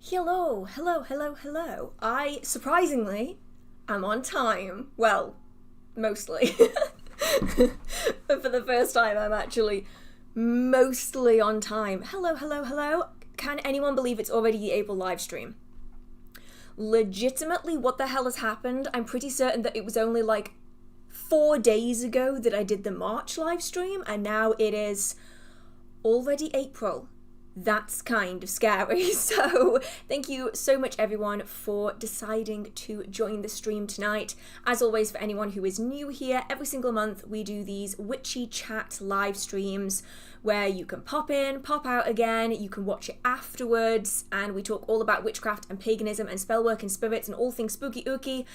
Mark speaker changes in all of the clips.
Speaker 1: Hello, hello, hello, hello. I, surprisingly, am on time. Well, mostly. But for the first time, I'm actually mostly on time. Hello, hello, hello. Can anyone believe it's already the April live stream? Legitimately, what the hell has happened? I'm pretty certain that it was only like 4 days ago that I did the March live stream, and now it is already April. That's kind of scary. So thank you so much everyone for deciding to join the stream tonight. As always, for anyone who is new here, every single month we do these witchy chat live streams where you can pop in, pop out again, you can watch it afterwards, and we talk all about witchcraft and paganism and spellwork and spirits and all things spooky ooky.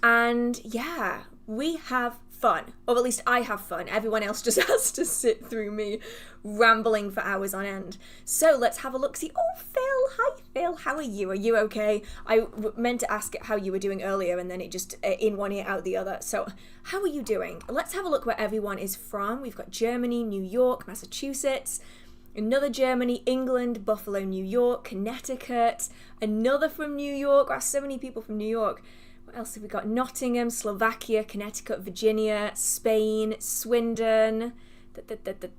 Speaker 1: And yeah, we have fun, or at least I have fun. Everyone else just has to sit through me rambling for hours on end. So let's have a look. See, oh, Phil, hi Phil, how are you? Are you okay? I meant to ask how you were doing earlier, and then it just in one ear out the other. So how are you doing? Let's have a look where everyone is from. We've got Germany, New York, Massachusetts, another Germany, England, Buffalo, New York, Connecticut, another from New York. Wow, so many people from New York. What else have we got? Nottingham, Slovakia, Connecticut, Virginia, Spain, Swindon,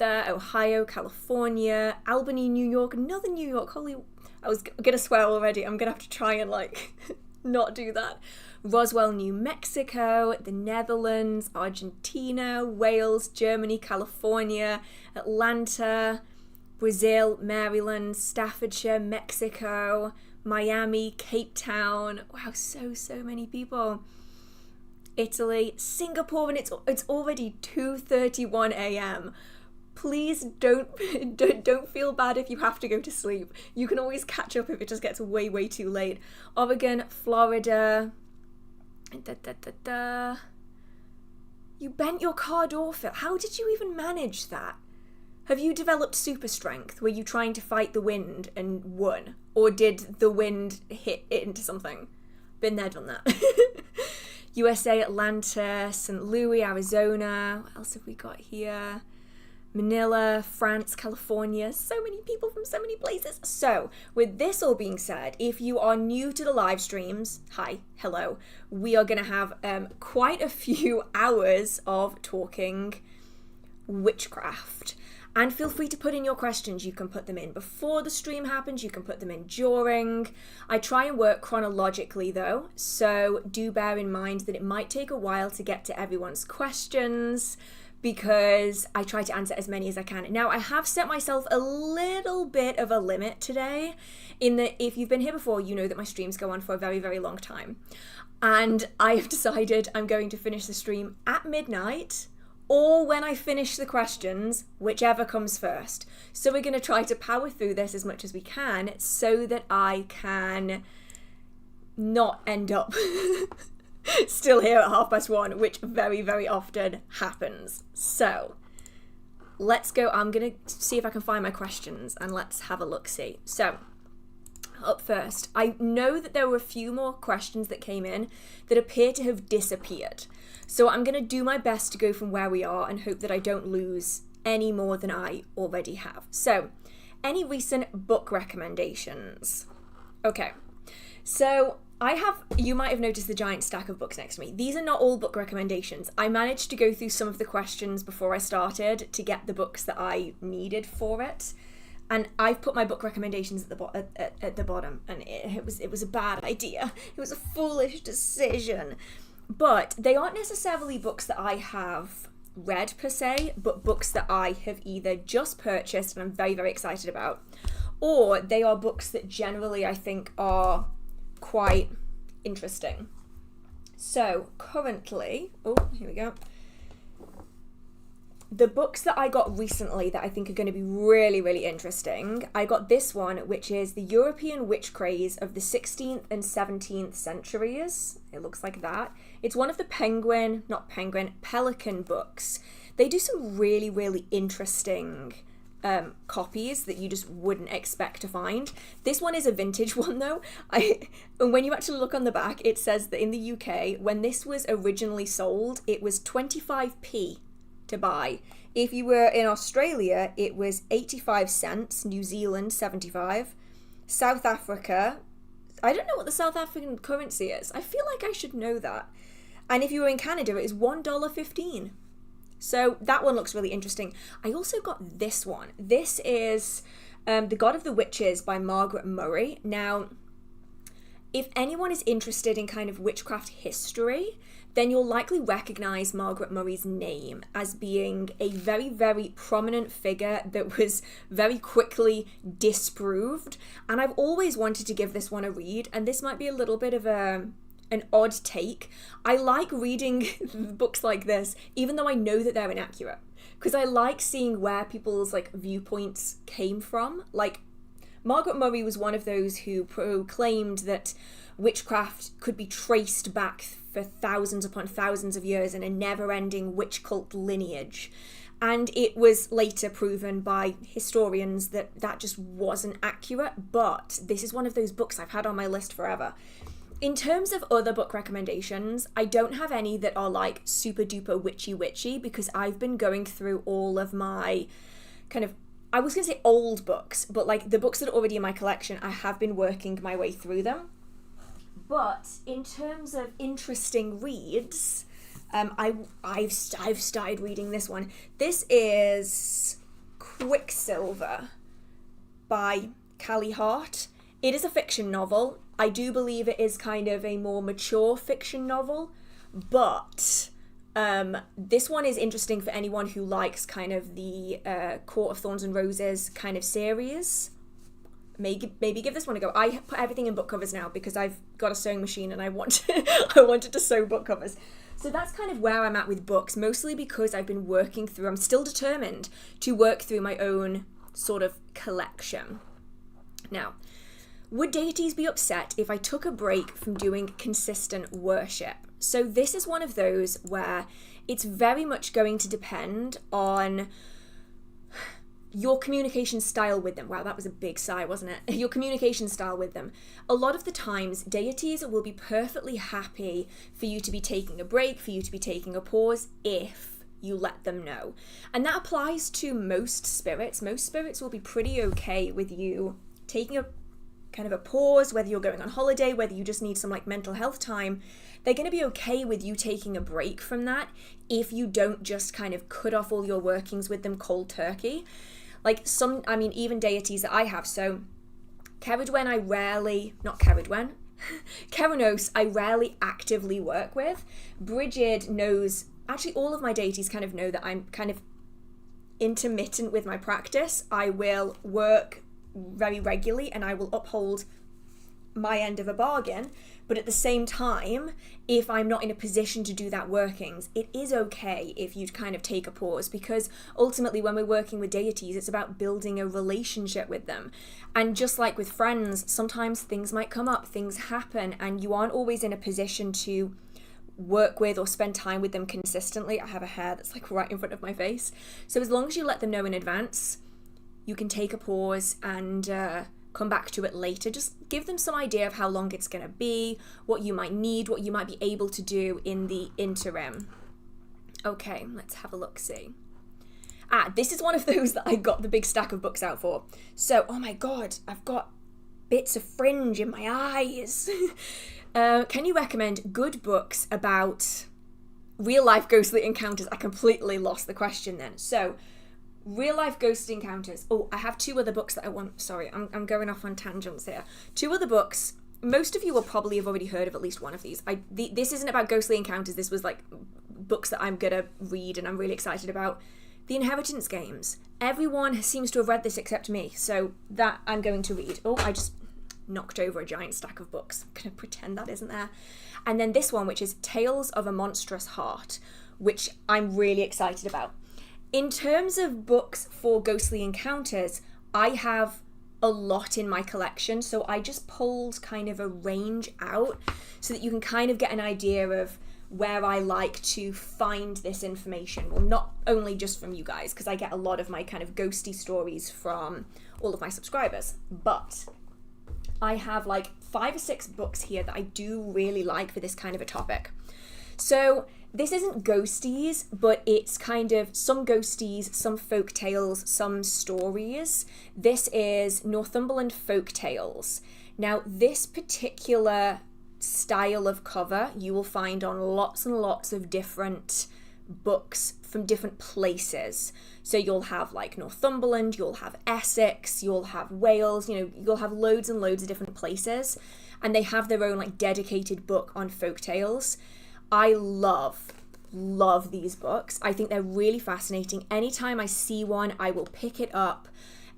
Speaker 1: Ohio, California, Albany, New York, another New York. Holy, I was gonna swear already. I'm gonna have to try and not do that. Roswell, New Mexico, the Netherlands, Argentina, Wales, Germany, California, Atlanta, Brazil, Maryland, Staffordshire, Mexico, Miami, Cape Town. Wow, so many people. Italy, Singapore, and it's already 2:31 a.m. Please don't feel bad if you have to go to sleep. You can always catch up if it just gets way too late. Oregon, Florida. You bent your car door, Phil. How did you even manage that? Have you developed super strength? Were you trying to fight the wind and won? Or did the wind hit it into something? Been there, done that. USA, Atlanta, St. Louis, Arizona. What else have we got here? Manila, France, California. So many people from so many places. So, with this all being said, if you are new to the live streams, hi, hello. We are going to have quite a few hours of talking witchcraft. And feel free to put in your questions. You can put them in before the stream happens. You can put them in during. I try and work chronologically though, so do bear in mind that it might take a while to get to everyone's questions because I try to answer as many as I can. Now, I have set myself a little bit of a limit today in that if you've been here before, you know that my streams go on for a very long time. And I have decided I'm going to finish the stream at midnight or when I finish the questions, whichever comes first. So we're going to try to power through this as much as we can so that I can not end up still here at 1:30, which very often happens. So let's go. I'm going to see if I can find my questions and let's have a look-see. So up first, I know that there were a few more questions that came in that appear to have disappeared. So I'm going to do my best to go from where we are and hope that I don't lose any more than I already have. So, any recent book recommendations? Okay, so you might have noticed the giant stack of books next to me. These are not all book recommendations. I managed to go through some of the questions before I started to get the books that I needed for it. And I've put my book recommendations at the bottom, and it was a bad idea. It was a foolish decision. But they aren't necessarily books that I have read per se, but books that I have either just purchased and I'm very excited about, or they are books that generally I think are quite interesting. So currently, oh, here we go. The books that I got recently that I think are going to be really interesting, I got this one, which is The European Witch Craze of the 16th and 17th Centuries. It looks like that. It's one of the Pelican books. They do some really interesting copies that you just wouldn't expect to find. This one is a vintage one though. And when you actually look on the back, it says that in the UK, when this was originally sold, it was 25p. to buy. If you were in Australia, it was 85 cents, New Zealand 75, South Africa I don't know what the South African currency is. I feel like I should know that. And if you were in Canada, it is $1.15. So that one looks really interesting. I also got this one. This is The God of the Witches by Margaret Murray. Now, if anyone is interested in kind of witchcraft history, then you'll likely recognize Margaret Murray's name as being a very, very prominent figure that was very quickly disproved. And I've always wanted to give this one a read, and this might be a little bit of an odd take. I like reading books like this, even though I know that they're inaccurate, because I like seeing where people's like viewpoints came from. Like, Margaret Murray was one of those who proclaimed that witchcraft could be traced back for thousands upon thousands of years in a never-ending witch cult lineage. And it was later proven by historians that that just wasn't accurate, but this is one of those books I've had on my list forever. In terms of other book recommendations, I don't have any that are like super duper witchy because I've been going through all of my kind of, I was going to say old books, but like the books that are already in my collection, I have been working my way through them. But in terms of interesting reads, I've started reading this one. This is Quicksilver by Callie Hart. It is a fiction novel. I do believe it is kind of a more mature fiction novel, but this one is interesting for anyone who likes kind of the Court of Thorns and Roses kind of series. Maybe give this one a go. I put everything in book covers now because I've got a sewing machine and I wanted to sew book covers. So that's kind of where I'm at with books, mostly because I've been working through, I'm still determined to work through my own sort of collection. Now, would deities be upset if I took a break from doing consistent worship? So this is one of those where it's very much going to depend on your communication style with them. Wow, that was a big sigh, wasn't it? Your communication style with them. A lot of the times, deities will be perfectly happy for you to be taking a break, for you to be taking a pause, if you let them know. And that applies to most spirits. Most spirits will be pretty okay with you taking a kind of a pause, whether you're going on holiday, whether you just need some like mental health time. They're going to be okay with you taking a break from that if you don't just kind of cut off all your workings with them cold turkey. Like even deities that I have. So Ceridwen Keranos I rarely actively work with. Brigid knows, actually all of my deities kind of know that I'm kind of intermittent with my practice. I will work very regularly and I will uphold my end of a bargain, but at the same time, if I'm not in a position to do that workings, it is okay if you kind of take a pause, because ultimately when we're working with deities, it's about building a relationship with them. And just like with friends, sometimes things might come up, things happen, and you aren't always in a position to work with or spend time with them consistently. I have a hair that's like right in front of my face. So as long as you let them know in advance, you can take a pause and come back to it later. Just give them some idea of how long it's going to be, what you might need, what you might be able to do in the interim. Okay, let's have a look-see. This is one of those that I got the big stack of books out for. So, oh my god, I've got bits of fringe in my eyes. Can you recommend good books about real-life ghostly encounters? I completely lost the question then. So, real-life ghost encounters. Oh, I have two other books that I want. Sorry, I'm going off on tangents here. Two other books. Most of you will probably have already heard of at least one of these. This isn't about ghostly encounters. This was like books that I'm gonna read and I'm really excited about. The Inheritance Games. Everyone seems to have read this except me, so that I'm going to read. Oh, I just knocked over a giant stack of books. I'm gonna pretend that isn't there. And then this one, which is Tales of a Monstrous Heart, which I'm really excited about. In terms of books for ghostly encounters, I have a lot in my collection, so I just pulled kind of a range out so that you can kind of get an idea of where I like to find this information. Well, not only just from you guys, because I get a lot of my kind of ghosty stories from all of my subscribers, but I have like 5 or 6 books here that I do really like for this kind of a topic. So this isn't ghosties, but it's kind of some ghosties, some folk tales, some stories. This is Northumberland Folk Tales. Now, this particular style of cover you will find on lots and lots of different books from different places. So you'll have like Northumberland, you'll have Essex, you'll have Wales, you'll have loads and loads of different places, and they have their own like dedicated book on folktales. I love these books. I think they're really fascinating. Anytime I see one, I will pick it up.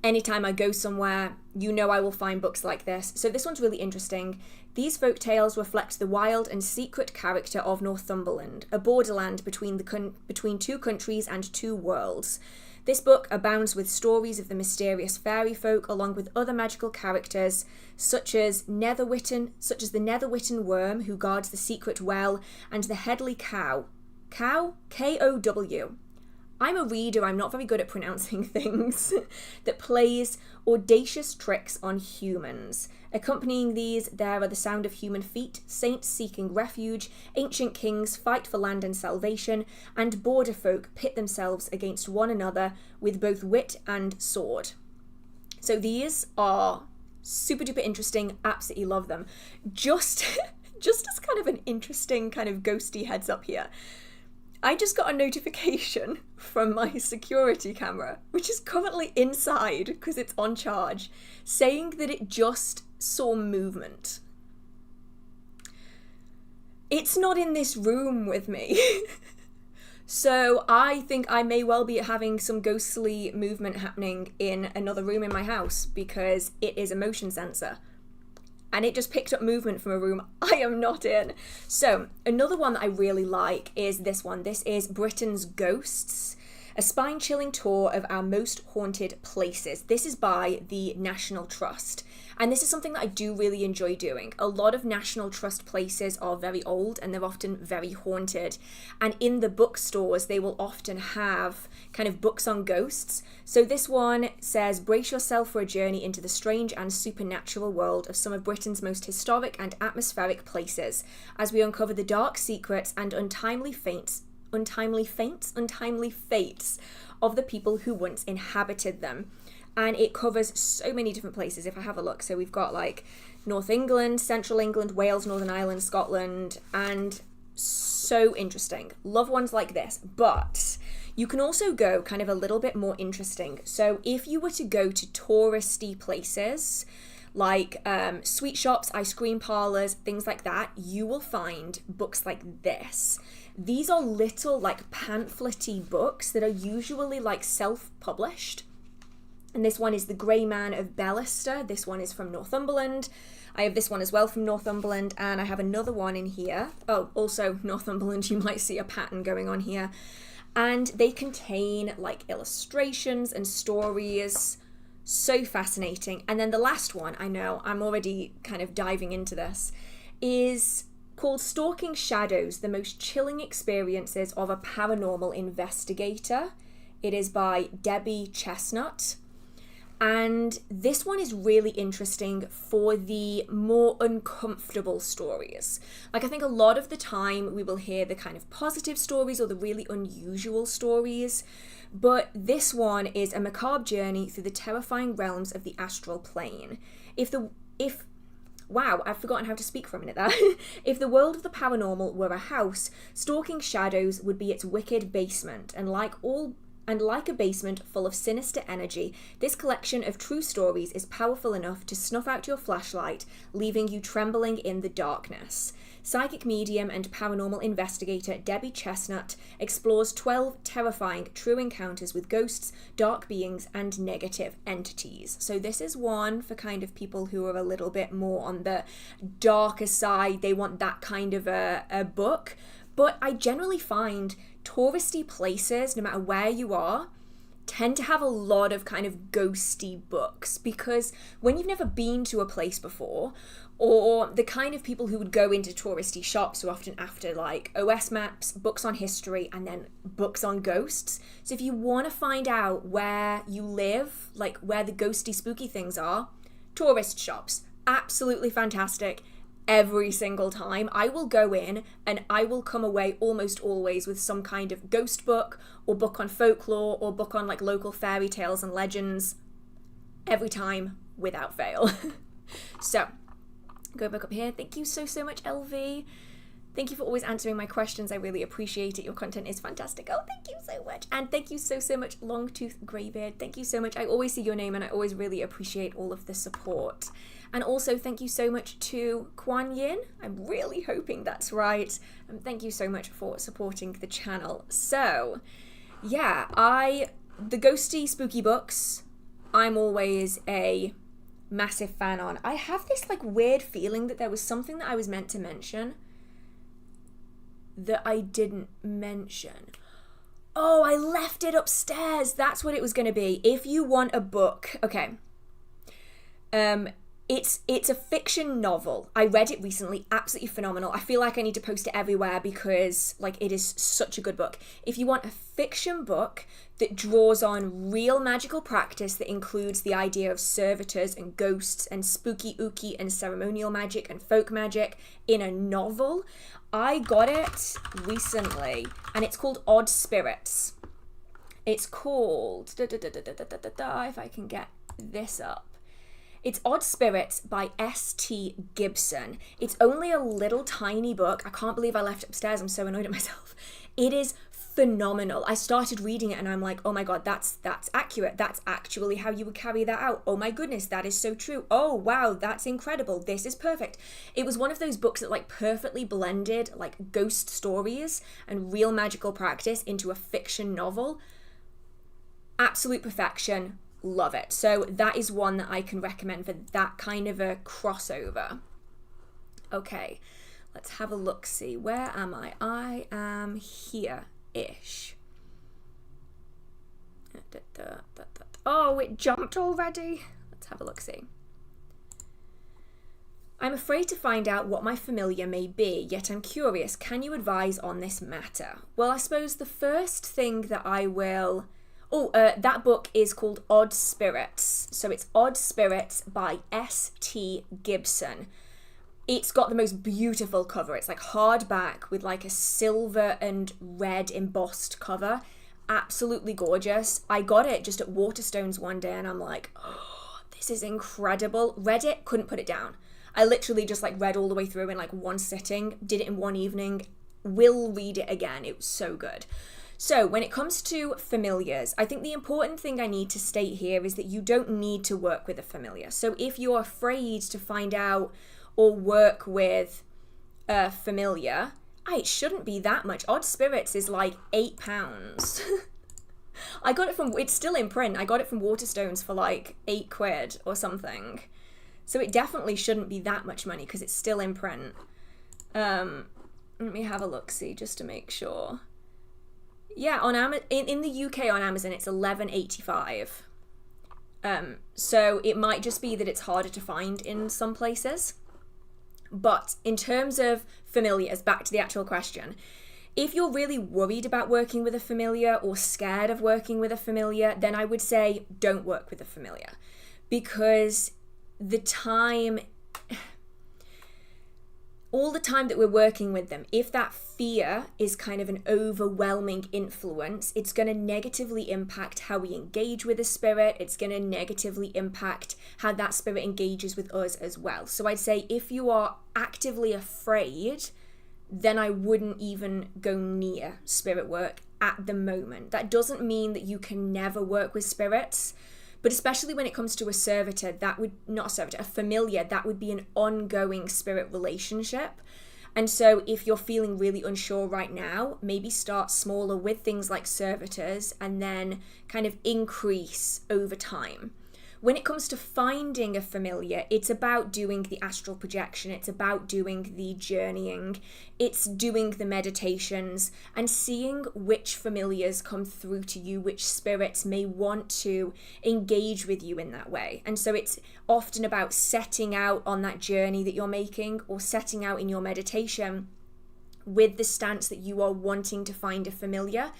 Speaker 1: Anytime I go somewhere, I will find books like this. So this one's really interesting. These folktales reflect the wild and secret character of Northumberland, a borderland between two countries and two worlds. This book abounds with stories of the mysterious fairy folk, along with other magical characters, such as the Netherwitten worm who guards the secret well, and the Headley Cow. Cow? K-O-W. I'm a reader, I'm not very good at pronouncing things, that plays audacious tricks on humans. Accompanying these, there are the sound of human feet, saints seeking refuge, ancient kings fight for land and salvation, and border folk pit themselves against one another with both wit and sword. So these are super duper interesting, absolutely love them. Just as kind of an interesting kind of ghosty heads up here, I just got a notification from my security camera, which is currently inside because it's on charge, saying that it just saw movement. It's not in this room with me. So I think I may well be having some ghostly movement happening in another room in my house because it is a motion sensor. And it just picked up movement from a room I am not in. So another one that I really like is this one. This is Britain's Ghosts, a spine-chilling tour of our most haunted places. This is by the National Trust. And this is something that I do really enjoy doing. A lot of National Trust places are very old and they're often very haunted. And in the bookstores, they will often have kind of books on ghosts. So this one says, brace yourself for a journey into the strange and supernatural world of some of Britain's most historic and atmospheric places, as we uncover the dark secrets and untimely fates of the people who once inhabited them. And it covers so many different places if I have a look. So we've got like North England, Central England, Wales, Northern Ireland, Scotland, and so interesting. Love ones like this. But you can also go kind of a little bit more interesting. So if you were to go to touristy places like sweet shops, ice cream parlors, things like that, you will find books like this. These are little like pamphlet-y books that are usually like self-published. And this one is The Grey Man of Bellister. This one is from Northumberland. I have this one as well from Northumberland, and I have another one in here. Oh, also Northumberland, you might see a pattern going on here. And they contain like illustrations and stories. So fascinating. And then the last one, I know, I'm already kind of diving into this, is called Stalking Shadows, the Most Chilling Experiences of a Paranormal Investigator. It is by Debbie Chestnut. And this one is really interesting for the more uncomfortable stories. Like, I think a lot of the time we will hear the kind of positive stories or the really unusual stories, but this one is a macabre journey through the terrifying realms of the astral plane. Wow, I've forgotten how to speak for a minute there. If the world of the paranormal were a house, Stalking Shadows would be its wicked basement, and like a basement full of sinister energy, this collection of true stories is powerful enough to snuff out your flashlight, leaving you trembling in the darkness. Psychic medium and paranormal investigator Debbie Chestnut explores 12 terrifying true encounters with ghosts, dark beings, and negative entities. So this is one for kind of people who are a little bit more on the darker side. They want that kind of a book. But I generally find touristy places, no matter where you are, tend to have a lot of kind of ghosty books, because when you've never been to a place before, or the kind of people who would go into touristy shops are often after like OS maps, books on history, and then books on ghosts. So if you want to find out where you live, like where the ghosty spooky things are, tourist shops, absolutely fantastic. Every single time I will go in and I will come away almost always with some kind of ghost book or book on folklore or book on like local fairy tales and legends, every time without fail. So Go back up here. Thank you so much, LV. Thank you for always answering my questions. I really appreciate it. Your content is fantastic. Oh, thank you so much. And thank you so much, Longtooth Greybeard. Thank you so much. I always see your name and I always really appreciate all of the support. And also thank you so much to Kuan Yin. I'm really hoping that's right. And thank you so much for supporting the channel. So, yeah, the ghosty spooky books, I'm always a massive fan on. I have this like weird feeling that there was something that I was meant to mention that I didn't mention. Oh, I left it upstairs. That's what it was going to be. If you want a book, okay. It's a fiction novel. I read it recently, absolutely phenomenal. I feel like I need to post it everywhere because like it is such a good book. If you want a fiction book that draws on real magical practice that includes the idea of servitors and ghosts and spooky ooky and ceremonial magic and folk magic in a novel, I got it recently and it's called Odd Spirits. It's called, if I can get this up. It's Odd Spirits by S.T. Gibson. It's only a little tiny book. I can't believe I left it upstairs. I'm so annoyed at myself. It is phenomenal. I started reading it and I'm like, oh my God, that's accurate. That's actually how you would carry that out. Oh my goodness, that is so true. Oh wow, that's incredible. This is perfect. It was one of those books that like perfectly blended like ghost stories and real magical practice into a fiction novel. Absolute perfection. Love it. So that is one that I can recommend for that kind of a crossover. Okay, let's have a look. See, where am I? I am here-ish. Oh, it jumped already. Let's have a look. See. I'm afraid to find out what my familiar may be, yet I'm curious. Can you advise on this matter? Well, I suppose the first thing that I will... that book is called Odd Spirits. So it's Odd Spirits by S.T. Gibson. It's got the most beautiful cover. It's like hardback with like a silver and red embossed cover. Absolutely gorgeous. I got it just at Waterstones one day and I'm like, oh, this is incredible. Read it, couldn't put it down. I literally just like read all the way through in like one sitting, did it in one evening, will read it again. It was so good. So when it comes to familiars, I think the important thing I need to state here is that you don't need to work with a familiar. So if you're afraid to find out or work with a familiar, it shouldn't be that much. Odd Spirits is like £8. I got it from, it's still in print. I got it from Waterstones for like £8 or something. So it definitely shouldn't be that much money because it's still in print. Let me have a look, see, just to make sure. Yeah, on in the UK on Amazon, it's $11.85. So it might just be that it's harder to find in some places. But in terms of familiars, back to the actual question, if you're really worried about working with a familiar or scared of working with a familiar, then I would say don't work with a familiar. Because all the time that we're working with them, if that fear is kind of an overwhelming influence, it's going to negatively impact how we engage with the spirit. It's going to negatively impact how that spirit engages with us as well. So I'd say if you are actively afraid, then I wouldn't even go near spirit work at the moment. That doesn't mean that you can never work with spirits. But especially when it comes to a servitor, a familiar, that would be an ongoing spirit relationship. And so if you're feeling really unsure right now, maybe start smaller with things like servitors and then kind of increase over time. When it comes to finding a familiar, it's about doing the astral projection, it's about doing the journeying, it's doing the meditations and seeing which familiars come through to you, which spirits may want to engage with you in that way. And so it's often about setting out on that journey that you're making or setting out in your meditation with the stance that you are wanting to find a familiar,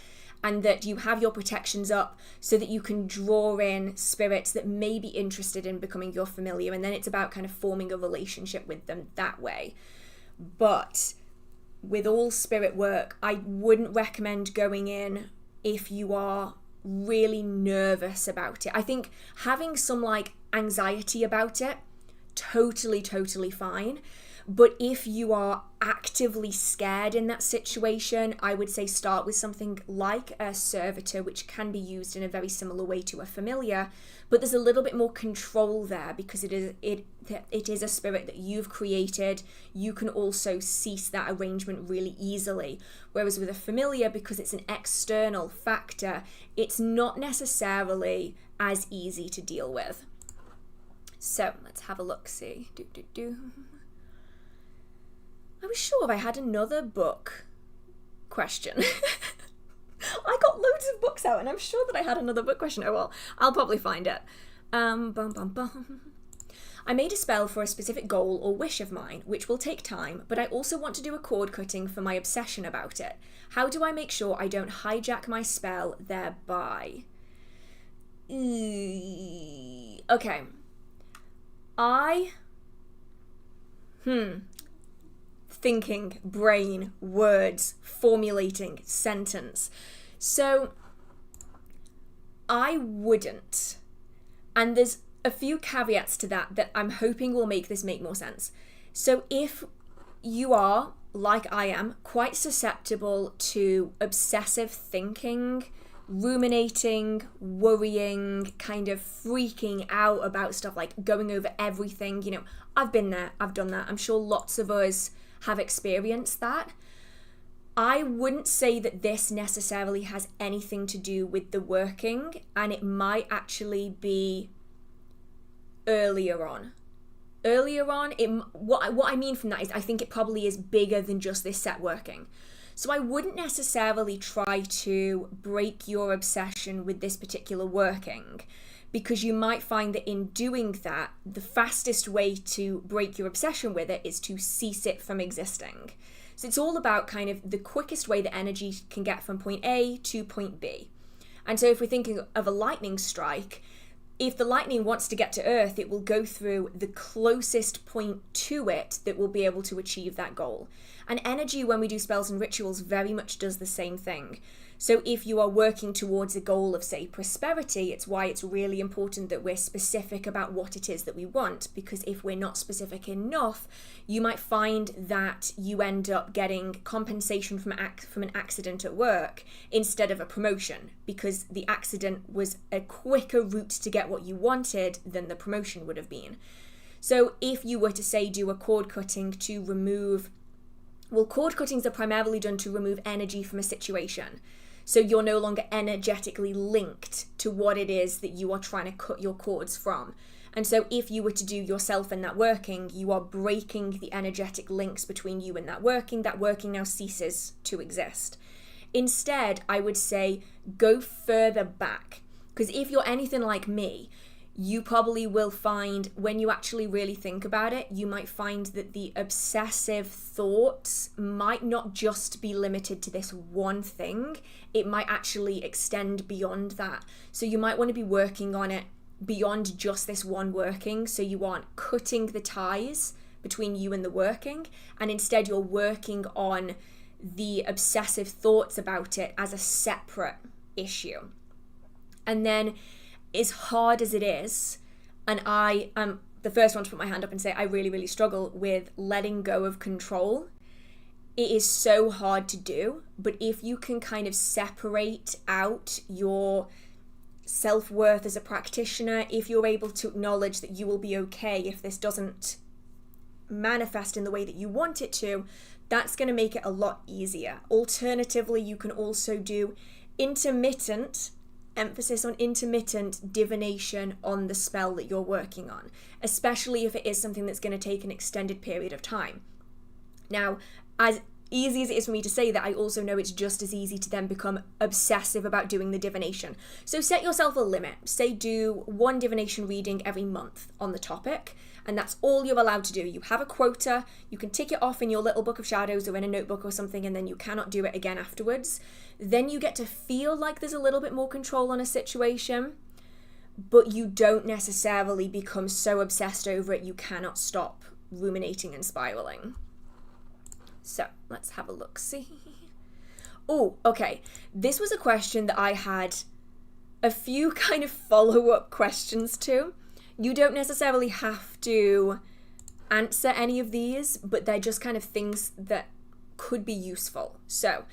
Speaker 1: and that you have your protections up so that you can draw in spirits that may be interested in becoming your familiar. And then it's about kind of forming a relationship with them that way. But with all spirit work, I wouldn't recommend going in if you are really nervous about it. I think having some like anxiety about it totally fine. But if you are actively scared in that situation, I would say start with something like a servitor, which can be used in a very similar way to a familiar, but there's a little bit more control there because it is a spirit that you've created. You can also cease that arrangement really easily. Whereas with a familiar, because it's an external factor, it's not necessarily as easy to deal with. So let's have a look, see. I was sure I had another book question. I got loads of books out and I'm sure that I had another book question. Oh well, I'll probably find it. I made a spell for a specific goal or wish of mine, which will take time, but I also want to do a cord cutting for my obsession about it. How do I make sure I don't hijack my spell thereby? Okay. Thinking, brain, words, formulating, sentence. So I wouldn't, and there's a few caveats to that I'm hoping will make this make more sense. So if you are, like I am, quite susceptible to obsessive thinking, ruminating, worrying, kind of freaking out about stuff, like going over everything, you know, I've been there, I've done that. I'm sure lots of us have experienced that. I wouldn't say that this necessarily has anything to do with the working, and it might actually be earlier on. What I mean from that is I think it probably is bigger than just this set working. So I wouldn't necessarily try to break your obsession with this particular working, because you might find that in doing that, the fastest way to break your obsession with it is to cease it from existing. So it's all about kind of the quickest way that energy can get from point A to point B. And so if we're thinking of a lightning strike, if the lightning wants to get to Earth, it will go through the closest point to it that will be able to achieve that goal. And energy, when we do spells and rituals, very much does the same thing. So if you are working towards a goal of, say, prosperity, it's why it's really important that we're specific about what it is that we want, because if we're not specific enough, you might find that you end up getting compensation from an accident at work instead of a promotion, because the accident was a quicker route to get what you wanted than the promotion would have been. So if you were to, say, do a cord cutting to remove... Well, cord cuttings are primarily done to remove energy from a situation. So you're no longer energetically linked to what it is that you are trying to cut your cords from. And so if you were to do yourself in that working, you are breaking the energetic links between you and that working now ceases to exist. Instead, I would say go further back. Because if you're anything like me, you probably will find, when you actually really think about it, you might find that the obsessive thoughts might not just be limited to this one thing. It might actually extend beyond that. So you might want to be working on it beyond just this one working, so you aren't cutting the ties between you and the working, and instead you're working on the obsessive thoughts about it as a separate issue. And then, as hard as it is, and I am the first one to put my hand up and say I really, really struggle with letting go of control. It is so hard to do, but if you can kind of separate out your self-worth as a practitioner, if you're able to acknowledge that you will be okay if this doesn't manifest in the way that you want it to, that's going to make it a lot easier. Alternatively, you can also do intermittent, emphasis on intermittent divination on the spell that you're working on, especially if it is something that's going to take an extended period of time. Now, as easy as it is for me to say that, I also know it's just as easy to then become obsessive about doing the divination. So set yourself a limit. Say do one divination reading every month on the topic, and that's all you're allowed to do. You have a quota, you can tick it off in your little book of shadows or in a notebook or something, and then you cannot do it again afterwards. Then you get to feel like there's a little bit more control on a situation, but you don't necessarily become so obsessed over it you cannot stop ruminating and spiraling. So let's have a look-see. Oh, okay. This was a question that I had a few kind of follow-up questions to. You don't necessarily have to answer any of these, but they're just kind of things that could be useful. So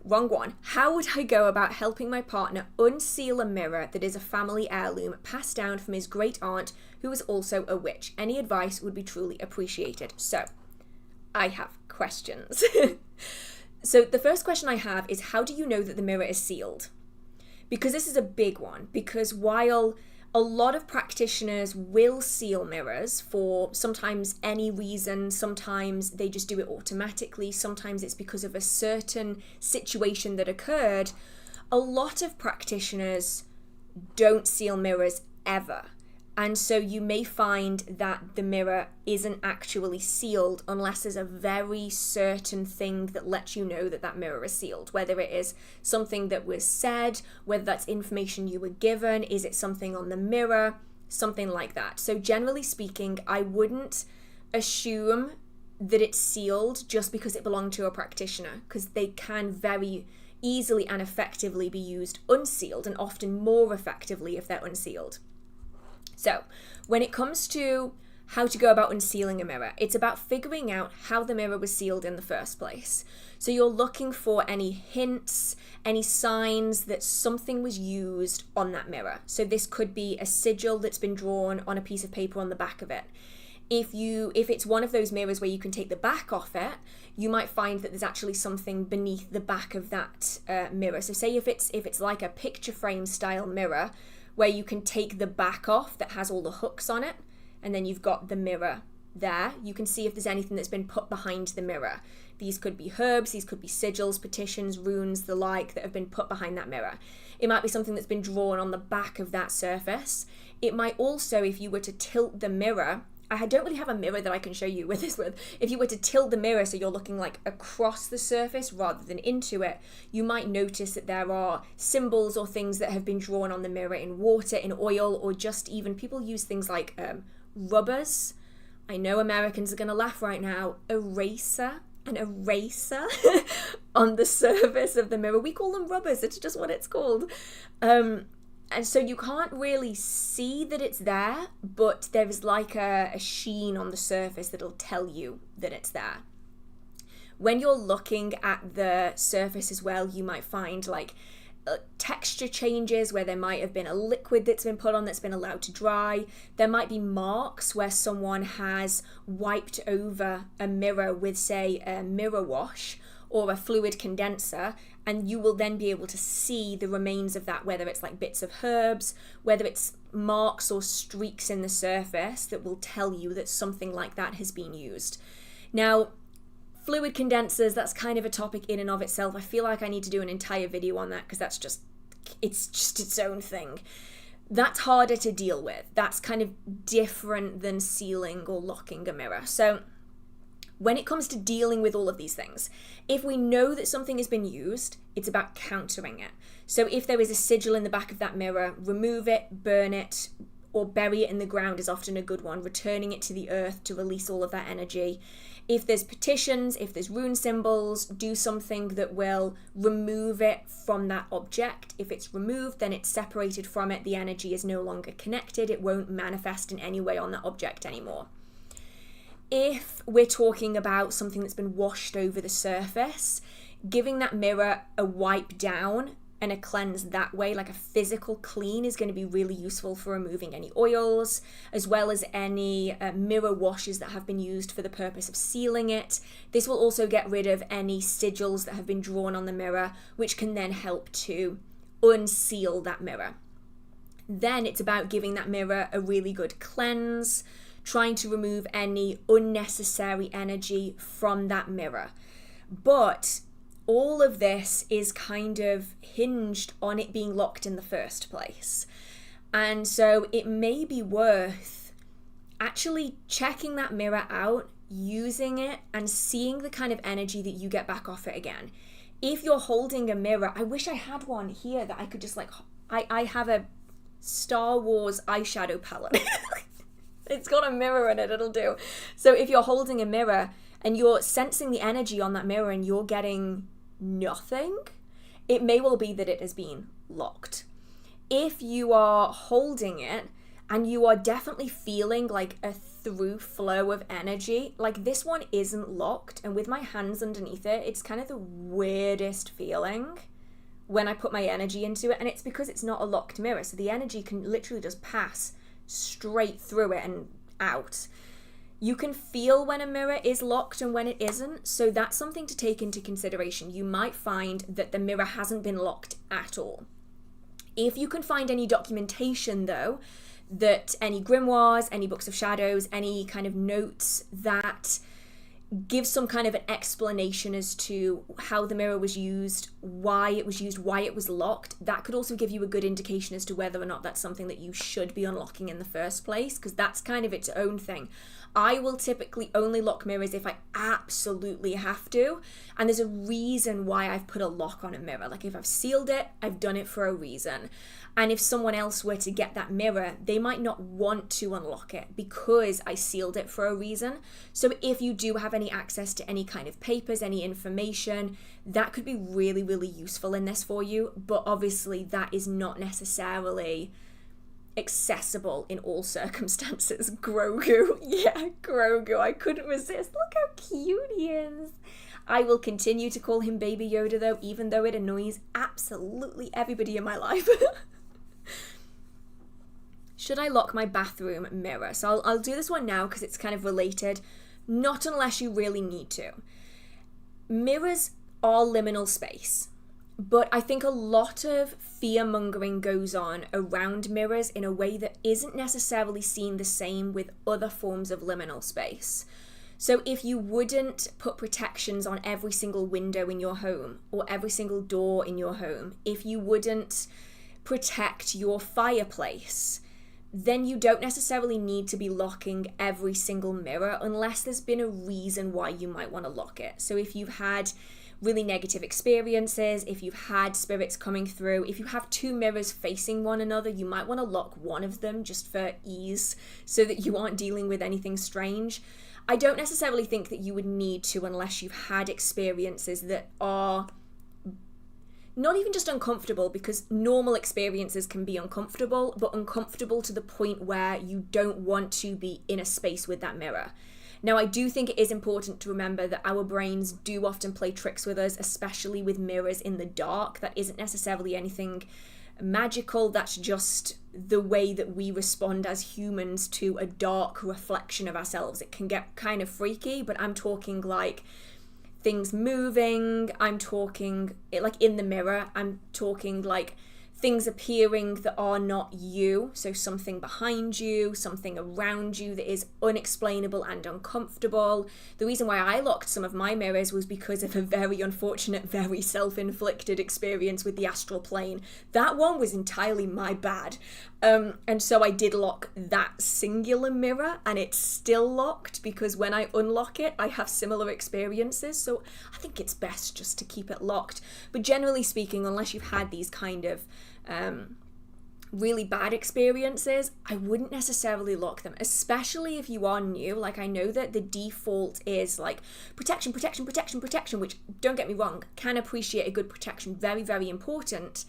Speaker 1: wrong one. How would I go about helping my partner unseal a mirror that is a family heirloom passed down from his great aunt, who is also a witch? Any advice would be truly appreciated. So, I have questions. So the first question I have is, how do you know that the mirror is sealed? Because this is a big one, because while a lot of practitioners will seal mirrors for sometimes any reason, sometimes they just do it automatically, sometimes it's because of a certain situation that occurred, a lot of practitioners don't seal mirrors ever. And so you may find that the mirror isn't actually sealed unless there's a very certain thing that lets you know that that mirror is sealed. Whether it is something that was said, whether that's information you were given, is it something on the mirror, something like that. So generally speaking, I wouldn't assume that it's sealed just because it belonged to a practitioner, because they can very easily and effectively be used unsealed, and often more effectively if they're unsealed. So, when it comes to how to go about unsealing a mirror, it's about figuring out how the mirror was sealed in the first place. So you're looking for any hints, any signs that something was used on that mirror. So this could be a sigil that's been drawn on a piece of paper on the back of it. If it's one of those mirrors where you can take the back off it, you might find that there's actually something beneath the back of that mirror. So say if it's like a picture frame style mirror, where you can take the back off that has all the hooks on it, and then you've got the mirror there. You can see if there's anything that's been put behind the mirror. These could be herbs, these could be sigils, petitions, runes, the like, that have been put behind that mirror. It might be something that's been drawn on the back of that surface. It might also, if you were to tilt the mirror, I don't really have a mirror that I can show you with this with. If you were to tilt the mirror so you're looking like across the surface rather than into it, you might notice that there are symbols or things that have been drawn on the mirror in water, in oil, or just even people use things like rubbers. I know Americans are going to laugh right now. An eraser on the surface of the mirror. We call them rubbers. It's just what it's called. And so you can't really see that it's there, but there is like a sheen on the surface that'll tell you that it's there. When you're looking at the surface as well, you might find like texture changes where there might have been a liquid that's been put on that's been allowed to dry. There might be marks where someone has wiped over a mirror with, say, a mirror wash or a fluid condenser, and you will then be able to see the remains of that, whether it's like bits of herbs, whether it's marks or streaks in the surface that will tell you that something like that has been used. Now, fluid condensers, that's kind of a topic in and of itself. I feel like I need to do an entire video on that because it's just its own thing. That's harder to deal with. That's kind of different than sealing or locking a mirror. So when it comes to dealing with all of these things, if we know that something has been used, it's about countering it. So if there is a sigil in the back of that mirror, remove it, burn it, or bury it in the ground is often a good one, returning it to the earth to release all of that energy. If there's petitions, if there's rune symbols, do something that will remove it from that object. If it's removed, then it's separated from it. The energy is no longer connected. It won't manifest in any way on that object anymore. If we're talking about something that's been washed over the surface, giving that mirror a wipe down and a cleanse that way, like a physical clean, is going to be really useful for removing any oils, as well as any mirror washes that have been used for the purpose of sealing it. This will also get rid of any sigils that have been drawn on the mirror, which can then help to unseal that mirror. Then it's about giving that mirror a really good cleanse, trying to remove any unnecessary energy from that mirror. But all of this is kind of hinged on it being locked in the first place. And so it may be worth actually checking that mirror out, using it, and seeing the kind of energy that you get back off it again. If you're holding a mirror, I wish I had one here that I could just I have a Star Wars eyeshadow palette. It's got a mirror in it, it'll do. So if you're holding a mirror and you're sensing the energy on that mirror and you're getting nothing, it may well be that it has been locked. If you are holding it and you are definitely feeling like a through flow of energy. Like this one isn't locked, and with my hands underneath it, it's kind of the weirdest feeling when I put my energy into it, and it's because it's not a locked mirror, so the energy can literally just pass straight through it and out. You can feel when a mirror is locked and when it isn't, so that's something to take into consideration. You might find that the mirror hasn't been locked at all. If you can find any documentation, though, that any grimoires, any books of shadows, any kind of notes that give some kind of an explanation as to how the mirror was used, why it was locked, that could also give you a good indication as to whether or not that's something that you should be unlocking in the first place, because that's kind of its own thing. I will typically only lock mirrors if I absolutely have to, and there's a reason why I've put a lock on a mirror. Like if I've sealed it, I've done it for a reason. And if someone else were to get that mirror, they might not want to unlock it because I sealed it for a reason. So if you do have any access to any kind of papers, any information, that could be really, really useful in this for you. But obviously that is not necessarily accessible in all circumstances. Grogu. Yeah, Grogu. I couldn't resist. Look how cute he is. I will continue to call him Baby Yoda though, even though it annoys absolutely everybody in my life. Should I lock my bathroom mirror? So I'll do this one now because it's kind of related. Not unless you really need to. Mirrors are liminal space. But I think a lot of fear-mongering goes on around mirrors in a way that isn't necessarily seen the same with other forms of liminal space. So if you wouldn't put protections on every single window in your home or every single door in your home, if you wouldn't protect your fireplace, then you don't necessarily need to be locking every single mirror unless there's been a reason why you might want to lock it. So if you've had really negative experiences, if you've had spirits coming through, if you have two mirrors facing one another, you might want to lock one of them just for ease so that you aren't dealing with anything strange. I don't necessarily think that you would need to unless you've had experiences that are not even just uncomfortable, because normal experiences can be uncomfortable, but uncomfortable to the point where you don't want to be in a space with that mirror. Now, I do think it is important to remember that our brains do often play tricks with us, especially with mirrors in the dark. That isn't necessarily anything magical, that's just the way that we respond as humans to a dark reflection of ourselves. It can get kind of freaky, but I'm talking like things moving, I'm talking like in the mirror, I'm talking like things appearing that are not you, so something behind you, something around you that is unexplainable and uncomfortable. The reason why I locked some of my mirrors was because of a very unfortunate, very self-inflicted experience with the astral plane. That one was entirely my bad. And so I did lock that singular mirror, and it's still locked because when I unlock it, I have similar experiences. So I think it's best just to keep it locked. But generally speaking, unless you've had these kind of really bad experiences, I wouldn't necessarily lock them, especially if you are new. Like, I know that the default is like protection, which, don't get me wrong, can appreciate a good protection, very, very important.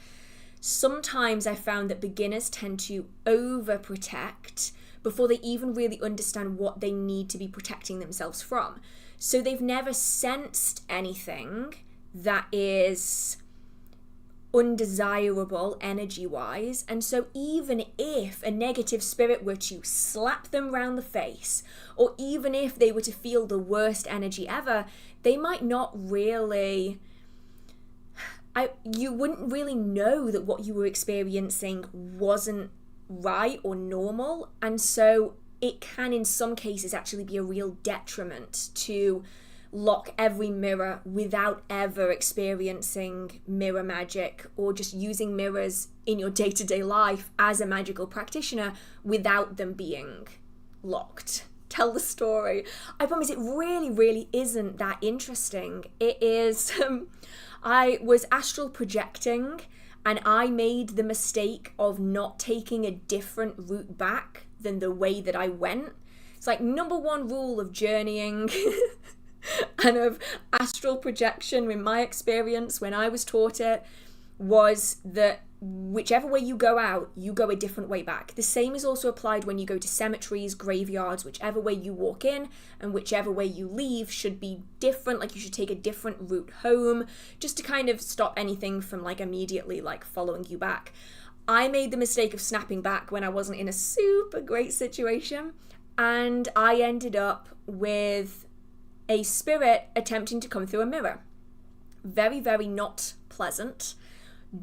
Speaker 1: Sometimes I found that beginners tend to overprotect before they even really understand what they need to be protecting themselves from. So they've never sensed anything that is undesirable energy-wise, and so even if a negative spirit were to slap them round the face, or even if they were to feel the worst energy ever, they might not really... you wouldn't really know that what you were experiencing wasn't right or normal, and so it can in some cases actually be a real detriment to lock every mirror without ever experiencing mirror magic, or just using mirrors in your day-to-day life as a magical practitioner without them being locked. Tell the story. I promise it really, really isn't that interesting. It is... I was astral projecting, and I made the mistake of not taking a different route back than the way that I went. It's like number one rule of journeying and of astral projection, in my experience when I was taught it, was that whichever way you go out, you go a different way back. The same is also applied when you go to cemeteries, graveyards. Whichever way you walk in and whichever way you leave should be different. Like, you should take a different route home, just to kind of stop anything from like immediately like following you back. I made the mistake of snapping back when I wasn't in a super great situation, and I ended up with a spirit attempting to come through a mirror. Very, very not pleasant.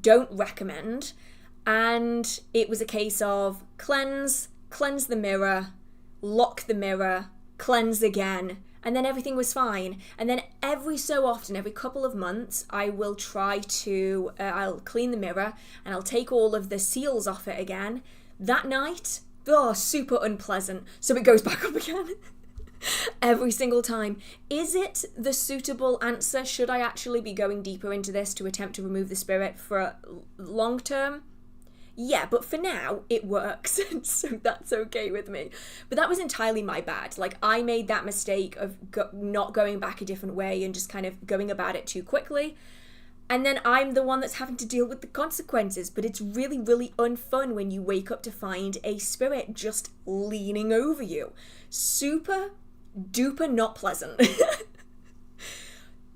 Speaker 1: Don't recommend. And it was a case of cleanse the mirror, lock the mirror, cleanse again, and then everything was fine. And then every so often, every couple of months, I will try to, I'll clean the mirror and I'll take all of the seals off it again. That night, super unpleasant. So it goes back up again. Every single time. Is it the suitable answer? Should I actually be going deeper into this to attempt to remove the spirit for long term? Yeah, but for now, it works, so that's okay with me. But that was entirely my bad. Like, I made that mistake of not going back a different way and just kind of going about it too quickly. And then I'm the one that's having to deal with the consequences. But it's really, really unfun when you wake up to find a spirit just leaning over you. Super duper not pleasant.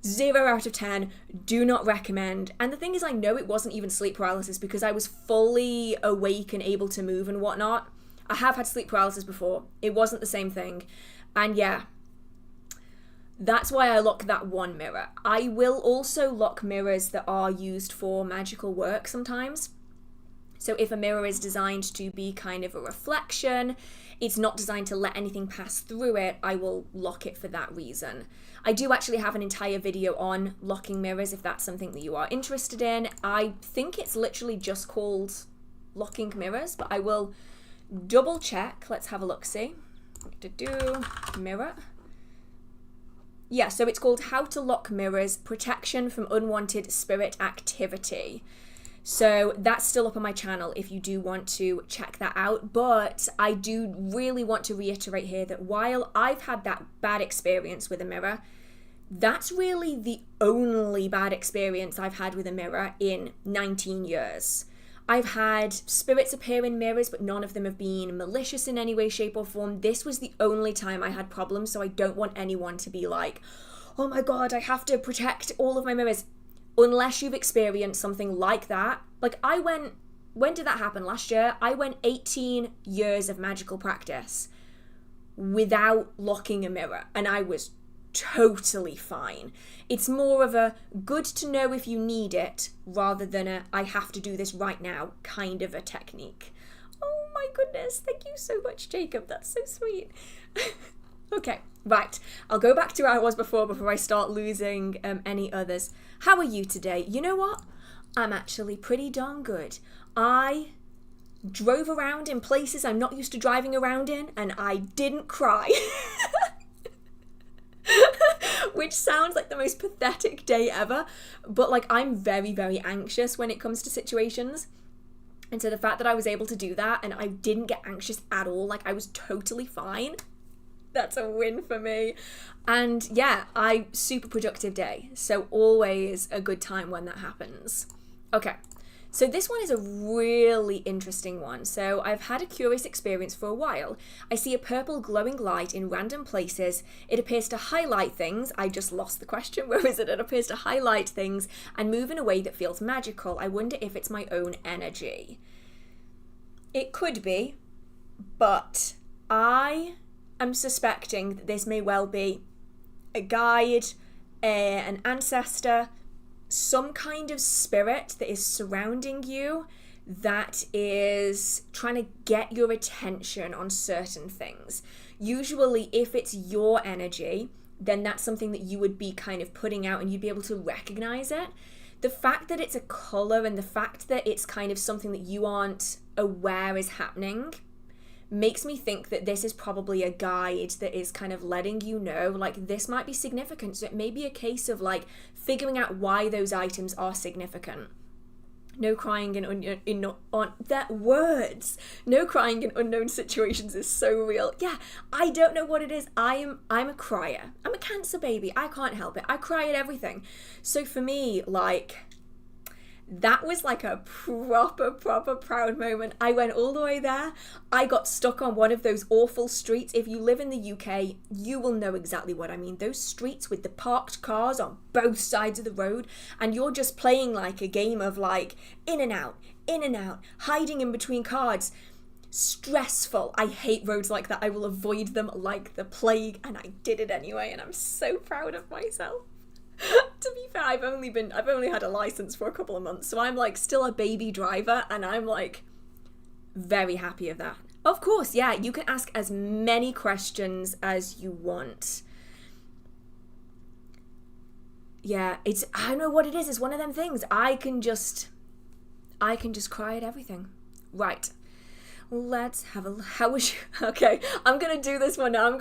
Speaker 1: 0 out of 10, do not recommend. And the thing is, I know it wasn't even sleep paralysis because I was fully awake and able to move and whatnot. I have had sleep paralysis before. It wasn't the same thing. And yeah, that's why I lock that one mirror. I will also lock mirrors that are used for magical work sometimes. So if a mirror is designed to be kind of a reflection, it's not designed to let anything pass through it, I will lock it for that reason. I do actually have an entire video on locking mirrors if that's something that you are interested in. I think it's literally just called locking mirrors, but I will double check. Let's have a look-see. Mirror. Yeah, so it's called How to Lock Mirrors, Protection from Unwanted Spirit Activity. So that's still up on my channel if you do want to check that out. But I do really want to reiterate here that while I've had that bad experience with a mirror, that's really the only bad experience I've had with a mirror in 19 years. I've had spirits appear in mirrors, but none of them have been malicious in any way, shape, or form. This was the only time I had problems, so I don't want anyone to be like, oh my god, I have to protect all of my mirrors. Unless you've experienced something like that. Like, when did that happen? Last year? I went 18 years of magical practice without locking a mirror, and I was totally fine. It's more of a good to know if you need it, rather than a I have to do this right now kind of a technique. Oh my goodness, thank you so much, Jacob. That's so sweet. Okay, right. I'll go back to where I was before I start losing any others. How are you today? You know what? I'm actually pretty darn good. I drove around in places I'm not used to driving around in, and I didn't cry. Which sounds like the most pathetic day ever, but like, I'm very, very anxious when it comes to situations. And so the fact that I was able to do that and I didn't get anxious at all, like I was totally fine, that's a win for me. And yeah, super productive day. So always a good time when that happens. Okay, so this one is a really interesting one. So I've had a curious experience for a while. I see a purple glowing light in random places. It appears to highlight things. I just lost the question. Where is it? It appears to highlight things and move in a way that feels magical. I wonder if it's my own energy. It could be, but I am suspecting that this may well be a guide, an ancestor, some kind of spirit that is surrounding you that is trying to get your attention on certain things. Usually, if it's your energy, then that's something that you would be kind of putting out and you'd be able to recognize it. The fact that it's a color and the fact that it's kind of something that you aren't aware is happening makes me think that this is probably a guide that is kind of letting you know, like, this might be significant. So it may be a case of like figuring out why those items are significant. No crying No crying in unknown situations is so real. Yeah, I don't know what it is. I'm a crier. I'm a Cancer baby. I can't help it. I cry at everything. So for me, like, that was like a proper proud moment. I went all the way there. I got stuck on one of those awful streets. If you live in the UK, you will know exactly what I mean. Those streets with the parked cars on both sides of the road, and you're just playing like a game of like in and out, hiding in between cars. Stressful. I hate roads like that. I will avoid them like the plague, and I did it anyway, and I'm so proud of myself. To be fair, I've only had a license for a couple of months, so I'm like still a baby driver, and I'm like very happy of that. Of course, yeah, you can ask as many questions as you want. Yeah, I don't know what it is. It's one of them things. I can just cry at everything. Right. Let's have a. How was you? Okay, I'm gonna do this one now. I'm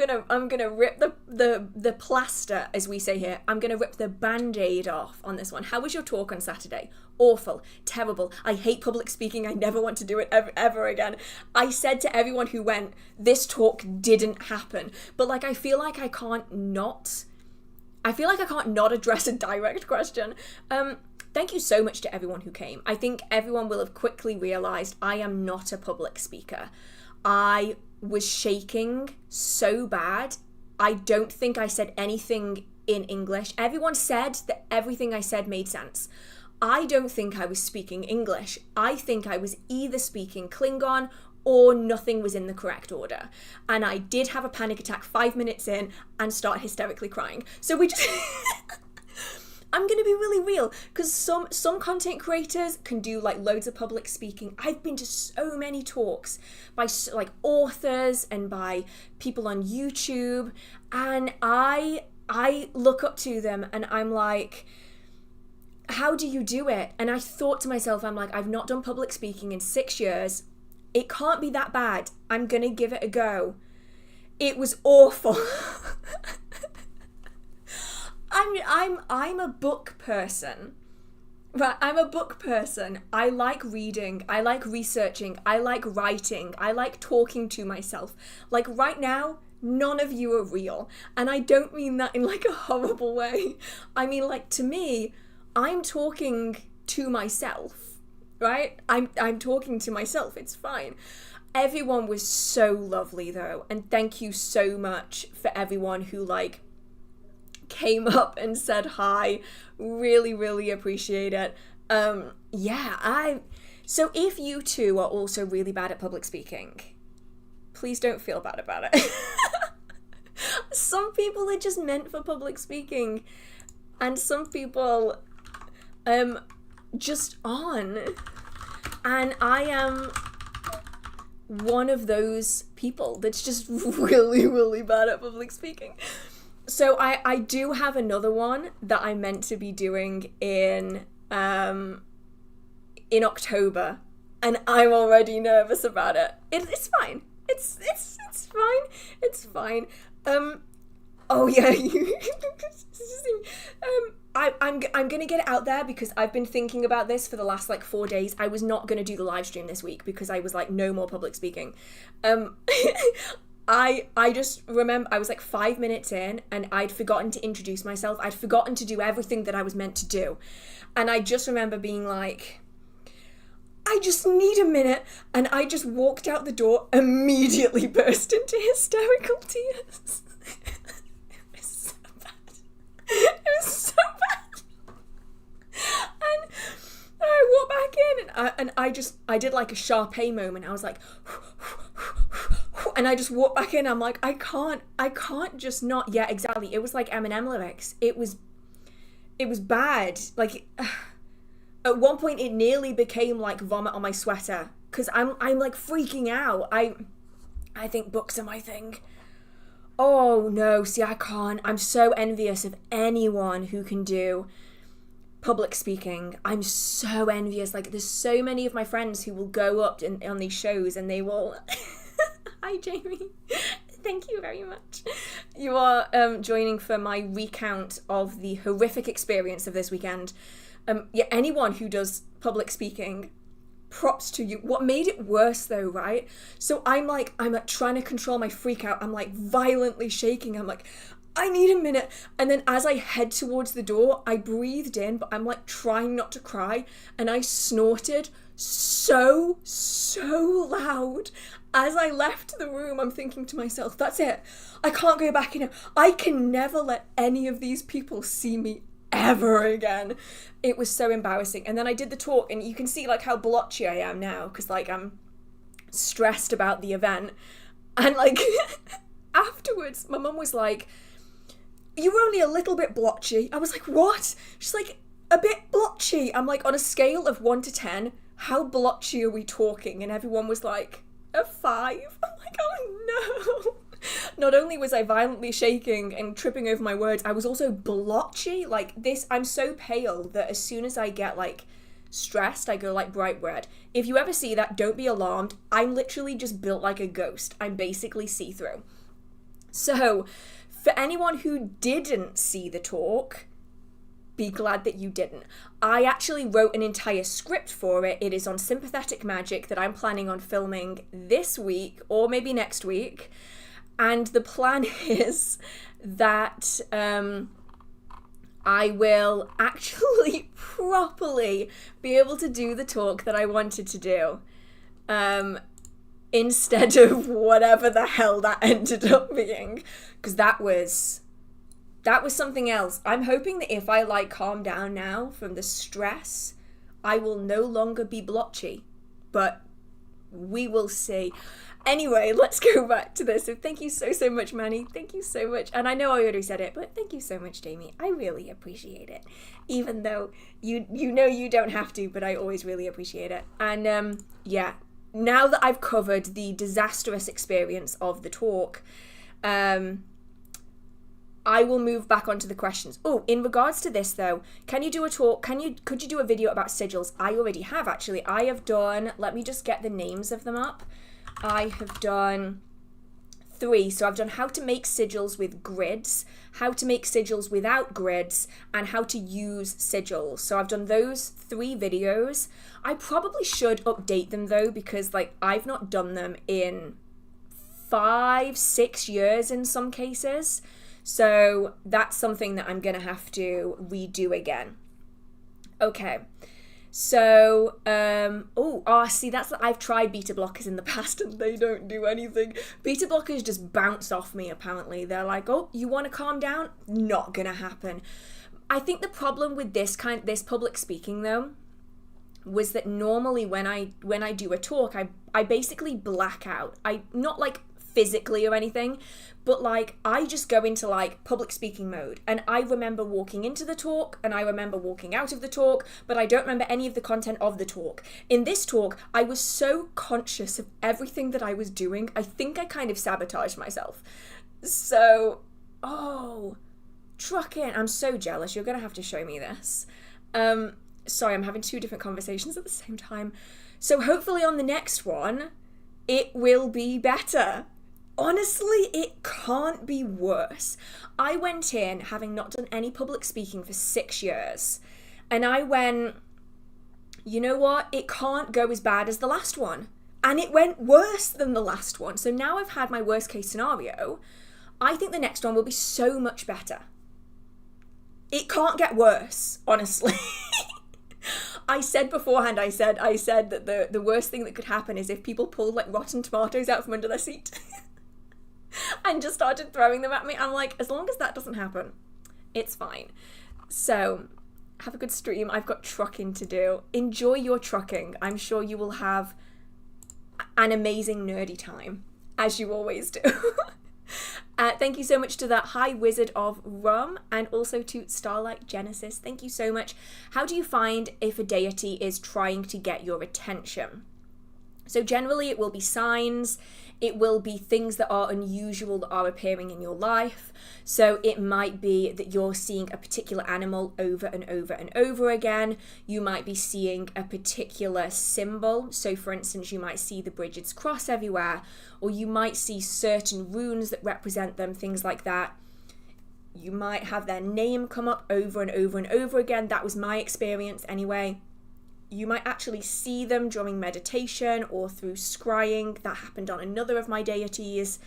Speaker 1: gonna rip the plaster, as we say here. I'm gonna rip the band-aid off on this one. How was your talk on Saturday? Awful, terrible. I hate public speaking. I never want to do it ever again. I said to everyone who went, this talk didn't happen. But like, I feel like I can't not address a direct question. Thank you so much to everyone who came. I think everyone will have quickly realised I am not a public speaker. I was shaking so bad. I don't think I said anything in English. Everyone said that everything I said made sense. I don't think I was speaking English. I think I was either speaking Klingon or nothing was in the correct order. And I did have a panic attack 5 minutes in and start hysterically crying. So we just... I'm going to be really real, because some content creators can do like loads of public speaking. I've been to so many talks by like authors and by people on YouTube, and I look up to them and I'm like, how do you do it? And I thought to myself, I'm like, I've not done public speaking in 6 years. It can't be that bad. I'm going to give it a go. It was awful. I'm a book person. Right, I'm a book person. I like reading. I like researching. I like writing. I like talking to myself. Like right now, none of you are real. And I don't mean that in like a horrible way. I mean, like, to me, I'm talking to myself, right? I'm talking to myself. It's fine. Everyone was so lovely though. And thank you so much for everyone who like came up and said hi. Really appreciate it. So if you too are also really bad at public speaking, please don't feel bad about it. Some people are just meant for public speaking, and some people just aren't. And I am one of those people that's just really bad at public speaking. So I do have another one that I'm meant to be doing in October, and I'm already nervous about it. It's fine. It's fine. It's fine. Oh yeah. I'm gonna get it out there because I've been thinking about this for the last like 4 days. I was not gonna do the live stream this week because I was like, no more public speaking. I just remember I was like 5 minutes in and I'd forgotten to introduce myself. I'd forgotten to do everything that I was meant to do. And I just remember being like, I just need a minute. And I just walked out the door, immediately burst into hysterical tears. It was so bad. It was so bad. And I walked back in and I did like a Sharpay moment. I was like, and I just walked back in. I'm like, I can't just not. Yeah, exactly. It was like Eminem lyrics. It was bad. Like, at one point it nearly became like vomit on my sweater because I'm like freaking out. I think books are my thing. Oh no, see, I can't. I'm so envious of anyone who can do public speaking. I'm so envious. Like, there's so many of my friends who will go up on these shows and they will. Hi, Jamie. Thank you very much. You are joining for my recount of the horrific experience of this weekend. Yeah, anyone who does public speaking, props to you. What made it worse though, right? So I'm like trying to control my freak out. I'm like violently shaking. I'm like, I need a minute. And then as I head towards the door, I breathed in, but I'm like trying not to cry. And I snorted so loud. As I left the room, I'm thinking to myself, that's it. I can't go back in. I can never let any of these people see me ever again. It was so embarrassing. And then I did the talk, and you can see like how blotchy I am now, because like I'm stressed about the event. And like afterwards, my mum was like, you were only a little bit blotchy. I was like, what? She's like, a bit blotchy. I'm like, on a scale of 1 to 10, how blotchy are we talking? And everyone was like, a 5. I'm like, oh no. Not only was I violently shaking and tripping over my words, I was also blotchy. Like this, I'm so pale that as soon as I get like stressed, I go like bright red. If you ever see that, don't be alarmed. I'm literally just built like a ghost. I'm basically see-through. So for anyone who didn't see the talk, be glad that you didn't. I actually wrote an entire script for it. It is on Sympathetic Magic that I'm planning on filming this week or maybe next week. And the plan is that I will actually properly be able to do the talk that I wanted to do. Instead of whatever the hell that ended up being. Because that was something else. I'm hoping that if I like calm down now from the stress, I will no longer be blotchy. But we will see. Anyway, let's go back to this. So thank you so much, Manny. Thank you so much. And I know I already said it, but thank you so much, Jamie. I really appreciate it. Even though you know you don't have to, but I always really appreciate it. And yeah, now that I've covered the disastrous experience of the talk, I will move back onto the questions. Oh, in regards to this though, can you do a talk? Could you do a video about sigils? I already have actually. I have done, let me just get the names of them up. I have done 3. So I've done how to make sigils with grids, how to make sigils without grids, and how to use sigils. So I've done those 3 videos. I probably should update them though, because like I've not done them in 5-6 years in some cases. So that's something that I'm going to have to redo again. Okay. So, I've tried beta blockers in the past and they don't do anything. Beta blockers just bounce off me, apparently. They're like, oh, you want to calm down? Not going to happen. I think the problem with this public speaking, though, was that normally when I do a talk, I basically black out. Not like physically or anything, but like I just go into like public speaking mode, and I remember walking into the talk and I remember walking out of the talk, but I don't remember any of the content of the talk. In this talk, I was so conscious of everything that I was doing, I think I kind of sabotaged myself. So, trucking, I'm so jealous. You're gonna have to show me this. Sorry, I'm having 2 different conversations at the same time. So hopefully on the next one, it will be better. Honestly, it can't be worse. I went in having not done any public speaking for 6 years, and I went, you know what? It can't go as bad as the last one. And it went worse than the last one. So now I've had my worst case scenario. I think the next one will be so much better. It can't get worse, honestly. I said beforehand, I said that the worst thing that could happen is if people pulled like rotten tomatoes out from under their seat and just started throwing them at me. I'm like, as long as that doesn't happen, it's fine. So have a good stream. I've got trucking to do. Enjoy your trucking. I'm sure you will have an amazing nerdy time, as you always do. Thank you so much to that High Wizard of Rum, and also to Starlight Genesis. Thank you so much. How do you find if a deity is trying to get your attention? So generally it will be signs, it will be things that are unusual that are appearing in your life. So it might be that you're seeing a particular animal over and over and over again. You might be seeing a particular symbol. So for instance, you might see the Bridget's cross everywhere, or you might see certain runes that represent them, things like that. You might have their name come up over and over and over again. That was my experience anyway. You might actually see them during meditation or through scrying. That happened on another of my deities.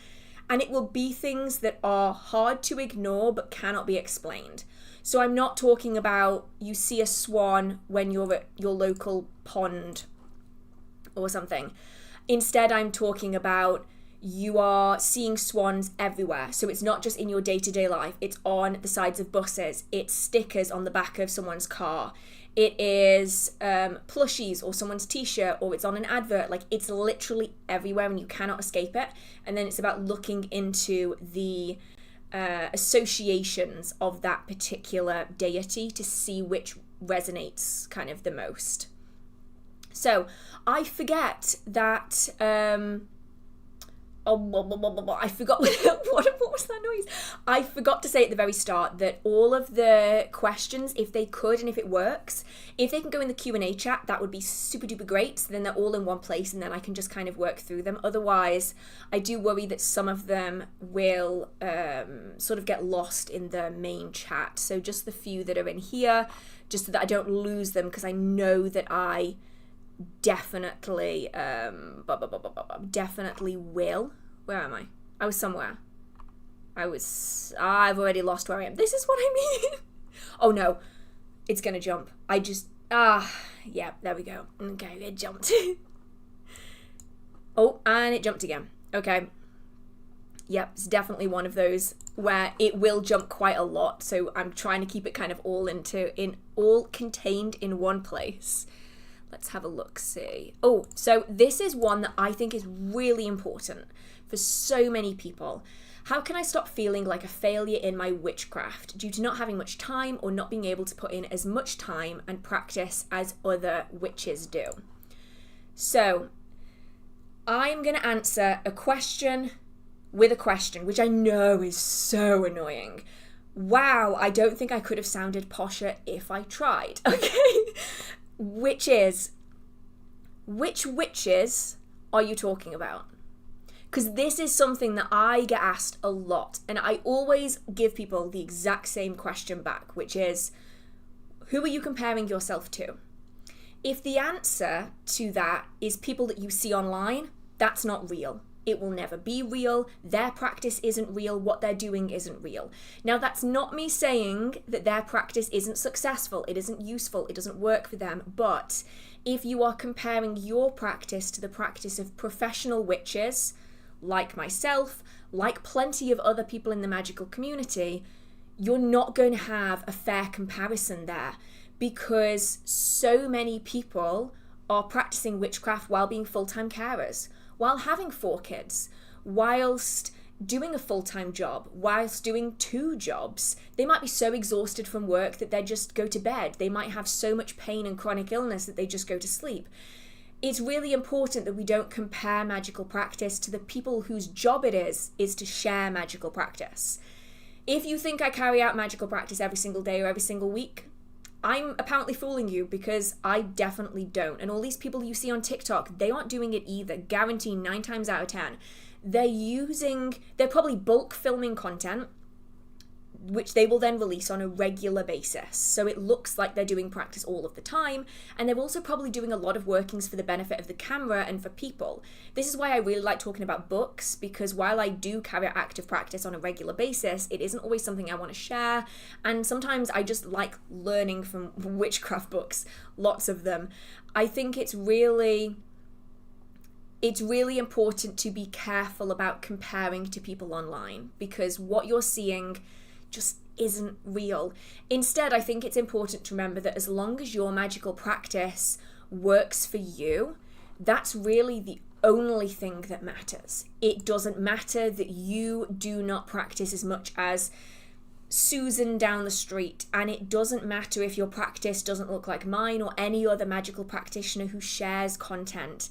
Speaker 1: And it will be things that are hard to ignore but cannot be explained. So I'm not talking about you see a swan when you're at your local pond or something. Instead, I'm talking about you are seeing swans everywhere. So it's not just in your day-to-day life. It's on the sides of buses. It's stickers on the back of someone's car. It is plushies or someone's t-shirt, or it's on an advert. Like, it's literally everywhere and you cannot escape it. And then it's about looking into the associations of that particular deity to see which resonates kind of the most. So I forget that I forgot what was that noise? I forgot to say at the very start that all of the questions, if they could and if it works, if they can go in the Q&A chat, that would be super duper great. So then they're all in one place and then I can just kind of work through them. Otherwise, I do worry that some of them will sort of get lost in the main chat. So just the few that are in here, just so that I don't lose them, because I know that I definitely will. Where am I? I was somewhere. I've already lost where I am. This is what I mean. Oh no, it's gonna jump. Yeah, there we go. Okay, it jumped. Oh, and it jumped again. Okay. Yep, it's definitely one of those where it will jump quite a lot, so I'm trying to keep it kind of all contained in one place. Let's have a look-see. Oh, so this is one that I think is really important for so many people. How can I stop feeling like a failure in my witchcraft due to not having much time or not being able to put in as much time and practice as other witches do? So, I'm going to answer a question with a question, which I know is so annoying. Wow, I don't think I could have sounded posher if I tried. Okay? Which witches are you talking about? Because this is something that I get asked a lot, and I always give people the exact same question back, which is, who are you comparing yourself to? If the answer to that is people that you see online, that's not real. It will never be real. Their practice isn't real. What they're doing isn't real. Now, that's not me saying that their practice isn't successful. It isn't useful. It doesn't work for them. But if you are comparing your practice to the practice of professional witches, like myself, like plenty of other people in the magical community, you're not going to have a fair comparison there, because so many people are practicing witchcraft while being full-time carers, while having 4 kids, whilst doing a full-time job, whilst doing 2 jobs. They might be so exhausted from work that they just go to bed. They might have so much pain and chronic illness that they just go to sleep. It's really important that we don't compare magical practice to the people whose job it is to share magical practice. If you think I carry out magical practice every single day or every single week, I'm apparently fooling you, because I definitely don't. And all these people you see on TikTok, they aren't doing it either. Guarantee 9 times out of 10. They're probably bulk filming content, which they will then release on a regular basis. So it looks like they're doing practice all of the time. And they're also probably doing a lot of workings for the benefit of the camera and for people. This is why I really like talking about books, because while I do carry out active practice on a regular basis, it isn't always something I want to share. And sometimes I just like learning from witchcraft books, lots of them. I think it's really important to be careful about comparing to people online, because what you're seeing just isn't real. Instead, I think it's important to remember that as long as your magical practice works for you, that's really the only thing that matters. It doesn't matter that you do not practice as much as Susan down the street, and it doesn't matter if your practice doesn't look like mine or any other magical practitioner who shares content.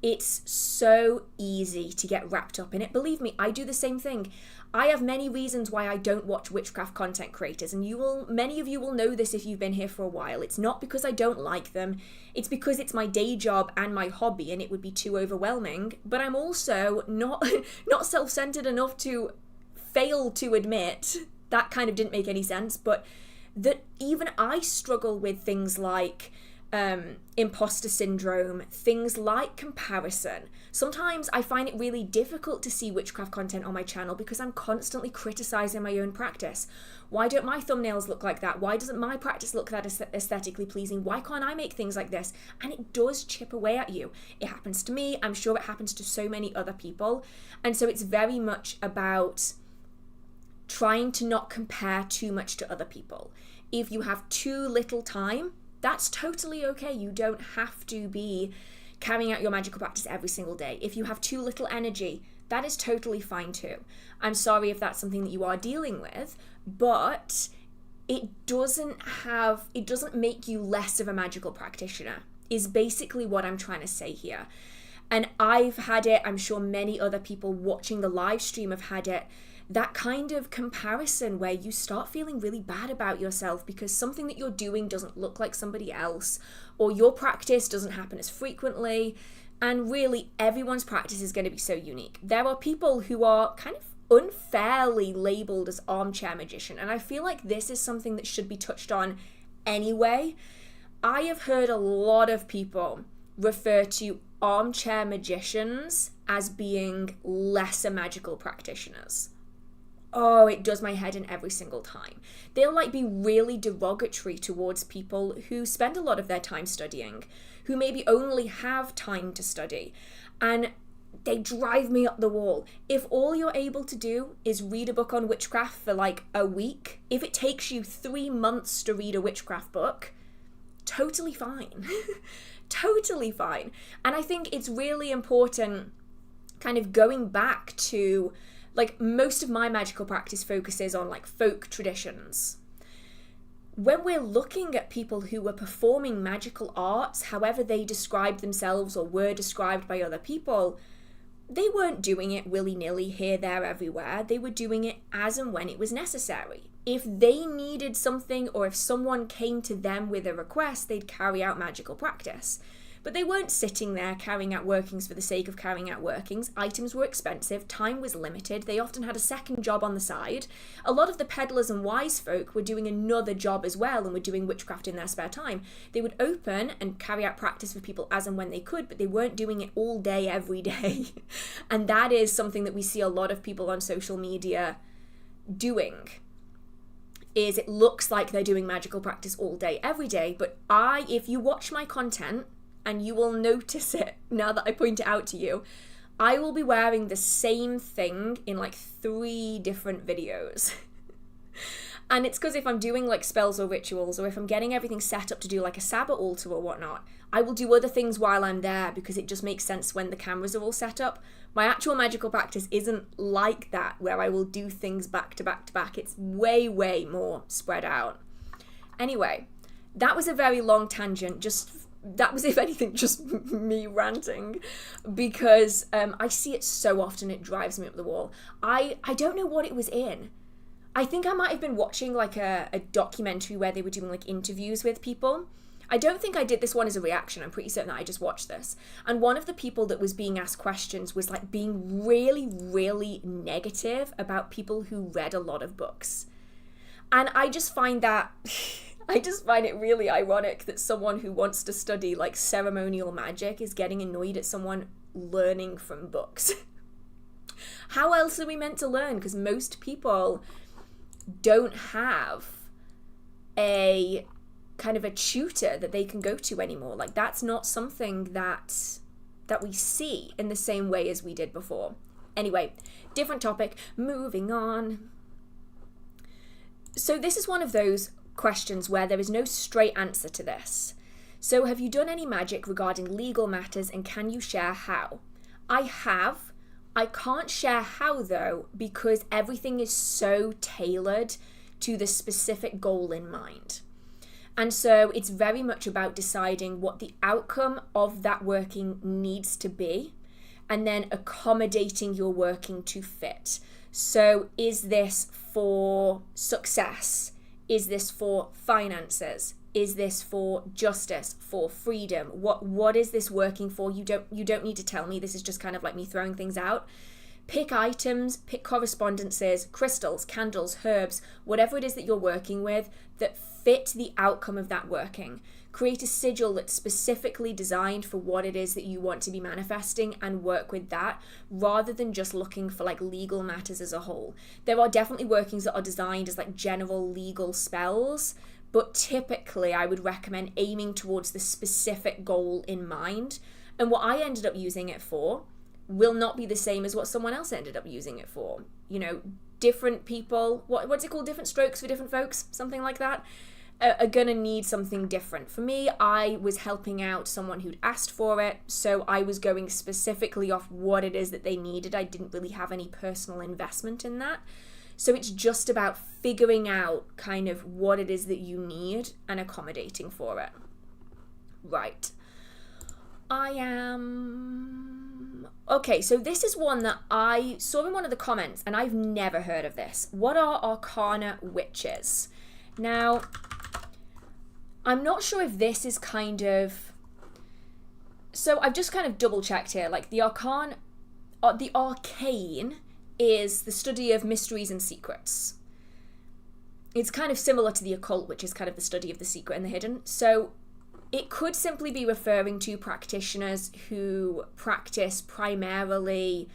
Speaker 1: It's so easy to get wrapped up in it. Believe me, I do the same thing. I have many reasons why I don't watch witchcraft content creators, and many of you will know this if you've been here for a while. It's not because I don't like them. It's because it's my day job and my hobby, and it would be too overwhelming. But I'm also not self-centered enough to fail to admit, that kind of didn't make any sense, but that even I struggle with things like imposter syndrome, things like comparison. Sometimes I find it really difficult to see witchcraft content on my channel because I'm constantly criticizing my own practice. Why don't my thumbnails look like that? Why doesn't my practice look that aesthetically pleasing? Why can't I make things like this? And it does chip away at you. It happens to me. I'm sure it happens to so many other people. And so it's very much about trying to not compare too much to other people. If you have too little time, that's totally okay. You don't have to be carrying out your magical practice every single day. If you have too little energy, that is totally fine too. I'm sorry if that's something that you are dealing with, but it doesn't make you less of a magical practitioner, is basically what I'm trying to say here. And I've had it, I'm sure many other people watching the live stream have had it, that kind of comparison where you start feeling really bad about yourself because something that you're doing doesn't look like somebody else, or your practice doesn't happen as frequently, and really everyone's practice is going to be so unique. There are people who are kind of unfairly labeled as armchair magician, and I feel like this is something that should be touched on anyway. I have heard a lot of people refer to armchair magicians as being lesser magical practitioners. Oh, it does my head in every single time. They'll be really derogatory towards people who spend a lot of their time studying, who maybe only have time to study, and they drive me up the wall. If all you're able to do is read a book on witchcraft for a week, if it takes you 3 months to read a witchcraft book, totally fine. Totally fine. And I think it's really important kind of going back to most of my magical practice focuses on folk traditions. When we're looking at people who were performing magical arts, however they described themselves or were described by other people, they weren't doing it willy-nilly here, there, everywhere. They were doing it as and when it was necessary. If they needed something or if someone came to them with a request, they'd carry out magical practice. But they weren't sitting there carrying out workings for the sake of carrying out workings. Items were expensive, time was limited, they often had a second job on the side. A lot of the peddlers and wise folk were doing another job as well and were doing witchcraft in their spare time. They would open and carry out practice for people as and when they could, but they weren't doing it all day, every day. And that is something that we see a lot of people on social media doing. Is it looks like they're doing magical practice all day, every day, but if you watch my content, and you will notice it now that I point it out to you, I will be wearing the same thing in 3 different videos. And it's because if I'm doing spells or rituals, or if I'm getting everything set up to do a Sabbat altar or whatnot, I will do other things while I'm there because it just makes sense when the cameras are all set up. My actual magical practice isn't like that, where I will do things back to back to back. It's way, way more spread out. Anyway, that was a very long tangent, that was, if anything, just me ranting, because I see it so often, it drives me up the wall. I don't know what it was in. I think I might have been watching a documentary where they were doing interviews with people. I don't think I did this one as a reaction. I'm pretty certain that I just watched this. And one of the people that was being asked questions was being really, really negative about people who read a lot of books. And I just find it really ironic that someone who wants to study ceremonial magic is getting annoyed at someone learning from books. How else are we meant to learn? Because most people don't have a kind of a tutor that they can go to anymore. That's not something that we see in the same way as we did before. Anyway, different topic, moving on. So this is one of those questions where there is no straight answer to this. So have you done any magic regarding legal matters, and can you share how? I have. I can't share how though, because everything is so tailored to the specific goal in mind. And so it's very much about deciding what the outcome of that working needs to be, and then accommodating your working to fit. So is this for success? Is this for finances? Is this for justice, for freedom? What is this working for? You don't need to tell me. This is just kind of me throwing things out. Pick items, pick correspondences, crystals, candles, herbs, whatever it is that you're working with that fit the outcome of that working. Create a sigil that's specifically designed for what it is that you want to be manifesting and work with that, rather than just looking for like legal matters as a whole. There are definitely workings that are designed as like general legal spells, but typically I would recommend aiming towards the specific goal in mind. And what I ended up using it for will not be the same as what someone else ended up using it for. You know, different people, what's it called? Different strokes for different folks, something like that, are gonna need something different. For me, I was helping out someone who'd asked for it, so I was going specifically off what it is that they needed. I didn't really have any personal investment in that. So it's just about figuring out kind of what it is that you need and accommodating for it. Right. Okay, so this is one that I saw in one of the comments, and I've never heard of this. What are arcana witches? Now, I'm not sure if this is kind of... So I've just kind of double checked here. Like the arcane is the study of mysteries and secrets. It's kind of similar to the occult, which is kind of the study of the secret and the hidden. So it could simply be referring to practitioners who practice primarily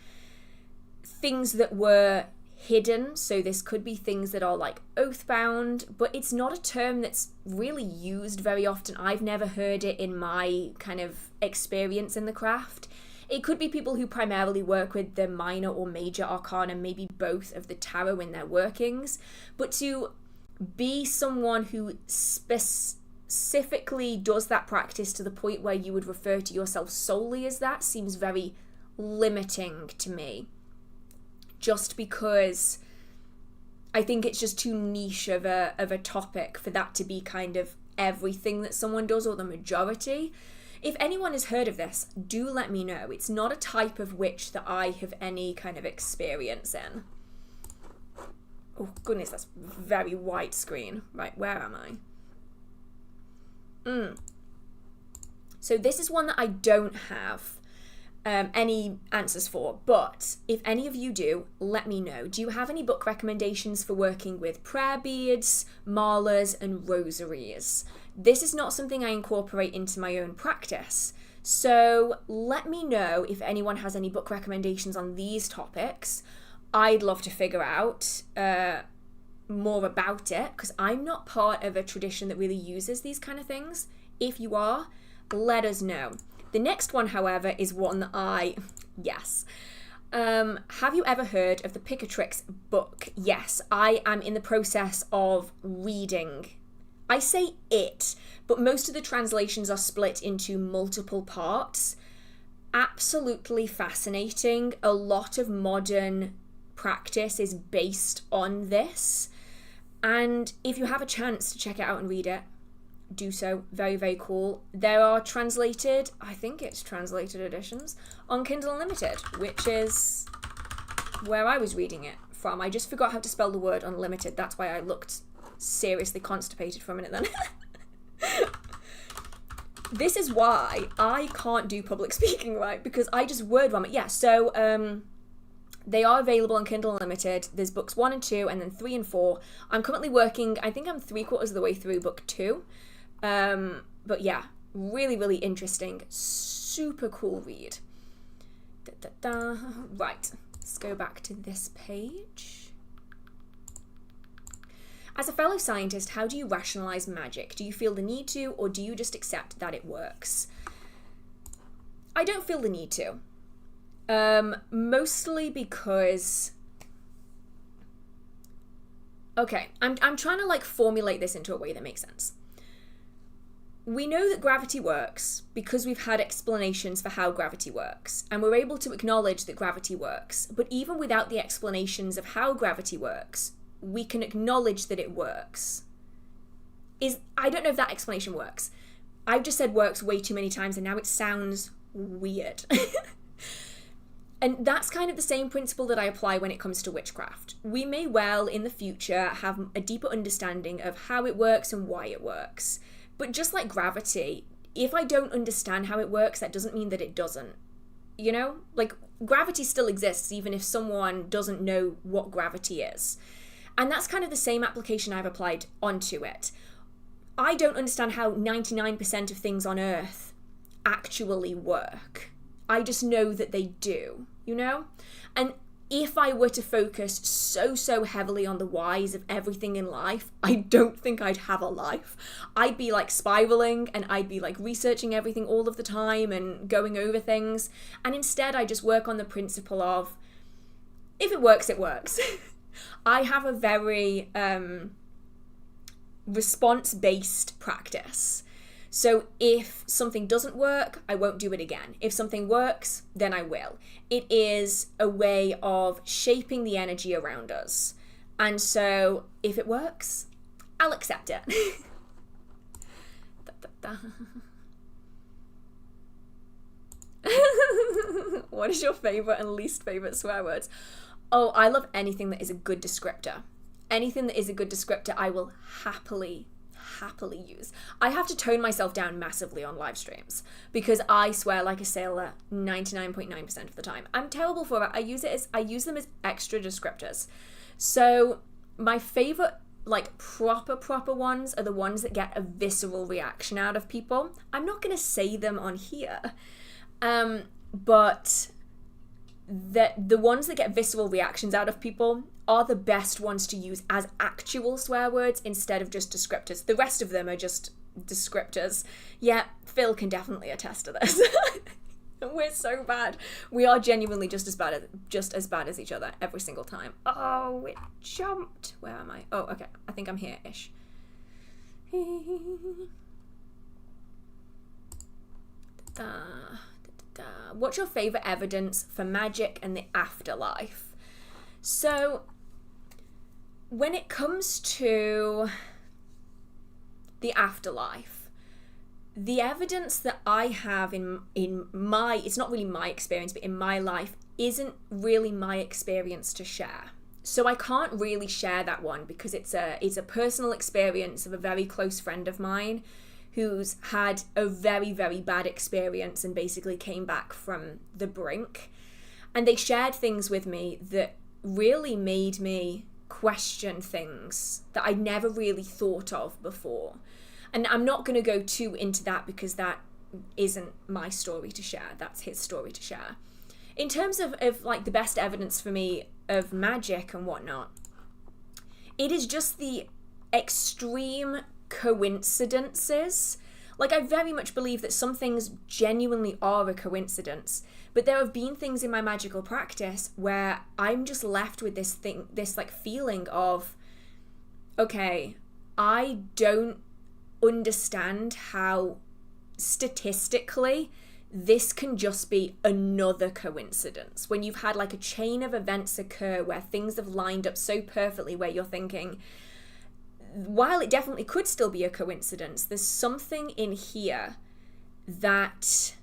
Speaker 1: things that were hidden. So this could be things that are like oath-bound, but it's not a term that's really used very often. I've never heard it in my kind of experience in the craft. It could be people who primarily work with the minor or major arcana, maybe both of the tarot in their workings. But to be someone who specifically does that practice to the point where you would refer to yourself solely as that seems very limiting to me. Just because I think it's just too niche of a topic for that to be kind of everything that someone does, or the majority. If anyone has heard of this, do let me know. It's not a type of witch that I have any kind of experience in. Oh goodness, that's very white screen. Right, where am I? So this is one that I don't have any answers for, but if any of you do, let me know. Do you have any book recommendations for working with prayer beads, malas, and rosaries? This is not something I incorporate into my own practice, so let me know if anyone has any book recommendations on these topics. I'd love to figure out more about it, because I'm not part of a tradition that really uses these kind of things. If you are, let us know. The next one, however, is one that yes. Have you ever heard of the Picatrix book? Yes, I am in the process of reading. I say it, but most of the translations are split into multiple parts. Absolutely fascinating. A lot of modern practice is based on this. And if you have a chance to check it out and read it, do so. Very, very cool. There are translated, I think it's translated editions, on Kindle Unlimited, which is where I was reading it from. I just forgot how to spell the word unlimited. That's why I looked seriously constipated for a minute then. This is why I can't do public speaking, right? Because I just word vomit. Yeah, so they are available on Kindle Unlimited. There's books 1 and 2, and then 3 and 4. I'm currently working, I think I'm 3/4 of the way through book 2. But yeah, really, really interesting. Super cool read. Right, let's go back to this page. As a fellow scientist, how do you rationalize magic? Do you feel the need to, or do you just accept that it works? I don't feel the need to. Mostly because... Okay, I'm trying to like formulate this into a way that makes sense. We know that gravity works because we've had explanations for how gravity works, and we're able to acknowledge that gravity works. But even without the explanations of how gravity works, we can acknowledge that it works. I don't know if that explanation works. I've just said works way too many times, and now it sounds weird. And that's kind of the same principle that I apply when it comes to witchcraft. We may well, in the future, have a deeper understanding of how it works and why it works. But just like gravity, if I don't understand how it works, that doesn't mean that it doesn't. You know? Like, gravity still exists even if someone doesn't know what gravity is. And that's kind of the same application I've applied onto it. I don't understand how 99% of things on Earth actually work. I just know that they do, you know? And if I were to focus so heavily on the whys of everything in life, I don't think I'd have a life. I'd be like spiraling, and I'd be like researching everything all of the time and going over things. And instead I just work on the principle of, if it works, it works. I have a very response-based practice. So if something doesn't work, I won't do it again. If something works, then I will. It is a way of shaping the energy around us. And so if it works, I'll accept it. What is your favourite and least favourite swear words? Oh, I love anything that is a good descriptor. Anything that is a good descriptor, I will happily use. I have to tone myself down massively on live streams because I swear like a sailor 99.9% of the time. I'm terrible for it. I use them as extra descriptors. So my favorite like proper ones are the ones that get a visceral reaction out of people. I'm not going to say them on here. But the ones that get visceral reactions out of people are the best ones to use as actual swear words instead of just descriptors. The rest of them are just descriptors. Yeah, Phil can definitely attest to this. We're so bad. We are genuinely just as bad as each other every single time. Oh, it jumped. Where am I? Oh, okay. I think I'm here-ish. What's your favourite evidence for magic and the afterlife? So, when it comes to the afterlife, the evidence that I have in my, it's not really my experience, but in my life, isn't really my experience to share. So I can't really share that one because it's a personal experience of a very close friend of mine who's had a very bad experience and basically came back from the brink. And they shared things with me that really made me question things that I'd never really thought of before. And I'm not going to go too into that because that isn't my story to share. That's his story to share. In terms of like the best evidence for me of magic and whatnot, it is just the extreme coincidences. Like, I very much believe that some things genuinely are a coincidence, but there have been things in my magical practice where I'm just left with this like feeling of, okay, I don't understand how statistically this can just be another coincidence. When you've had like a chain of events occur where things have lined up so perfectly where you're thinking, while it definitely could still be a coincidence, there's something in here that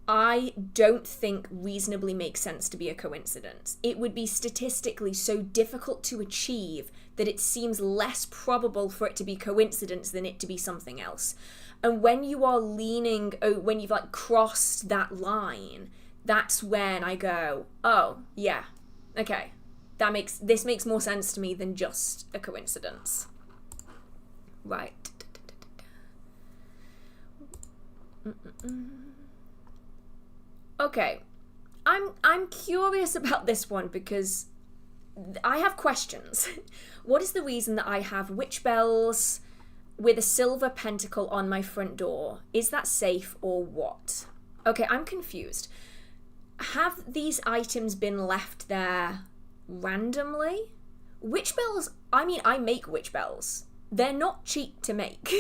Speaker 1: I don't think reasonably makes sense to be a coincidence. It would be statistically so difficult to achieve that it seems less probable for it to be coincidence than it to be something else. And when you are when you've like crossed that line, that's when I go, oh yeah, okay. This makes more sense to me than just a coincidence. Right. Okay. I'm curious about this one because I have questions. What is the reason that I have witch bells with a silver pentacle on my front door? Is that safe or what? Okay, I'm confused. Have these items been left there randomly? Witch bells, I mean, I make witch bells. They're not cheap to make.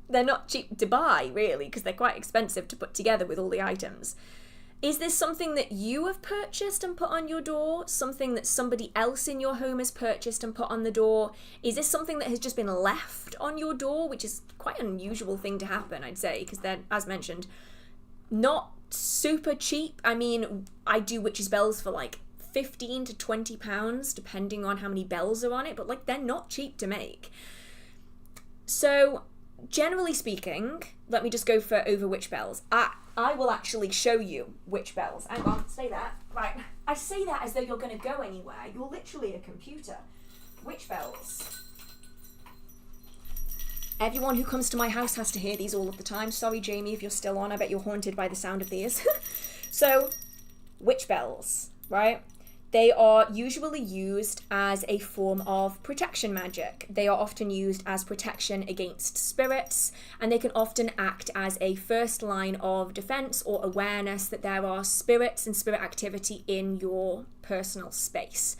Speaker 1: They're not cheap to buy, really, because they're quite expensive to put together with all the items. Is this something that you have purchased and put on your door? Something that somebody else in your home has purchased and put on the door? Is this something that has just been left on your door, which is quite an unusual thing to happen, I'd say, because they're, as mentioned, not super cheap. I mean, I do witches' bells for like £15 to £20 depending on how many bells are on it, but like they're not cheap to make. So generally speaking, let me just go over witch bells. I will actually show you witch bells. Hang on, say that. Right. I say that as though you're going to go anywhere. You're literally a computer. Witch bells. Everyone who comes to my house has to hear these all of the time. Sorry, Jamie, if you're still on. I bet you're haunted by the sound of these. So, witch bells, right? They are usually used as a form of protection magic. They are often used as protection against spirits, and they can often act as a first line of defense or awareness that there are spirits and spirit activity in your personal space.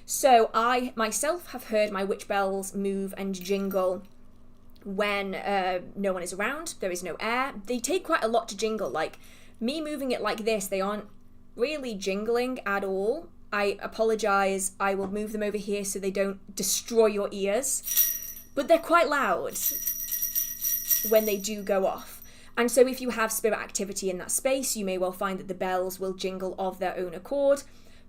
Speaker 1: So I myself have heard my witch bells move and jingle when no one is around, there is no air. They take quite a lot to jingle. Like, me moving it like this, they aren't really jingling at all. I apologise, I will move them over here so they don't destroy your ears. But they're quite loud when they do go off. And so if you have spirit activity in that space, you may well find that the bells will jingle of their own accord.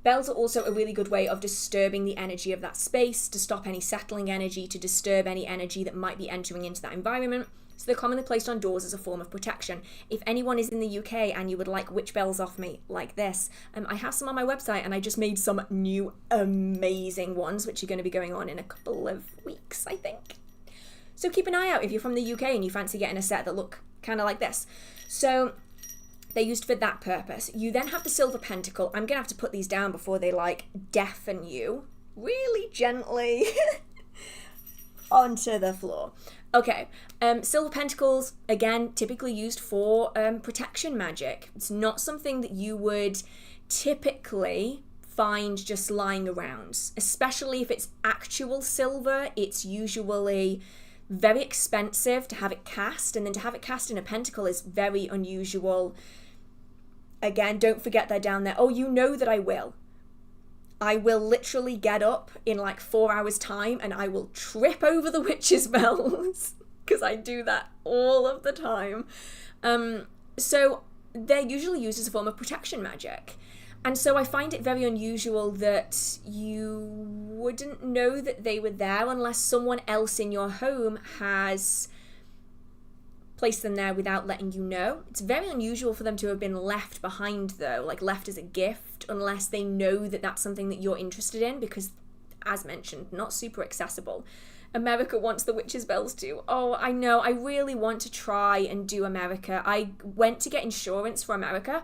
Speaker 1: Bells are also a really good way of disturbing the energy of that space, to stop any settling energy, to disturb any energy that might be entering into that environment. So they're commonly placed on doors as a form of protection. If anyone is in the UK and you would like witch bells off me like this, I have some on my website, and I just made some new amazing ones, which are going to be going on in a couple of weeks, I think. So keep an eye out if you're from the UK and you fancy getting a set that look kind of like this. So they're used for that purpose. You then have the silver pentacle. I'm going to have to put these down before they like deafen you really gently onto the floor. Okay, silver pentacles, again, typically used for protection magic. It's not something that you would typically find just lying around, especially if it's actual silver. It's usually very expensive to have it cast, and then to have it cast in a pentacle is very unusual. Again, don't forget they're down there. Oh, you know that I will. I will literally get up in like 4 hours time and I will trip over the witch's bells, because I do that all of the time. So they're usually used as a form of protection magic. And so I find it very unusual that you wouldn't know that they were there unless someone else in your home has placed them there without letting you know. It's very unusual for them to have been left behind, though, like left as a gift, unless they know that that's something that you're interested in, because, as mentioned, not super accessible. America wants the witch's bells too. Oh, I know, I really want to try and do America. I went to get insurance for America,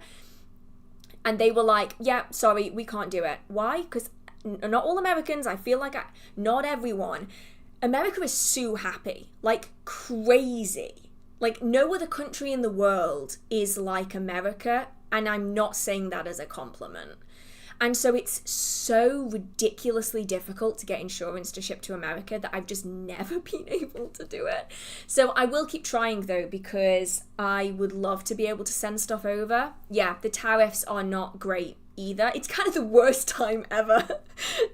Speaker 1: and they were like, yeah, sorry, we can't do it. Why? Because not all Americans, I feel like, not everyone. America is so happy, like crazy. Like, no other country in the world is like America, and I'm not saying that as a compliment. And so it's so ridiculously difficult to get insurance to ship to America that I've just never been able to do it. So I will keep trying, though, because I would love to be able to send stuff over. Yeah, the tariffs are not great either. It's kind of the worst time ever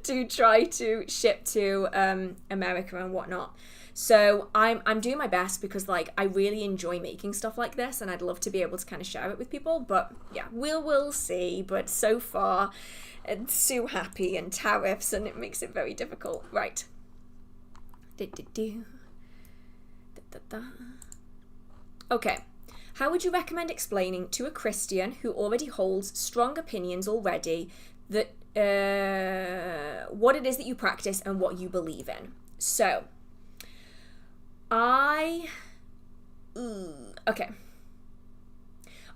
Speaker 1: to try to ship to America and whatnot. So I'm doing my best, because like I really enjoy making stuff like this, and I'd love to be able to kind of share it with people. But yeah, we'll see. But so far, it's so happy, and tariffs, and it makes it very difficult. Right. Okay. How would you recommend explaining to a Christian who already holds strong opinions already that what it is that you practice and what you believe in? So, okay.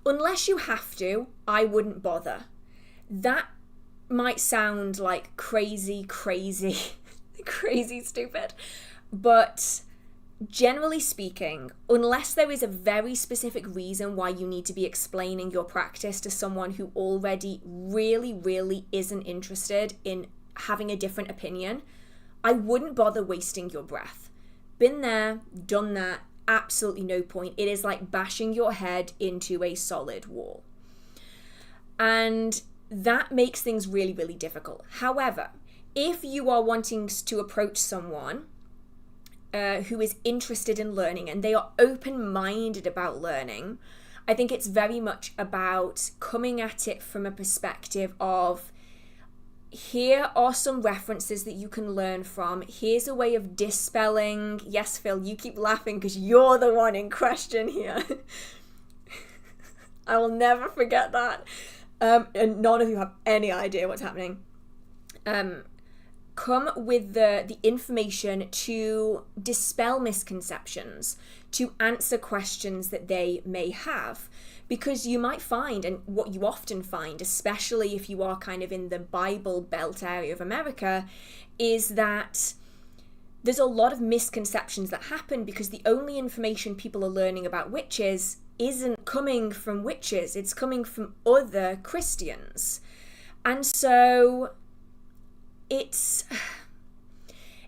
Speaker 1: Unless you have to, I wouldn't bother. That might sound like crazy stupid, but generally speaking, unless there is a very specific reason why you need to be explaining your practice to someone who already really isn't interested in having a different opinion, I wouldn't bother wasting your breath. Been there, done that, absolutely no point. It is like bashing your head into a solid wall. And that makes things really difficult. However, if you are wanting to approach someone who is interested in learning and they are open-minded about learning, I think it's very much about coming at it from a perspective of, here are some references that you can learn from. Here's a way of dispelling. Yes, Phil, you keep laughing because you're the one in question here. I will never forget that. And none of you have any idea what's happening. Come with the information to dispel misconceptions, to answer questions that they may have. Because you might find, and what you often find, especially if you are kind of in the Bible Belt area of America, is that there's a lot of misconceptions that happen because the only information people are learning about witches isn't coming from witches, it's coming from other Christians. And so it's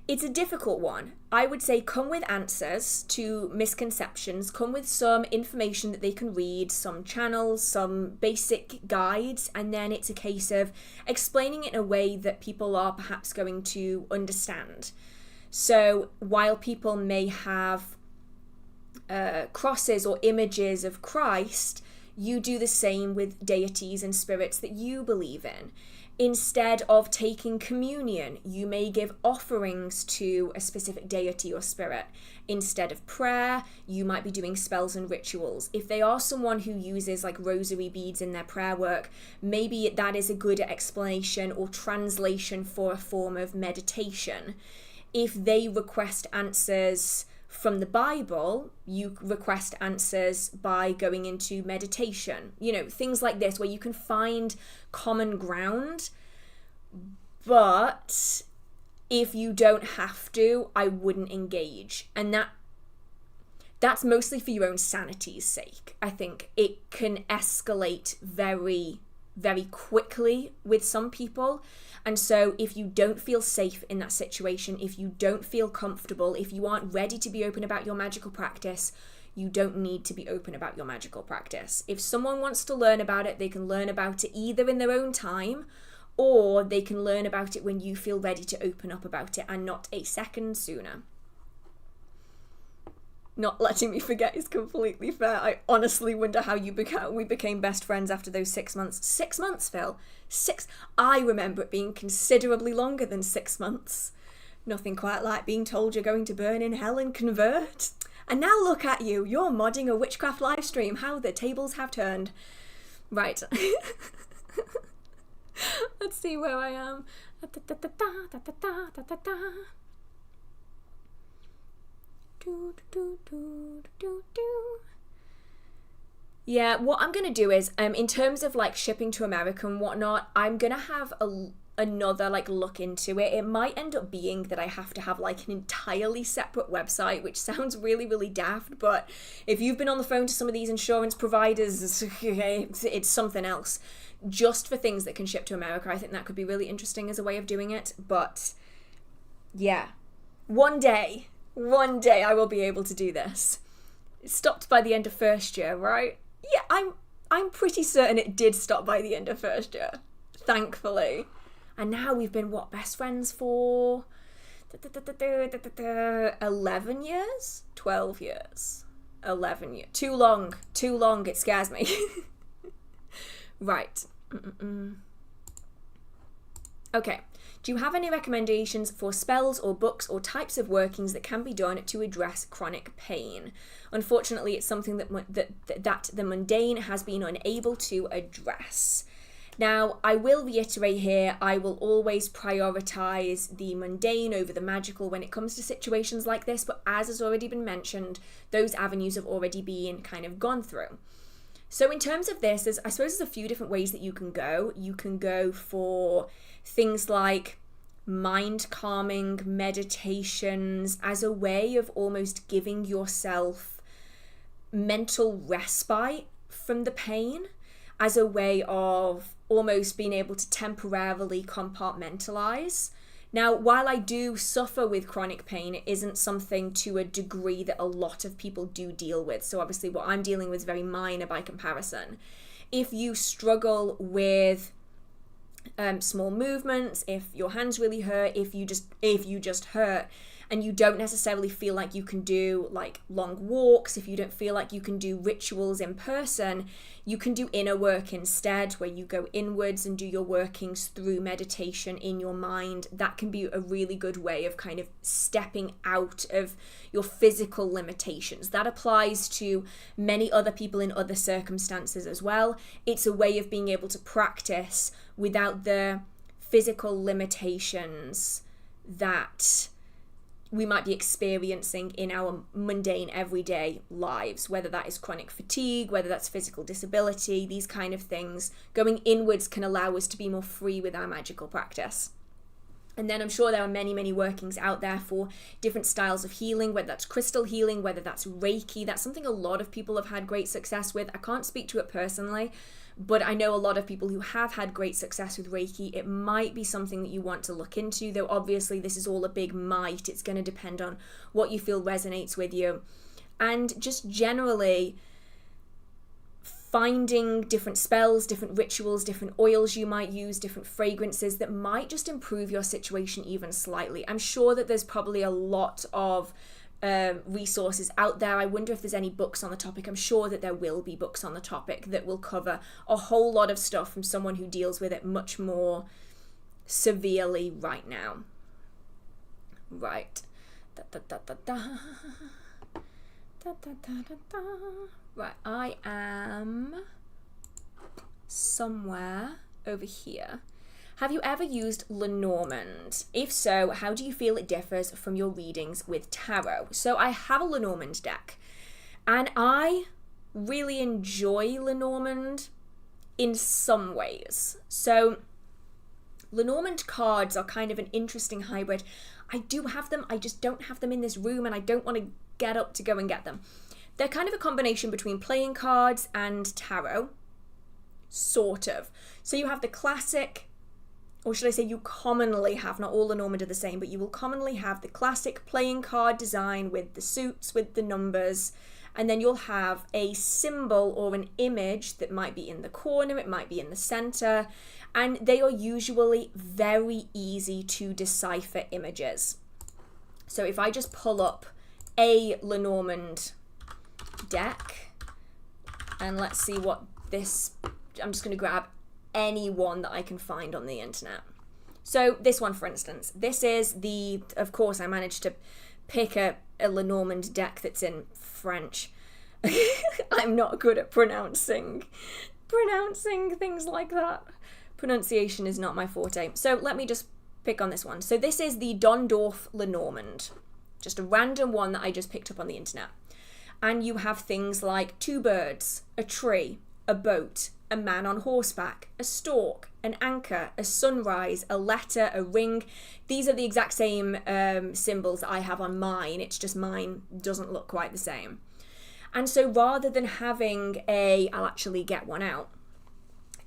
Speaker 1: a difficult one. I would say come with answers to misconceptions, come with some information that they can read, some channels, some basic guides, and then it's a case of explaining it in a way that people are perhaps going to understand. So while people may have crosses or images of Christ, you do the same with deities and spirits that you believe in. Instead of taking communion, you may give offerings to a specific deity or spirit. Instead of prayer, you might be doing spells and rituals. If they are someone who uses like rosary beads in their prayer work, maybe that is a good explanation or translation for a form of meditation. If they request answers from the Bible, you request answers by going into meditation. You know, things like this where you can find common ground. But if you don't have to, I wouldn't engage. And that's mostly for your own sanity's sake. I think it can escalate very, very quickly with some people. And so if you don't feel safe in that situation, if you don't feel comfortable, if you aren't ready to be open about your magical practice, you don't need to be open about your magical practice. If someone wants to learn about it, they can learn about it either in their own time, or they can learn about it when you feel ready to open up about it and not a second sooner. Not letting me forget is completely fair. I honestly wonder how we became best friends after those 6 months. 6 months, Phil. I remember it being considerably longer than 6 months. Nothing quite like being told you're going to burn in hell and convert. And now look at you. You're modding a Witchcraft live stream. How the tables have turned. Right. Let's see where I am. Yeah, what I'm gonna do is in terms of like shipping to America and whatnot, I'm gonna have another like look into it. It might end up being that I have to have like an entirely separate website, which sounds really, really daft, but if you've been on the phone to some of these insurance providers, it's something else. Just for things that can ship to America, I think that could be really interesting as a way of doing it. But yeah, one day I will be able to do this. It stopped by the end of first year, right? Yeah, I'm pretty certain it did stop by the end of first year, thankfully. And now we've been, best friends for 11 years? 12 years. 11 years. Too long, it scares me. Right. Okay. Do you have any recommendations for spells or books or types of workings that can be done to address chronic pain? Unfortunately, it's something that the mundane has been unable to address. Now, I will reiterate here, I will always prioritize the mundane over the magical when it comes to situations like this, but as has already been mentioned, those avenues have already been kind of gone through. So in terms of this, I suppose there's a few different ways that you can go. You can go for things like mind calming meditations as a way of almost giving yourself mental respite from the pain, as a way of almost being able to temporarily compartmentalize. Now, while I do suffer with chronic pain, it isn't something to a degree that a lot of people do deal with. So obviously what I'm dealing with is very minor by comparison. If you struggle with small movements, if your hands really hurt, if you just hurt, and you don't necessarily feel like you can do like long walks, if you don't feel like you can do rituals in person, you can do inner work instead, where you go inwards and do your workings through meditation in your mind. That can be a really good way of kind of stepping out of your physical limitations. That applies to many other people in other circumstances as well. It's a way of being able to practice without the physical limitations that we might be experiencing in our mundane everyday lives, whether that is chronic fatigue, whether that's physical disability, these kind of things. Going inwards can allow us to be more free with our magical practice. And then I'm sure there are many, many workings out there for different styles of healing, whether that's crystal healing, whether that's Reiki. That's something a lot of people have had great success with. I can't speak to it personally, but I know a lot of people who have had great success with Reiki. It might be something that you want to look into, though obviously this is all a big might. It's going to depend on what you feel resonates with you. And just generally finding different spells, different rituals, different oils you might use, different fragrances that might just improve your situation even slightly. I'm sure that there's probably a lot of resources out there. I wonder if there's any books on the topic. I'm sure that there will be books on the topic that will cover a whole lot of stuff from someone who deals with it much more severely right now. Right. Da, da, da, da, da. Da, da, da, da, da. Right, I am somewhere over here. Have you ever used Lenormand? If so, how do you feel it differs from your readings with tarot? So I have a Lenormand deck, and I really enjoy Lenormand in some ways. So Lenormand cards are kind of an interesting hybrid. I do have them, I just don't have them in this room, and I don't want to get up to go and get them. They're kind of a combination between playing cards and tarot, sort of. So you have the classic, or should I say you commonly have, not all Lenormand are the same, but you will commonly have the classic playing card design with the suits, with the numbers, and then you'll have a symbol or an image that might be in the corner, it might be in the center, and they are usually very easy to decipher images. So if I just pull up a Lenormand deck, and let's see what this, I'm just going to grab any one that I can find on the internet. So this one, for instance, this is the, of course I managed to pick a Lenormand deck that's in French. I'm not good at pronouncing things like that. Pronunciation is not my forte. So let me just pick on this one. So this is the Dondorf Lenormand, just a random one that I just picked up on the internet. And you have things like two birds, a tree, a boat, a man on horseback, a stork, an anchor, a sunrise, a letter, a ring. These are the exact same symbols that I have on mine. It's just mine doesn't look quite the same. And so rather than having I'll actually get one out,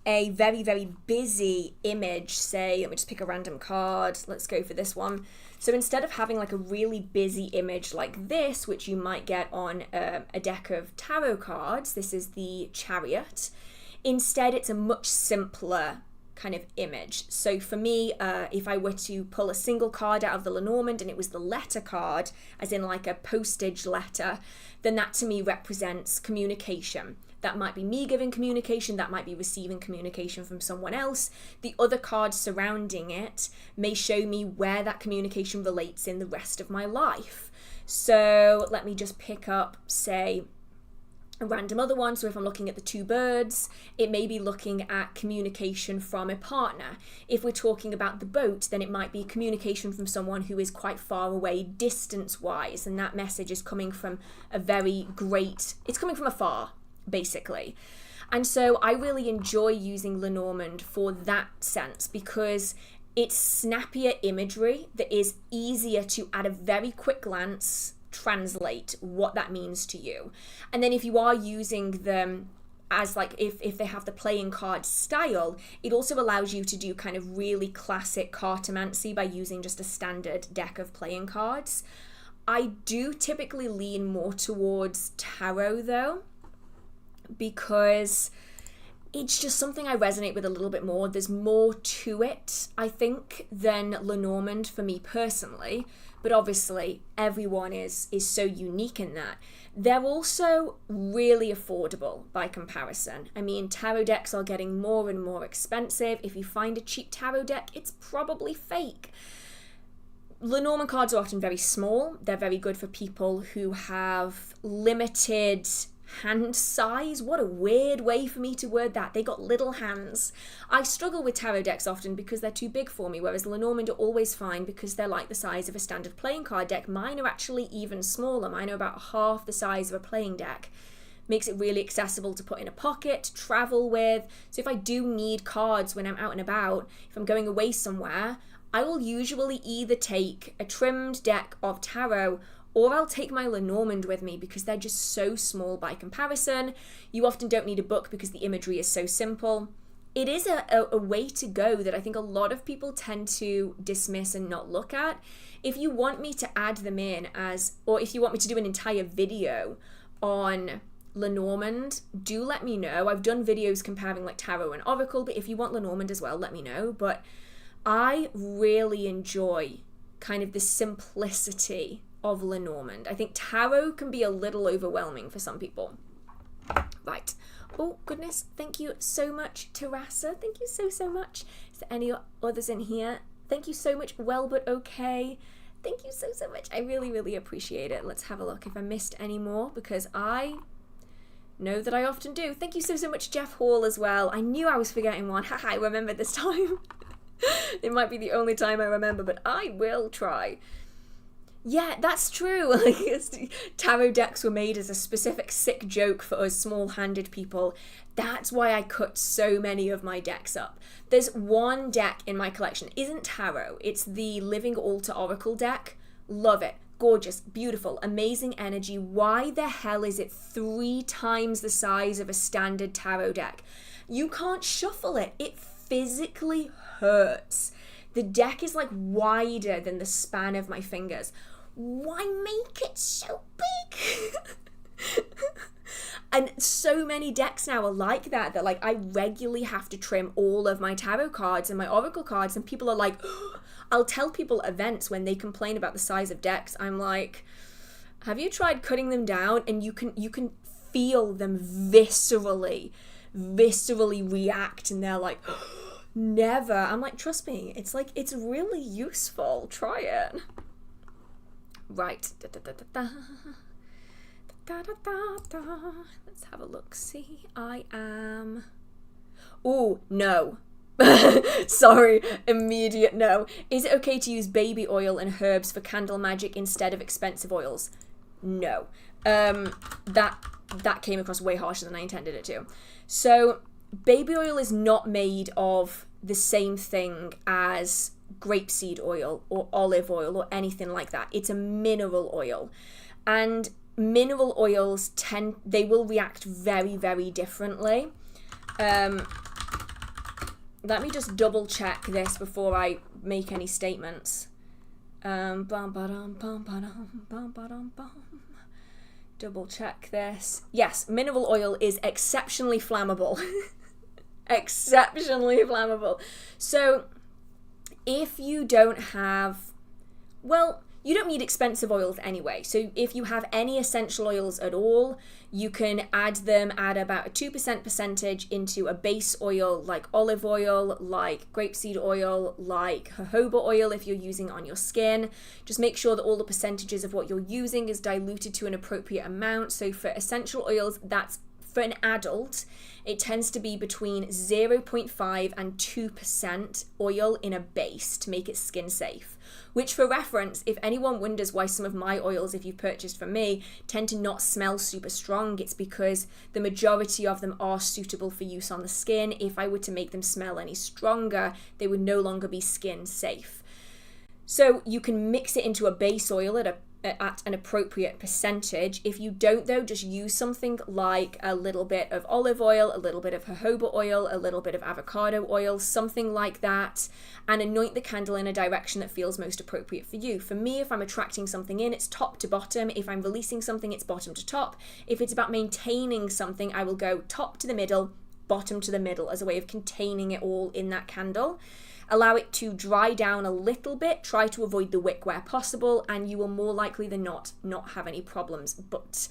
Speaker 1: a very, very busy image, say, let me just pick a random card. Let's go for this one. So instead of having like a really busy image like this, which you might get on a deck of tarot cards, this is the Chariot. Instead, it's a much simpler kind of image. So for me, if I were to pull a single card out of the Lenormand and it was the letter card, as in like a postage letter, then that to me represents communication. That might be me giving communication, that might be receiving communication from someone else. The other cards surrounding it may show me where that communication relates in the rest of my life. So let me just pick up, say, a random other one. So if I'm looking at the two birds, it may be looking at communication from a partner. If we're talking about the boat, then it might be communication from someone who is quite far away distance-wise, and that message is coming from it's coming from afar, basically. And so I really enjoy using Lenormand for that sense, because it's snappier imagery that is easier to, at a very quick glance, translate what that means to you. And then if you are using them as like, if they have the playing card style, it also allows you to do kind of really classic cartomancy by using just a standard deck of playing cards. I do typically lean more towards tarot though, because it's just something I resonate with a little bit more. There's more to it, I think, than Lenormand for me personally. But obviously, everyone is so unique in that. They're also really affordable by comparison. I mean, tarot decks are getting more and more expensive. If you find a cheap tarot deck, it's probably fake. Lenormand cards are often very small. They're very good for people who have limited hand size. What a weird way for me to word that. They got little hands. I struggle with tarot decks often because they're too big for me, whereas Lenormand are always fine because they're like the size of a standard playing card deck. Mine are actually even smaller. Mine are about half the size of a playing deck. Makes it really accessible to put in a pocket, to travel with. So if I do need cards when I'm out and about, if I'm going away somewhere, I will usually either take a trimmed deck of tarot or I'll take my Lenormand with me because they're just so small by comparison. You often don't need a book because the imagery is so simple. It is a way to go that I think a lot of people tend to dismiss and not look at. If you want me to add them in or if you want me to do an entire video on Lenormand, do let me know. I've done videos comparing like tarot and oracle, but if you want Lenormand as well, let me know. But I really enjoy kind of the simplicity of Lenormand. I think tarot can be a little overwhelming for some people. Right. Oh, goodness. Thank you so much, Terasa. Thank you so much. Is there any others in here? Thank you so much, Well But Okay. Thank you so much. I really appreciate it. Let's have a look if I missed any more because I know that I often do. Thank you so much, Jeff Hall, as well. I knew I was forgetting one. Haha, I remembered this time. It might be the only time I remember, but I will try. Yeah, that's true. Like, tarot decks were made as a specific sick joke for us small-handed people. That's why I cut so many of my decks up. There's one deck in my collection. It isn't tarot. It's the Living Altar Oracle deck. Love it. Gorgeous, beautiful, amazing energy. Why the hell is it 3 times the size of a standard tarot deck? You can't shuffle it. It physically hurts. The deck is like wider than the span of my fingers. Why make it so big? And so many decks now are like that like I regularly have to trim all of my tarot cards and my oracle cards, and people are like, I'll tell people at events when they complain about the size of decks, I'm like, have you tried cutting them down? And you can feel them viscerally react, and they're like, never. I'm like, trust me, it's really useful. Try it. Right. Let's have a look. See, I am. Oh, no. Sorry, immediate no. Is it okay to use baby oil and herbs for candle magic instead of expensive oils? No. That came across way harsher than I intended it to. So, baby oil is not made of the same thing as grapeseed oil or olive oil or anything like that. It's a mineral oil. And mineral oils they will react very differently. Let me just double check this before I make any statements. Double check this. Yes, mineral oil is exceptionally flammable. Exceptionally flammable. So if you don't have, well, you don't need expensive oils anyway. So if you have any essential oils at all, you can add about a 2% percentage into a base oil like olive oil, like grapeseed oil, like jojoba oil if you're using it on your skin. Just make sure that all the percentages of what you're using is diluted to an appropriate amount. So for essential oils, that's for an adult, it tends to be between 0.5 and 2% oil in a base to make it skin safe. Which, for reference, if anyone wonders why some of my oils, if you've purchased from me, tend to not smell super strong, it's because the majority of them are suitable for use on the skin. If I were to make them smell any stronger, they would no longer be skin safe. So you can mix it into a base oil at an appropriate percentage. If you don't, though, just use something like a little bit of olive oil, a little bit of jojoba oil, a little bit of avocado oil, something like that, and anoint the candle in a direction that feels most appropriate for you. For me, if I'm attracting something in, it's top to bottom. If I'm releasing something, it's bottom to top. If it's about maintaining something, I will go top to the middle, bottom to the middle as a way of containing it all in that candle. Allow it to dry down a little bit, try to avoid the wick where possible, and you will more likely than not have any problems. But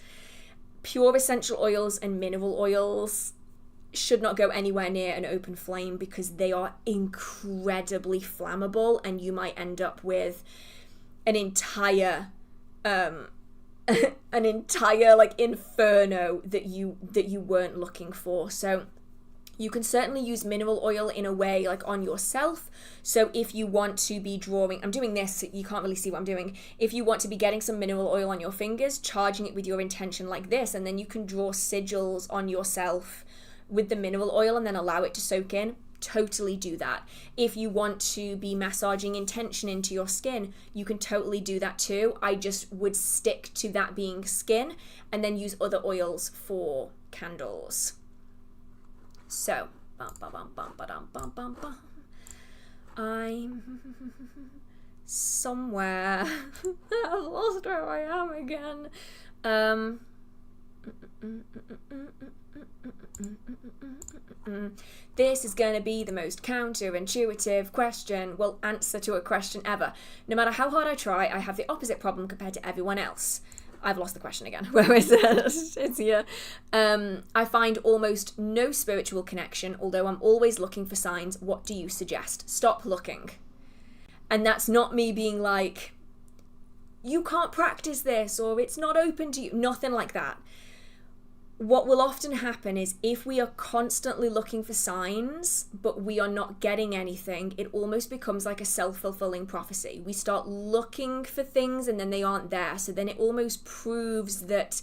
Speaker 1: pure essential oils and mineral oils should not go anywhere near an open flame because they are incredibly flammable, and you might end up with an entire like inferno that you weren't looking for. So you can certainly use mineral oil in a way like on yourself. So if you want to be drawing, I'm doing this, you can't really see what I'm doing. If you want to be getting some mineral oil on your fingers, charging it with your intention like this, and then you can draw sigils on yourself with the mineral oil and then allow it to soak in, totally do that. If you want to be massaging intention into your skin, you can totally do that too. I just would stick to that being skin and then use other oils for candles. So, I'm somewhere. I've lost where I am again. This is going to be the most counterintuitive answer to a question ever. No matter how hard I try, I have the opposite problem compared to everyone else. I've lost the question again. Where is it? It's here. I find almost no spiritual connection, although I'm always looking for signs. What do you suggest? Stop looking. And that's not me being like, you can't practice this, or it's not open to you. Nothing like that. What will often happen is if we are constantly looking for signs, but we are not getting anything, it almost becomes like a self-fulfilling prophecy. We start looking for things and then they aren't there. So then it almost proves that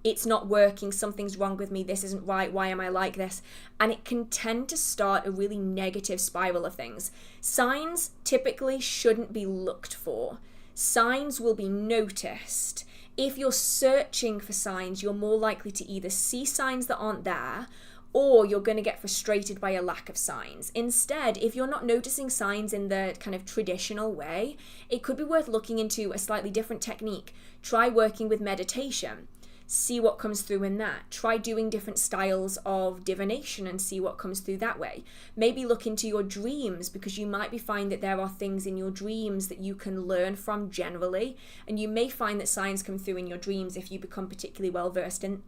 Speaker 1: it's not working, something's wrong with me, this isn't right, why am I like this? And it can tend to start a really negative spiral of things. Signs typically shouldn't be looked for. Signs will be noticed. If you're searching for signs, you're more likely to either see signs that aren't there, or you're going to get frustrated by a lack of signs. Instead, if you're not noticing signs in the kind of traditional way, it could be worth looking into a slightly different technique. Try working with meditation. See what comes through in that. Try doing different styles of divination and see what comes through that way. Maybe look into your dreams, because you might find that there are things in your dreams that you can learn from generally, and you may find that signs come through in your dreams if you become particularly well versed in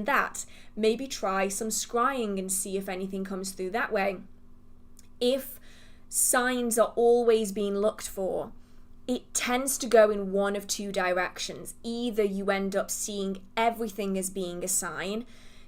Speaker 1: that. Maybe try some scrying and see if anything comes through that way. If signs are always being looked for, it tends to go in one of two directions. Either you end up seeing everything as being a sign,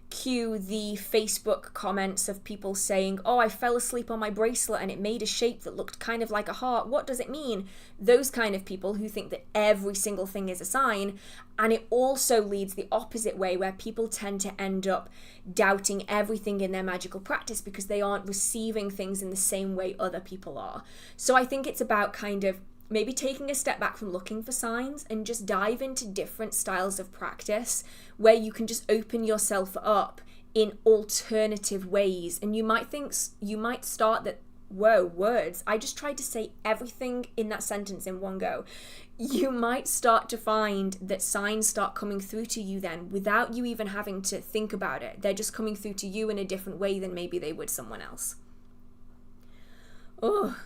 Speaker 1: cue the Facebook comments of people saying, oh, I fell asleep on my bracelet and it made a shape that looked kind of like a heart. What does it mean? Those kind of people who think that every single thing is a sign. And it also leads the opposite way, where people tend to end up doubting everything in their magical practice because they aren't receiving things in the same way other people are. So I think it's about kind of maybe taking a step back from looking for signs and just dive into different styles of practice where you can just open yourself up in alternative ways. And you might start that, whoa, words, I just tried to say everything in that sentence in one go. You might start to find that signs start coming through to you then without you even having to think about it. They're just coming through to you in a different way than maybe they would someone else. Oh,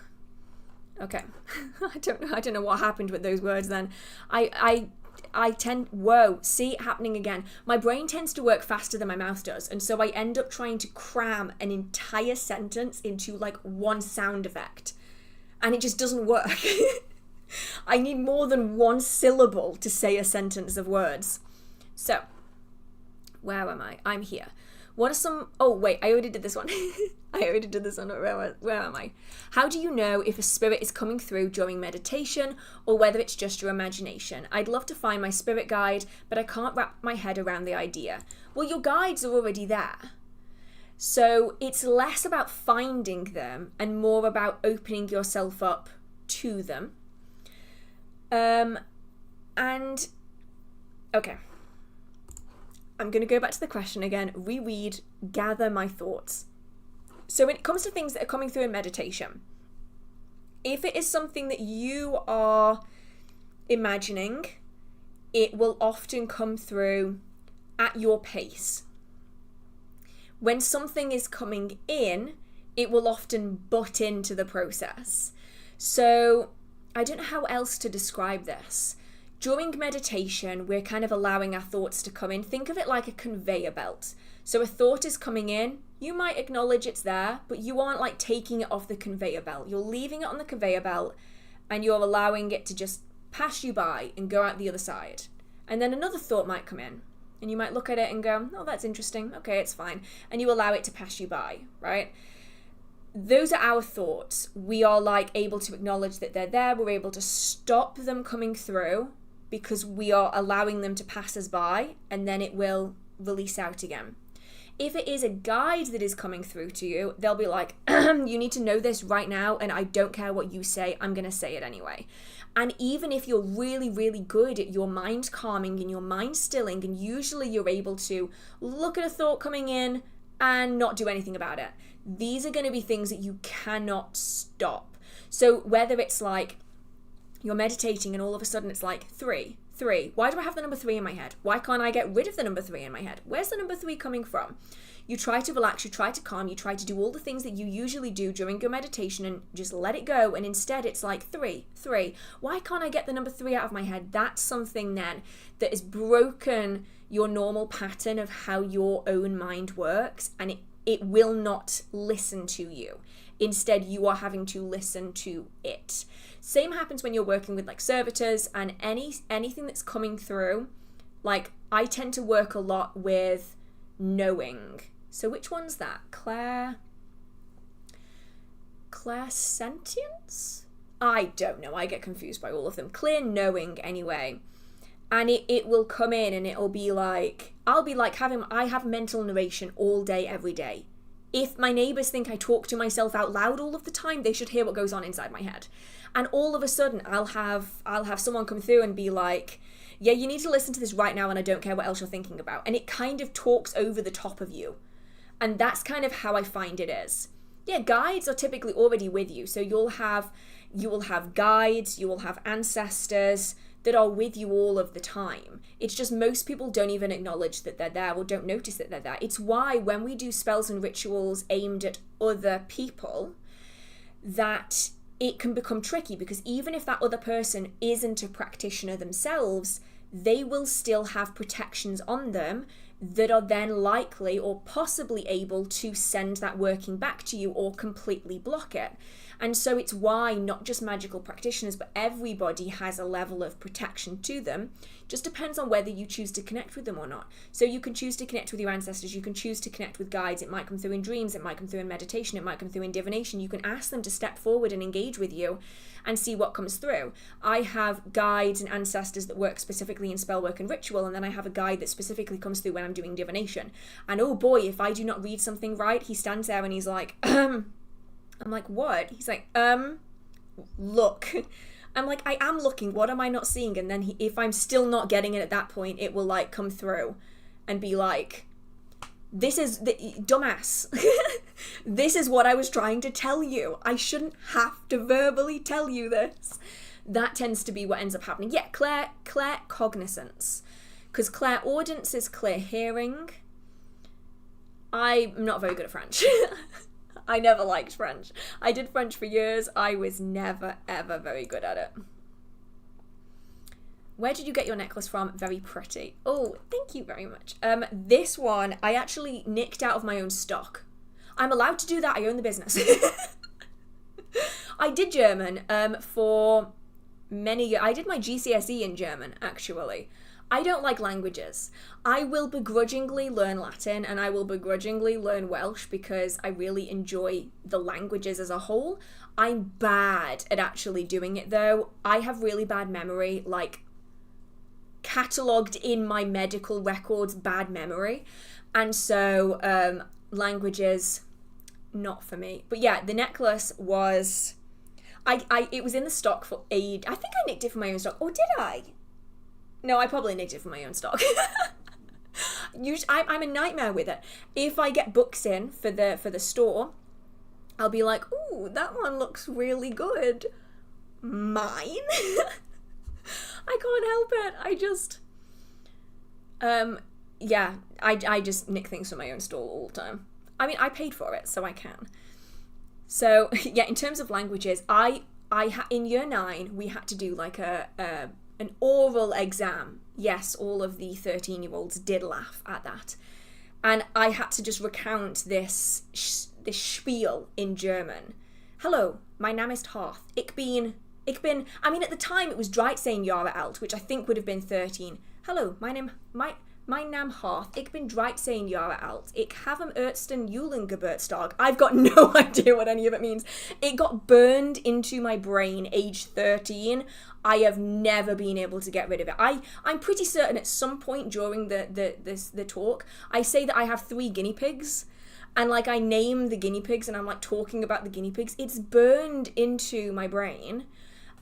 Speaker 1: okay. I don't know what happened with those words then. See it happening again. My brain tends to work faster than my mouth does, and so I end up trying to cram an entire sentence into like one sound effect, and it just doesn't work. I need more than one syllable to say a sentence of words. So, where am I? I'm here. What are some... Oh, wait, I already did this one. Where am I? How do you know if a spirit is coming through during meditation or whether it's just your imagination? I'd love to find my spirit guide, but I can't wrap my head around the idea. Well, your guides are already there. So it's less about finding them and more about opening yourself up to them. Okay. I'm going to go back to the question again, reread, gather my thoughts. So when it comes to things that are coming through in meditation, if it is something that you are imagining, it will often come through at your pace. When something is coming in, it will often butt into the process. So I don't know how else to describe this. During meditation, we're kind of allowing our thoughts to come in. Think of it like a conveyor belt. So a thought is coming in, you might acknowledge it's there, but you aren't like taking it off the conveyor belt. You're leaving it on the conveyor belt and you're allowing it to just pass you by and go out the other side. And then another thought might come in and you might look at it and go, oh, that's interesting. Okay, it's fine. And you allow it to pass you by, right? Those are our thoughts. We are like able to acknowledge that they're there. We're able to stop them coming through because we are allowing them to pass us by, and then it will release out again. If it is a guide that is coming through to you, they'll be like, you need to know this right now, and I don't care what you say, I'm going to say it anyway. And even if you're really, really good at your mind calming and your mind stilling, and usually you're able to look at a thought coming in and not do anything about it, these are going to be things that you cannot stop. So whether it's like you're meditating and all of a sudden it's like 3. Why do I have the number 3 in my head? Why can't I get rid of the number 3 in my head? Where's the number 3 coming from? You try to relax, you try to calm, you try to do all the things that you usually do during your meditation and just let it go. And instead it's like 3. Why can't I get the number 3 out of my head? That's something then that has broken your normal pattern of how your own mind works, and it will not listen to you. Instead, you are having to listen to it. Same happens when you're working with like servitors and anything that's coming through. Like I tend to work a lot with knowing. So which one's that? Clairsentience? I don't know. I get confused by all of them. Clear knowing anyway. And it will come in and it'll be like, I have mental narration all day, every day. If my neighbours think I talk to myself out loud all of the time, they should hear what goes on inside my head. And all of a sudden, I'll have someone come through and be like, yeah, you need to listen to this right now and I don't care what else you're thinking about. And it kind of talks over the top of you. And that's kind of how I find it is. Yeah, guides are typically already with you. So you will have guides, you will have ancestors that are with you all of the time. It's just most people don't even acknowledge that they're there or don't notice that they're there. It's why when we do spells and rituals aimed at other people, that it can become tricky, because even if that other person isn't a practitioner themselves, they will still have protections on them that are then likely or possibly able to send that working back to you or completely block it. And so it's why not just magical practitioners, but everybody has a level of protection to them. Just depends on whether you choose to connect with them or not. So you can choose to connect with your ancestors, you can choose to connect with guides. It might come through in dreams, it might come through in meditation, it might come through in divination. You can ask them to step forward and engage with you and see what comes through. I have guides and ancestors that work specifically in spellwork and ritual, and then I have a guide that specifically comes through when I'm doing divination. And oh boy, if I do not read something right, he stands there and he's like, I'm like, what? He's like, look. I'm like, I am looking, what am I not seeing? And then if I'm still not getting it at that point, it will like come through and be like, this is the dumbass. This is what I was trying to tell you. I shouldn't have to verbally tell you this. That tends to be what ends up happening. Yeah, claircognizance. Because clairaudience is clear hearing. I'm not very good at French. I never liked French. I did French for years. I was never, ever very good at it. Where did you get your necklace from? Very pretty. Oh, thank you very much. This one I actually nicked out of my own stock. I'm allowed to do that. I own the business. I did German for many years. I did my GCSE in German, actually. I don't like languages. I will begrudgingly learn Latin and I will begrudgingly learn Welsh because I really enjoy the languages as a whole. I'm bad at actually doing it though. I have really bad memory, like catalogued in my medical records, bad memory. And so languages, not for me. But yeah, the necklace was, it was in the stock for aid. I think I nicked it from my own stock. Or did I? No, I probably nicked it from my own stock. I'm a nightmare with it. If I get books in for the store, I'll be like, ooh, that one looks really good. Mine? I can't help it. I just, yeah, I just nick things from my own stall all the time. I mean, I paid for it, so I can. So, yeah, in terms of languages, in year 9, we had to do like an oral exam. Yes, all of the 13-year-olds did laugh at that. And I had to just recount this spiel in German. Hello, my Name ist Hearth. Ich bin, I mean, at the time it was 13 Jahre alt, which I think would have been 13. Hello, my Name Hearth. Ich bin 13 Jahre alt. Ich habe am 1. Juli Geburtstag. I've got no idea what any of it means. It got burned into my brain age 13. I have never been able to get rid of it. I'm pretty certain at some point during the talk, I say that I have 3 guinea pigs. And like I name the guinea pigs and I'm like talking about the guinea pigs. It's burned into my brain.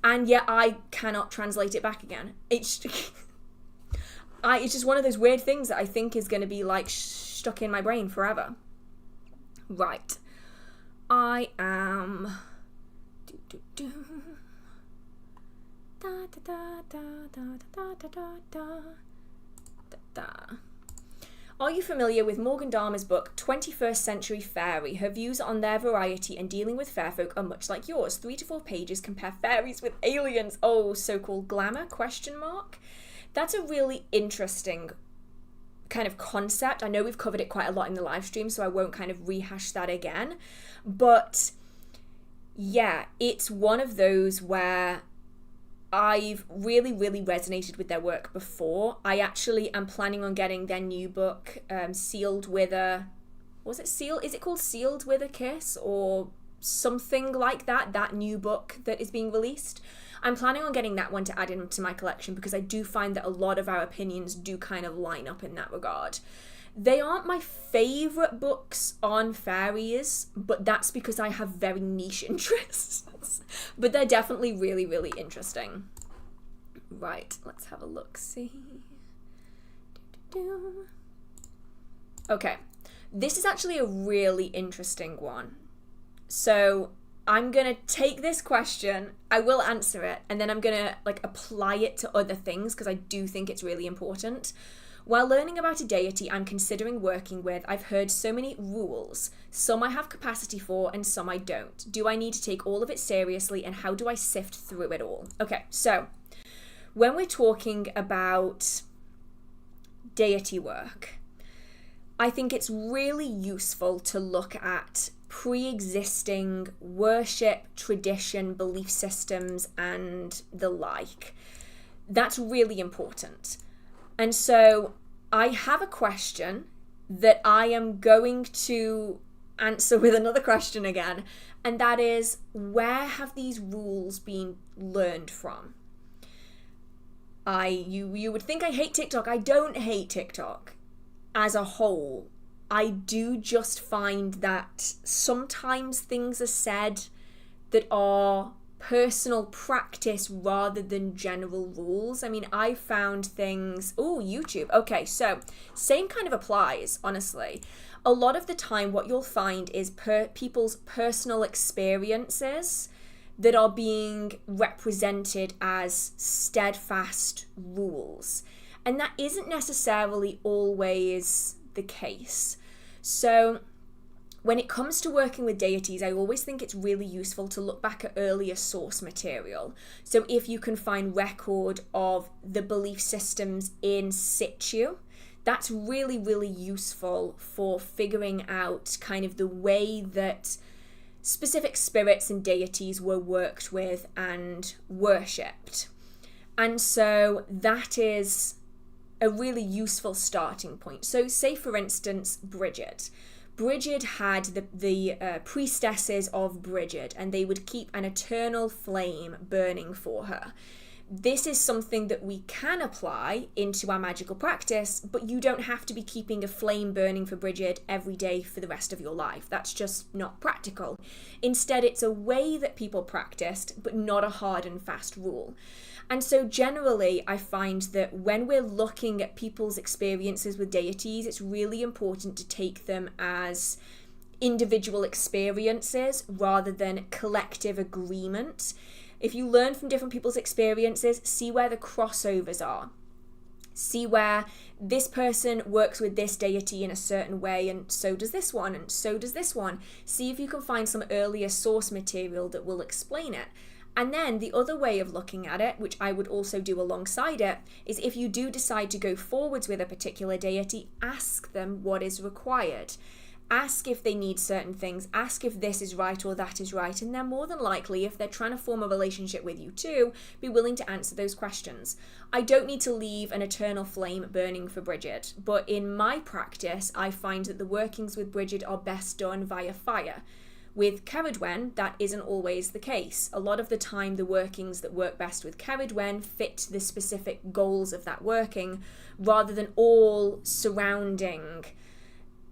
Speaker 1: And yet I cannot translate it back again. It's just one of those weird things that I think is going to be like stuck in my brain forever. Right. I am... Da, da, da, da, da, da, da, da, da, da. Are you familiar with Morgan Dharma's book, 21st Century Fairy? Her views on their variety and dealing with fair folk are much like yours. 3 to 4 pages compare fairies with aliens. Oh, so-called glamour, ? That's a really interesting kind of concept. I know we've covered it quite a lot in the live stream, so I won't kind of rehash that again. But yeah, it's one of those where I've really, really resonated with their work before. I actually am planning on getting their new book, Sealed with a... Was it Sealed? Is it called Sealed with a Kiss? Or something like that, that new book that is being released. I'm planning on getting that one to add into my collection because I do find that a lot of our opinions do kind of line up in that regard. They aren't my favourite books on fairies, but that's because I have very niche interests. But they're definitely really, really interesting. Right, let's have a look-see. Okay, this is actually a really interesting one. So I'm going to take this question, I will answer it, and then I'm going to like apply it to other things because I do think it's really important. While learning about a deity I'm considering working with, I've heard so many rules. Some I have capacity for and some I don't. Do I need to take all of it seriously and how do I sift through it all? Okay, so when we're talking about deity work, I think it's really useful to look at pre-existing worship, tradition, belief systems, and the like. That's really important. And so I have a question that I am going to answer with another question again, and that is, where have these rules been learned from? You would think I hate TikTok. I don't hate TikTok as a whole. I do just find that sometimes things are said that are personal practice rather than general rules. I mean, I found things... Oh, YouTube. Okay, so same kind of applies, honestly. A lot of the time what you'll find is people's personal experiences that are being represented as steadfast rules. And that isn't necessarily always the case. So when it comes to working with deities, I always think it's really useful to look back at earlier source material. So if you can find record of the belief systems in situ, that's really, really useful for figuring out kind of the way that specific spirits and deities were worked with and worshipped. And so that is a really useful starting point. So say, for instance, Bridget. Bridget had the priestesses of Bridget, and they would keep an eternal flame burning for her. This is something that we can apply into our magical practice, but you don't have to be keeping a flame burning for Bridget every day for the rest of your life. That's just not practical. Instead, it's a way that people practiced, but not a hard and fast rule. And so generally, I find that when we're looking at people's experiences with deities, it's really important to take them as individual experiences rather than collective agreement. If you learn from different people's experiences, see where the crossovers are. See where this person works with this deity in a certain way, and so does this one, and so does this one. See if you can find some earlier source material that will explain it. And then the other way of looking at it, which I would also do alongside it, is if you do decide to go forwards with a particular deity, ask them what is required. Ask if they need certain things, ask if this is right or that is right, and they're more than likely, if they're trying to form a relationship with you too, be willing to answer those questions. I don't need to leave an eternal flame burning for Bridget, but in my practice, I find that the workings with Bridget are best done via fire. With Ceridwen, that isn't always the case. A lot of the time, the workings that work best with Ceridwen fit the specific goals of that working, rather than all surrounding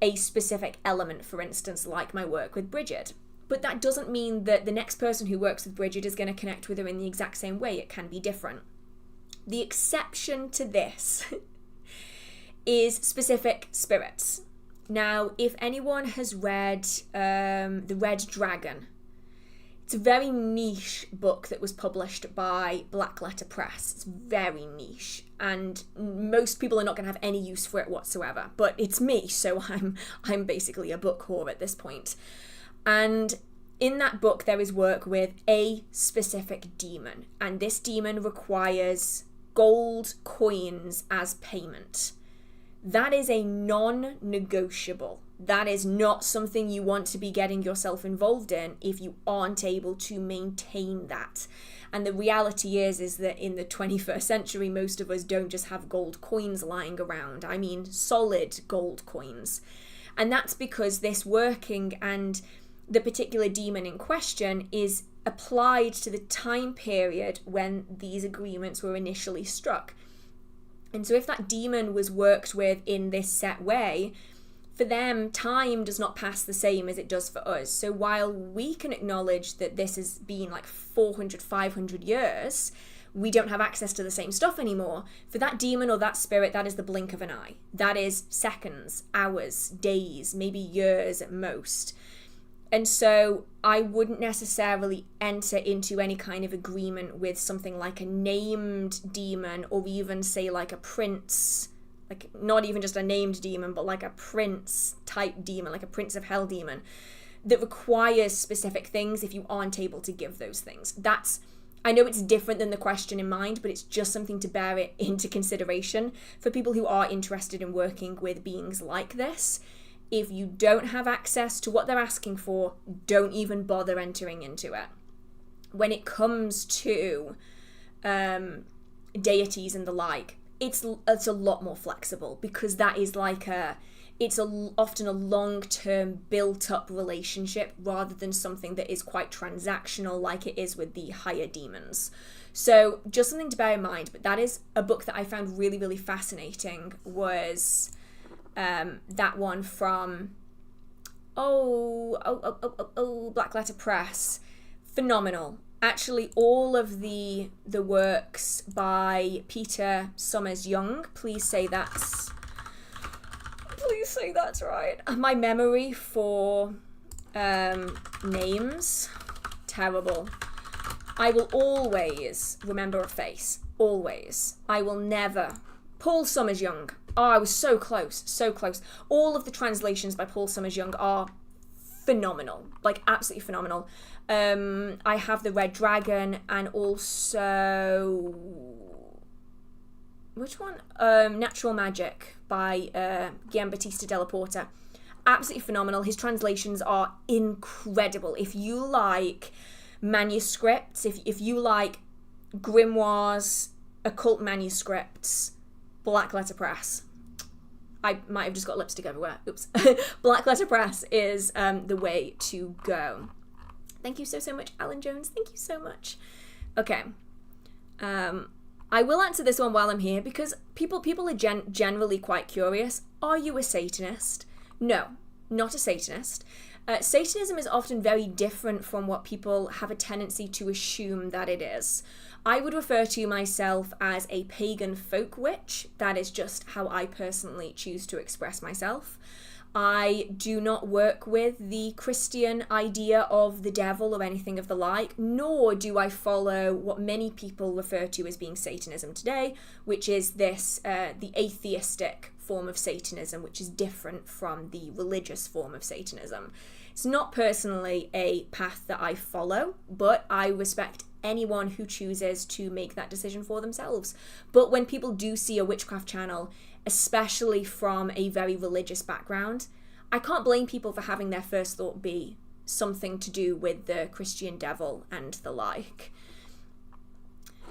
Speaker 1: a specific element, for instance, like my work with Bridget. But that doesn't mean that the next person who works with Bridget is going to connect with her in the exact same way. It can be different. The exception to this is specific spirits. Now, if anyone has read The Red Dragon, it's a very niche book that was published by Black Letter Press. It's very niche, and most people are not going to have any use for it whatsoever. But it's me, so I'm basically a book whore at this point. And in that book, there is work with a specific demon, and this demon requires gold coins as payment. That is a non-negotiable. That is not something you want to be getting yourself involved in if you aren't able to maintain that. And the reality is that in the 21st century, most of us don't just have gold coins lying around. I mean, solid gold coins. And that's because this working and the particular demon in question is applied to the time period when these agreements were initially struck. And so if that demon was worked with in this set way, for them, time does not pass the same as it does for us. So while we can acknowledge that this has been like 400, 500 years, we don't have access to the same stuff anymore. For that demon or that spirit, that is the blink of an eye. That is seconds, hours, days, maybe years at most. And so I wouldn't necessarily enter into any kind of agreement with something like a named demon, or even say like a prince, like not even just a named demon, but like a prince type demon, like a prince of hell demon, that requires specific things if you aren't able to give those things. I know it's different than the question in mind, but it's just something to bear it into consideration for people who are interested in working with beings like this. If you don't have access to what they're asking for, don't even bother entering into it. When it comes to deities and the like, it's a lot more flexible, because that is like often a long-term built-up relationship rather than something that is quite transactional like it is with the higher demons. So just something to bear in mind. But that is a book that I found really, really fascinating, was that one from Black Letter Press. Phenomenal. Actually, all of the works by Peter Summers Young. Please say that's right. My memory for names, terrible. I will always remember a face. Always. I will never. Paul Summers Young. Oh, I was so close, so close. All of the translations by Paul Summers Young are phenomenal, like absolutely phenomenal. I have The Red Dragon, and also, which one? Natural Magic by Giambattista Della Porta. Absolutely phenomenal. His translations are incredible. If you like manuscripts, if you like grimoires, occult manuscripts, Black Letter Press. I might have just got lipstick everywhere. Oops. Black Letter Press is the way to go. Thank you so much, Alan Jones. Thank you so much. Okay. I will answer this one while I'm here, because people are generally quite curious. Are you a Satanist? No, not a Satanist. Satanism is often very different from what people have a tendency to assume that it is. I would refer to myself as a pagan folk witch. That is just how I personally choose to express myself. I do not work with the Christian idea of the devil or anything of the like, nor do I follow what many people refer to as being Satanism today, which is this, the atheistic form of Satanism, which is different from the religious form of Satanism. It's not personally a path that I follow, but I respect anyone who chooses to make that decision for themselves. But when people do see a witchcraft channel, especially from a very religious background, I can't blame people for having their first thought be something to do with the Christian devil and the like.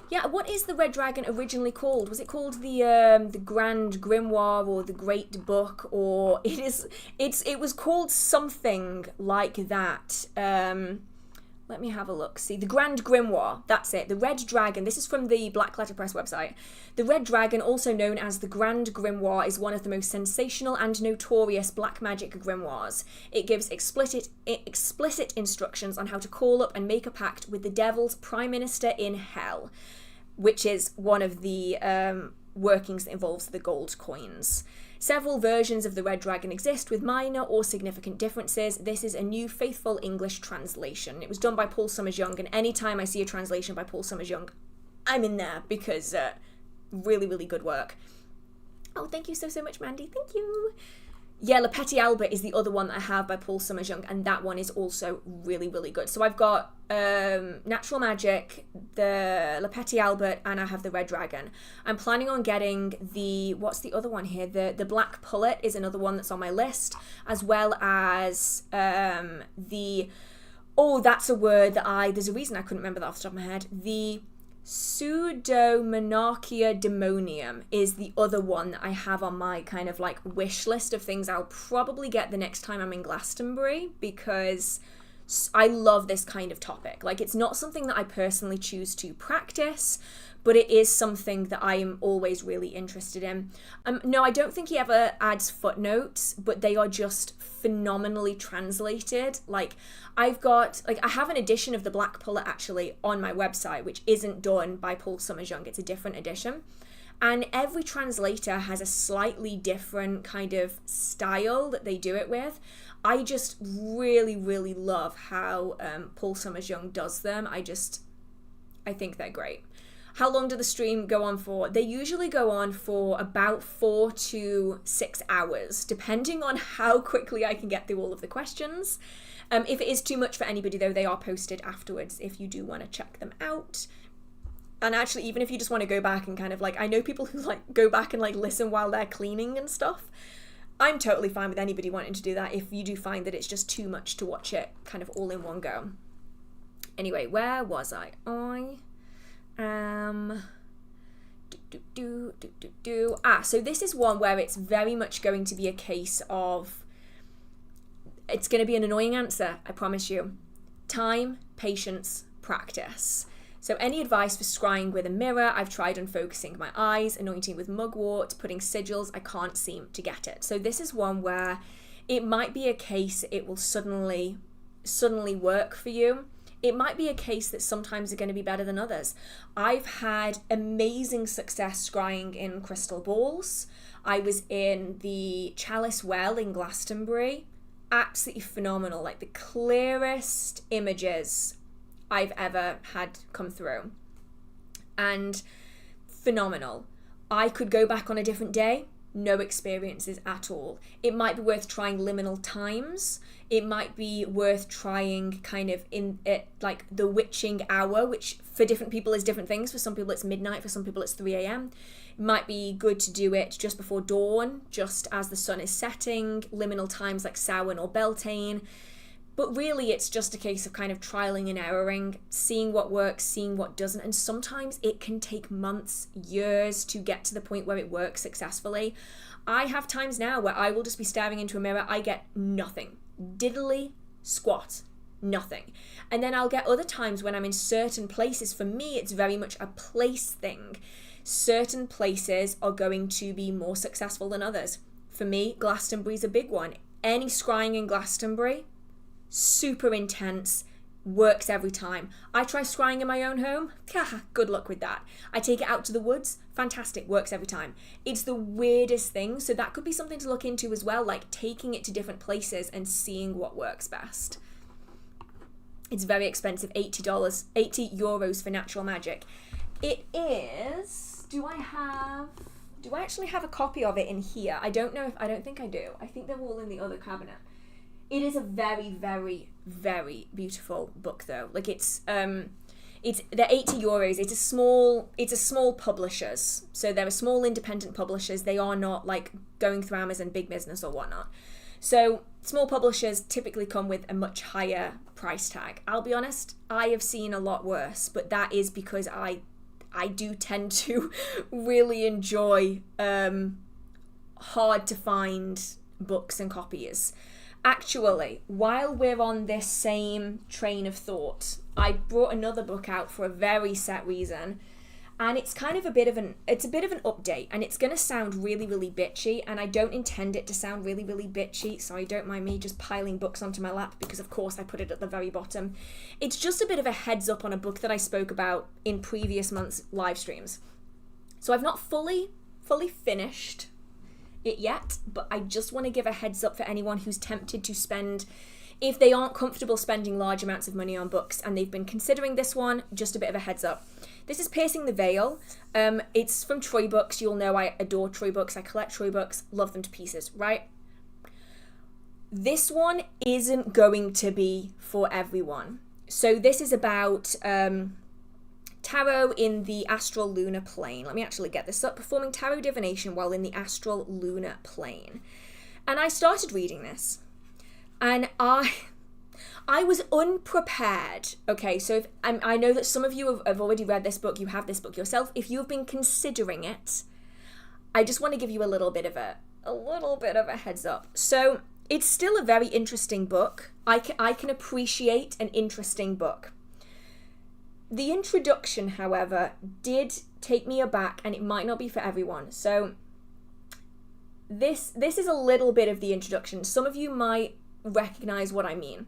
Speaker 1: Yeah, what is the Red Dragon originally called? Was it called the Grand Grimoire or the Great Book, or it was called something like that. Let me have a look. See, the Grand Grimoire, that's it. The Red Dragon, this is from the Black Letter Press website. The Red Dragon, also known as the Grand Grimoire, is one of the most sensational and notorious black magic grimoires. It gives explicit instructions on how to call up and make a pact with the devil's prime minister in hell, which is one of the workings that involves the gold coins. Several versions of the Red Dragon exist with minor or significant differences. This is a new faithful English translation. It was done by Paul Summers-Young, and anytime I see a translation by Paul Summers-Young, I'm in there because really, really good work. Oh, thank you so much, Mandy. Thank you. Yeah, Le Petit Albert is the other one that I have by Paul Summers-Young, and that one is also really, really good. So I've got Natural Magic, the Le Petit Albert, and I have the Red Dragon. I'm planning on getting what's the other one here? The Black Pullet is another one that's on my list, as well as that's a word that there's a reason I couldn't remember that off the top of my head. The Pseudomonarchia Demonium is the other one that I have on my kind of like wish list of things I'll probably get the next time I'm in Glastonbury, because I love this kind of topic. Like, it's not something that I personally choose to practice, but it is something that I am always really interested in. No, I don't think he ever adds footnotes, but they are just phenomenally translated. Like, I have an edition of the Black Pullet actually on my website, which isn't done by Paul Summers-Young. It's a different edition. And every translator has a slightly different kind of style that they do it with. I just really, really love how Paul Summers-Young does them. I think they're great. How long do the stream go on for? They usually go on for about 4 to 6 hours, depending on how quickly I can get through all of the questions. If it is too much for anybody, though, they are posted afterwards if you do want to check them out. And actually, even if you just want to go back and kind of like, I know people who like go back and like listen while they're cleaning and stuff. I'm totally fine with anybody wanting to do that if you do find that it's just too much to watch it kind of all in one go. Anyway, where was I? So this is one where it's very much going to be a case of, it's going to be an annoying answer, I promise you. Time, patience, practice. So any advice for scrying with a mirror? I've tried unfocusing my eyes, anointing with mugwort, putting sigils. I can't seem to get it. So this is one where it might be a case it will suddenly work for you. It might be a case that sometimes are going to be better than others. I've had amazing success scrying in crystal balls. I was in the Chalice Well in Glastonbury. Absolutely phenomenal. Like the clearest images I've ever had come through. And phenomenal. I could go back on a different day. No experiences at all. It might be worth trying liminal times. It might be worth trying kind of in it like the witching hour, which for different people is different things. For some people it's midnight, for some people it's 3 a.m. It might be good to do it just before dawn, just as the sun is setting. Liminal times like Samhain or Beltane. But really it's just a case of kind of trialing and erroring, seeing what works, seeing what doesn't. And sometimes it can take months, years to get to the point where it works successfully. I have times now where I will just be staring into a mirror. I get nothing. Diddly squat. Nothing. And then I'll get other times when I'm in certain places. For me, it's very much a place thing. Certain places are going to be more successful than others. For me, Glastonbury's a big one. Any scrying in Glastonbury, super intense, works every time. I try scrying in my own home, good luck with that. I take it out to the woods, fantastic, works every time. It's the weirdest thing, so that could be something to look into as well, like taking it to different places and seeing what works best. It's very expensive, $80, €80 for natural magic. It is, do I actually have a copy of it in here? I don't think I do. I think they're all in the other cabinet. It is a very, very, very beautiful book, though. Like they're €80. It's a small publishers, so they're a small independent publishers. They are not like going through Amazon, big business or whatnot. So small publishers typically come with a much higher price tag. I'll be honest, I have seen a lot worse, but that is because I do tend to really enjoy hard to find books and copies. Actually, while we're on this same train of thought, I brought another book out for a very set reason, and it's kind of a bit of an update, and it's going to sound really, really bitchy, and I don't intend it to sound really, really bitchy, so don't mind me just piling books onto my lap, because of course I put it at the very bottom. It's just a bit of a heads up on a book that I spoke about in previous months' live streams. So I've not fully finished it yet, but I just want to give a heads up for anyone who's tempted to spend, if they aren't comfortable spending large amounts of money on books and they've been considering this one, just a bit of a heads up. This is Piercing the Veil. It's from Troy Books. You'll know I adore Troy Books. I collect Troy Books, love them to pieces, right? This one isn't going to be for everyone. So this is about tarot in the astral lunar plane. Let me actually get this up. Performing tarot divination while in the astral lunar plane. And I started reading this, and I was unprepared. Okay, so I know that some of you have already read this book. You have this book yourself. If you've been considering it, I just want to give you a little bit of a heads up. So it's still a very interesting book. I can appreciate an interesting book. The introduction, however, did take me aback, and it might not be for everyone. So this is a little bit of the introduction. Some of you might recognize what I mean.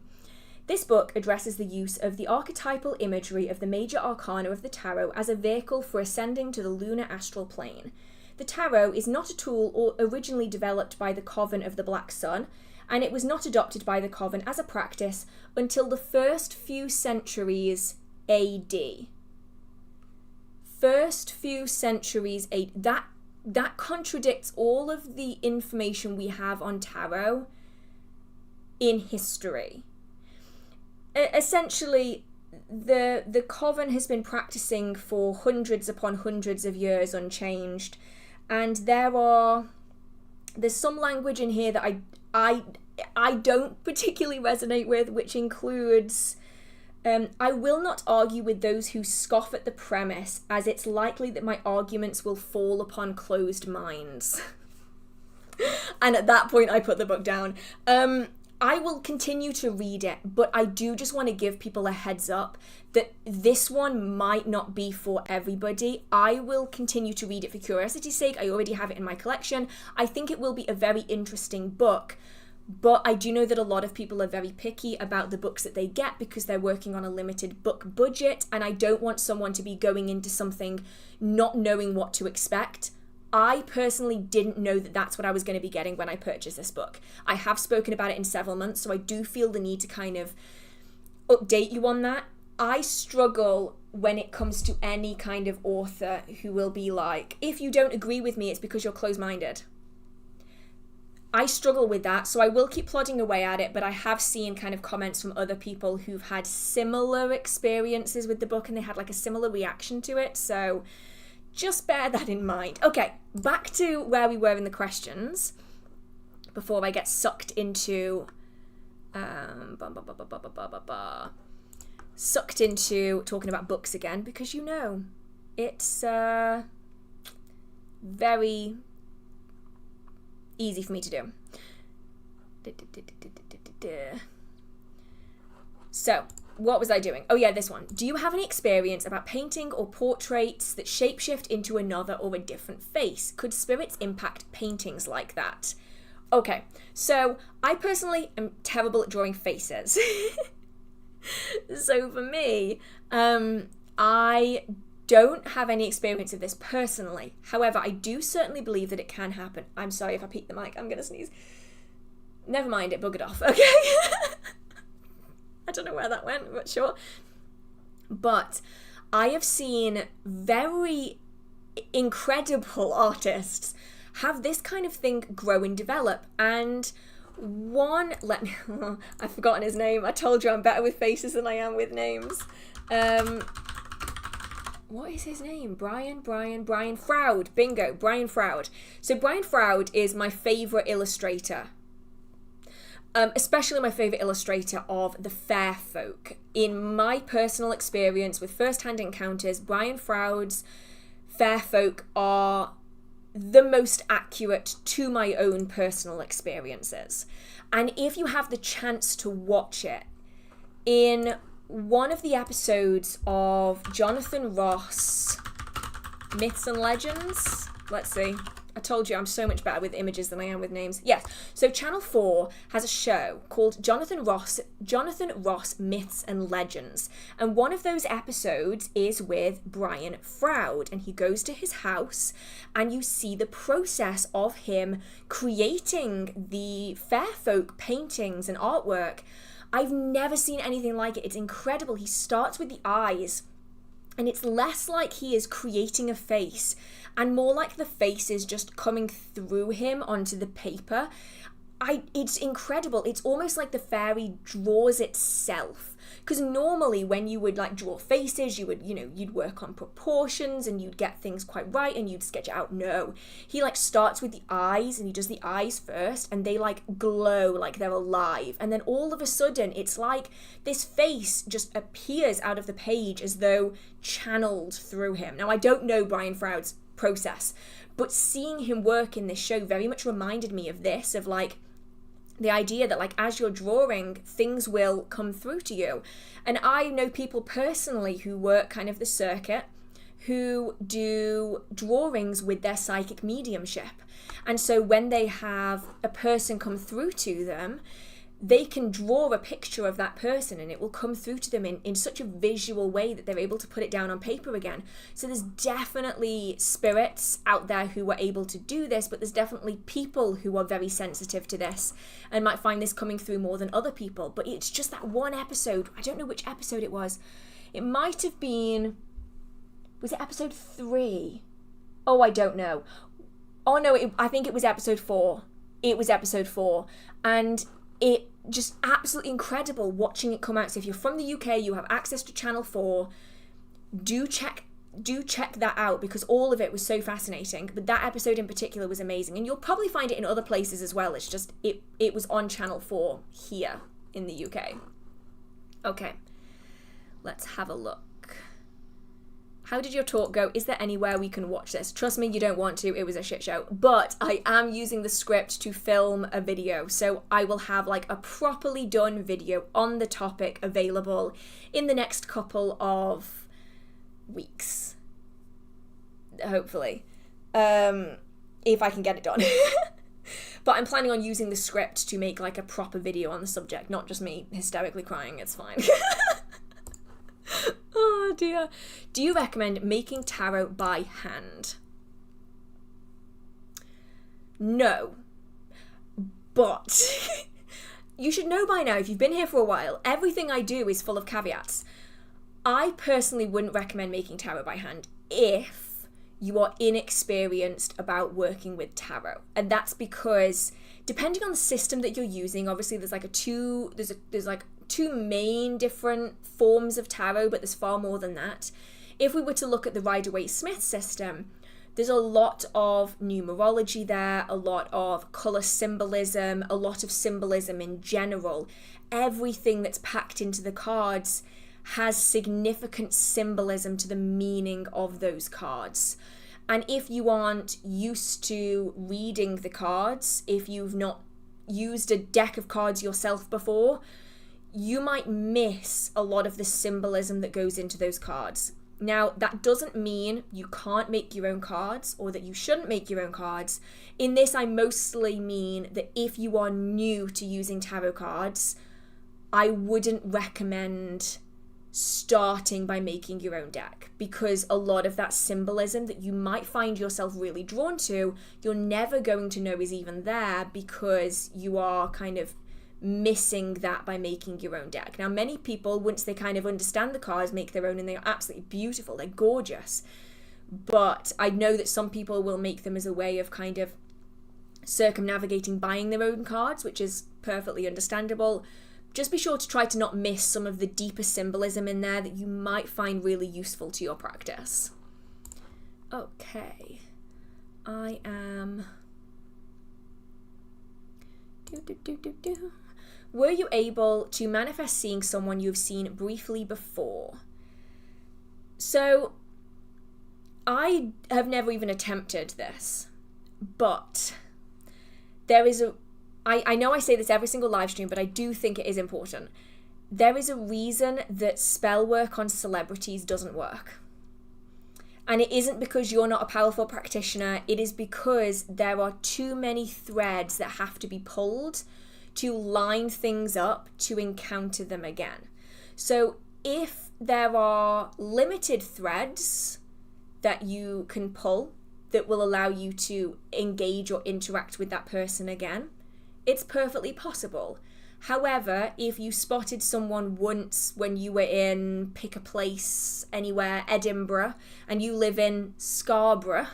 Speaker 1: This book addresses the use of the archetypal imagery of the major arcana of the tarot as a vehicle for ascending to the lunar astral plane. The tarot is not a tool originally developed by the Coven of the Black Sun, and it was not adopted by the Coven as a practice until the first few centuries AD. First few centuries AD. That contradicts all of the information we have on tarot in history. Essentially, the Coven has been practicing for hundreds upon hundreds of years unchanged, and there's some language in here that I don't particularly resonate with, which includes I will not argue with those who scoff at the premise, as it's likely that my arguments will fall upon closed minds. And at that point, I put the book down. I will continue to read it, but I do just want to give people a heads up that this one might not be for everybody. I will continue to read it for curiosity's sake. I already have it in my collection. I think it will be a very interesting book. But I do know that a lot of people are very picky about the books that they get because they're working on a limited book budget, and I don't want someone to be going into something not knowing what to expect. I personally didn't know that that's what I was going to be getting when I purchased this book. I have spoken about it in several months, so I do feel the need to kind of update you on that. I struggle when it comes to any kind of author who will be like, if you don't agree with me, it's because you're closed-minded. I struggle with that, so I will keep plodding away at it, but I have seen kind of comments from other people who've had similar experiences with the book and they had like a similar reaction to it, so just bear that in mind. Okay, back to where we were in the questions before I get sucked into sucked into talking about books again, because you know, it's very easy for me to do. So, what was I doing? Oh yeah, this one. Do you have any experience about painting or portraits that shapeshift into another or a different face? Could spirits impact paintings like that? Okay, so I personally am terrible at drawing faces. So for me, I don't have any experience of this personally. However, I do certainly believe that it can happen. I'm sorry if I peek the mic, I'm gonna sneeze. Never mind, it buggered off, okay? I don't know where that went, but sure. But I have seen very incredible artists have this kind of thing grow and develop. And I've forgotten his name. I told you I'm better with faces than I am with names. What is his name? Brian Froud. Bingo, Brian Froud. So Brian Froud is my favourite illustrator. Especially my favourite illustrator of the fair folk. In my personal experience with first-hand encounters, Brian Froud's fair folk are the most accurate to my own personal experiences. And if you have the chance to watch it, in one of the episodes of Jonathan Ross Myths and Legends, let's see, I told you I'm so much better with images than I am with names. Yes, so Channel 4 has a show called Jonathan Ross Myths and Legends. And one of those episodes is with Brian Froud. And he goes to his house and you see the process of him creating the fair folk paintings and artwork. I've never seen anything like it. It's incredible. He starts with the eyes. And it's less like he is creating a face and more like the face is just coming through him onto the paper. It's incredible. It's almost like the fairy draws itself. Because normally when you would like draw faces, you'd work on proportions and you'd get things quite right and you'd sketch it out. No, he like starts with the eyes and he does the eyes first and they like glow like they're alive. And then all of a sudden it's like this face just appears out of the page as though channeled through him. Now I don't know Brian Froud's process, but seeing him work in this show very much reminded me of this, of like the idea that like as you're drawing, things will come through to you. And I know people personally who work kind of the circuit who do drawings with their psychic mediumship. And so when they have a person come through to them, they can draw a picture of that person and it will come through to them in such a visual way that they're able to put it down on paper again. So there's definitely spirits out there who are able to do this, but there's definitely people who are very sensitive to this and might find this coming through more than other people. But it's just that one episode. I don't know which episode it was. It might have been... Was it episode 3? Oh, I don't know. Oh no, I think it was episode 4. It was episode 4. And it just absolutely incredible watching it come out. So if you're from the UK, you have access to Channel 4, do check that out because all of it was so fascinating. But that episode in particular was amazing. And you'll probably find it in other places as well. It's just, it was on Channel 4 here in the UK. Okay, let's have a look. How did your talk go? Is there anywhere we can watch this? Trust me, you don't want to. It was a shit show. But I am using the script to film a video. So I will have like a properly done video on the topic available in the next couple of weeks. Hopefully. If I can get it done. But I'm planning on using the script to make like a proper video on the subject, not just me hysterically crying. It's fine. Oh dear. Do you recommend making tarot by hand? No. But you should know by now, if you've been here for a while, everything I do is full of caveats. I personally wouldn't recommend making tarot by hand if you are inexperienced about working with tarot. And that's because depending on the system that you're using, obviously there's like two main different forms of tarot, but there's far more than that. If we were to look at the Rider-Waite-Smith system, there's a lot of numerology there, a lot of colour symbolism, a lot of symbolism in general. Everything that's packed into the cards has significant symbolism to the meaning of those cards. And if you aren't used to reading the cards, if you've not used a deck of cards yourself before, you might miss a lot of the symbolism that goes into those cards. Now, that doesn't mean you can't make your own cards or that you shouldn't make your own cards. In this, I mostly mean that if you are new to using tarot cards, I wouldn't recommend starting by making your own deck, because a lot of that symbolism that you might find yourself really drawn to, you're never going to know is even there, because you are kind of missing that by making your own deck. Now, many people, once they kind of understand the cards, make their own, and they are absolutely beautiful, they're gorgeous. But I know that some people will make them as a way of kind of circumnavigating buying their own cards, which is perfectly understandable. Just be sure to try to not miss some of the deeper symbolism in there that you might find really useful to your practice. Okay. I am... Were you able to manifest seeing someone you've seen briefly before? So, I have never even attempted this, but there is a... I know I say this every single live stream, but I do think it is important. There is a reason that spellwork on celebrities doesn't work. And it isn't because you're not a powerful practitioner, it is because there are too many threads that have to be pulled to line things up to encounter them again. So if there are limited threads that you can pull that will allow you to engage or interact with that person again, it's perfectly possible. However, if you spotted someone once when you were in, pick a place anywhere, Edinburgh, and you live in Scarborough,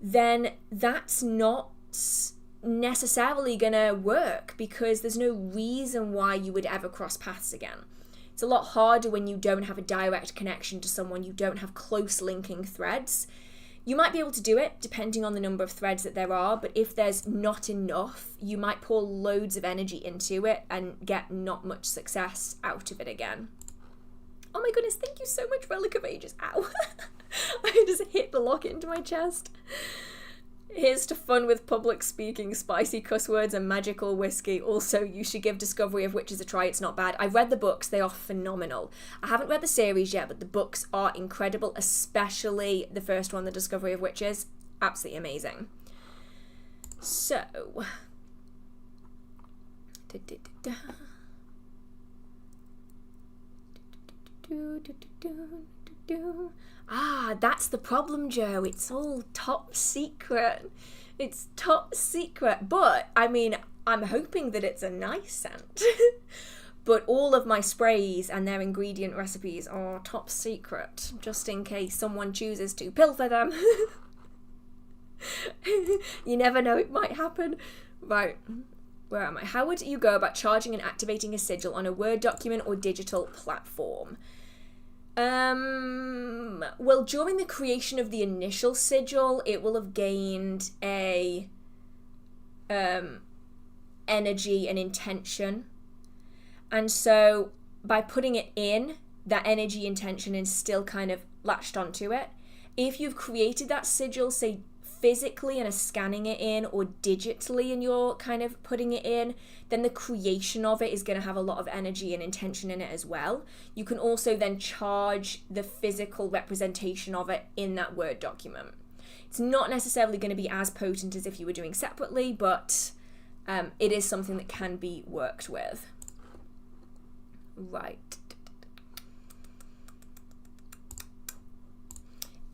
Speaker 1: then that's not necessarily gonna work, because there's no reason why you would ever cross paths again. It's a lot harder when you don't have a direct connection to someone, you don't have close linking threads. You might be able to do it depending on the number of threads that there are, but if there's not enough, you might pour loads of energy into it and get not much success out of it again. Oh my goodness, thank you so much, Relic of Ages. Ow. I just hit the locket into my chest. Here's to fun with public speaking, spicy cuss words, and magical whiskey. Also, you should give Discovery of Witches a try. It's not bad. I've read the books. They are phenomenal. I haven't read the series yet, but the books are incredible, especially the first one, The Discovery of Witches. Absolutely amazing. So... Ah, that's the problem, Joe. It's all top secret. It's top secret. But, I mean, I'm hoping that it's a nice scent. But all of my sprays and their ingredient recipes are top secret, just in case someone chooses to pilfer them. You never know, it might happen. Right, where am I? How would you go about charging and activating a sigil on a Word document or digital platform? Well, during the creation of the initial sigil, it will have gained a energy and intention. And so by putting it in, that energy intention is still kind of latched onto it. If you've created that sigil, say physically and are scanning it in, or digitally and you're kind of putting it in, then the creation of it is going to have a lot of energy and intention in it as well. You can also then charge the physical representation of it in that Word document. It's not necessarily going to be as potent as if you were doing separately, but it is something that can be worked with. Right.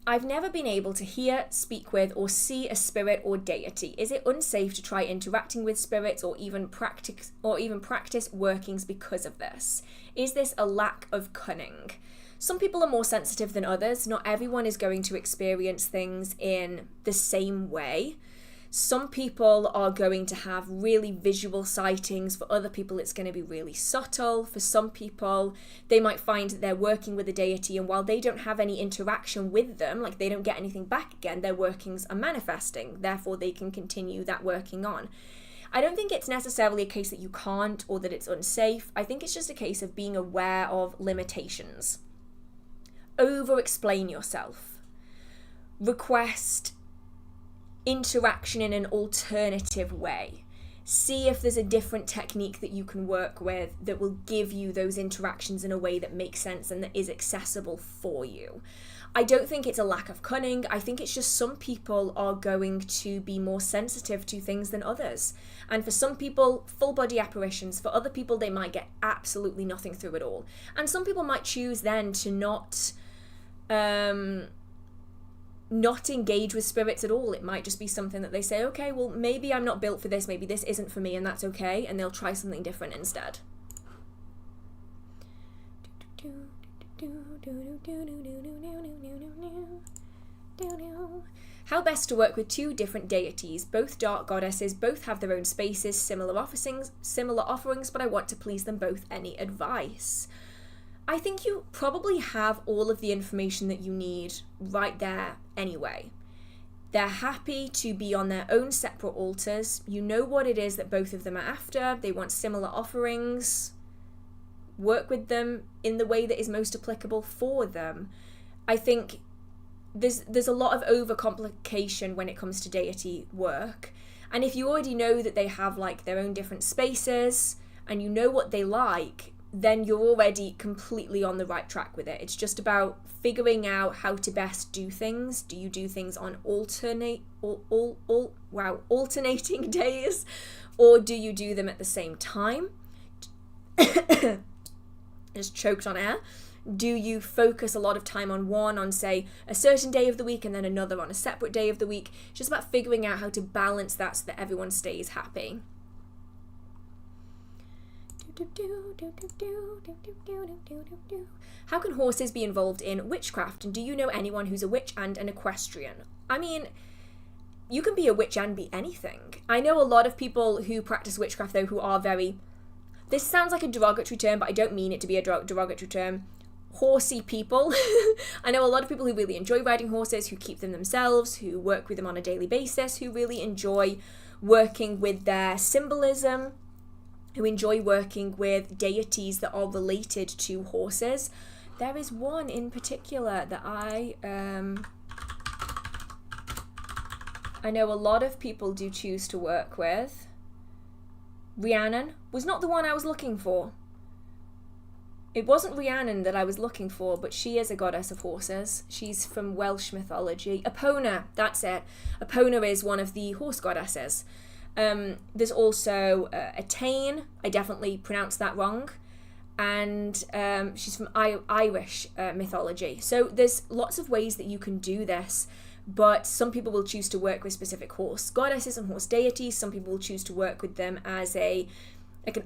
Speaker 1: I've never been able to hear, speak with, or see a spirit or deity. Is it unsafe to try interacting with spirits or even practice workings because of this? Is this a lack of cunning? Some people are more sensitive than others. Not everyone is going to experience things in the same way. Some people are going to have really visual sightings. For other people, it's going to be really subtle. For some people, they might find that they're working with a deity, and while they don't have any interaction with them, like they don't get anything back again, their workings are manifesting. Therefore, they can continue that working on. I don't think it's necessarily a case that you can't or that it's unsafe. I think it's just a case of being aware of limitations. Over-explain yourself. Request interaction in an alternative way. See if there's a different technique that you can work with that will give you those interactions in a way that makes sense and that is accessible for you. I don't think it's a lack of cunning. I think it's just some people are going to be more sensitive to things than others. And for some people, full body apparitions. For other people, they might get absolutely nothing through at all. And some people might choose then to not engage with spirits at all. It might just be something that they say, okay, well, maybe I'm not built for this. Maybe this isn't for me, and that's okay. And they'll try something different instead. How best to work with two different deities, both dark goddesses, both have their own spaces, similar offerings, but I want to please them both. Any advice? I think you probably have all of the information that you need right there anyway. They're happy to be on their own separate altars. You know what it is that both of them are after. They want similar offerings. Work with them in the way that is most applicable for them. I think there's a lot of overcomplication when it comes to deity work. And if you already know that they have like their own different spaces and you know what they like, then you're already completely on the right track with it. It's just about figuring out how to best do things. Do you do things on alternating days, or do you do them at the same time? Just choked on air. Do you focus a lot of time on one on, say, a certain day of the week and then another on a separate day of the week? It's just about figuring out how to balance that so that everyone stays happy. How can horses be involved in witchcraft? And do you know anyone who's a witch and an equestrian? I mean, you can be a witch and be anything. I know a lot of people who practice witchcraft, though, who are very... This sounds like a derogatory term, but I don't mean it to be a derogatory term. Horsey people. I know a lot of people who really enjoy riding horses, who keep them themselves, who work with them on a daily basis, who really enjoy working with their symbolism, who enjoy working with deities that are related to horses. There is one in particular that I know a lot of people do choose to work with. Rhiannon was not the one I was looking for. It wasn't Rhiannon that I was looking for, but she is a goddess of horses. She's from Welsh mythology. Epona, that's it. Epona is one of the horse goddesses. There's also Atane. I definitely pronounced that wrong. And she's from Irish mythology. So there's lots of ways that you can do this. But some people will choose to work with specific horse goddesses and horse deities. Some people will choose to work with them as an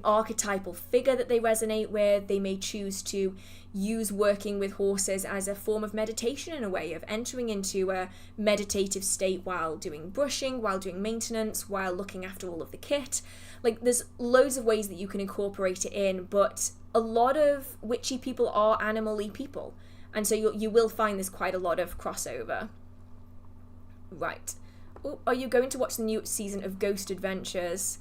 Speaker 1: archetypal figure that they resonate with. They may choose to use working with horses as a form of meditation, in a way of entering into a meditative state while doing brushing, while doing maintenance, while looking after all of the kit. Like, there's loads of ways that you can incorporate it in, but a lot of witchy people are animal-y people. And so you will find there's quite a lot of crossover. Right. Oh, are you going to watch the new season of Ghost Adventures?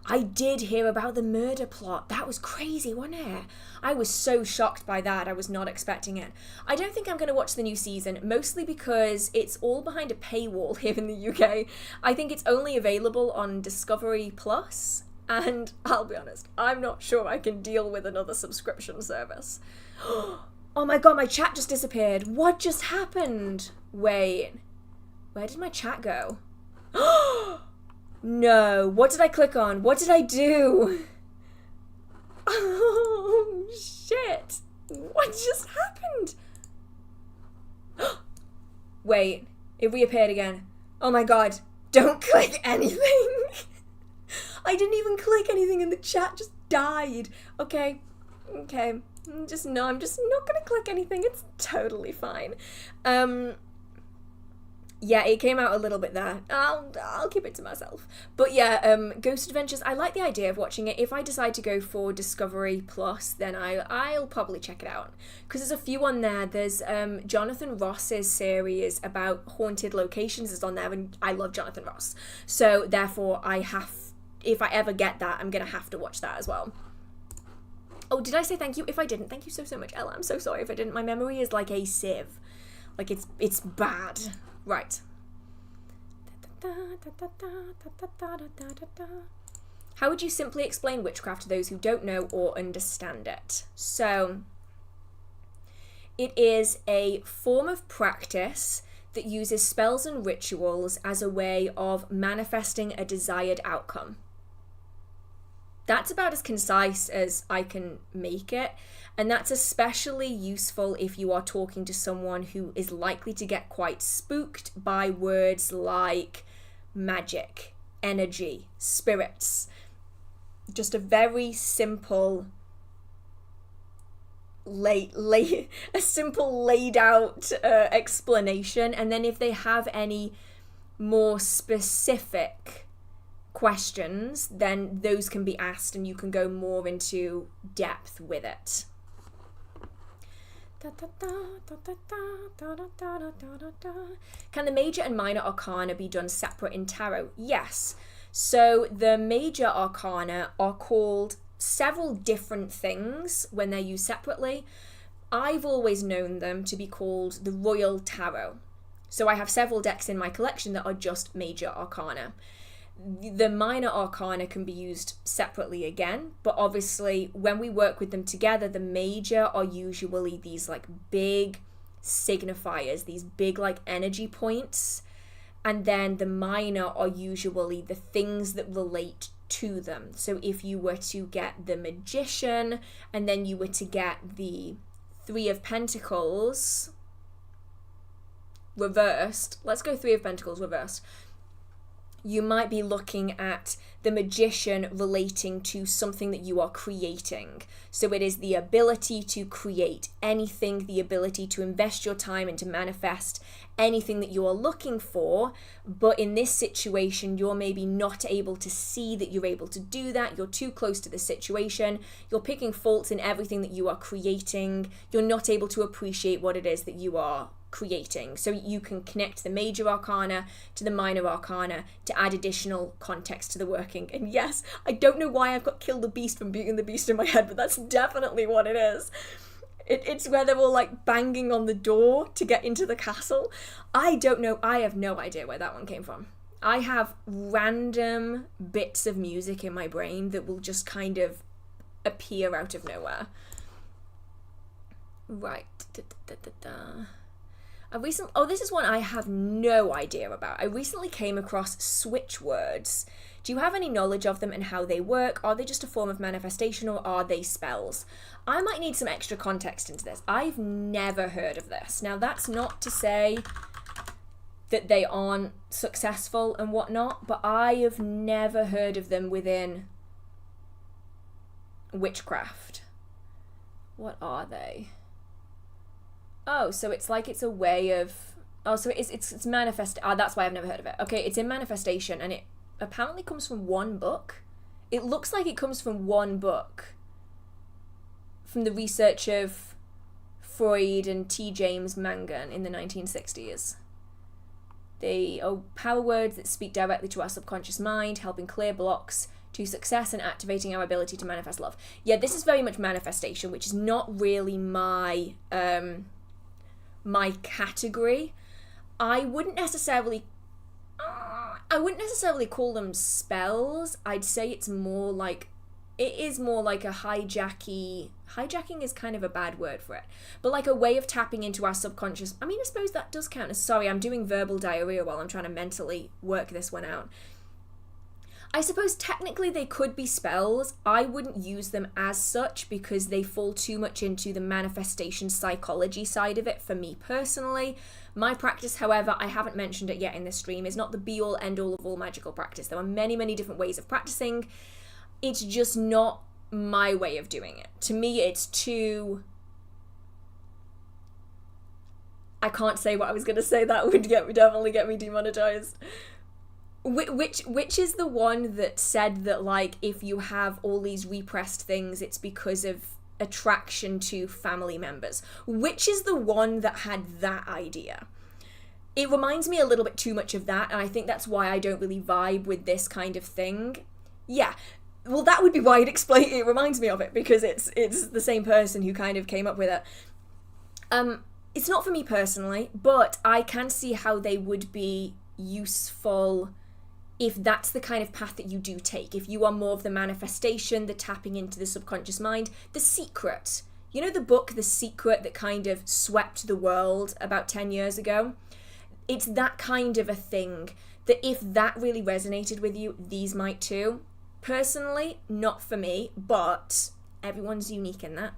Speaker 1: I did hear about the murder plot. That was crazy, wasn't it? I was so shocked by that. I was not expecting it. I don't think I'm going to watch the new season, mostly because it's all behind a paywall here in the UK. I think it's only available on Discovery Plus, and I'll be honest, I'm not sure I can deal with another subscription service. Oh my god, my chat just disappeared. What just happened? Wait. Where did my chat go? No. What did I click on? What did I do? Oh, shit. What just happened? Wait. It reappeared again. Oh my god. Don't click anything. I didn't even click anything and the chat just died. Okay. I'm just not gonna click anything. It's totally fine. Yeah, it came out a little bit there. I'll keep it to myself. But yeah, Ghost Adventures, I like the idea of watching it. If I decide to go for Discovery Plus, then I'll probably check it out. Because there's a few on there. There's Jonathan Ross's series about haunted locations is on there, and I love Jonathan Ross. So therefore, if I ever get that, I'm going to have to watch that as well. Oh, did I say thank you? If I didn't, thank you so much, Ella. I'm so sorry if I didn't. My memory is like a sieve. Like, it's bad. Right. How would you simply explain witchcraft to those who don't know or understand it? So, It is a form of practice that uses spells and rituals as a way of manifesting a desired outcome. That's about as concise as I can make it, and that's especially useful if you are talking to someone who is likely to get quite spooked by words like magic, energy, spirits. Just a very simple laid out explanation, and then if they have any more specific questions, then those can be asked and you can go more into depth with it. Can the major and minor arcana be done separate in tarot? Yes. So the major arcana are called several different things when they're used separately. I've always known them to be called the Royal Tarot. So I have several decks in my collection that are just major arcana. The minor arcana can be used separately again, but obviously when we work with them together, the major are usually these like big signifiers, these big like energy points, and then the minor are usually the things that relate to them. So if you were to get the Magician and then you were to get the Three of Pentacles reversed, let's go Three of Pentacles reversed, you might be looking at the Magician relating to something that you are creating. So it is the ability to create anything, the ability to invest your time and to manifest anything that you are looking for. But in this situation, you're maybe not able to see that you're able to do that. You're too close to the situation. You're picking faults in everything that you are creating. You're not able to appreciate what it is that you are creating. So you can connect the major arcana to the minor arcana to add additional context to the working. And yes, I don't know why I've got Kill the Beast from Beauty and the Beast in my head, but that's definitely what it is. It's where they're all like banging on the door to get into the castle. I don't know. I have no idea where that one came from. I have random bits of music in my brain that will just kind of appear out of nowhere. Right. This is one I have no idea about. I recently came across switch words. Do you have any knowledge of them and how they work? Are they just a form of manifestation or are they spells? I might need some extra context into this. I've never heard of this. Now, that's not to say that they aren't successful and whatnot, but I have never heard of them within witchcraft. What are they? Oh, so it's like it's a way of... Oh, so it's manifest... that's why I've never heard of it. Okay, it's in manifestation, and it apparently comes from one book. It looks like it comes from one book. From the research of Freud and T. James Mangan in the 1960s. They are power words that speak directly to our subconscious mind, helping clear blocks to success and activating our ability to manifest love. Yeah, this is very much manifestation, which is not really my category. I wouldn't necessarily call them spells. I'd say it is more like a hijacking is kind of a bad word for it, but like a way of tapping into our subconscious. I mean, I suppose that does count as... Sorry, I'm doing verbal diarrhea while I'm trying to mentally work this one out. I suppose technically they could be spells. I wouldn't use them as such because they fall too much into the manifestation psychology side of it for me personally. My practice, however, I haven't mentioned it yet in this stream, is not the be-all, end-all of all magical practice. There are many, many different ways of practicing. It's just not my way of doing it. To me, it's too... I can't say what I was going to say. That would definitely get me demonetized. Which is the one that said that, like, if you have all these repressed things, it's because of attraction to family members? Which is the one that had that idea? It reminds me a little bit too much of that, and I think that's why I don't really vibe with this kind of thing. Yeah, well, that would be why it reminds me of it, because it's the same person who kind of came up with it. It's not for me personally, but I can see how they would be useful if that's the kind of path that you do take. If you are more of the manifestation, the tapping into the subconscious mind, the secret, You know the book The Secret that kind of swept the world about 10 years ago? It's that kind of a thing, that if that really resonated with you, these might too. Personally, not for me, but everyone's unique in that.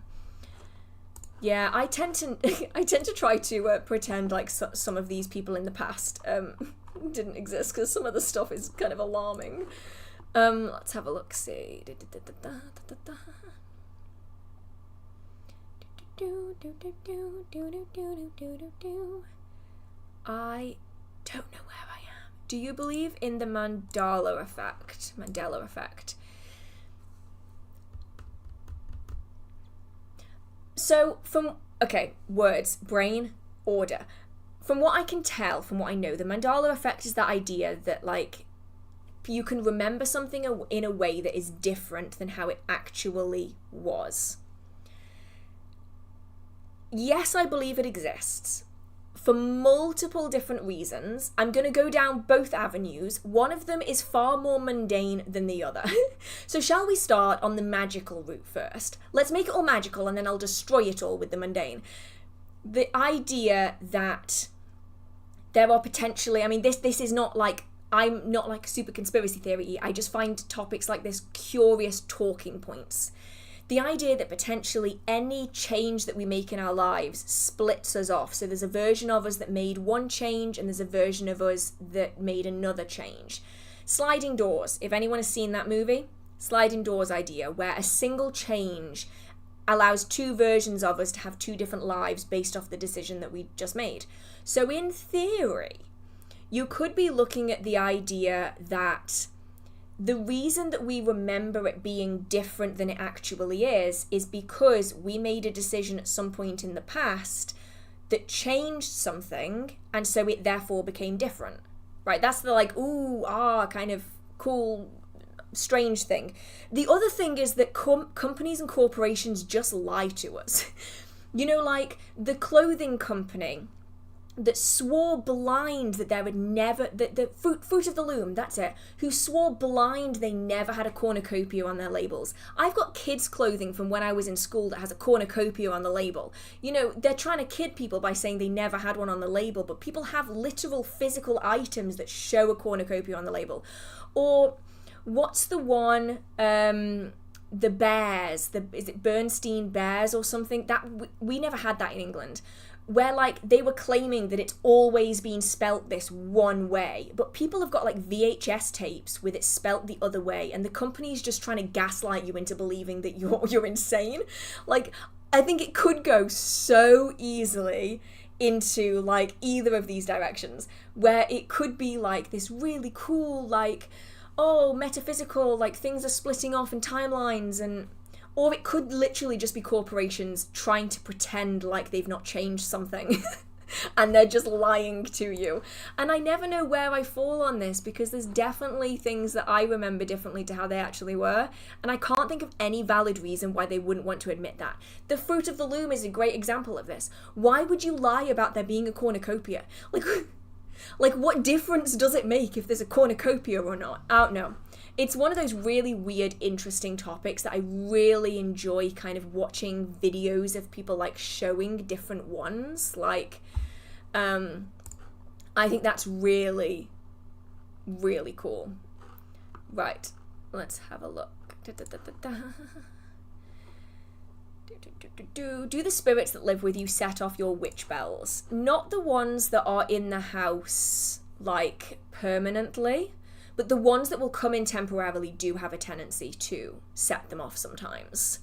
Speaker 1: Yeah, I tend to try to pretend like some of these people in the past didn't exist, because some of the stuff is kind of alarming. Let's have a look. See. I don't know where I am. Do you believe in the Mandela effect? Mandela effect. So words, brain, order. From what I can tell, from what I know, the Mandela effect is that idea that, like, you can remember something in a way that is different than how it actually was. Yes, I believe it exists. For multiple different reasons. I'm going to go down both avenues. One of them is far more mundane than the other. So shall we start on the magical route first? Let's make it all magical and then I'll destroy it all with the mundane. The idea that there are potentially, I mean, this is not like, I'm not like super conspiracy theory. I just find topics like this curious talking points. The idea that potentially any change that we make in our lives splits us off. So there's a version of us that made one change and there's a version of us that made another change. Sliding Doors, if anyone has seen that movie, Sliding Doors idea, where a single change allows two versions of us to have two different lives based off the decision that we just made. So in theory, you could be looking at the idea that the reason that we remember it being different than it actually is because we made a decision at some point in the past that changed something, and so it therefore became different, right? That's the like, kind of cool, strange thing. The other thing is that companies and corporations just lie to us. You know, like the clothing company that swore blind that there would never, the Fruit of the Loom, that's it, who swore blind they never had a cornucopia on their labels. I've got kids' clothing from when I was in school that has a cornucopia on the label. You know, they're trying to kid people by saying they never had one on the label, but people have literal physical items that show a cornucopia on the label. Or, what's the one, the bears, is it Bernstein Bears or something? That we never had that in England. Where, like, they were claiming that it's always been spelt this one way, but people have got, like, VHS tapes with it spelt the other way, and the company's just trying to gaslight you into believing that you're insane. Like, I think it could go so easily into, like, either of these directions, where it could be, like, this really cool, like, metaphysical, like, things are splitting off in timelines, and... Or it could literally just be corporations trying to pretend like they've not changed something and they're just lying to you. And I never know where I fall on this, because there's definitely things that I remember differently to how they actually were, and I can't think of any valid reason why they wouldn't want to admit that. The Fruit of the Loom is a great example of this. Why would you lie about there being a cornucopia? Like what difference does it make if there's a cornucopia or not? I don't know. It's one of those really weird, interesting topics that I really enjoy kind of watching videos of people like showing different ones. Like, I think that's really, really cool. Right, let's have a look. Do the spirits that live with you set off your witch bells? Not the ones that are in the house, like, permanently. But the ones that will come in temporarily do have a tendency to set them off sometimes.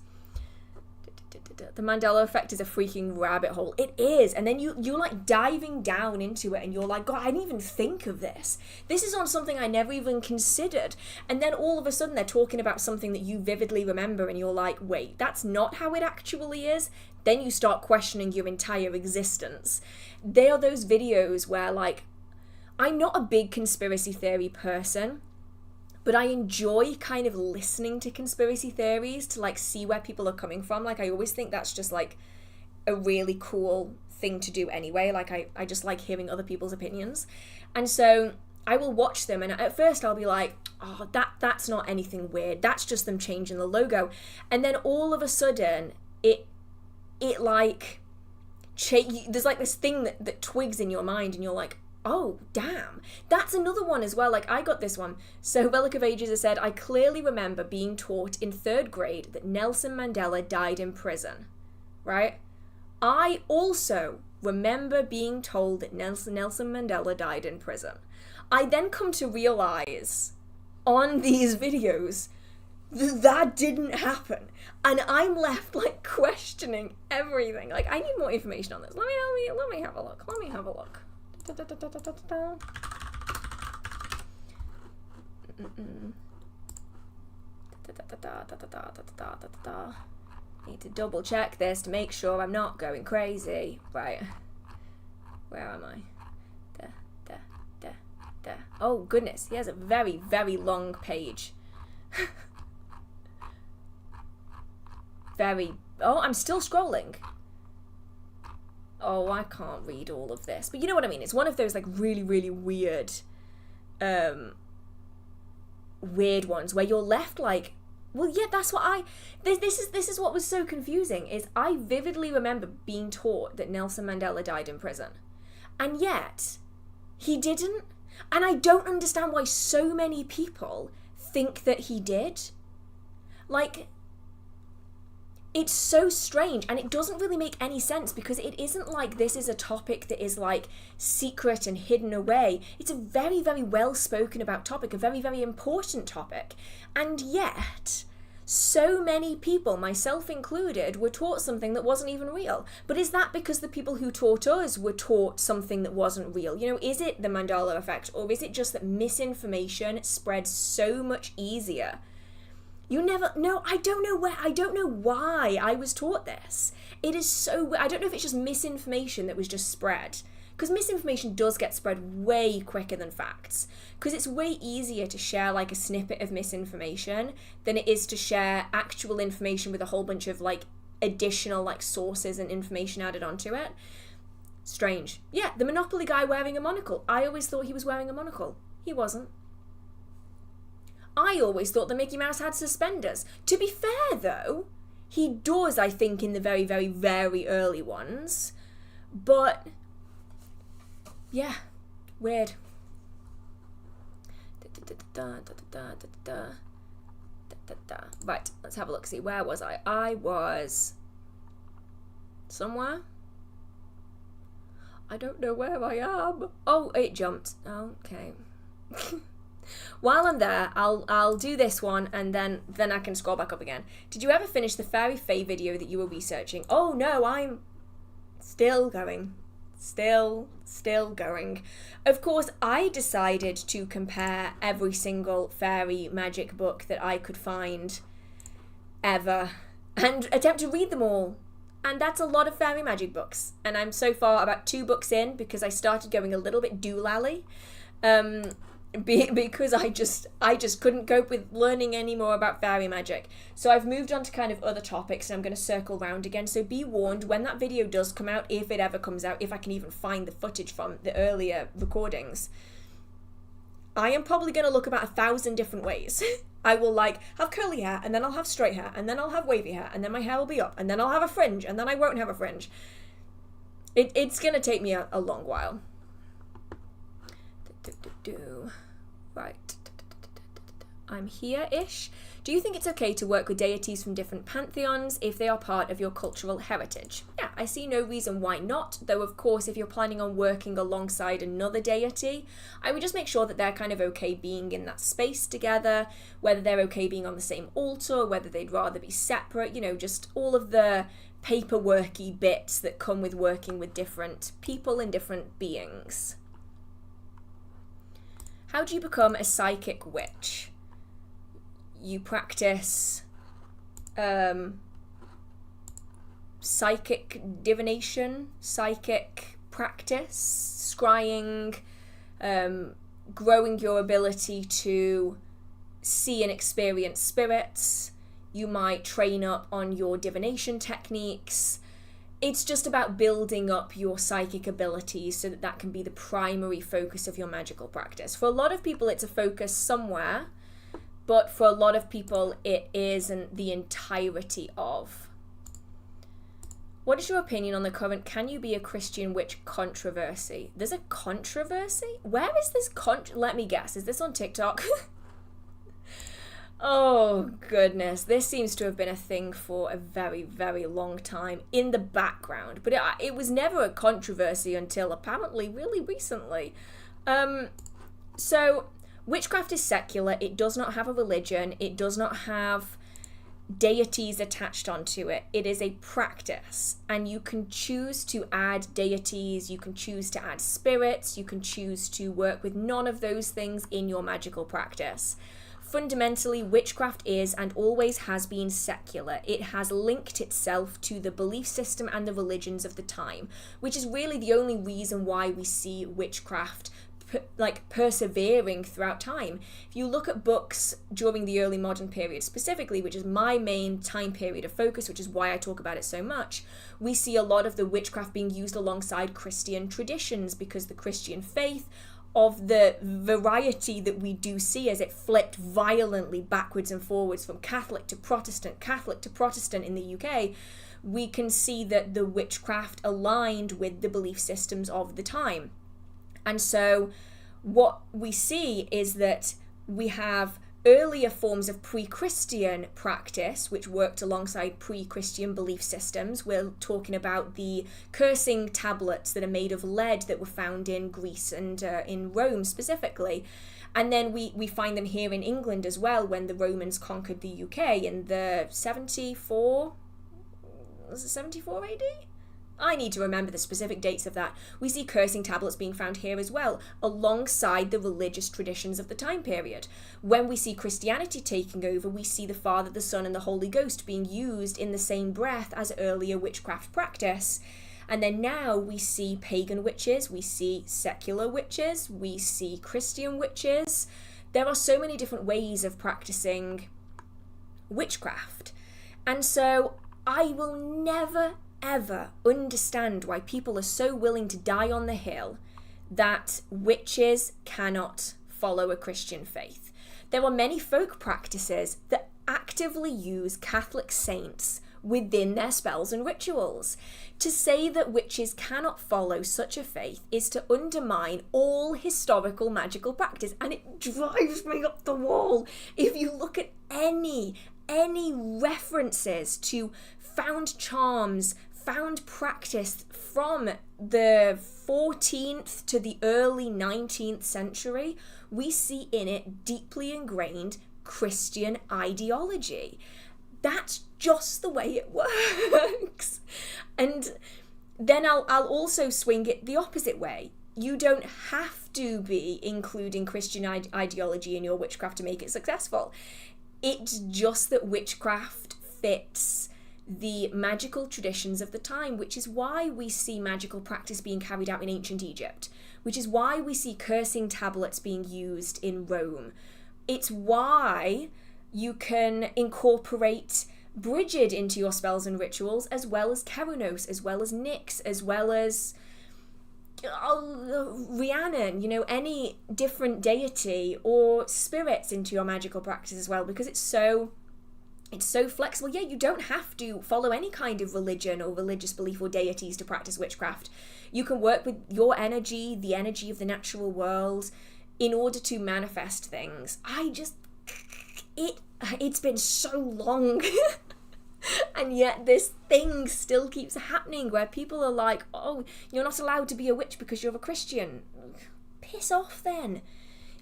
Speaker 1: The Mandela effect is a freaking rabbit hole. It is. And then you're like diving down into it and you're like, God, I didn't even think of this. This is on something I never even considered. And then all of a sudden they're talking about something that you vividly remember and you're like, wait, that's not how it actually is. Then you start questioning your entire existence. They are those videos where, like, I'm not a big conspiracy theory person, but I enjoy kind of listening to conspiracy theories to, like, see where people are coming from. Like, I always think that's just, like, a really cool thing to do anyway. Like, I just like hearing other people's opinions. And so I will watch them, and at first I'll be like, oh, that's not anything weird. That's just them changing the logo. And then all of a sudden, it like, there's like this thing that twigs in your mind and you're like, oh, damn. That's another one as well. Like, I got this one. So Relic of Ages has said, I clearly remember being taught in 3rd grade that Nelson Mandela died in prison. Right? I also remember being told that Nelson Mandela died in prison. I then come to realize on these videos that didn't happen. And I'm left like questioning everything. Like, I need more information on this. Let me have a look. Let me have a look. Need to double check this to make sure I'm not going crazy. Right. Where am I? There. Oh, goodness. He has a very, very long page. Oh, I'm still scrolling. Oh, I can't read all of this. But you know what I mean? It's one of those like really, really weird ones where you're left like, well, yeah, that's what this is what was so confusing, is I vividly remember being taught that Nelson Mandela died in prison. And yet, he didn't. And I don't understand why so many people think that he did. Like, it's so strange, and it doesn't really make any sense, because it isn't like this is a topic that is like secret and hidden away. It's a very, very well spoken about topic, a very, very important topic. And yet, so many people, myself included, were taught something that wasn't even real. But is that because the people who taught us were taught something that wasn't real? You know, is it the Mandela effect, or is it just that misinformation spreads so much easier? I don't know why I was taught this. It is so, I don't know if it's just misinformation that was just spread. Because misinformation does get spread way quicker than facts. Because it's way easier to share like a snippet of misinformation than it is to share actual information with a whole bunch of like additional like sources and information added onto it. Strange. Yeah, the Monopoly guy wearing a monocle. I always thought he was wearing a monocle. He wasn't. I always thought that Mickey Mouse had suspenders. To be fair, though, he does, I think, in the very, very, very early ones. But, yeah, weird. Right, let's have a look, see, where was I? I was somewhere. I don't know where I am. Oh, it jumped. Okay. While I'm there, I'll do this one, and then I can scroll back up again. Did you ever finish the Fairy Fae video that you were researching? Oh no, I'm still going. Still going. Of course, I decided to compare every single fairy magic book that I could find ever and attempt to read them all. And that's a lot of fairy magic books. And I'm so far about 2 books in, because I started going a little bit doolally. Because I just couldn't cope with learning any more about fairy magic. So I've moved on to kind of other topics, and I'm going to circle round again. So be warned, when that video does come out, if it ever comes out, if I can even find the footage from the earlier recordings, I am probably going to look about 1,000 different ways. I will like have curly hair, and then I'll have straight hair, and then I'll have wavy hair, and then my hair will be up, and then I'll have a fringe, and then I won't have a fringe. It's going to take me a long while. Right. I'm here-ish. Do you think it's okay to work with deities from different pantheons if they are part of your cultural heritage? Yeah, I see no reason why not, though of course if you're planning on working alongside another deity, I would just make sure that they're kind of okay being in that space together, whether they're okay being on the same altar, whether they'd rather be separate, you know, just all of the paperworky bits that come with working with different people and different beings. How do you become a psychic witch? You practice psychic divination, psychic practice, scrying, growing your ability to see and experience spirits. You might train up on your divination techniques. It's just about building up your psychic abilities so that that can be the primary focus of your magical practice. For a lot of people, it's a focus somewhere, but for a lot of people, it isn't the entirety of. What is your opinion on the current "can you be a Christian witch" controversy? There's a controversy? Where is this let me guess. Is this on TikTok? Oh, goodness. This seems to have been a thing for a very, very long time in the background. But it was never a controversy until apparently really recently. So, witchcraft is secular. It does not have a religion. It does not have deities attached onto it. It is a practice, and you can choose to add deities, you can choose to add spirits, you can choose to work with none of those things in your magical practice. Fundamentally, witchcraft is and always has been secular. It has linked itself to the belief system and the religions of the time, which is really the only reason why we see witchcraft persevering throughout time. If you look at books during the early modern period specifically, which is my main time period of focus, which is why I talk about it so much, we see a lot of the witchcraft being used alongside Christian traditions, because the Christian faith, of the variety that we do see as it flipped violently backwards and forwards from Catholic to Protestant in the UK, we can see that the witchcraft aligned with the belief systems of the time. And so what we see is that we have earlier forms of pre-Christian practice, which worked alongside pre-Christian belief systems. We're talking about the cursing tablets that are made of lead that were found in Greece and in Rome specifically. And then we find them here in England as well when the Romans conquered the UK in the 74 AD? I need to remember the specific dates of that. We see cursing tablets being found here as well, alongside the religious traditions of the time period. When we see Christianity taking over, we see the Father, the Son, and the Holy Ghost being used in the same breath as earlier witchcraft practice. And then now we see pagan witches, we see secular witches, we see Christian witches. There are so many different ways of practicing witchcraft. And so I will never ever understand why people are so willing to die on the hill that witches cannot follow a Christian faith. There are many folk practices that actively use Catholic saints within their spells and rituals. To say that witches cannot follow such a faith is to undermine all historical magical practice, and it drives me up the wall. If you look at any references to found charms, found practice from the 14th to the early 19th century, we see in it deeply ingrained Christian ideology. That's just the way it works. And then I'll also swing it the opposite way. You don't have to be including Christian ideology in your witchcraft to make it successful. It's just that witchcraft fits the magical traditions of the time, which is why we see magical practice being carried out in ancient Egypt, which is why we see cursing tablets being used in Rome. It's why you can incorporate Brigid into your spells and rituals, as well as Keranos, as well as Nyx, as well as Rhiannon, any different deity or spirits into your magical practice as well, because it's so flexible. Yeah, you don't have to follow any kind of religion or religious belief or deities to practice witchcraft. You can work with your energy, the energy of the natural world, in order to manifest things. It's been so long and yet this thing still keeps happening where people are like, oh, you're not allowed to be a witch because you're a Christian. Piss off then.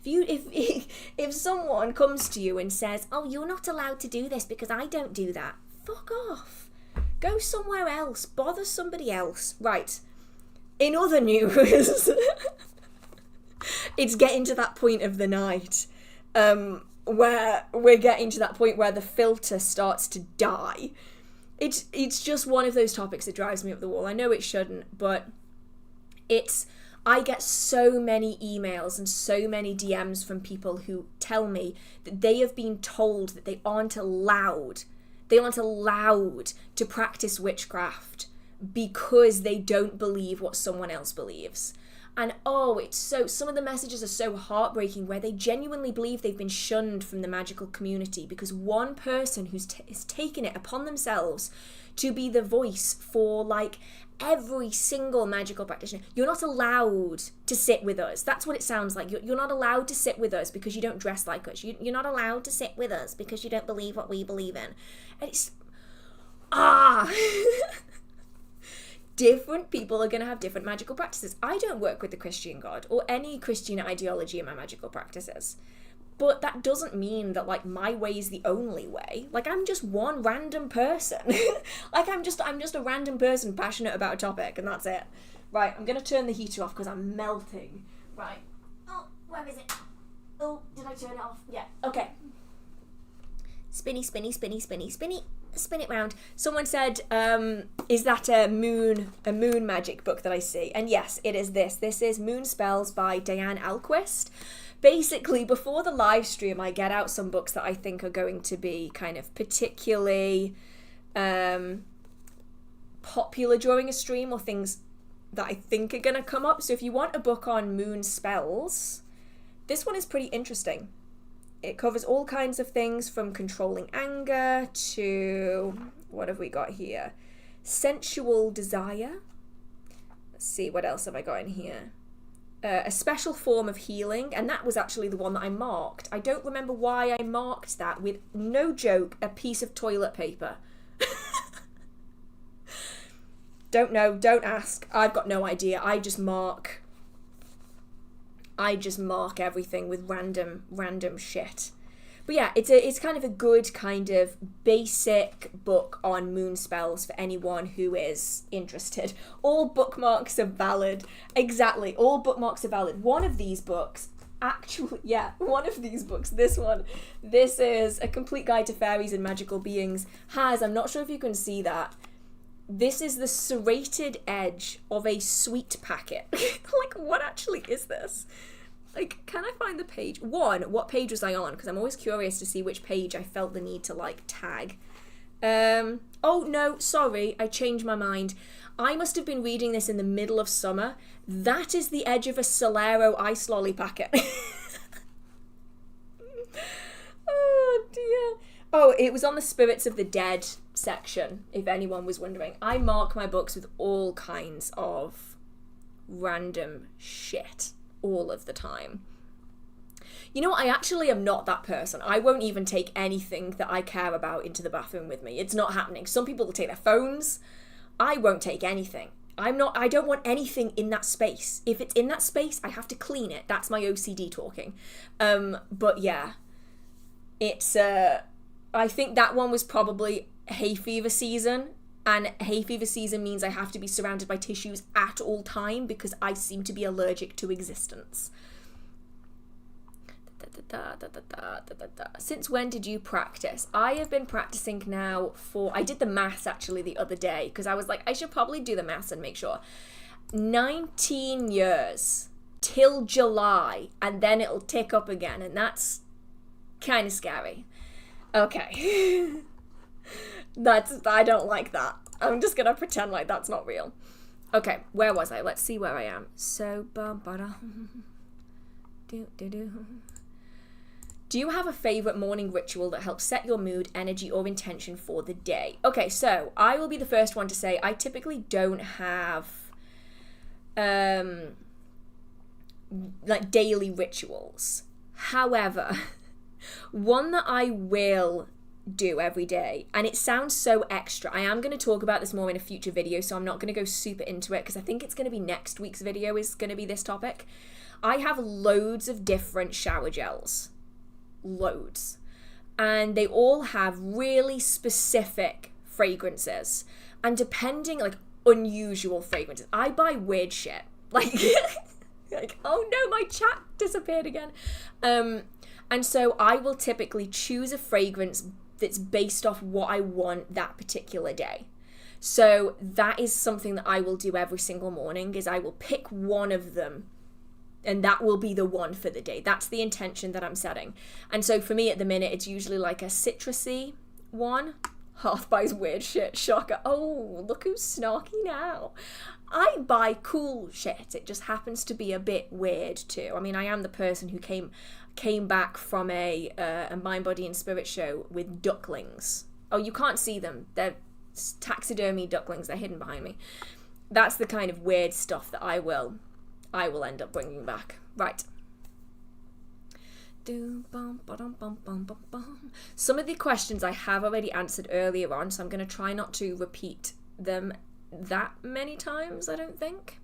Speaker 1: If someone comes to you and says, oh, you're not allowed to do this because I don't do that, fuck off. Go somewhere else. Bother somebody else. Right. In other news, it's getting to that point of the night where we're getting to that point where the filter starts to die. It's just one of those topics that drives me up the wall. I know it shouldn't, but I get so many emails and so many DMs from people who tell me that they have been told that they aren't allowed to practice witchcraft because they don't believe what someone else believes. And oh, it's so, some of the messages are so heartbreaking, where they genuinely believe they've been shunned from the magical community because one person who's has taken it upon themselves to be the voice for like every single magical practitioner. You're not allowed to sit with us. That's what it sounds like. You're not allowed to sit with us because you don't dress like us. You're not allowed to sit with us because you don't believe what we believe in. And it's different people are going to have different magical practices. I don't work with the Christian God or any Christian ideology in my magical practices. But that doesn't mean that, like, my way is the only way. Like, I'm just one random person. Like, I'm just a random person passionate about a topic, and that's it. Right, I'm going to turn the heater off because I'm melting. Right. Oh, where is it? Oh, did I turn it off? Yeah, okay. Spinny, spinny, spinny, spinny, spinny. Spin it round. Someone said, is that a moon magic book that I see? And yes, it is this. This is Moon Spells by Diane Alquist. Basically, before the live stream, I get out some books that I think are going to be kind of particularly popular during a stream, or things that I think are going to come up. So if you want a book on moon spells, this one is pretty interesting. It covers all kinds of things from controlling anger to, what have we got here? Sensual desire. Let's see, what else have I got in here? A special form of healing, and that was actually the one that I marked. I don't remember why I marked that with, no joke, a piece of toilet paper. Don't know, don't ask. I've got no idea. I just mark everything with random shit. But yeah, it's kind of a good kind of basic book on moon spells for anyone who is interested. All bookmarks are valid. Exactly, all bookmarks are valid. One of these books, this one, this is A Complete Guide to Fairies and Magical Beings, I'm not sure if you can see that, this is the serrated edge of a sweet packet. Like, what actually is this? Like, can I find the page? What page was I on? Because I'm always curious to see which page I felt the need to, like, tag. Oh, no, sorry, I changed my mind. I must have been reading this in the middle of summer. That is the edge of a Solero ice lolly packet. Oh, dear. Oh, it was on the Spirits of the Dead section, if anyone was wondering. I mark my books with all kinds of random shit all of the time. You know, I actually am not that person. I won't even take anything that I care about into the bathroom with me. It's not happening. Some people will take their phones. I won't take anything. I don't want anything in that space. If it's in that space, I have to clean it. That's my OCD talking. But yeah, it's, I think that one was probably hay fever season. And hay fever season means I have to be surrounded by tissues at all time because I seem to be allergic to existence. Since when did you practice? I have been practicing now I did the maths actually the other day because I was like, I should probably do the maths and make sure. 19 years till July, and then it'll tick up again, and that's kind of scary. Okay. I don't like that. I'm just gonna pretend like that's not real. Okay, where was I? Let's see where I am. So, do you have a favorite morning ritual that helps set your mood, energy, or intention for the day? Okay, so I will be the first one to say I typically don't have like daily rituals. However, one that I will do every day, and it sounds so extra. I am going to talk about this more in a future video, so I'm not going to go super into it because I think it's going to be next week's video is going to be this topic. I have loads of different shower gels. Loads. And they all have really specific fragrances. And depending, like, unusual fragrances. I buy weird shit. Like, oh no, my chat disappeared again. And so I will typically choose a fragrance that's based off what I want that particular day. So that is something that I will do every single morning, is I will pick one of them and that will be the one for the day. That's the intention that I'm setting. And so for me at the minute, it's usually like a citrusy one. Hearth buys weird shit. Shocker. Oh, look who's snarky now. I buy cool shit. It just happens to be a bit weird too. I mean, I am the person who came back from a Mind, Body and Spirit show with ducklings. Oh, you can't see them. They're taxidermy ducklings. They're hidden behind me. That's the kind of weird stuff that I will end up bringing back. Right. Some of the questions I have already answered earlier on, so I'm going to try not to repeat them that many times, I don't think.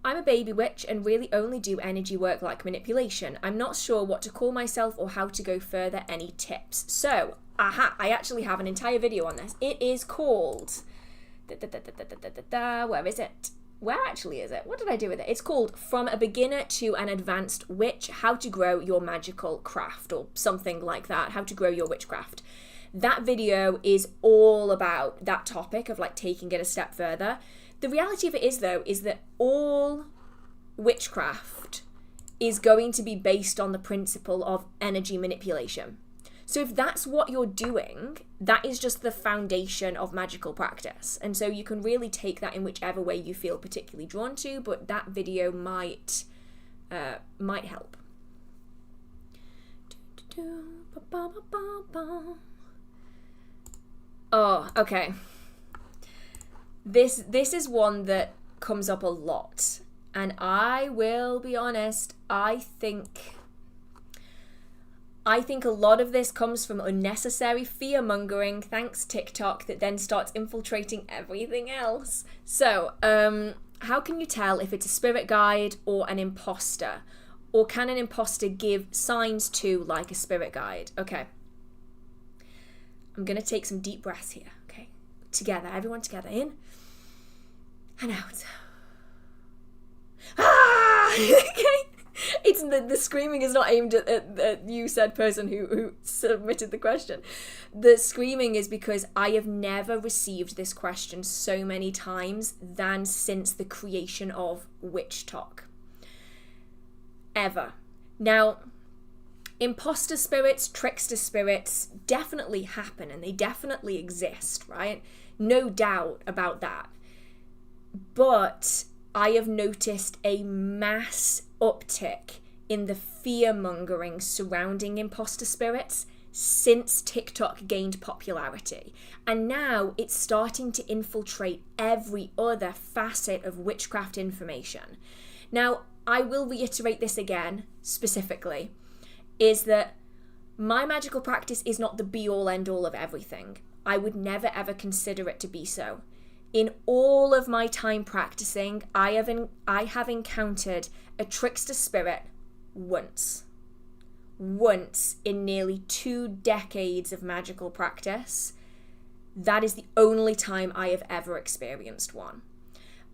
Speaker 1: I'm a baby witch and really only do energy work like manipulation. I'm not sure what to call myself or how to go further. Any tips? So, I actually have an entire video on this. It is called... Where is it? Where actually is it? What did I do with it? It's called From a Beginner to an Advanced Witch, How to Grow Your Magical Craft, or something like that. How to Grow Your Witchcraft. That video is all about that topic of like taking it a step further. The reality of it is, though, is that all witchcraft is going to be based on the principle of energy manipulation. So if that's what you're doing, that is just the foundation of magical practice. And so you can really take that in whichever way you feel particularly drawn to, but that video might help. Oh, okay. This is one that comes up a lot. And I will be honest, I think a lot of this comes from unnecessary fear-mongering, thanks TikTok, that then starts infiltrating everything else. So, how can you tell if it's a spirit guide or an imposter? Or can an imposter give signs to, like a spirit guide? Okay. I'm going to take some deep breaths here, okay? Together, everyone together. In and out. Ah! Okay. It's the screaming is not aimed at you, said person who submitted the question. The screaming is because I have never received this question so many times than since the creation of Witch Talk. Ever. Now, imposter spirits, trickster spirits definitely happen and they definitely exist, right? No doubt about that. But I have noticed a mass uptick in the fear-mongering surrounding imposter spirits since TikTok gained popularity. And now it's starting to infiltrate every other facet of witchcraft information. Now, I will reiterate this again, specifically, is that my magical practice is not the be-all, end-all of everything. I would never, ever consider it to be so. In all of my time practicing, I have encountered a trickster spirit once. Once in nearly 2 decades of magical practice. That is the only time I have ever experienced one.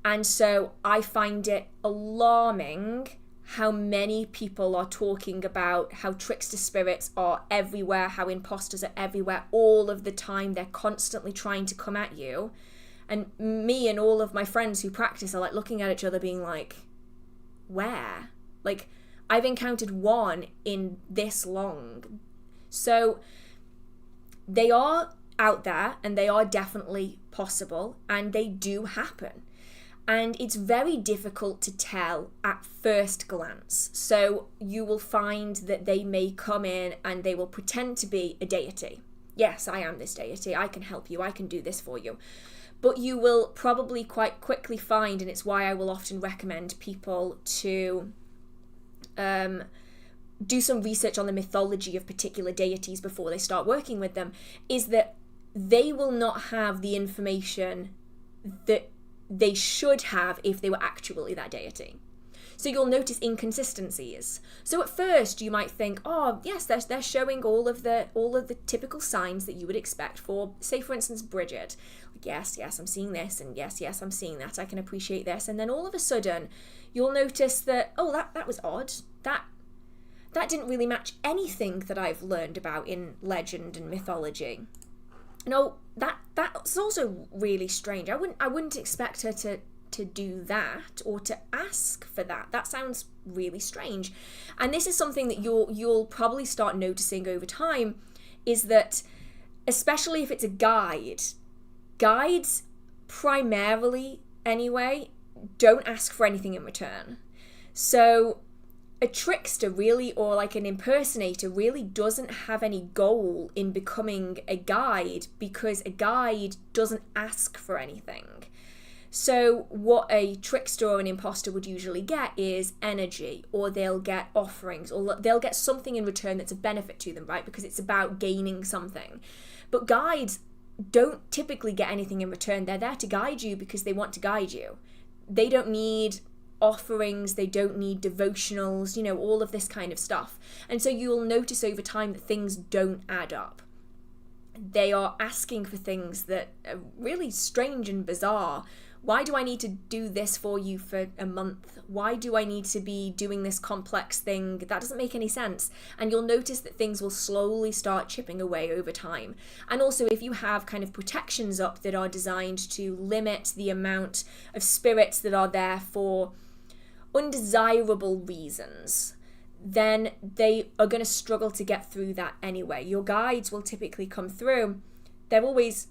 Speaker 1: And so I find it alarming how many people are talking about how trickster spirits are everywhere, how imposters are everywhere all of the time. They're constantly trying to come at you. And me and all of my friends who practice are like looking at each other being like, where? Like, I've encountered one in this long. So they are out there and they are definitely possible and they do happen. And it's very difficult to tell at first glance. So you will find that they may come in and they will pretend to be a deity. Yes, I am this deity. I can help you. I can do this for you. But you will probably quite quickly find, and it's why I will often recommend people to do some research on the mythology of particular deities before they start working with them, is that they will not have the information that they should have if they were actually that deity. So you'll notice inconsistencies. So at first you might think, oh yes, they're showing all of the typical signs that you would expect for, say for instance, Bridget. Like, yes, I'm seeing this, and yes, I'm seeing that. I can appreciate this, and then all of a sudden you'll notice that, oh, that was odd. That didn't really match anything that I've learned about in legend and mythology. No, that's also really strange. I wouldn't expect her to do that or to ask for that. That sounds really strange. And this is something that you'll probably start noticing over time, is that, especially if it's a guide, guides primarily, anyway, don't ask for anything in return. So a trickster really, or like an impersonator, really doesn't have any goal in becoming a guide, because a guide doesn't ask for anything. So what a trickster or an imposter would usually get is energy, or they'll get offerings, or they'll get something in return that's a benefit to them, right? Because it's about gaining something. But guides don't typically get anything in return. They're there to guide you because they want to guide you. They don't need offerings, they don't need devotionals, you know, all of this kind of stuff. And so you'll notice over time that things don't add up. They are asking for things that are really strange and bizarre. Why do I need to do this for you for a month? Why do I need to be doing this complex thing? That doesn't make any sense. And you'll notice that things will slowly start chipping away over time. And also, if you have kind of protections up that are designed to limit the amount of spirits that are there for undesirable reasons, then they are going to struggle to get through that anyway. Your guides will typically come through. They're always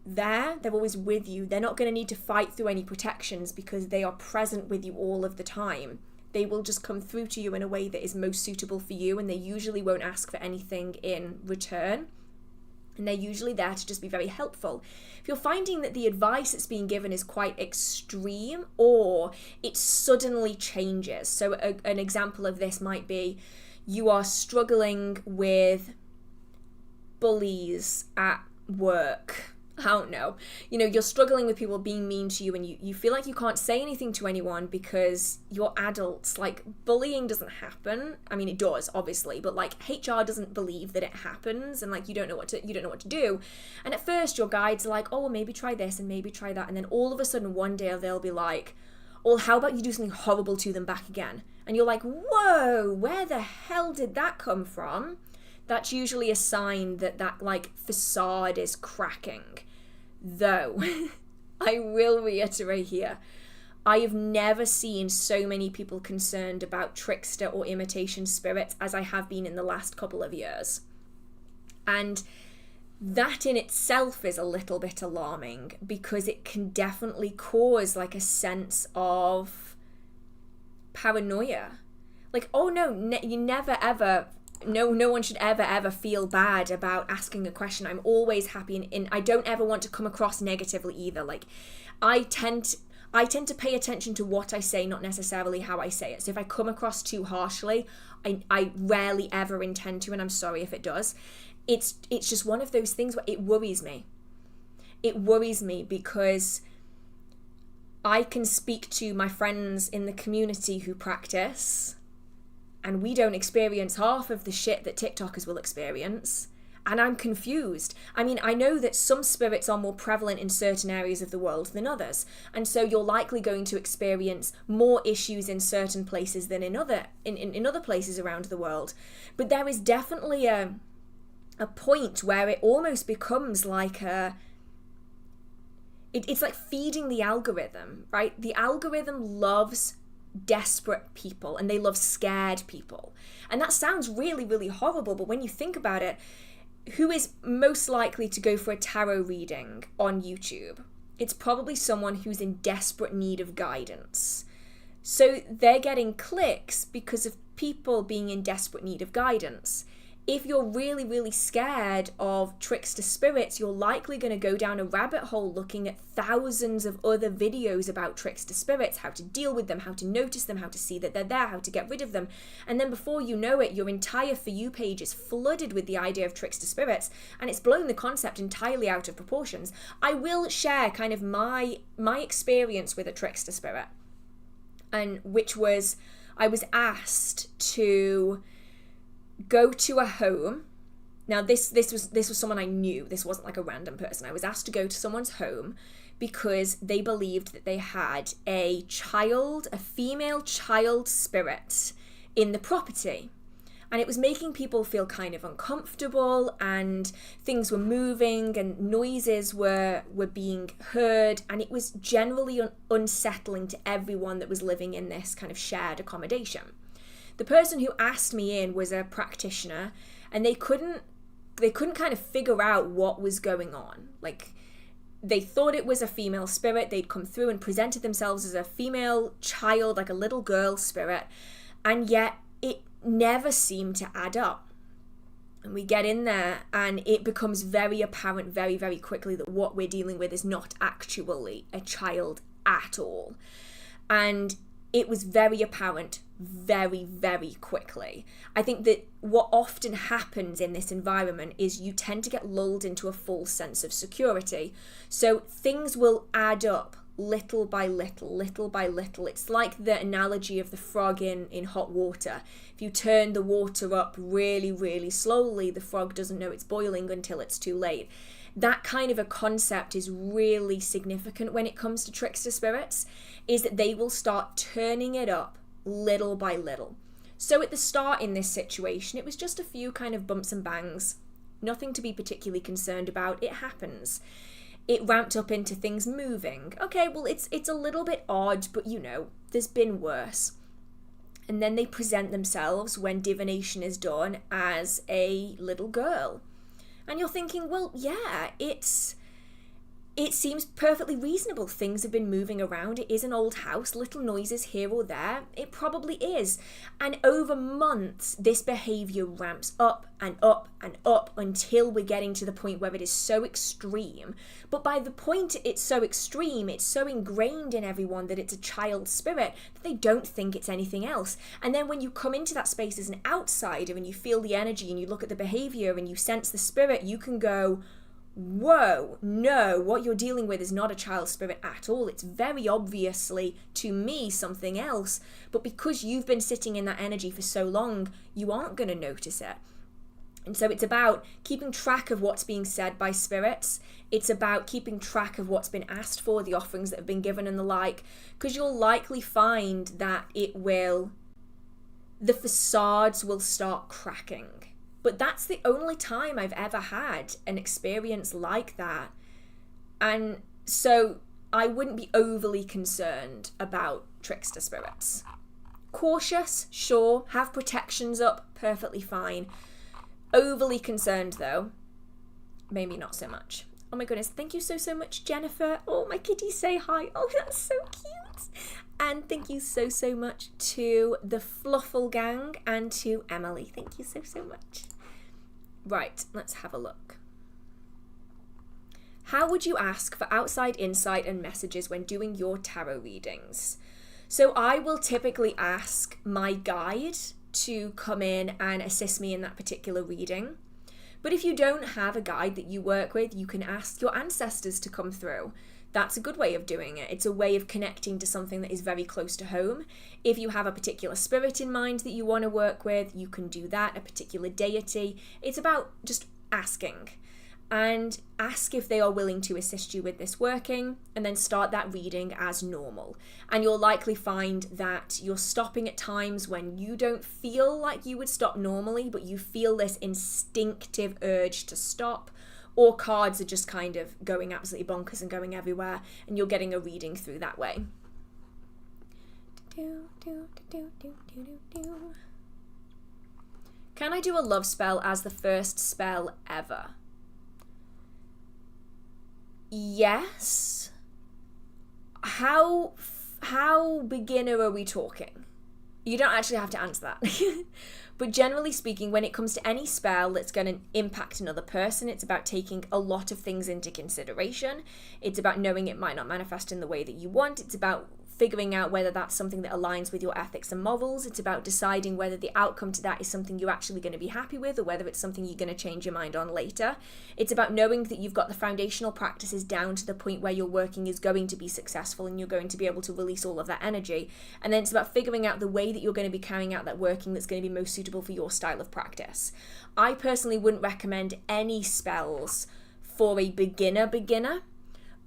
Speaker 1: there, they're always with you. They're not going to need to fight through any protections because they are present with you all of the time. They will just come through to you in a way that is most suitable for you, and they usually won't ask for anything in return. And they're usually there to just be very helpful. If you're finding that the advice that's being given is quite extreme, or it suddenly changes. So an example of this might be you are struggling with bullies at work. I don't know. You know, you're struggling with people being mean to you, and you feel like you can't say anything to anyone because you're adults. Like, bullying doesn't happen. I mean, it does, obviously, but like HR doesn't believe that it happens, and like you don't know what to do. And at first your guides are like, oh, well, maybe try this and maybe try that, and then all of a sudden one day they'll be like, well, how about you do something horrible to them back again? And you're like, whoa, where the hell did that come from? That's usually a sign that like facade is cracking. Though, I will reiterate here, I have never seen so many people concerned about trickster or imitation spirits as I have been in the last couple of years. And that in itself is a little bit alarming, because it can definitely cause like a sense of paranoia. Like, oh no, you never ever... No one should ever feel bad about asking a question. I'm always happy, and I don't ever want to come across negatively either. Like, I tend to pay attention to what I say, not necessarily how I say it. So if I come across too harshly, I rarely ever intend to, and I'm sorry if it does. It's just one of those things where it worries me. It worries me because I can speak to my friends in the community who practice, and we don't experience half of the shit that TikTokers will experience. And I'm confused. I mean, I know that some spirits are more prevalent in certain areas of the world than others. And so you're likely going to experience more issues in certain places than in other places around the world. But there is definitely a point where it almost becomes like it's like feeding the algorithm, right? The algorithm loves desperate people, and they love scared people. And that sounds really, really horrible, but when you think about it, who is most likely to go for a tarot reading on YouTube? It's probably someone who's in desperate need of guidance. So they're getting clicks because of people being in desperate need of guidance. If you're really, really scared of trickster spirits, you're likely going to go down a rabbit hole looking at thousands of other videos about trickster spirits, how to deal with them, how to notice them, how to see that they're there, how to get rid of them. And then before you know it, your entire For You page is flooded with the idea of trickster spirits, and it's blown the concept entirely out of proportions. I will share kind of my experience with a trickster spirit, and which was, I was asked to go to a home. Now this was someone I knew. This wasn't like a random person. I was asked to go to someone's home because they believed that they had a female child spirit in the property. And it was making people feel kind of uncomfortable, and things were moving and noises were being heard, and it was generally unsettling to everyone that was living in this kind of shared accommodation. The person who asked me in was a practitioner, and they couldn't they couldn't kind of figure out what was going on. Like, they thought it was a female spirit. They'd come through and presented themselves as a female child, like a little girl spirit, and yet it never seemed to add up. And we get in there and it becomes very apparent very, very quickly that what we're dealing with is not actually a child at all. And it was very apparent very, very quickly. I think that what often happens in this environment is you tend to get lulled into a false sense of security. So things will add up little by little, little by little. It's like the analogy of the frog in hot water. If you turn the water up really, really slowly, the frog doesn't know it's boiling until it's too late. That kind of a concept is really significant when it comes to trickster spirits, is that they will start turning it up little by little. So at the start in this situation, it was just a few kind of bumps and bangs, nothing to be particularly concerned about. It happens. It ramped up into things moving. Okay, well, it's a little bit odd, but you know, there's been worse. And then they present themselves when divination is done as a little girl. And you're thinking, well, yeah, it seems perfectly reasonable. Things have been moving around. It is an old house, little noises here or there. It probably is. And over months, this behavior ramps up and up and up until we're getting to the point where it is so extreme. But by the point it's so extreme, it's so ingrained in everyone that it's a child spirit that they don't think it's anything else. And then when you come into that space as an outsider and you feel the energy and you look at the behavior and you sense the spirit, you can go, whoa, no, what you're dealing with is not a child spirit at all. It's very obviously, to me, something else. But because you've been sitting in that energy for so long, you aren't going to notice it. And so it's about keeping track of what's being said by spirits. It's about keeping track of what's been asked for, the offerings that have been given and the like, because you'll likely find that the facades will start cracking. But that's the only time I've ever had an experience like that. And so I wouldn't be overly concerned about trickster spirits. Cautious, sure. Have protections up, perfectly fine. Overly concerned, though, maybe not so much. Oh my goodness, thank you so much, Jennifer. Oh, my kitties say hi. Oh, that's so cute. And thank you so much to the Fluffle gang and to Emily. Thank you so much. Right, let's have a look. How would you ask for outside insight and messages when doing your tarot readings? So I will typically ask my guide to come in and assist me in that particular reading. But if you don't have a guide that you work with, you can ask your ancestors to come through. That's a good way of doing it. It's a way of connecting to something that is very close to home. If you have a particular spirit in mind that you want to work with, you can do that, a particular deity. It's about just asking. And ask if they are willing to assist you with this working, and then start that reading as normal. And you'll likely find that you're stopping at times when you don't feel like you would stop normally, but you feel this instinctive urge to stop, or cards are just kind of going absolutely bonkers and going everywhere, and you're getting a reading through that way. Can I do a love spell as the first spell ever? Yes. How beginner are we talking? You don't actually have to answer that. But generally speaking, when it comes to any spell that's going to impact another person, it's about taking a lot of things into consideration. It's about knowing it might not manifest in the way that you want. It's about figuring out whether that's something that aligns with your ethics and morals. It's about deciding whether the outcome to that is something you're actually going to be happy with, or whether it's something you're going to change your mind on later. It's about knowing that you've got the foundational practices down to the point where your working is going to be successful and you're going to be able to release all of that energy. And then it's about figuring out the way that you're going to be carrying out that working that's going to be most suitable for your style of practice. I personally wouldn't recommend any spells for a beginner,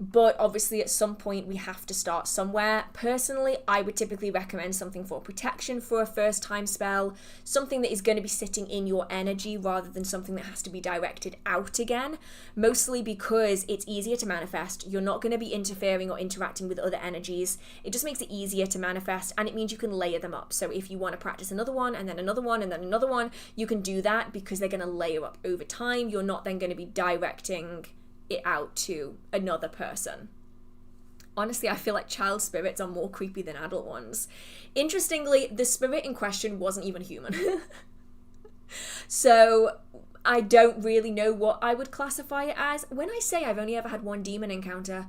Speaker 1: But obviously at some point we have to start somewhere. Personally, I would typically recommend something for protection for a first time spell, something that is going to be sitting in your energy rather than something that has to be directed out again, mostly because it's easier to manifest. You're not going to be interfering or interacting with other energies. It just makes it easier to manifest, and it means you can layer them up. So if you want to practice another one and then another one and then another one, you can do that because they're going to layer up over time. You're not then going to be directing it out to another person. Honestly, I feel like child spirits are more creepy than adult ones. Interestingly, the spirit in question wasn't even human. So I don't really know what I would classify it as. When I say I've only ever had one demon encounter,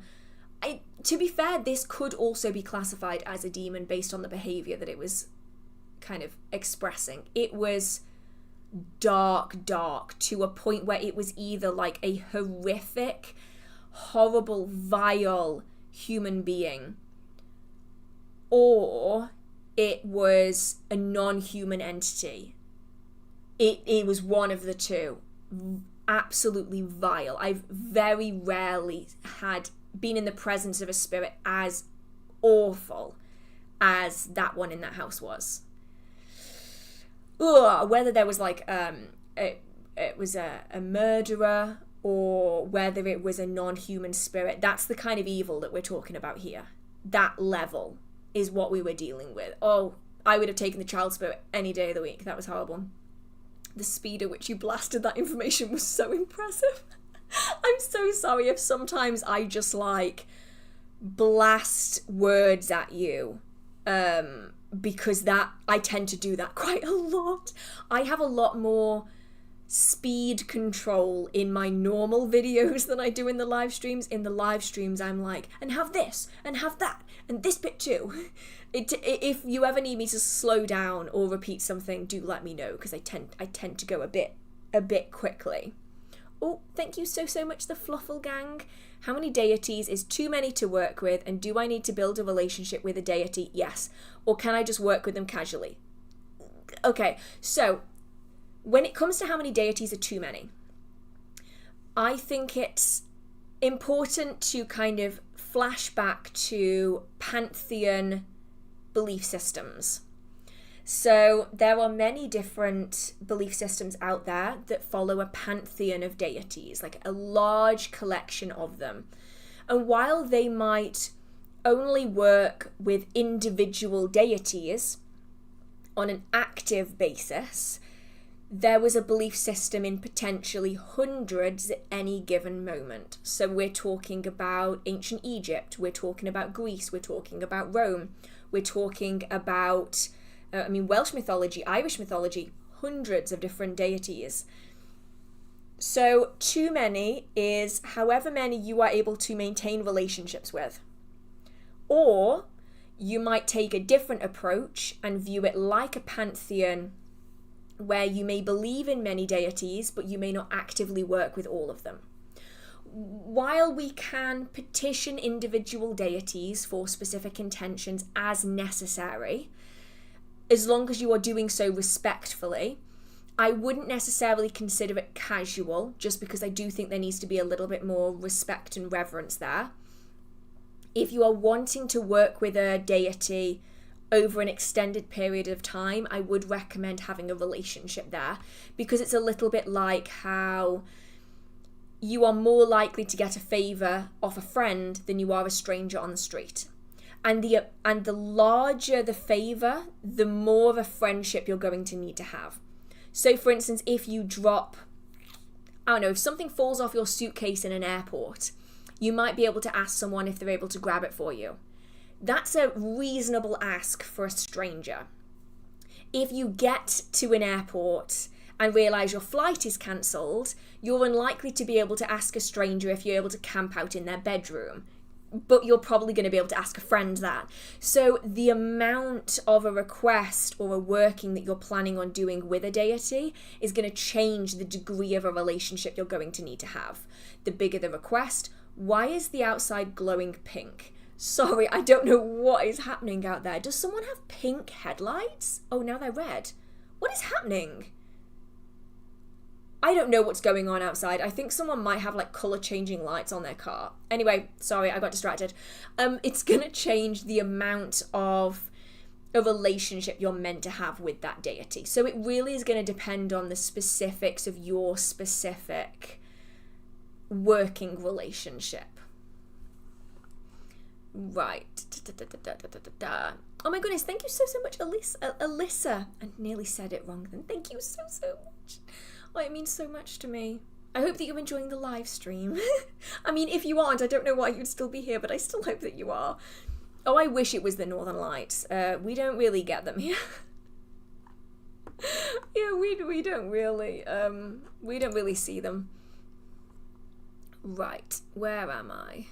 Speaker 1: to be fair, this could also be classified as a demon based on the behavior that it was kind of expressing. It was dark to a point where it was either like a horrific, horrible, vile human being, or it was a non-human entity. It was one of the two. Absolutely vile. I've very rarely been in the presence of a spirit as awful as that one in that house was. Whether there was like it was a murderer, or whether it was a non-human spirit, that's the kind of evil that we're talking about here. That level is what we were dealing with. Oh, I would have taken the child spirit any day of the week. That was horrible. The speed at which you blasted that information was so impressive. I'm so sorry if sometimes I just like blast words at you. Because I tend to do that quite a lot. I have a lot more speed control in my normal videos than I do in the live streams. In the live streams, I'm like, and have this, and have that, and this bit too. If you ever need me to slow down or repeat something, do let me know, because I tend to go a bit quickly. Oh, thank you so much, the Fluffle Gang. How many deities is too many to work with, and do I need to build a relationship with a deity? Yes. Or can I just work with them casually? Okay, so when it comes to how many deities are too many, I think it's important to kind of flash back to pantheon belief systems. So there are many different belief systems out there that follow a pantheon of deities, like a large collection of them. And while they might only work with individual deities on an active basis, there was a belief system in potentially hundreds at any given moment. So we're talking about ancient Egypt, we're talking about Greece, we're talking about Rome, we're talking about Welsh mythology, Irish mythology, hundreds of different deities. So too many is however many you are able to maintain relationships with. Or you might take a different approach and view it like a pantheon, where you may believe in many deities, but you may not actively work with all of them. While we can petition individual deities for specific intentions as necessary, as long as you are doing so respectfully, I wouldn't necessarily consider it casual, just because I do think there needs to be a little bit more respect and reverence there. If you are wanting to work with a deity over an extended period of time, I would recommend having a relationship there, because it's a little bit like how you are more likely to get a favour off a friend than you are a stranger on the street. And the larger the favour, the more of a friendship you're going to need to have. So for instance, if you drop, if something falls off your suitcase in an airport, you might be able to ask someone if they're able to grab it for you. That's a reasonable ask for a stranger. If you get to an airport and realise your flight is cancelled, you're unlikely to be able to ask a stranger if you're able to camp out in their bedroom. But you're probably going to be able to ask a friend that. So the amount of a request or a working that you're planning on doing with a deity is going to change the degree of a relationship you're going to need to have. The bigger the request. Why is the outside glowing pink? Sorry, I don't know what is happening out there. Does someone have pink headlights? Oh, now they're red. What is happening? I don't know what's going on outside. I think someone might have like color changing lights on their car. Anyway, sorry, I got distracted. It's going to change the amount of a relationship you're meant to have with that deity. So it really is going to depend on the specifics of your specific working relationship. Right. Oh my goodness, thank you so much, Alyssa. I nearly said it wrong then. Thank you so much. Oh, it means so much to me. I hope that you're enjoying the live stream. I mean, if you aren't, I don't know why you'd still be here, but I still hope that you are. Oh, I wish it was the Northern Lights. We don't really get them here. Yeah, we don't really see them. Right, where am I?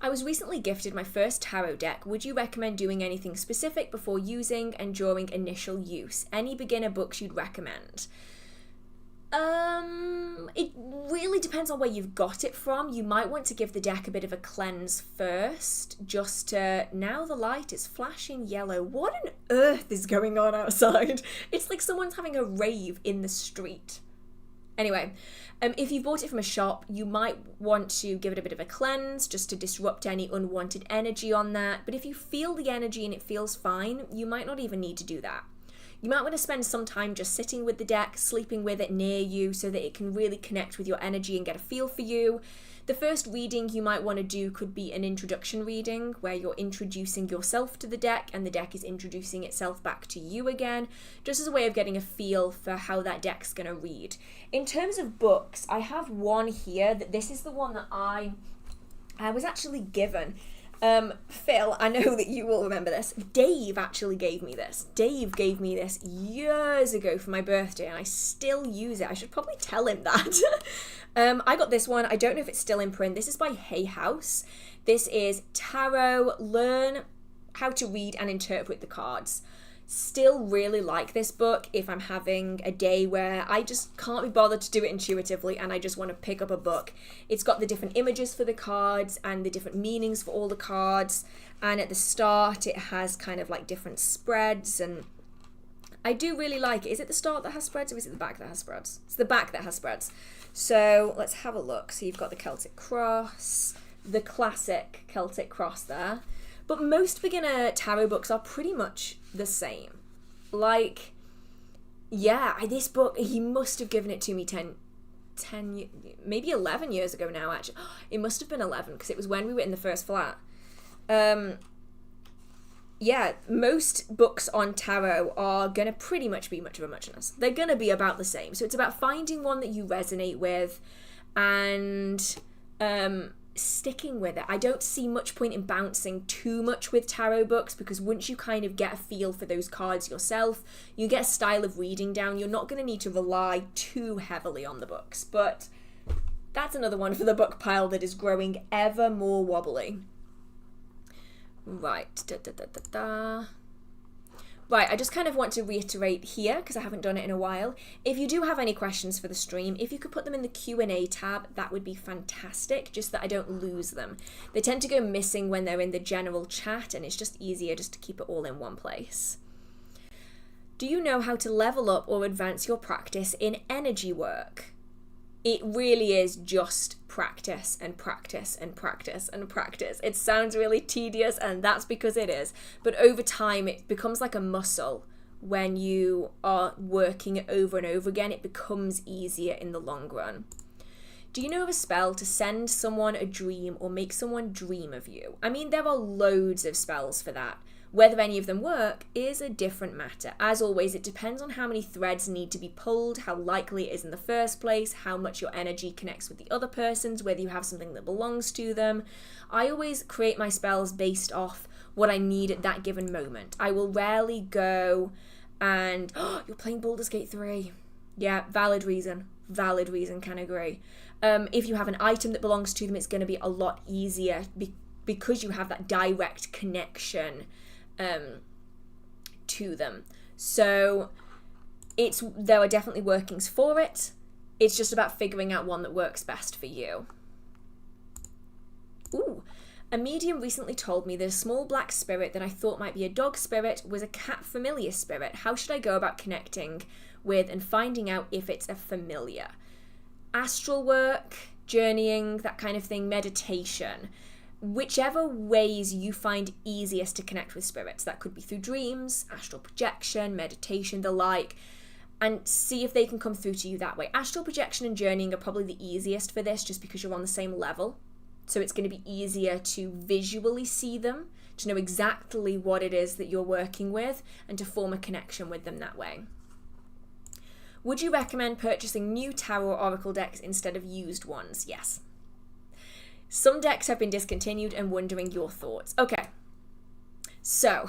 Speaker 1: I was recently gifted my first tarot deck. Would you recommend doing anything specific before using and during initial use? Any beginner books you'd recommend? It really depends on where you've got it from. You might want to give the deck a bit of a cleanse first, just to... Now the light is flashing yellow. What on earth is going on outside? It's like someone's having a rave in the street. Anyway, if you bought it from a shop, you might want to give it a bit of a cleanse just to disrupt any unwanted energy on that. But if you feel the energy and it feels fine, you might not even need to do that. You might want to spend some time just sitting with the deck, sleeping with it near you so that it can really connect with your energy and get a feel for you. The first reading you might want to do could be an introduction reading where you're introducing yourself to the deck and the deck is introducing itself back to you again, just as a way of getting a feel for how that deck's going to read. In terms of books, I have one here that this is the one that I was actually given. Phil, I know that you will remember this. Dave actually gave me this. Dave gave me this years ago for my birthday and I still use it. I should probably tell him that. I got this one. I don't know if it's still in print. This is by Hay House. This is Tarot, Learn How to Read and Interpret the Cards. Still really like this book if I'm having a day where I just can't be bothered to do it intuitively and I just want to pick up a book. It's got the different images for the cards and the different meanings for all the cards, and at the start it has kind of like different spreads, and I do really like it. Is it the start that has spreads or is it the back that has spreads? It's the back that has spreads. So let's have a look. So you've got the Celtic cross, the classic Celtic cross there. But most beginner tarot books are pretty much the same. Like, yeah, this book, he must have given it to me 10 maybe 11 years ago now, actually. It must have been 11, because it was when we were in the first flat. Yeah, most books on tarot are going to pretty much be much of a muchness. They're going to be about the same. So it's about finding one that you resonate with and... sticking with it. I don't see much point in bouncing too much with tarot books, because once you kind of get a feel for those cards yourself, you get a style of reading down, you're not going to need to rely too heavily on the books. But that's another one for the book pile that is growing ever more wobbly. Right. Right, I just kind of want to reiterate here, because I haven't done it in a while. If you do have any questions for the stream, if you could put them in the Q&A tab, that would be fantastic, just that I don't lose them. They tend to go missing when they're in the general chat, and it's just easier just to keep it all in one place. Do you know how to level up or advance your practice in energy work? It really is just practice and practice and practice and practice. It sounds really tedious, and that's because it is. But over time, it becomes like a muscle. When you are working it over and over again, it becomes easier in the long run. Do you know of a spell to send someone a dream or make someone dream of you? I mean, there are loads of spells for that. Whether any of them work is a different matter. As always, it depends on how many threads need to be pulled, how likely it is in the first place, how much your energy connects with the other person's, whether you have something that belongs to them. I always create my spells based off what I need at that given moment. I will rarely go and, oh, you're playing Baldur's Gate 3. Yeah, valid reason, can agree. If you have an item that belongs to them, it's going to be a lot easier because you have that direct connection to them. So there are definitely workings for it. It's just about figuring out one that works best for you. Ooh, A medium recently told me that a small black spirit that I thought might be a dog spirit was a cat familiar spirit. How should I go about connecting with and finding out if it's a familiar? Astral work, journeying, that kind of thing, meditation. Whichever ways you find easiest to connect with spirits. That could be through dreams, astral projection, meditation, the like, and see if they can come through to you that way. Astral projection and journeying are probably the easiest for this, just because you're on the same level. So it's going to be easier to visually see them, to know exactly what it is that you're working with, and to form a connection with them that way. Would you recommend purchasing new tarot or oracle decks instead of used ones? Yes. Some decks have been discontinued and wondering your thoughts. Okay. So,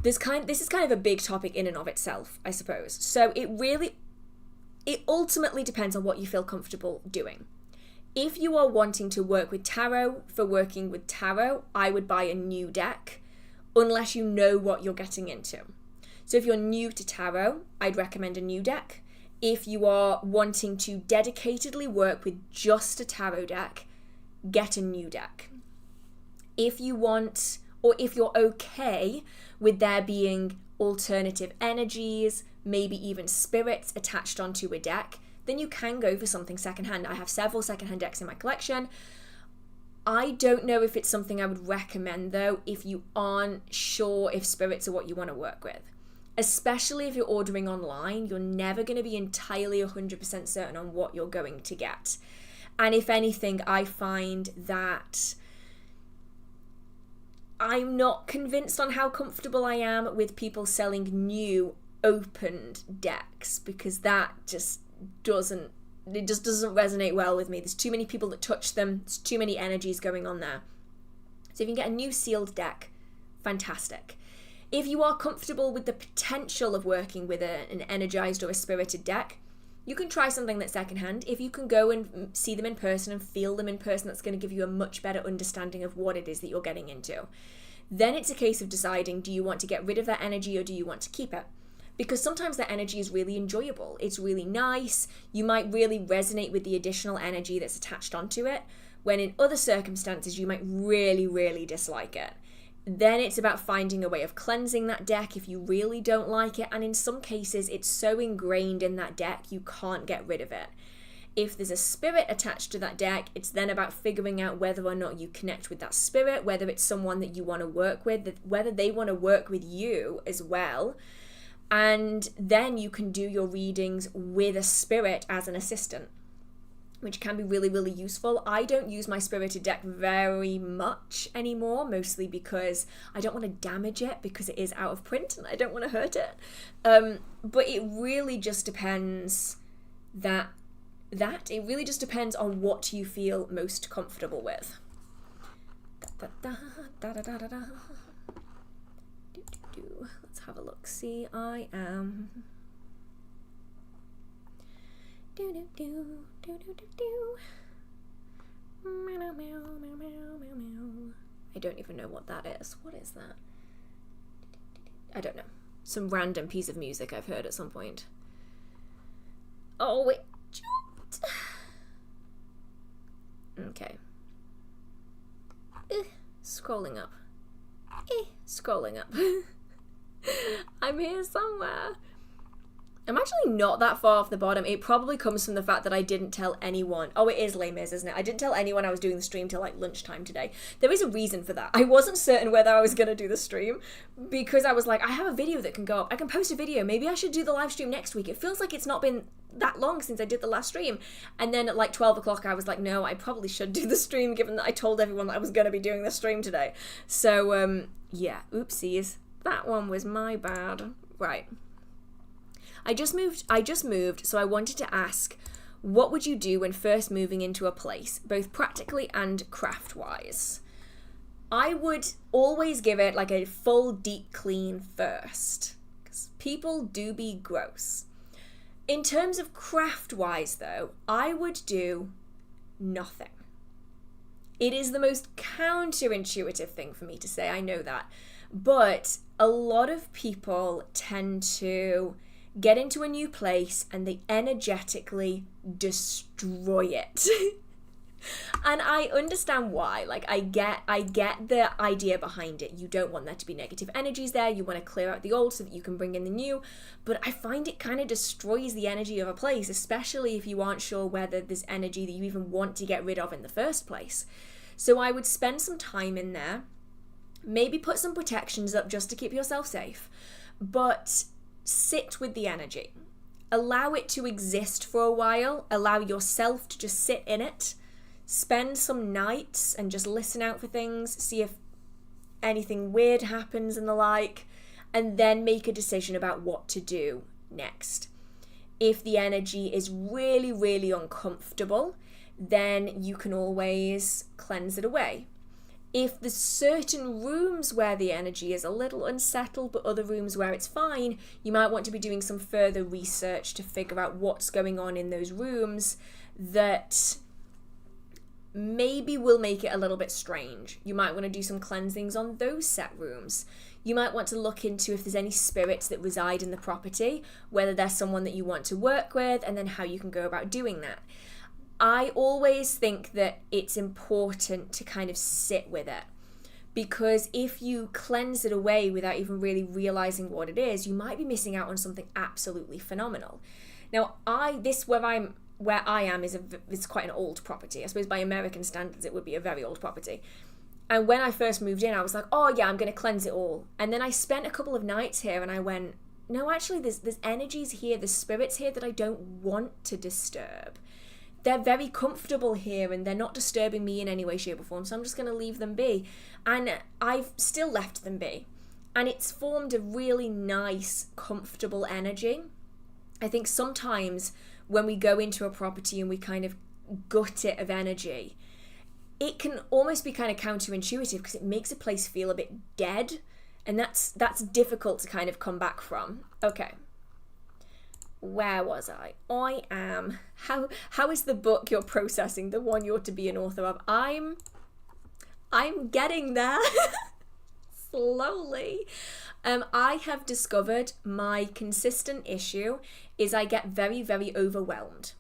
Speaker 1: this is kind of a big topic in and of itself, I suppose. So it ultimately depends on what you feel comfortable doing. If you are wanting to work with tarot for working with tarot, I would buy a new deck, unless you know what you're getting into. So if you're new to tarot, I'd recommend a new deck. If you are wanting to dedicatedly work with just a tarot deck, get a new deck. If you want, or if you're okay with there being alternative energies, maybe even spirits attached onto a deck, then you can go for something secondhand. I have several secondhand decks in my collection. I don't know if it's something I would recommend, though, if you aren't sure if spirits are what you want to work with. Especially if you're ordering online, you're never going to be entirely 100% certain on what you're going to get. And if anything, I find that I'm not convinced on how comfortable I am with people selling new opened decks, because that just doesn't resonate well with me. There's too many people that touch them. There's too many energies going on there. So if you can get a new sealed deck, fantastic. If you are comfortable with the potential of working with an energized or a spirited deck, you can try something that's secondhand. If you can go and see them in person and feel them in person, that's going to give you a much better understanding of what it is that you're getting into. Then it's a case of deciding, do you want to get rid of that energy or do you want to keep it? Because sometimes that energy is really enjoyable. It's really nice. You might really resonate with the additional energy that's attached onto it, when in other circumstances you might really, really dislike it. Then it's about finding a way of cleansing that deck if you really don't like it, and in some cases it's so ingrained in that deck you can't get rid of it. If there's a spirit attached to that deck, it's then about figuring out whether or not you connect with that spirit, whether it's someone that you want to work with, whether they want to work with you as well. And then you can do your readings with a spirit as an assistant, which can be really, really useful. I don't use my spirited deck very much anymore, mostly because I don't want to damage it, because it is out of print and I don't want to hurt it. But it really just depends it really just depends on what you feel most comfortable with. Let's have a look. See, I am... I don't even know what that is. What is that? I don't know. Some random piece of music I've heard at some point. Oh, it jumped. Okay. Scrolling up. Scrolling up. I'm here somewhere. I'm actually not that far off the bottom. It probably comes from the fact that I didn't tell anyone. Oh, it is Les Mis, isn't it? I didn't tell anyone I was doing the stream till like lunchtime today. There is a reason for that. I wasn't certain whether I was going to do the stream, because I was like, I have a video that can go up. I can post a video. Maybe I should do the live stream next week. It feels like it's not been that long since I did the last stream. And then at like 12 o'clock, I was like, no, I probably should do the stream, given that I told everyone that I was going to be doing the stream today. So, yeah, oopsies. That one was my bad. Right. I just moved, so I wanted to ask, what would you do when first moving into a place, both practically and craft-wise? I would always give it like a full deep clean first, because people do be gross. In terms of craft-wise, though, I would do nothing. It is the most counterintuitive thing for me to say, I know that, but a lot of people tend to get into a new place and they energetically destroy it. And I understand why. Like, I get the idea behind it. You don't want there to be negative energies there. You want to clear out the old so that you can bring in the new. But I find it kind of destroys the energy of a place, especially if you aren't sure whether there's energy that you even want to get rid of in the first place. So I would spend some time in there. Maybe put some protections up just to keep yourself safe. But sit with the energy. Allow it to exist for a while. Allow yourself to just sit in it. Spend some nights and just listen out for things, see if anything weird happens and the like, and then make a decision about what to do next. If the energy is really, really uncomfortable, then you can always cleanse it away. If there's certain rooms where the energy is a little unsettled, but other rooms where it's fine, you might want to be doing some further research to figure out what's going on in those rooms that maybe will make it a little bit strange. You might want to do some cleansings on those set rooms. You might want to look into if there's any spirits that reside in the property, whether there's someone that you want to work with, and then how you can go about doing that. I always think that it's important to kind of sit with it, because if you cleanse it away without even really realizing what it is, you might be missing out on something absolutely phenomenal. Now, where I am is quite an old property. I suppose by American standards it would be a very old property. And when I first moved in, I was like, oh yeah, I'm going to cleanse it all. And then I spent a couple of nights here and I went, no, actually there's energies here, there's spirits here that I don't want to disturb. They're very comfortable here and they're not disturbing me in any way, shape or form, so I'm just going to leave them be. And I've still left them be. And it's formed a really nice, comfortable energy. I think sometimes when we go into a property and we kind of gut it of energy, it can almost be kind of counterintuitive because it makes a place feel a bit dead, and that's difficult to kind of come back from. Okay. Where was I? I am. How is the book you're processing, the one you're to be an author of? I'm getting there. Slowly. I have discovered my consistent issue is I get very, very overwhelmed.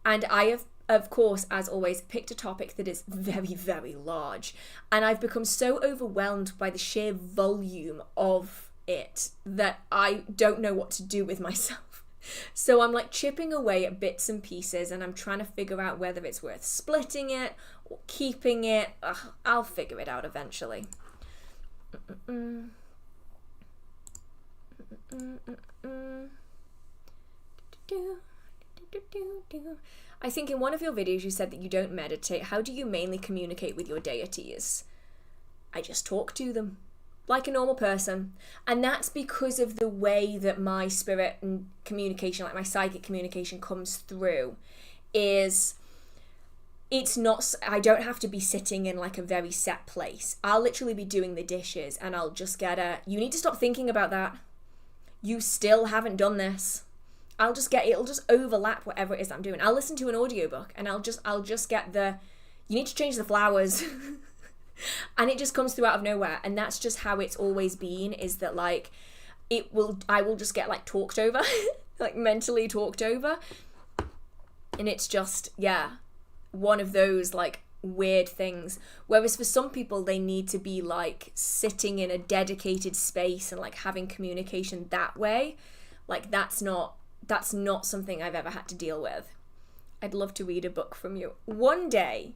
Speaker 1: And I have, of course, as always, picked a topic that is very, very large. And I've become so overwhelmed by the sheer volume of it that I don't know what to do with myself. So I'm like chipping away at bits and pieces, and I'm trying to figure out whether it's worth splitting it or keeping it. I'll figure it out eventually. I think in one of your videos you said that you don't meditate. How do you mainly communicate with your deities? I just talk to them like a normal person, and that's because of the way that my spirit and communication, like my psychic communication, comes through. It's not, I don't have to be sitting in like a very set place. I'll literally be doing the dishes and I'll just get you need to stop thinking about that. You still haven't done this. It'll just overlap whatever it is I'm doing. I'll listen to an audiobook and I'll just get you need to change the flowers. And it just comes through out of nowhere. And that's just how it's always been, is that like, I will just get like talked over, like mentally talked over. And it's just, yeah, one of those like weird things. Whereas for some people, they need to be like sitting in a dedicated space and like having communication that way. Like that's not something I've ever had to deal with. I'd love to read a book from you one day.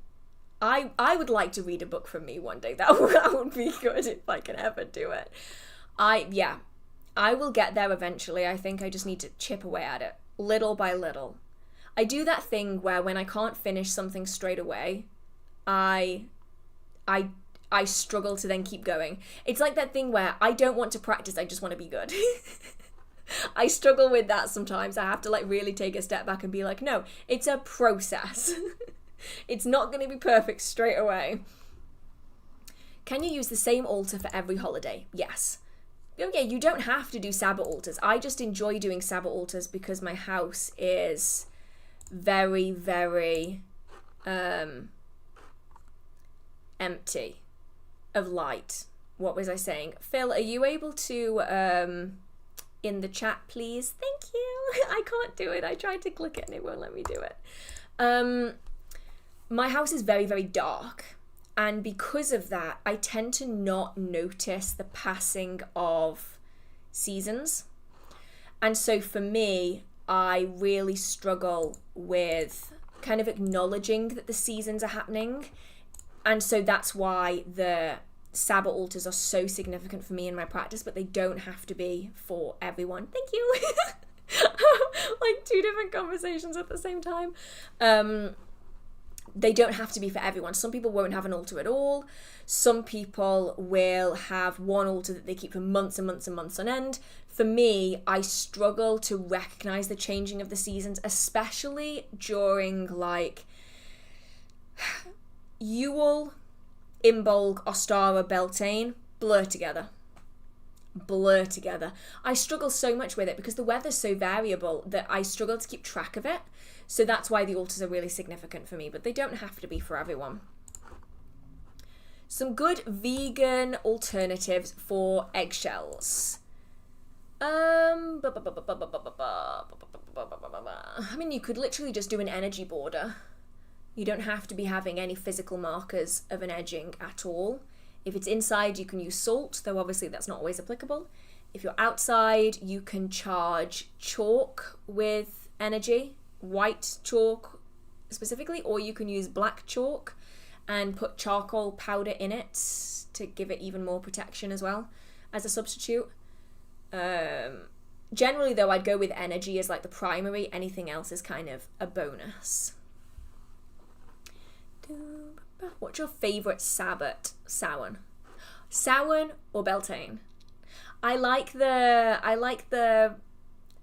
Speaker 1: I would like to read a book from me one day. That would be good if I can ever do it. I will get there eventually. I think I just need to chip away at it little by little. I do that thing where when I can't finish something straight away, I struggle to then keep going. It's like that thing where I don't want to practice, I just want to be good. I struggle with that sometimes. I have to like really take a step back and be like, no, it's a process. It's not going to be perfect straight away. Can you use the same altar for every holiday? Yes. Okay, you don't have to do Sabbath altars. I just enjoy doing Sabbath altars because my house is very, very empty of light. What was I saying? Phil, are you able to in the chat, please? Thank you. I can't do it. I tried to click it and it won't let me do it. my house is very, very dark. And because of that, I tend to not notice the passing of seasons. And so for me, I really struggle with kind of acknowledging that the seasons are happening. And so that's why the Sabbath altars are so significant for me in my practice, but they don't have to be for everyone. Thank you. Like 2 different conversations at the same time. They don't have to be for everyone. Some people won't have an altar at all. Some people will have one altar that they keep for months and months and months on end. For me, I struggle to recognize the changing of the seasons, especially during like Yule, Imbolc, Ostara, Beltane, blur together. I struggle so much with it because the weather's so variable that I struggle to keep track of it. So that's why the altars are really significant for me, but they don't have to be for everyone. Some good vegan alternatives for eggshells. I mean, you could literally just do an energy border. You don't have to be having any physical markers of an edging at all. If it's inside, you can use salt, though obviously that's not always applicable. If you're outside, you can charge chalk with energy, white chalk specifically, or you can use black chalk and put charcoal powder in it to give it even more protection as well as a substitute. Generally, though, I'd go with energy as like the primary. Anything else is kind of a bonus. What's your favourite Sabbath? Samhain or Beltane? I like the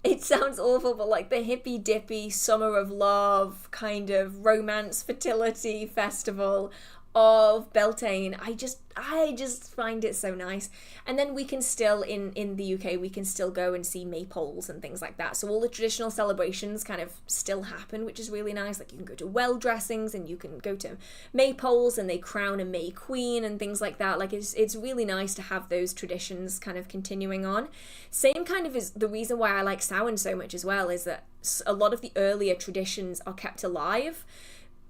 Speaker 1: it sounds awful, but like the hippy dippy summer of love kind of romance fertility festival of Beltane. I just find it so nice. And then we can still in the UK we can still go and see maypoles and things like that. So all the traditional celebrations kind of still happen, which is really nice. Like you can go to well dressings and you can go to maypoles and they crown a May Queen and things like that. Like it's really nice to have those traditions kind of continuing on. Same kind of is the reason why I like Samhain so much as well, is that a lot of the earlier traditions are kept alive,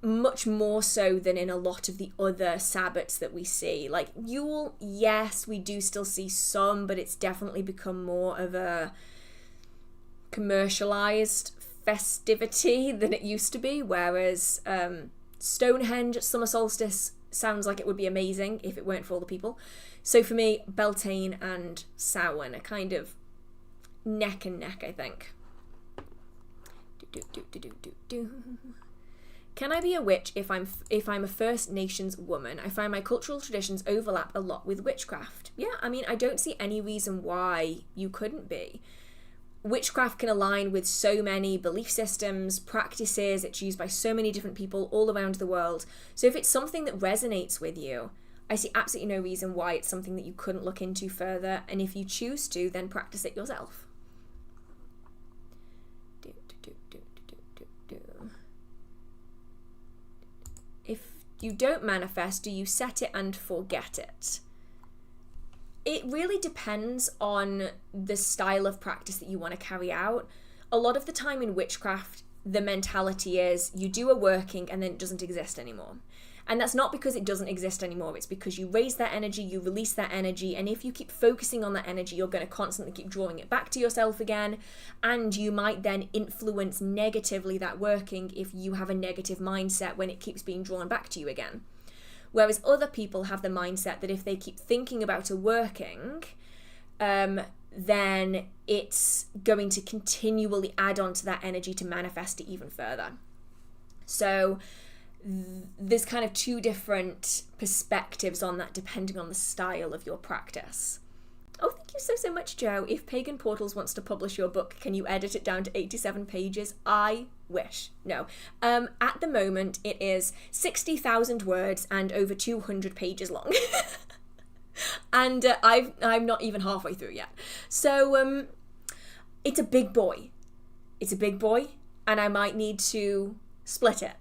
Speaker 1: much more so than in a lot of the other Sabbats that we see. Like Yule, yes, we do still see some, but it's definitely become more of a commercialized festivity than it used to be, whereas Stonehenge, summer solstice sounds like it would be amazing if it weren't for all the people. So for me, Beltane and Samhain are kind of neck and neck, I think. Can I be a witch if I'm a First Nations woman? I find my cultural traditions overlap a lot with witchcraft. Yeah, I mean, I don't see any reason why you couldn't be. Witchcraft can align with so many belief systems, practices. It's used by so many different people all around the world. So if it's something that resonates with you, I see absolutely no reason why it's something that you couldn't look into further. And if you choose to, then practice it yourself. If you don't manifest, do you set it and forget it? It really depends on the style of practice that you want to carry out. A lot of the time in witchcraft, the mentality is you do a working and then it doesn't exist anymore. And that's not because it doesn't exist anymore. It's because you raise that energy, you release that energy, and if you keep focusing on that energy, you're going to constantly keep drawing it back to yourself again, and you might then influence negatively that working if you have a negative mindset when it keeps being drawn back to you again. Whereas other people have the mindset that if they keep thinking about a working, then it's going to continually add on to that energy to manifest it even further. So there's kind of 2 different perspectives on that depending on the style of your practice. Oh, thank you so much, Joe. If Pagan Portals wants to publish your book, can you edit it down to 87 pages? I wish. No. At the moment, it is 60,000 words and over 200 pages long. And I'm not even halfway through yet. So it's a big boy. It's a big boy, and I might need to split it.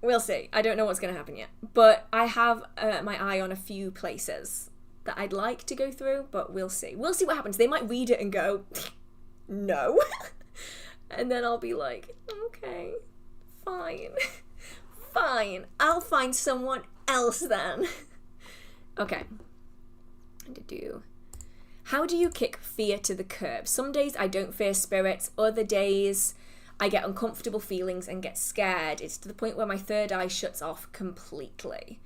Speaker 1: We'll see. I don't know what's going to happen yet. But I have my eye on a few places that I'd like to go through, but we'll see. We'll see what happens. They might read it and go, no. And then I'll be like, okay, fine. Fine, I'll find someone else then. Okay. How do you kick fear to the curb? Some days I don't fear spirits, other days I get uncomfortable feelings and get scared. It's to the point where my third eye shuts off completely.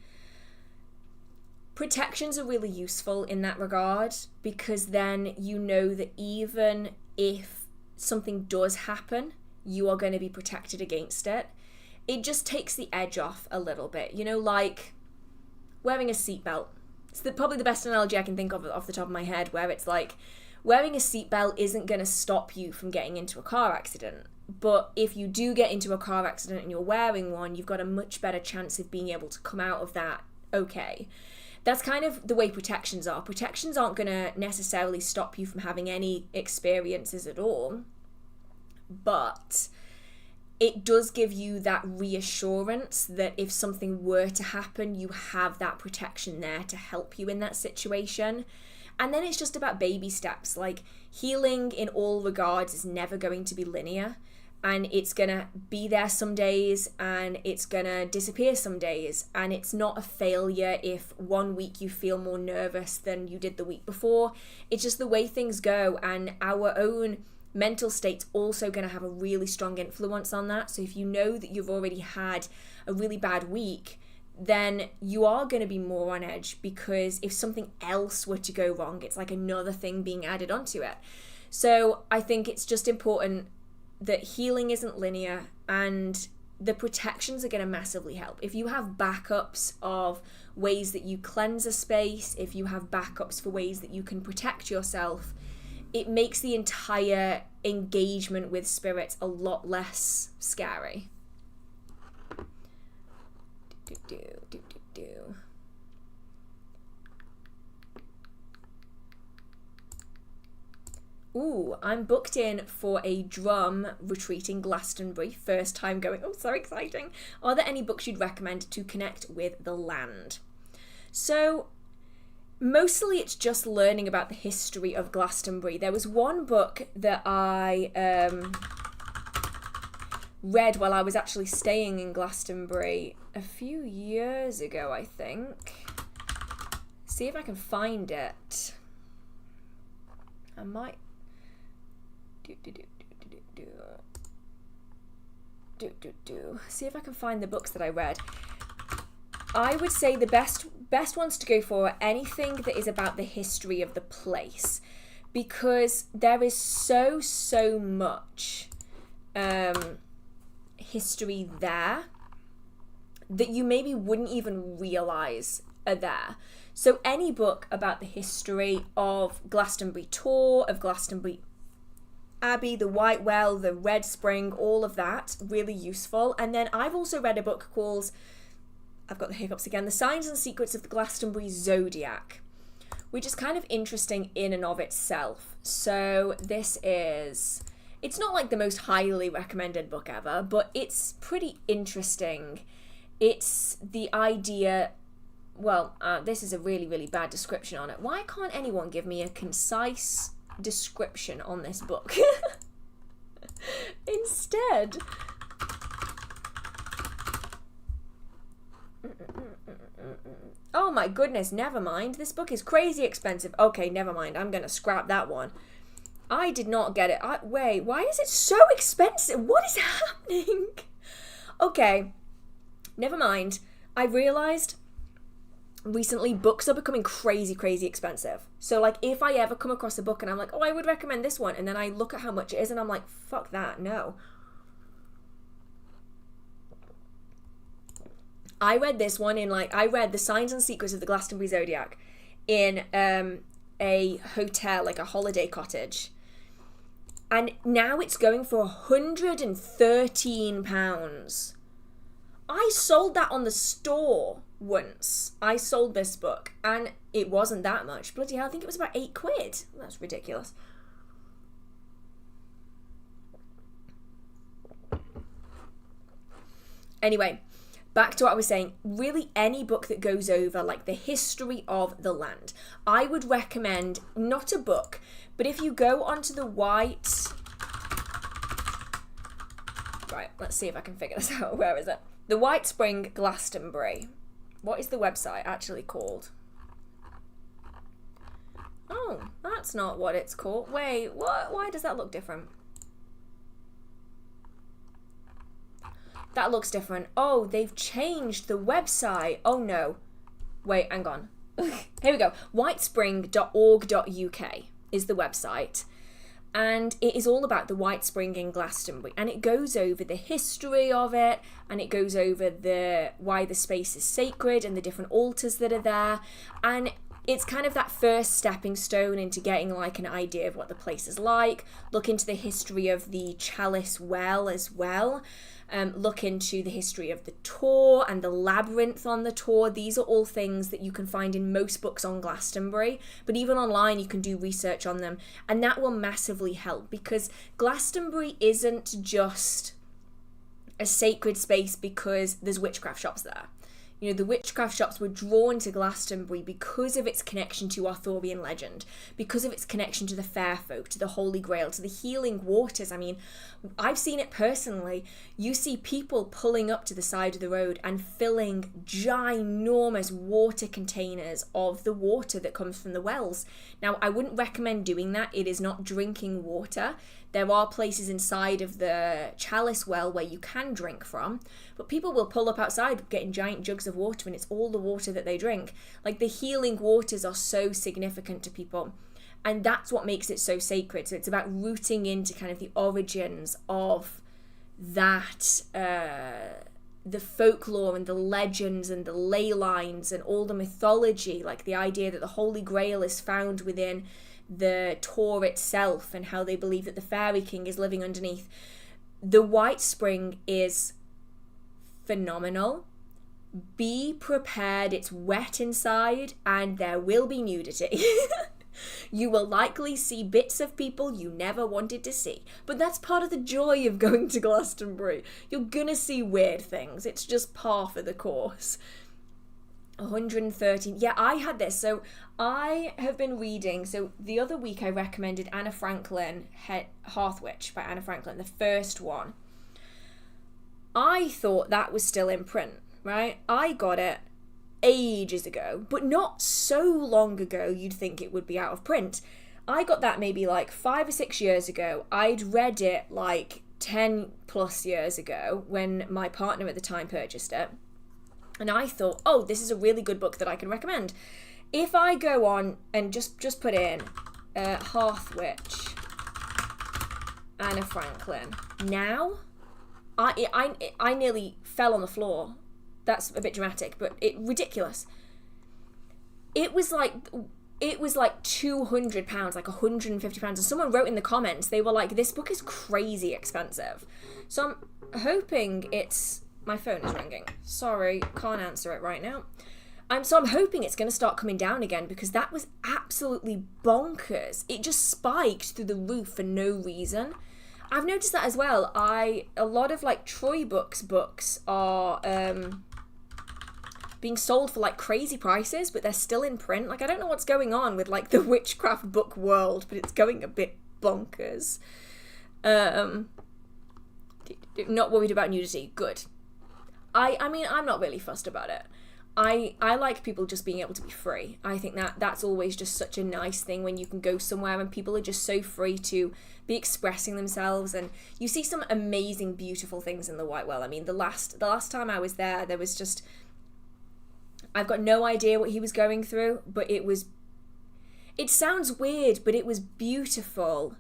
Speaker 1: Protections are really useful in that regard, because then you know that even if something does happen, you are going to be protected against it. It just takes the edge off a little bit, you know, like wearing a seatbelt. It's probably the best analogy I can think of off the top of my head, where it's like wearing a seatbelt isn't going to stop you from getting into a car accident. But if you do get into a car accident and you're wearing one, you've got a much better chance of being able to come out of that okay. That's kind of the way protections are. Protections aren't going to necessarily stop you from having any experiences at all, but it does give you that reassurance that if something were to happen, you have that protection there to help you in that situation. And then it's just about baby steps. Like, healing in all regards is never going to be linear, and it's gonna be there some days and it's gonna disappear some days, and it's not a failure if 1 week you feel more nervous than you did the week before. It's just the way things go, and our own mental state's also going to have a really strong influence on that. So if you know that you've already had a really bad week, then you are going to be more on edge, because if something else were to go wrong, it's like another thing being added onto it. So I think it's just important that healing isn't linear, and the protections are going to massively help. If you have backups of ways that you cleanse a space, if you have backups for ways that you can protect yourself, it makes the entire engagement with spirits a lot less scary. Ooh, I'm booked in for a drum retreat in Glastonbury. First time going. Oh, so exciting. Are there any books you'd recommend to connect with the land? So, mostly it's just learning about the history of Glastonbury. There was one book that I read while I was actually staying in Glastonbury a few years ago, I think. See if I can find it. I might... See if I can find the books that I read. I would say the best ones to go for are anything that is about the history of the place, because there is so much history there that you maybe wouldn't even realize are there. So any book about the history of Glastonbury Tor, of Glastonbury Abbey, the White Well, the Red Spring, all of that, really useful. And then I've also read a book called, I've got the hiccups again, The Signs and Secrets of the Glastonbury Zodiac, which is kind of interesting in and of itself. So this is, it's not like the most highly recommended book ever, but it's pretty interesting. It's the idea, well, this is a really bad description on it. Why can't anyone give me a concise description on this book? Instead, oh my goodness, never mind. This book is crazy expensive. Okay, never mind. I'm gonna scrap that one. I did not get it. Wait, why is it so expensive? What is happening? Okay, never mind. I realized recently books are becoming crazy expensive. So like if I ever come across a book and I'm like, oh, I would recommend this one, and then I look at how much it is and I'm like, fuck that, no. I read this one in I read The Signs and Secrets of the Glastonbury Zodiac in a hotel, like a holiday cottage. And now it's going for £113. I sold that on the store once. I sold this book and it wasn't that much. Bloody hell, I think it was about £8. That's ridiculous. Anyway, back to what I was saying. Really, any book that goes over like the history of the land. I would recommend not a book, but if you go onto the white... Right, let's see if I can figure this out. Where is it? The White Spring Glastonbury. What is the website actually called? Oh, that's not what it's called. Wait, what? Why does that look different? That looks different. Oh, they've changed the website. Oh no. Wait, hang on. Here we go. whitespring.org.uk is the website. And it is all about the White Spring in Glastonbury. And it goes over the history of it. And it goes over why the space is sacred and the different altars that are there. And it's kind of that first stepping stone into getting like an idea of what the place is like. Look into the history of the Chalice Well as well. Look into the history of the Tor and the labyrinth on the Tor. These are all things that you can find in most books on Glastonbury, but even online you can do research on them, and that will massively help, because Glastonbury isn't just a sacred space because there's witchcraft shops there. You know, the witchcraft shops were drawn to Glastonbury because of its connection to Arthurian legend, because of its connection to the fair folk, to the Holy Grail, to the healing waters. I mean, I've seen it personally. You see people pulling up to the side of the road and filling ginormous water containers of the water that comes from the wells. Now, I wouldn't recommend doing that. It is not drinking water. There are places inside of the Chalice Well where you can drink from, but people will pull up outside getting giant jugs of water, and it's all the water that they drink. Like, the healing waters are so significant to people, and that's what makes it so sacred. So it's about rooting into kind of the origins of that, the folklore and the legends and the ley lines and all the mythology, like the idea that the Holy Grail is found within the Tor itself, and how they believe that the Fairy King is living underneath. The White Spring is phenomenal. Be prepared, it's wet inside and there will be nudity. You will likely see bits of people you never wanted to see, but that's part of the joy of going to Glastonbury. You're gonna see weird things, it's just par for the course. 113. Yeah, I had this. So I have been reading. So the other week I recommended Anna Franklin, Hearth Witch by Anna Franklin, the first one. I thought that was still in print, right? I got it ages ago, but not so long ago you'd think it would be out of print. I got that maybe like 5 or 6 years ago. I'd read it like 10 plus years ago when my partner at the time purchased it. And I thought, oh, this is a really good book that I can recommend. If I go on and just put in Hearth Witch, Anna Franklin, now, I nearly fell on the floor. That's a bit dramatic, but ridiculous. It was like £200, like £150. And someone wrote in the comments, they were like, this book is crazy expensive. So I'm hoping it's... My phone is ringing. Sorry, can't answer it right now. So I'm hoping it's going to start coming down again, because that was absolutely bonkers. It just spiked through the roof for no reason. I've noticed that as well. A lot of like Troy books are being sold for like crazy prices, but they're still in print. Like, I don't know what's going on with like the witchcraft book world, but it's going a bit bonkers. Not worried about nudity. Good. I mean, I'm not really fussed about it. I like people just being able to be free. I think that's always just such a nice thing when you can go somewhere and people are just so free to be expressing themselves, and you see some amazing, beautiful things in the White Well. I mean, the last time I was there was just... I've got no idea what he was going through, but it sounds weird, but it was beautiful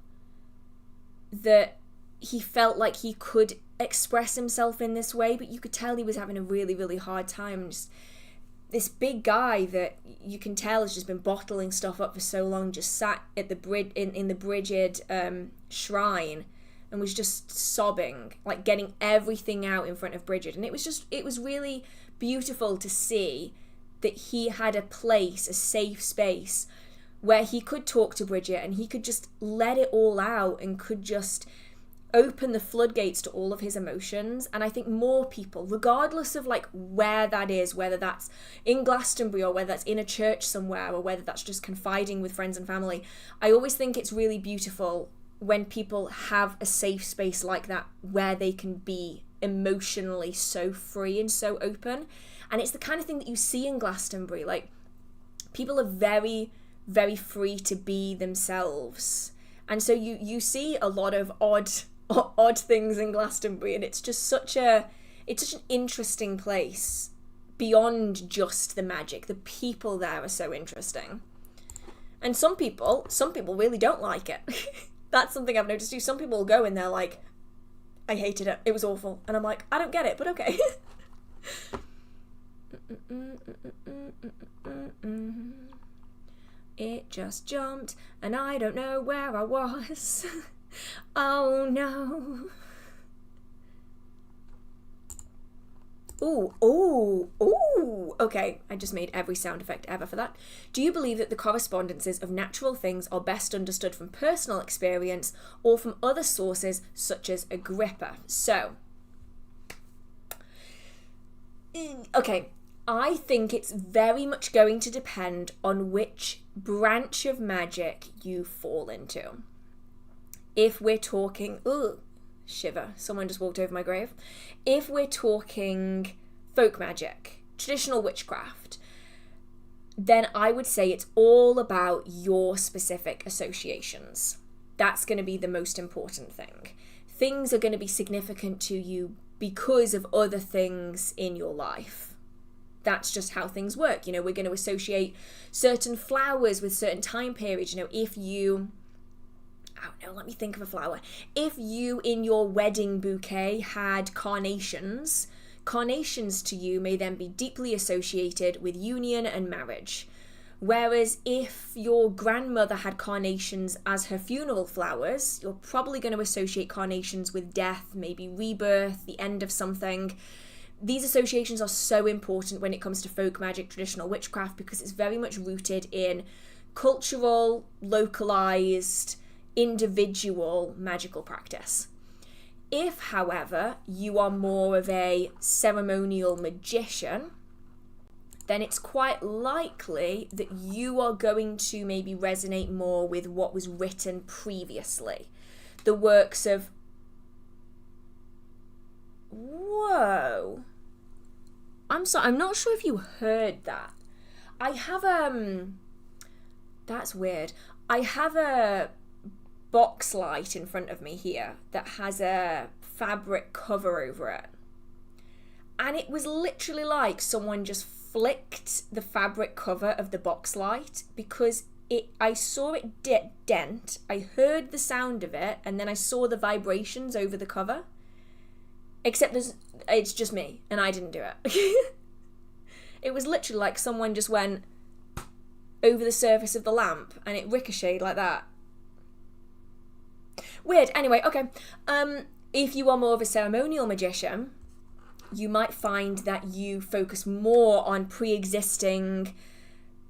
Speaker 1: that he felt like he could express himself in this way, but you could tell he was having a really, really hard time. Just this big guy that you can tell has just been bottling stuff up for so long, just sat at the in the Bridget shrine and was just sobbing, like getting everything out in front of Bridget. And it was really beautiful to see that he had a place, a safe space where he could talk to Bridget and he could just let it all out and could just open the floodgates to all of his emotions. And I think more people, regardless of like where that is, whether that's in Glastonbury or whether that's in a church somewhere or whether that's just confiding with friends and family, I always think it's really beautiful when people have a safe space like that where they can be emotionally so free and so open. And it's the kind of thing that you see in Glastonbury. Like, people are very, very free to be themselves. And so you see a lot of odd things in Glastonbury, and it's just such an interesting place beyond just the magic. The people there are so interesting. And some people really don't like it. That's something I've noticed too. Some people will go and they're like, I hated it. It was awful. And I'm like, I don't get it, but okay. It just jumped and I don't know where I was. Oh no. Ooh. Okay, I just made every sound effect ever for that. Do you believe that the correspondences of natural things are best understood from personal experience or from other sources such as Agrippa? So, okay, I think it's very much going to depend on which branch of magic you fall into. If we're talking, shiver, someone just walked over my grave. If we're talking folk magic, traditional witchcraft, then I would say it's all about your specific associations. That's going to be the most important thing. Things are going to be significant to you because of other things in your life. That's just how things work. You know, we're going to associate certain flowers with certain time periods. You know, if you... I don't know, let me think of a flower. If you, in your wedding bouquet, had carnations, carnations to you may then be deeply associated with union and marriage. Whereas if your grandmother had carnations as her funeral flowers, you're probably going to associate carnations with death, maybe rebirth, the end of something. These associations are so important when it comes to folk magic, traditional witchcraft, because it's very much rooted in cultural, localized, individual magical practice. If, however, you are more of a ceremonial magician, then it's quite likely that you are going to maybe resonate more with what was written previously. The works of... Whoa. I'm sorry, I'm not sure if you heard that. I have that's weird. I have a box light in front of me here that has a fabric cover over it. And it was literally like someone just flicked the fabric cover of the box light, because I saw it dent, I heard the sound of it, and then I saw the vibrations over the cover. Except it's just me, and I didn't do it. It was literally like someone just went over the surface of the lamp, and it ricocheted like that. Weird. Anyway, okay. If you are more of a ceremonial magician, you might find that you focus more on pre-existing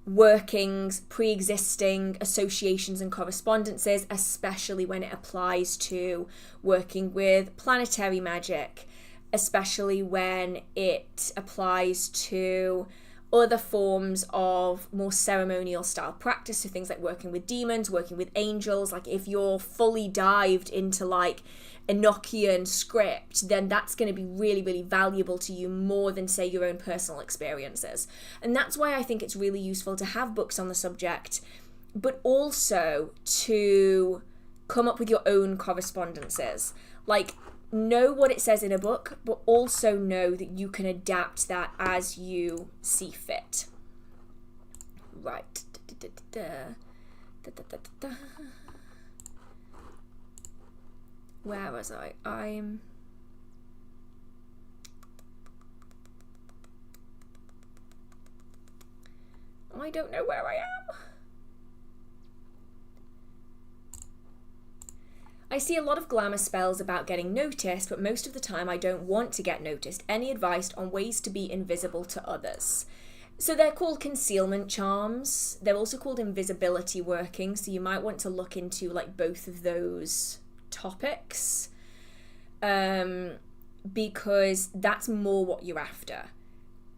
Speaker 1: workings, pre-existing associations and correspondences, especially when it applies to working with planetary magic, especially when it applies to other forms of more ceremonial style practice, so things like working with demons, working with angels. Like if you're fully dived into like Enochian script, then that's going to be really, really valuable to you more than, say, your own personal experiences. And that's why I think it's really useful to have books on the subject, but also to come up with your own correspondences. Like, know what it says in a book, but also know that you can adapt that as you see fit. Right. Where was I? I don't know where I am. I see a lot of glamour spells about getting noticed, but most of the time I don't want to get noticed. Any advice on ways to be invisible to others? So they're called concealment charms. They're also called invisibility working, so you might want to look into like both of those topics, because that's more what you're after.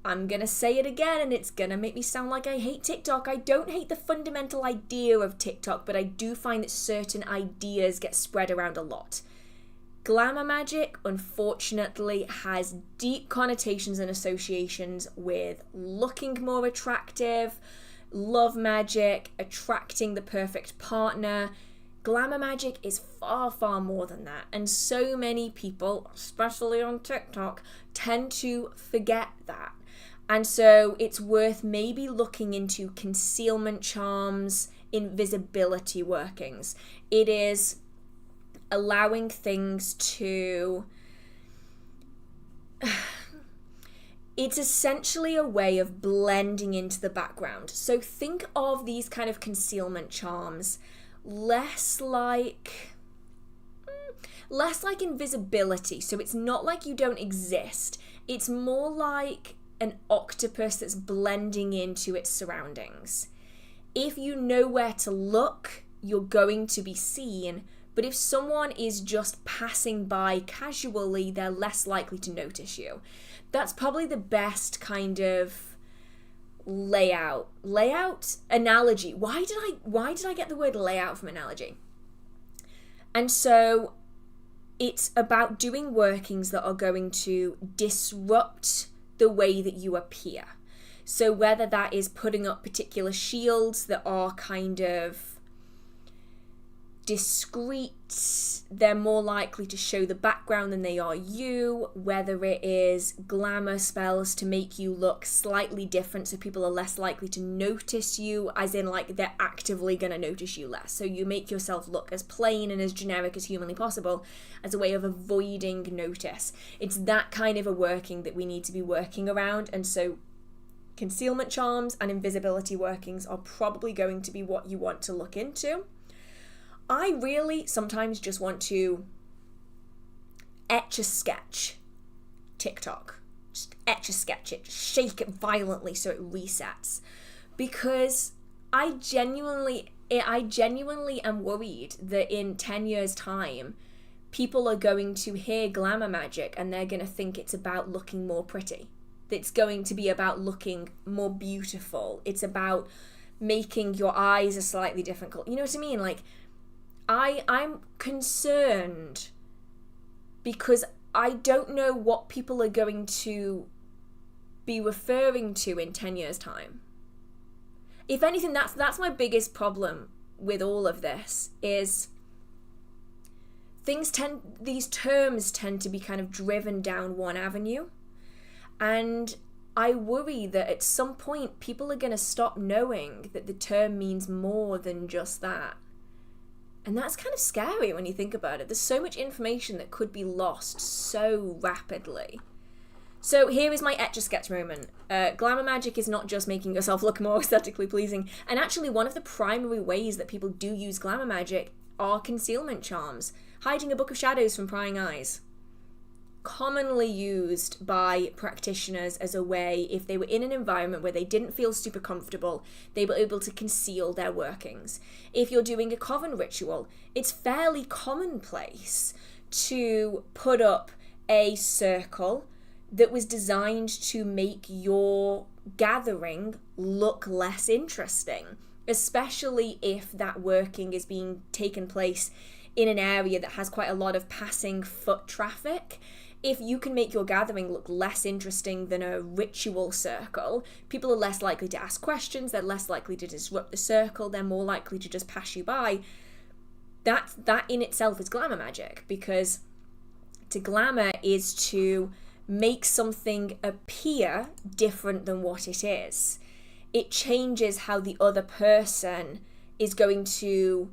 Speaker 1: I'm gonna say it again, and it's gonna make me sound like I hate TikTok. I don't hate the fundamental idea of TikTok, but I do find that certain ideas get spread around a lot. Glamour magic, unfortunately, has deep connotations and associations with looking more attractive, love magic, attracting the perfect partner. Glamour magic is far, far more than that. And so many people, especially on TikTok, tend to forget that. And so it's worth maybe looking into concealment charms, invisibility workings. It is allowing things to... It's essentially a way of blending into the background. So think of these kind of concealment charms less like invisibility. So it's not like you don't exist. It's more like an octopus that's blending into its surroundings. If you know where to look, you're going to be seen. But if someone is just passing by casually, they're less likely to notice you. That's probably the best kind of layout analogy. Why did I get the word layout from analogy? And so it's about doing workings that are going to disrupt the way that you appear. So whether that is putting up particular shields that are kind of discreet, they're more likely to show the background than they are you, whether it is glamour spells to make you look slightly different so people are less likely to notice you, as in like they're actively going to notice you less. So you make yourself look as plain and as generic as humanly possible as a way of avoiding notice. It's that kind of a working that we need to be working around, and so concealment charms and invisibility workings are probably going to be what you want to look into. I really sometimes just want to etch-a-sketch TikTok. Just etch-a-sketch it, just shake it violently so it resets. Because I genuinely am worried that in 10 years' time, people are going to hear glamour magic and they're going to think it's about looking more pretty. It's going to be about looking more beautiful. It's about making your eyes a slightly different color. You know what I mean? Like, I'm concerned because I don't know what people are going to be referring to in 10 years' time. If anything, that's my biggest problem with all of this, is these terms tend to be kind of driven down one avenue. And I worry that at some point people are going to stop knowing that the term means more than just that. And that's kind of scary when you think about it. There's so much information that could be lost so rapidly. So here is my etch-a-sketch moment. Glamour magic is not just making yourself look more aesthetically pleasing. And actually one of the primary ways that people do use glamour magic are concealment charms. Hiding a book of shadows from prying eyes. Commonly used by practitioners as a way, if they were in an environment where they didn't feel super comfortable, they were able to conceal their workings. If you're doing a coven ritual, it's fairly commonplace to put up a circle that was designed to make your gathering look less interesting, especially if that working is being taken place in an area that has quite a lot of passing foot traffic. If you can make your gathering look less interesting than a ritual circle, people are less likely to ask questions, they're less likely to disrupt the circle, they're more likely to just pass you by. That in itself is glamour magic, because to glamour is to make something appear different than what it is. It changes how the other person is going to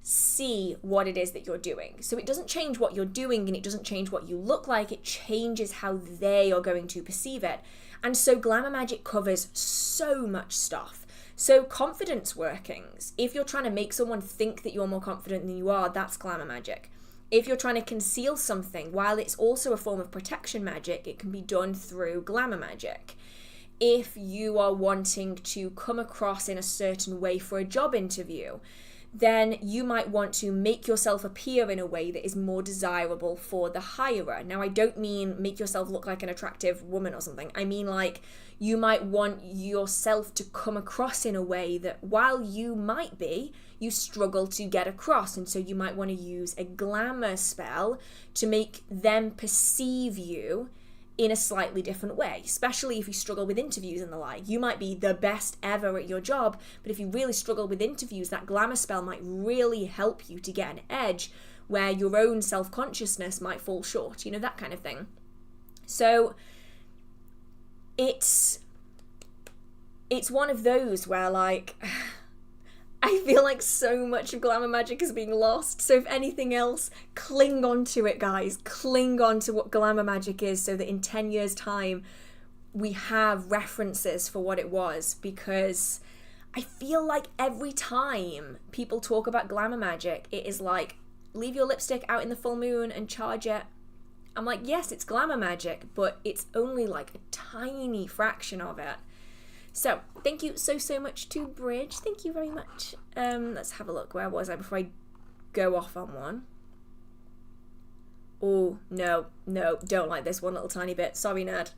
Speaker 1: see what it is that you're doing. So it doesn't change what you're doing and it doesn't change what you look like, it changes how they are going to perceive it. And so glamour magic covers so much stuff. So confidence workings, if you're trying to make someone think that you're more confident than you are, that's glamour magic. If you're trying to conceal something, while it's also a form of protection magic, it can be done through glamour magic. If you are wanting to come across in a certain way for a job interview, then you might want to make yourself appear in a way that is more desirable for the hirer. Now, I don't mean make yourself look like an attractive woman or something. I mean, like, you might want yourself to come across in a way that while you might be, you struggle to get across. And so you might want to use a glamour spell to make them perceive you in a slightly different way, especially if you struggle with interviews and the like. You might be the best ever at your job, but if you really struggle with interviews, that glamour spell might really help you to get an edge where your own self-consciousness might fall short, you know, that kind of thing. So it's one of those where, like, I feel like so much of glamour magic is being lost. So if anything else, cling on to it, guys. Cling on to what glamour magic is so that in 10 years' time, we have references for what it was. Because I feel like every time people talk about glamour magic, it is like, leave your lipstick out in the full moon and charge it. I'm like, yes, it's glamour magic, but it's only like a tiny fraction of it. So, thank you so much to Bridge. Thank you very much. Let's have a look. Where was I before I go off on one? Oh, no, don't like this one little tiny bit. Sorry, nerd.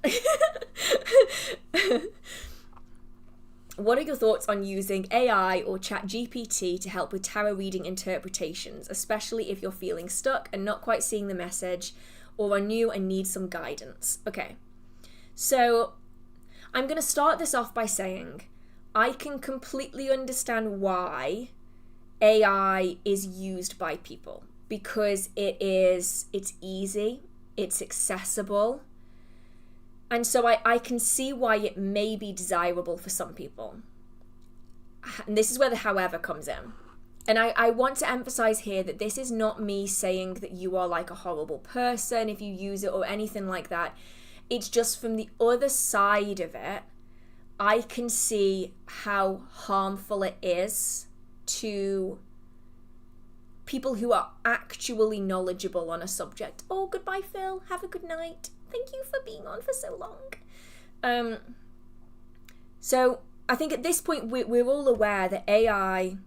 Speaker 1: What are your thoughts on using AI or ChatGPT to help with tarot reading interpretations, especially if you're feeling stuck and not quite seeing the message, or are new and need some guidance? Okay, so I'm going to start this off by saying I can completely understand why AI is used by people, because it's easy, it's accessible, and so I can see why it may be desirable for some people. And this is where the however comes in. And I want to emphasize here that this is not me saying that you are like a horrible person if you use it or anything like that. It's just from the other side of it, I can see how harmful it is to people who are actually knowledgeable on a subject. Oh, goodbye, Phil. Have a good night. Thank you for being on for so long. So I think at this point, we're all aware that AI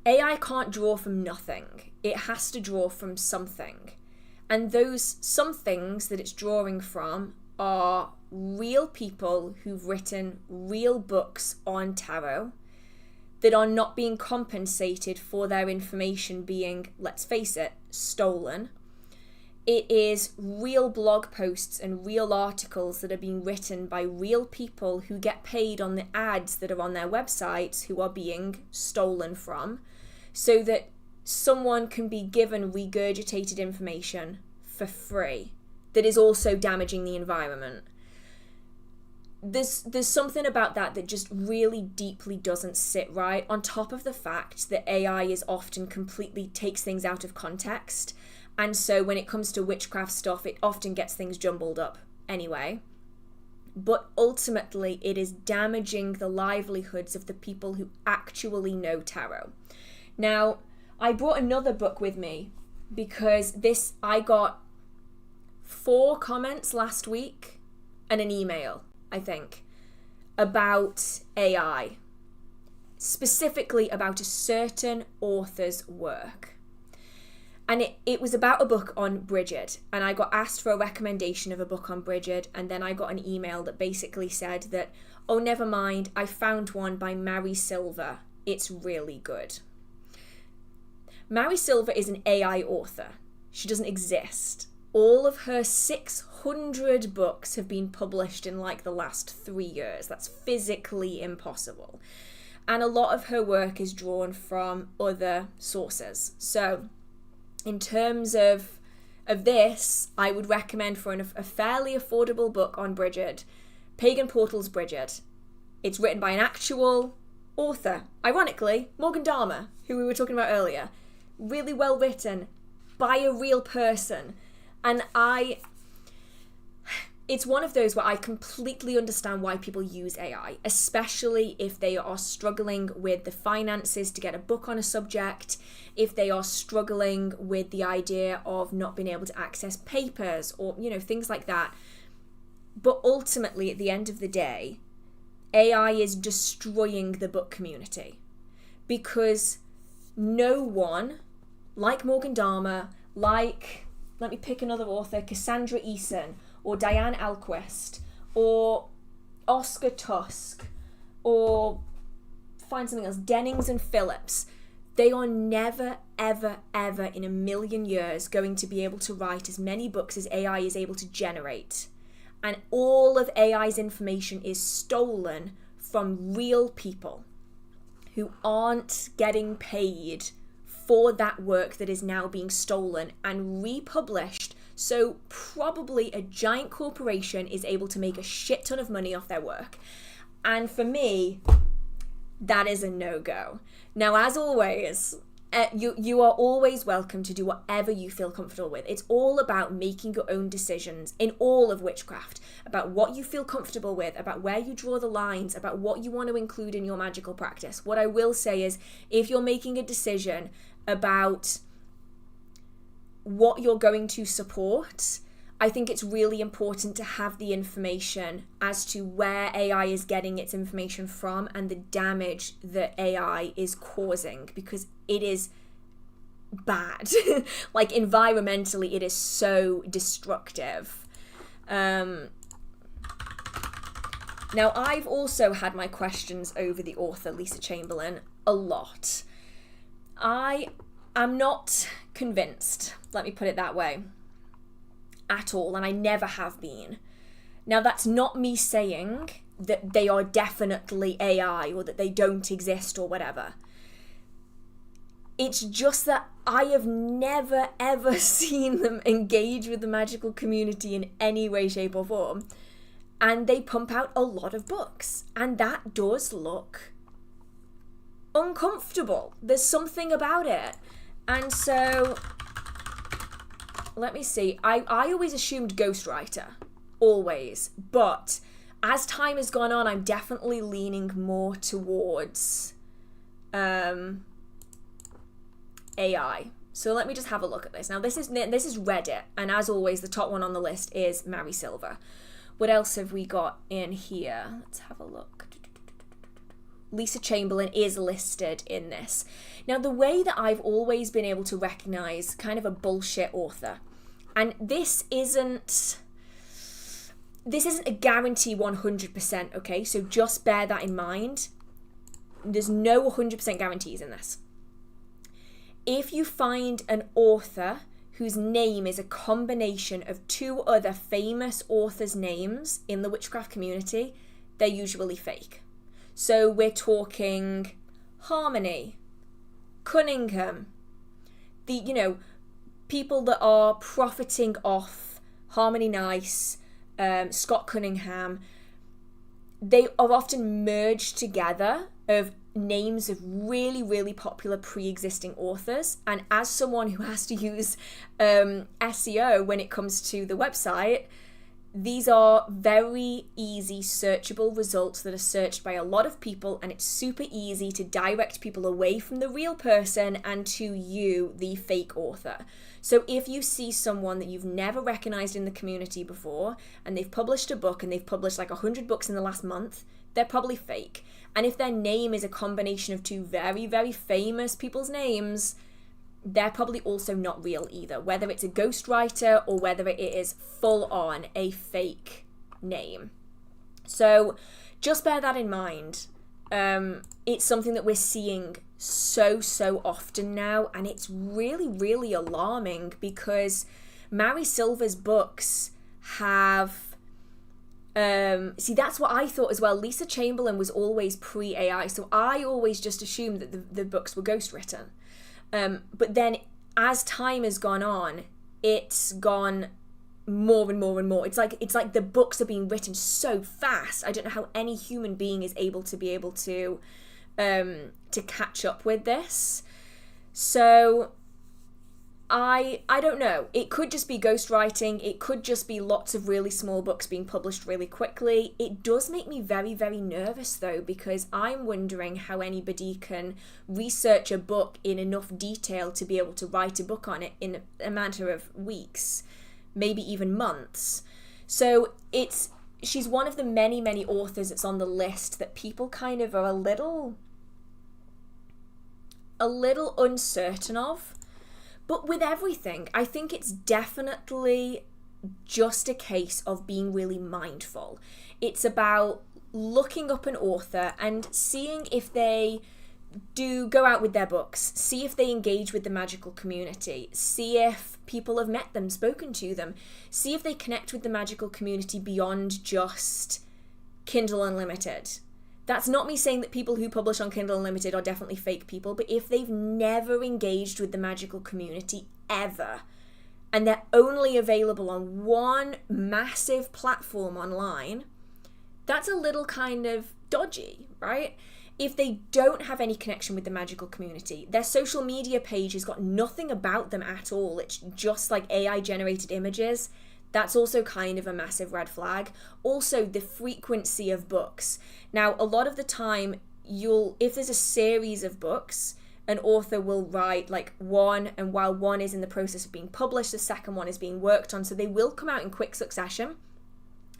Speaker 1: can't draw from nothing. It has to draw from something. And those some things that it's drawing from are real people who've written real books on tarot that are not being compensated for their information being, let's face it, stolen. It is real blog posts and real articles that are being written by real people who get paid on the ads that are on their websites who are being stolen from, so that someone can be given regurgitated information for free that is also damaging the environment. There's something about that just really deeply doesn't sit right, on top of the fact that AI is often completely takes things out of context, and so when it comes to witchcraft stuff, it often gets things jumbled up anyway. But ultimately, it is damaging the livelihoods of the people who actually know tarot. Now, I brought another book with me because I got 4 comments last week and an email, I think, about AI, specifically about a certain author's work. And it was about a book on Bridget, and I got asked for a recommendation of a book on Bridget, and then I got an email that basically said that, oh, never mind, I found one by Mary Silver. It's really good. Mary Silver is an AI author. She doesn't exist. All of her 600 books have been published in like the last 3 years. That's physically impossible. And a lot of her work is drawn from other sources. So in terms of this, I would recommend for a fairly affordable book on Bridget, Pagan Portal's Bridget. It's written by an actual author. Ironically, Morgan Dharma, who we were talking about earlier. Really well written by a real person. And it's one of those where I completely understand why people use AI, especially if they are struggling with the finances to get a book on a subject, if they are struggling with the idea of not being able to access papers or, things like that. But ultimately, at the end of the day, AI is destroying the book community, because no one, like Morgan Dharma, like, let me pick another author, Cassandra Eason, or Diane Alquist, or Oscar Tusk, or find something else, Dennings and Phillips, they are never, ever, ever in a million years going to be able to write as many books as AI is able to generate. And all of AI's information is stolen from real people who aren't getting paid for that work that is now being stolen and republished. So probably a giant corporation is able to make a shit ton of money off their work. And for me, that is a no-go. Now, as always, you are always welcome to do whatever you feel comfortable with. It's all about making your own decisions in all of witchcraft, about what you feel comfortable with, about where you draw the lines, about what you want to include in your magical practice. What I will say is, if you're making a decision about what you're going to support, I think it's really important to have the information as to where AI is getting its information from and the damage that AI is causing, because it is bad. Like, environmentally, it is so destructive. Now, I've also had my questions over the author, Lisa Chamberlain, a lot. I am not convinced, let me put it that way, at all, and I never have been. Now, that's not me saying that they are definitely AI or that they don't exist or whatever. It's just that I have never ever seen them engage with the magical community in any way, shape or form. And they pump out a lot of books, and that does look uncomfortable. There's something about it. And so, let me see. I always assumed ghostwriter. Always. But as time has gone on, I'm definitely leaning more towards AI. So let me just have a look at this. Now, this is Reddit. And as always, the top one on the list is Mary Silver. What else have we got in here? Let's have a look. Lisa Chamberlain is listed in this. Now, the way that I've always been able to recognize kind of a bullshit author, and this isn't a guarantee 100%, okay? So just bear that in mind. There's no 100% guarantees in this. If you find an author whose name is a combination of two other famous authors' names in the witchcraft community, they're usually fake. So we're talking Harmony, Cunningham, people that are profiting off Harmony Nice, Scott Cunningham. They are often merged together of names of really, really popular pre-existing authors. And as someone who has to use SEO when it comes to the website, these are very easy searchable results that are searched by a lot of people, and it's super easy to direct people away from the real person and to you, the fake author. So if you see someone that you've never recognized in the community before, and they've published a book, and they've published like 100 books in the last month, they're probably fake. And if their name is a combination of two very, very famous people's names, they're probably also not real either, whether it's a ghostwriter or whether it is full on a fake name. So just bear that in mind. It's something that we're seeing so often now, and it's really, really alarming because Mary Silver's books have... that's what I thought as well. Lisa Chamberlain was always pre-AI, so I always just assumed that the books were ghostwritten. But then as time has gone on, it's gone more and more and more. It's like the books are being written so fast. I don't know how any human being is able to catch up with this. So I don't know. It could just be ghostwriting. It could just be lots of really small books being published really quickly. It does make me very, very nervous though, because I'm wondering how anybody can research a book in enough detail to be able to write a book on it in a matter of weeks, maybe even months. So she's one of the many, many authors that's on the list that people kind of are a little a little uncertain of. But with everything, I think it's definitely just a case of being really mindful. It's about looking up an author and seeing if they do go out with their books, see if they engage with the magical community, see if people have met them, spoken to them, see if they connect with the magical community beyond just Kindle Unlimited. That's not me saying that people who publish on Kindle Unlimited are definitely fake people, but if they've never engaged with the magical community ever, and they're only available on one massive platform online, that's a little kind of dodgy, right? If they don't have any connection with the magical community, their social media page has got nothing about them at all, it's just like AI generated images, that's also kind of a massive red flag. Also, the frequency of books. Now, a lot of the time, if there's a series of books, an author will write like one, and while one is in the process of being published, the second one is being worked on, so they will come out in quick succession.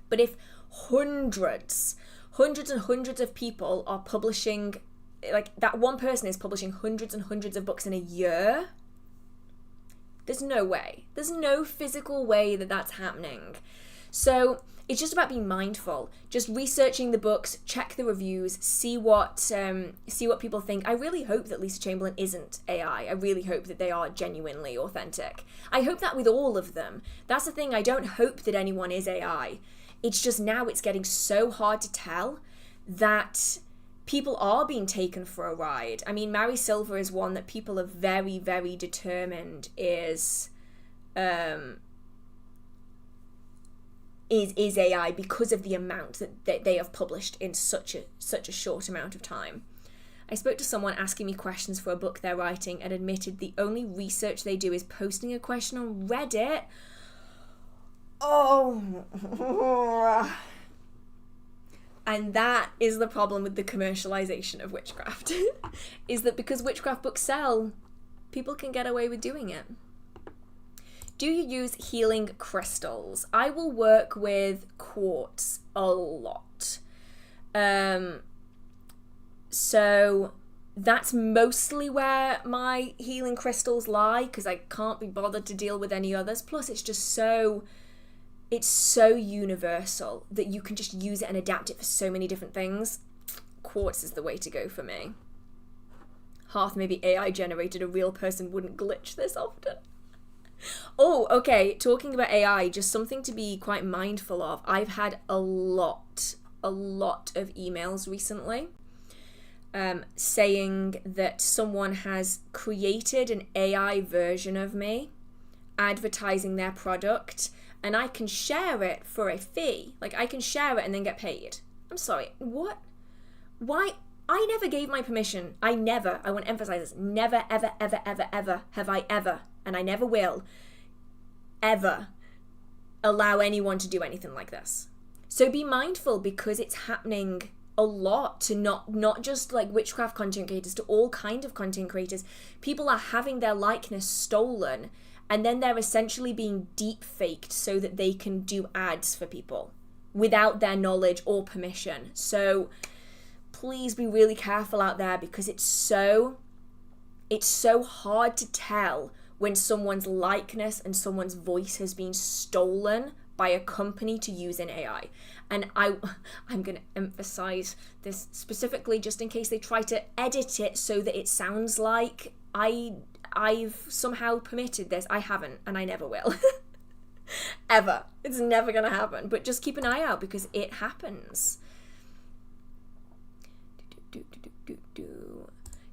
Speaker 1: But if hundreds and hundreds of people are publishing, like that one person is publishing hundreds and hundreds of books in a year, there's no way. There's no physical way that that's happening. So it's just about being mindful, just researching the books, check the reviews, see what people think. I really hope that Lisa Chamberlain isn't AI. I really hope that they are genuinely authentic. I hope that with all of them. That's the thing, I don't hope that anyone is AI. It's just now it's getting so hard to tell that people are being taken for a ride. I mean, Mary Silver is one that people are very, very determined is AI because of the amount that they have published in such a short amount of time. I spoke to someone asking me questions for a book they're writing and admitted the only research they do is posting a question on Reddit. Oh. And that is the problem with the commercialization of witchcraft, is that because witchcraft books sell, people can get away with doing it. Do you use healing crystals? I will work with quartz a lot. So that's mostly where my healing crystals lie, because I can't be bothered to deal with any others. Plus, it's so universal that you can just use it and adapt it for so many different things. Quartz is the way to go for me. Hearth, maybe AI generated, a real person wouldn't glitch this often. Oh, okay, talking about AI, just something to be quite mindful of. I've had a lot of emails recently saying that someone has created an AI version of me, advertising their product, and I can share it for a fee. Like, I can share it and then get paid. I'm sorry, what? Why? I never gave my permission. I want to emphasize this, never, ever, ever, ever, ever have I ever, and I never will, ever allow anyone to do anything like this. So be mindful, because it's happening a lot to not just like witchcraft content creators, to all kind of content creators. People are having their likeness stolen, and then they're essentially being deep faked so that they can do ads for people without their knowledge or permission. So please be really careful out there, because it's so hard to tell when someone's likeness and someone's voice has been stolen by a company to use in AI. And I'm going to emphasize this specifically just in case they try to edit it so that it sounds like I've somehow permitted this. I haven't, and I never will. Ever. It's never going to happen. But just keep an eye out, because it happens.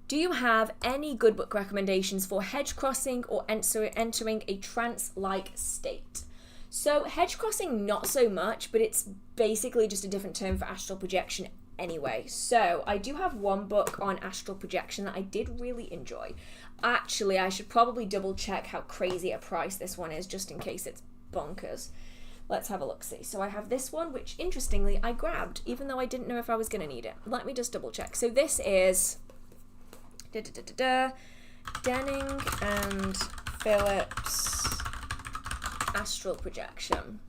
Speaker 1: Do you have any good book recommendations for hedge crossing or entering a trance-like state? So hedge crossing, not so much, but it's basically just a different term for astral projection anyway. So I do have one book on astral projection that I did really enjoy. Actually, I should probably double check how crazy a price this one is, just in case it's bonkers. Let's have a look-see. So I have this one, which interestingly I grabbed, even though I didn't know if I was going to need it. Let me just double check. So this is Denning and Phillips Astral Projection.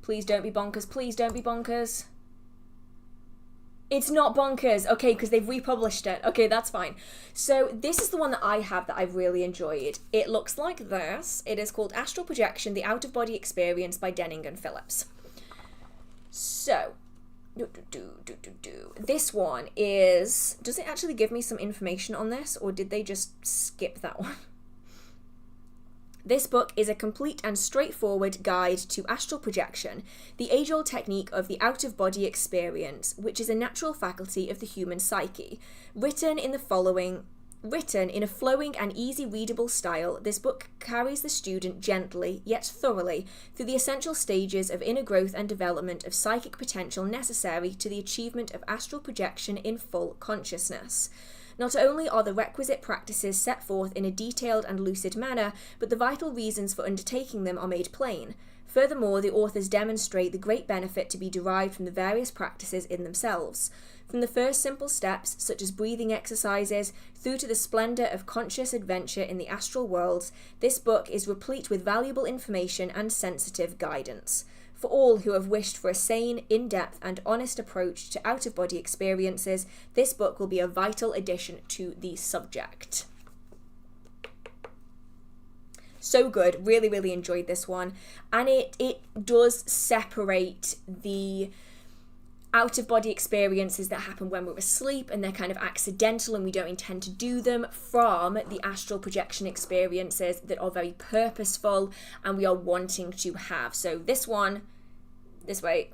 Speaker 1: Please don't be bonkers. Please don't be bonkers. It's not bonkers. Okay, because they've republished it. Okay, that's fine. So this is the one that I have that I've really enjoyed. It looks like this. It is called Astral Projection, The Out-of-Body Experience by Denning and Phillips. So, this one is... Does it actually give me some information on this, or did they just skip that one? This book is a complete and straightforward guide to astral projection, the age-old technique of the out-of-body experience, which is a natural faculty of the human psyche. Written in a flowing and easy readable style, this book carries the student gently, yet thoroughly, through the essential stages of inner growth and development of psychic potential necessary to the achievement of astral projection in full consciousness. Not only are the requisite practices set forth in a detailed and lucid manner, but the vital reasons for undertaking them are made plain. Furthermore, the authors demonstrate the great benefit to be derived from the various practices in themselves. From the first simple steps, such as breathing exercises, through to the splendour of conscious adventure in the astral worlds, this book is replete with valuable information and sensitive guidance. For all who have wished for a sane, in-depth and honest approach to out-of-body experiences, this book will be a vital addition to the subject. So good. Really, really enjoyed this one. And it does separate the out-of-body experiences that happen when we're asleep and they're kind of accidental and we don't intend to do them, from the astral projection experiences that are very purposeful and we are wanting to have. So this way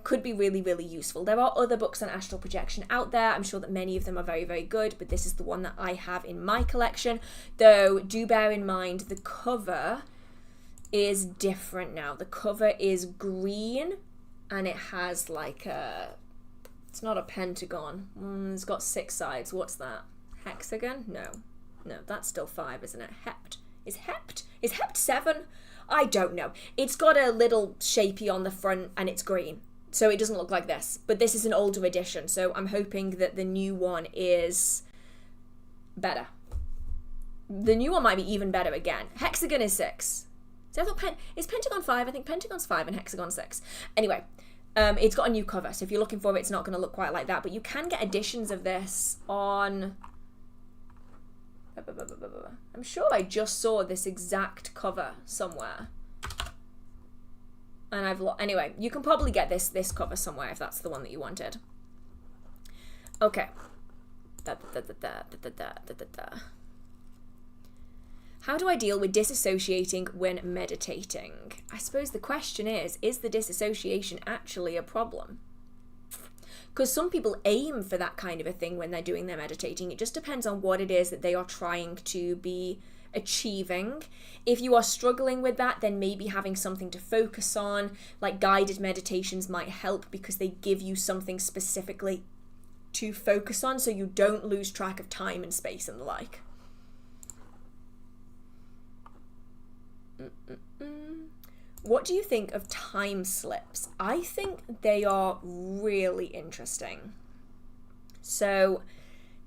Speaker 1: could be really, really useful. There are other books on astral projection out there. I'm sure that many of them are very, very good, but this is the one that I have in my collection. Though, do bear in mind, the cover is different now. The cover is green and it has like a... It's not a pentagon. It's got 6 sides. What's that? Hexagon? No, that's still 5, isn't it? Hept. Is Hept 7? I don't know. It's got a little shapey on the front and it's green. So it doesn't look like this. But this is an older edition. So I'm hoping that the new one is better. The new one might be even better again. Hexagon is 6. So I thought is Pentagon 5? I think Pentagon's 5 and Hexagon 6. Anyway. It's got a new cover, so if you're looking for it, it's not going to look quite like that. But you can get editions of this on... I'm sure I just saw this exact cover somewhere. And anyway, you can probably get this cover somewhere if that's the one that you wanted. Okay. How do I deal with disassociating when meditating? I suppose the question is the disassociation actually a problem? Because some people aim for that kind of a thing when they're doing their meditating. It just depends on what it is that they are trying to be achieving. If you are struggling with that, then maybe having something to focus on, like guided meditations, might help because they give you something specifically to focus on so you don't lose track of time and space and the like. What do you think of time slips? I think they are really interesting. So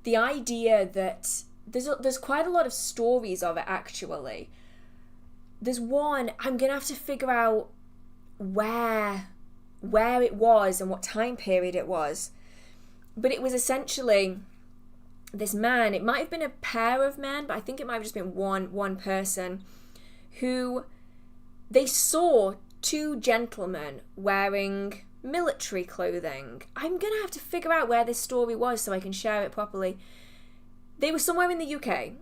Speaker 1: the idea that there's quite a lot of stories of it, actually. There's one, I'm gonna have to figure out where it was and what time period it was, but it was essentially this man. It might have been a pair of men, but I think it might have just been one person who they saw 2 gentlemen wearing military clothing. I'm going to have to figure out where this story was so I can share it properly. They were somewhere in the UK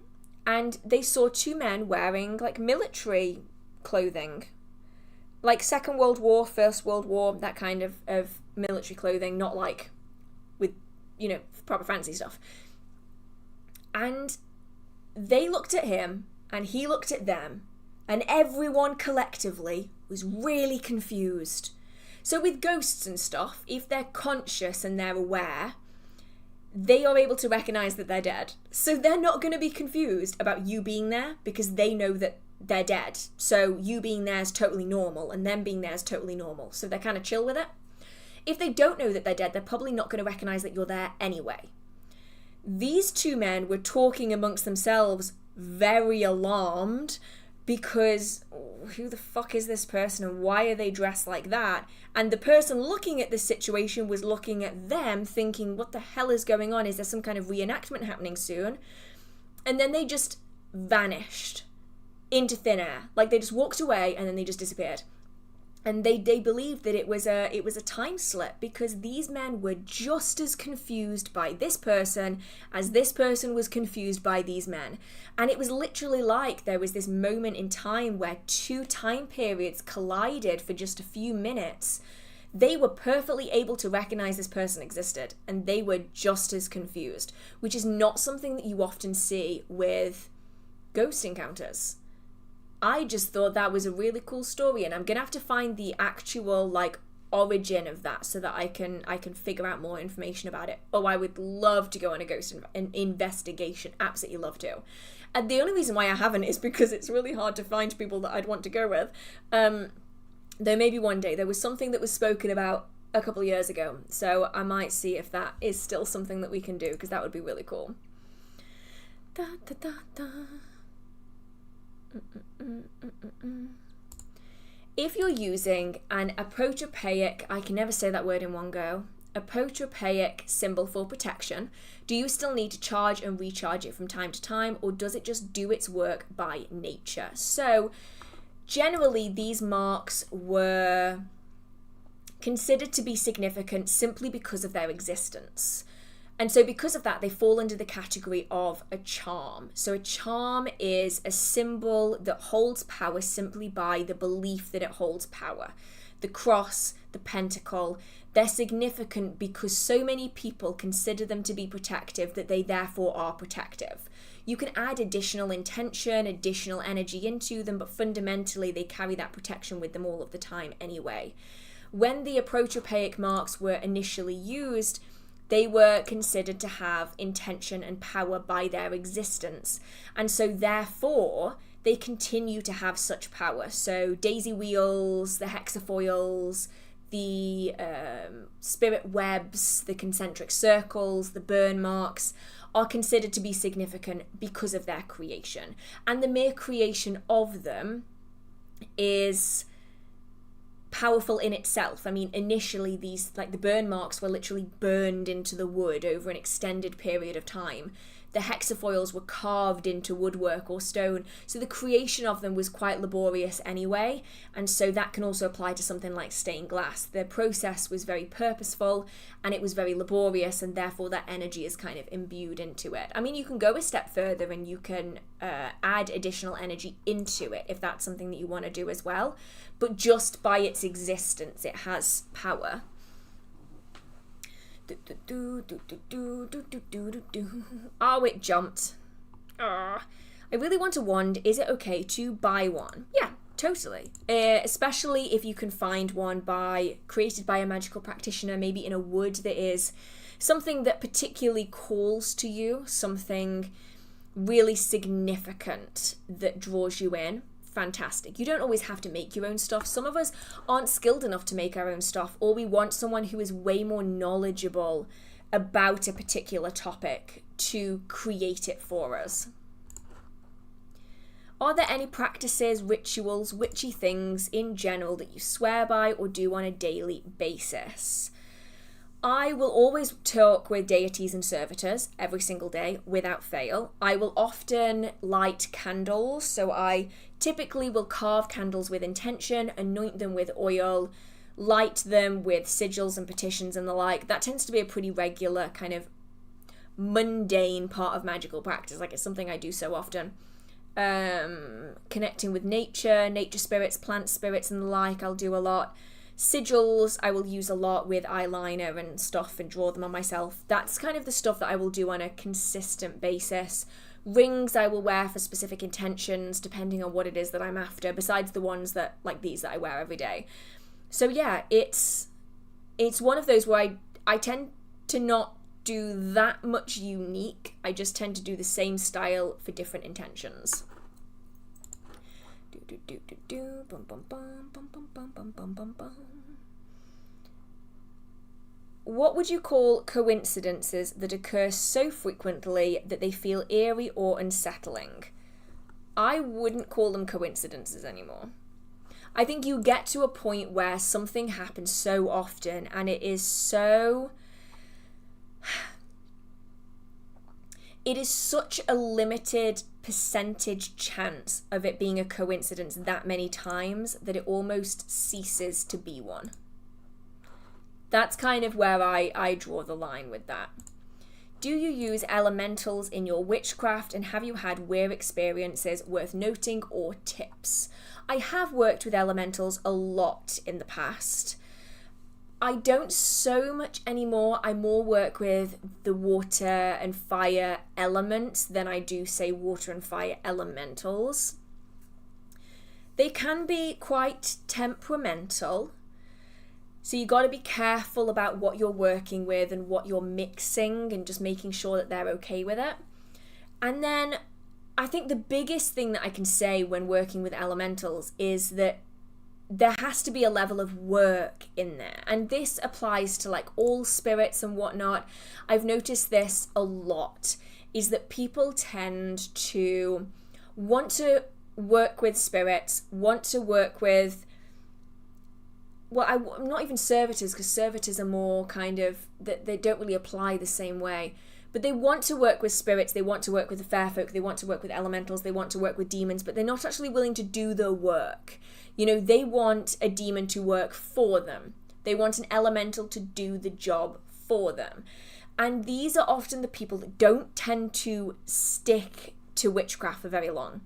Speaker 1: and they saw 2 men wearing like military clothing. Like Second World War, First World War, that kind of military clothing, not like with, proper fancy stuff. And they looked at him and he looked at them. And everyone collectively was really confused. So with ghosts and stuff, if they're conscious and they're aware, they are able to recognise that they're dead. So they're not going to be confused about you being there because they know that they're dead. So you being there is totally normal and them being there is totally normal. So they're kind of chill with it. If they don't know that they're dead, they're probably not going to recognise that you're there anyway. These 2 men were talking amongst themselves, very alarmed, because who the fuck is this person and why are they dressed like that? And the person looking at this situation was looking at them thinking, what the hell is going on? Is there some kind of reenactment happening soon? And then they just vanished into thin air. Like, they just walked away and then they just disappeared. And they believed that it was a time slip, because these men were just as confused by this person as this person was confused by these men. And it was literally like there was this moment in time where two time periods collided for just a few minutes. They were perfectly able to recognize this person existed, and they were just as confused, which is not something that you often see with ghost encounters. I just thought that was a really cool story, and I'm gonna have to find the actual like origin of that so that I can figure out more information about it. Oh, I would love to go on a ghost investigation. Absolutely love to. And the only reason why I haven't is because it's really hard to find people that I'd want to go with. Though maybe one day. There was something that was spoken about a couple of years ago, so I might see if that is still something that we can do, because that would be really cool. Da, da, da, da. If you're using an apotropaic, I can never say that word in one go, apotropaic symbol for protection, do you still need to charge and recharge it from time to time, or does it just do its work by nature? So generally these marks were considered to be significant simply because of their existence. And so because of that, they fall under the category of a charm. So a charm is a symbol that holds power simply by the belief that it holds power. The cross, the pentacle, they're significant because so many people consider them to be protective that they therefore are protective. You can add additional intention, additional energy into them, but fundamentally they carry that protection with them all of the time anyway. When the apotropaic marks were initially used, they were considered to have intention and power by their existence. And so therefore, they continue to have such power. So daisy wheels, the hexafoils, the spirit webs, the concentric circles, the burn marks are considered to be significant because of their creation. And the mere creation of them is powerful in itself. I mean, initially these, like the burn marks, were literally burned into the wood over an extended period of time. The hexafoils were carved into woodwork or stone, so the creation of them was quite laborious anyway, and so that can also apply to something like stained glass. The process was very purposeful and it was very laborious, and therefore that energy is kind of imbued into it. I mean, you can go a step further and you can add additional energy into it if that's something that you want to do as well, but just by its existence it has power. Oh, it jumped. I really want a wand. Is it okay to buy one? Yeah, totally. Especially if you can find one created by a magical practitioner, maybe in a wood that is something that particularly calls to you, something really significant that draws you in. Fantastic. You don't always have to make your own stuff. Some of us aren't skilled enough to make our own stuff, or we want someone who is way more knowledgeable about a particular topic to create it for us. Are there any practices, rituals, witchy things in general that you swear by or do on a daily basis? I will always talk with deities and servitors every single day without fail. I will often light candles, so I typically will carve candles with intention, anoint them with oil, light them with sigils and petitions and the like. That tends to be a pretty regular kind of mundane part of magical practice. Like, it's something I do so often. Connecting with nature spirits, plant spirits and the like, I'll do a lot. Sigils I will use a lot with eyeliner and stuff and draw them on myself. That's kind of the stuff that I will do on a consistent basis. Rings I will wear for specific intentions depending on what it is that I'm after, besides the ones that, like these, that I wear every day. So yeah, it's one of those where I tend to not do that much unique. I just tend to do the same style for different intentions. What would you call coincidences that occur so frequently that they feel eerie or unsettling? I wouldn't call them coincidences anymore. I think you get to a point where something happens so often and it is so... It is such a limited percentage chance of it being a coincidence that many times that it almost ceases to be one. That's kind of where I draw the line with that. Do you use elementals in your witchcraft, and have you had weird experiences worth noting or tips? I have worked with elementals a lot in the past. I don't so much anymore. I more work with the water and fire elements than I do, say, water and fire elementals. They can be quite temperamental. So you got to be careful about what you're working with and what you're mixing and just making sure that they're okay with it. And then I think the biggest thing that I can say when working with elementals is that there has to be a level of work in there. And this applies to like all spirits and whatnot. I've noticed this a lot, is that people tend to want to work with spirits, want to work with... Well, I'm not even servitors, because servitors are more kind of, that they don't really apply the same way. But they want to work with spirits, they want to work with the fair folk, they want to work with elementals, they want to work with demons, but they're not actually willing to do the work. You know, they want a demon to work for them. They want an elemental to do the job for them. And these are often the people that don't tend to stick to witchcraft for very long.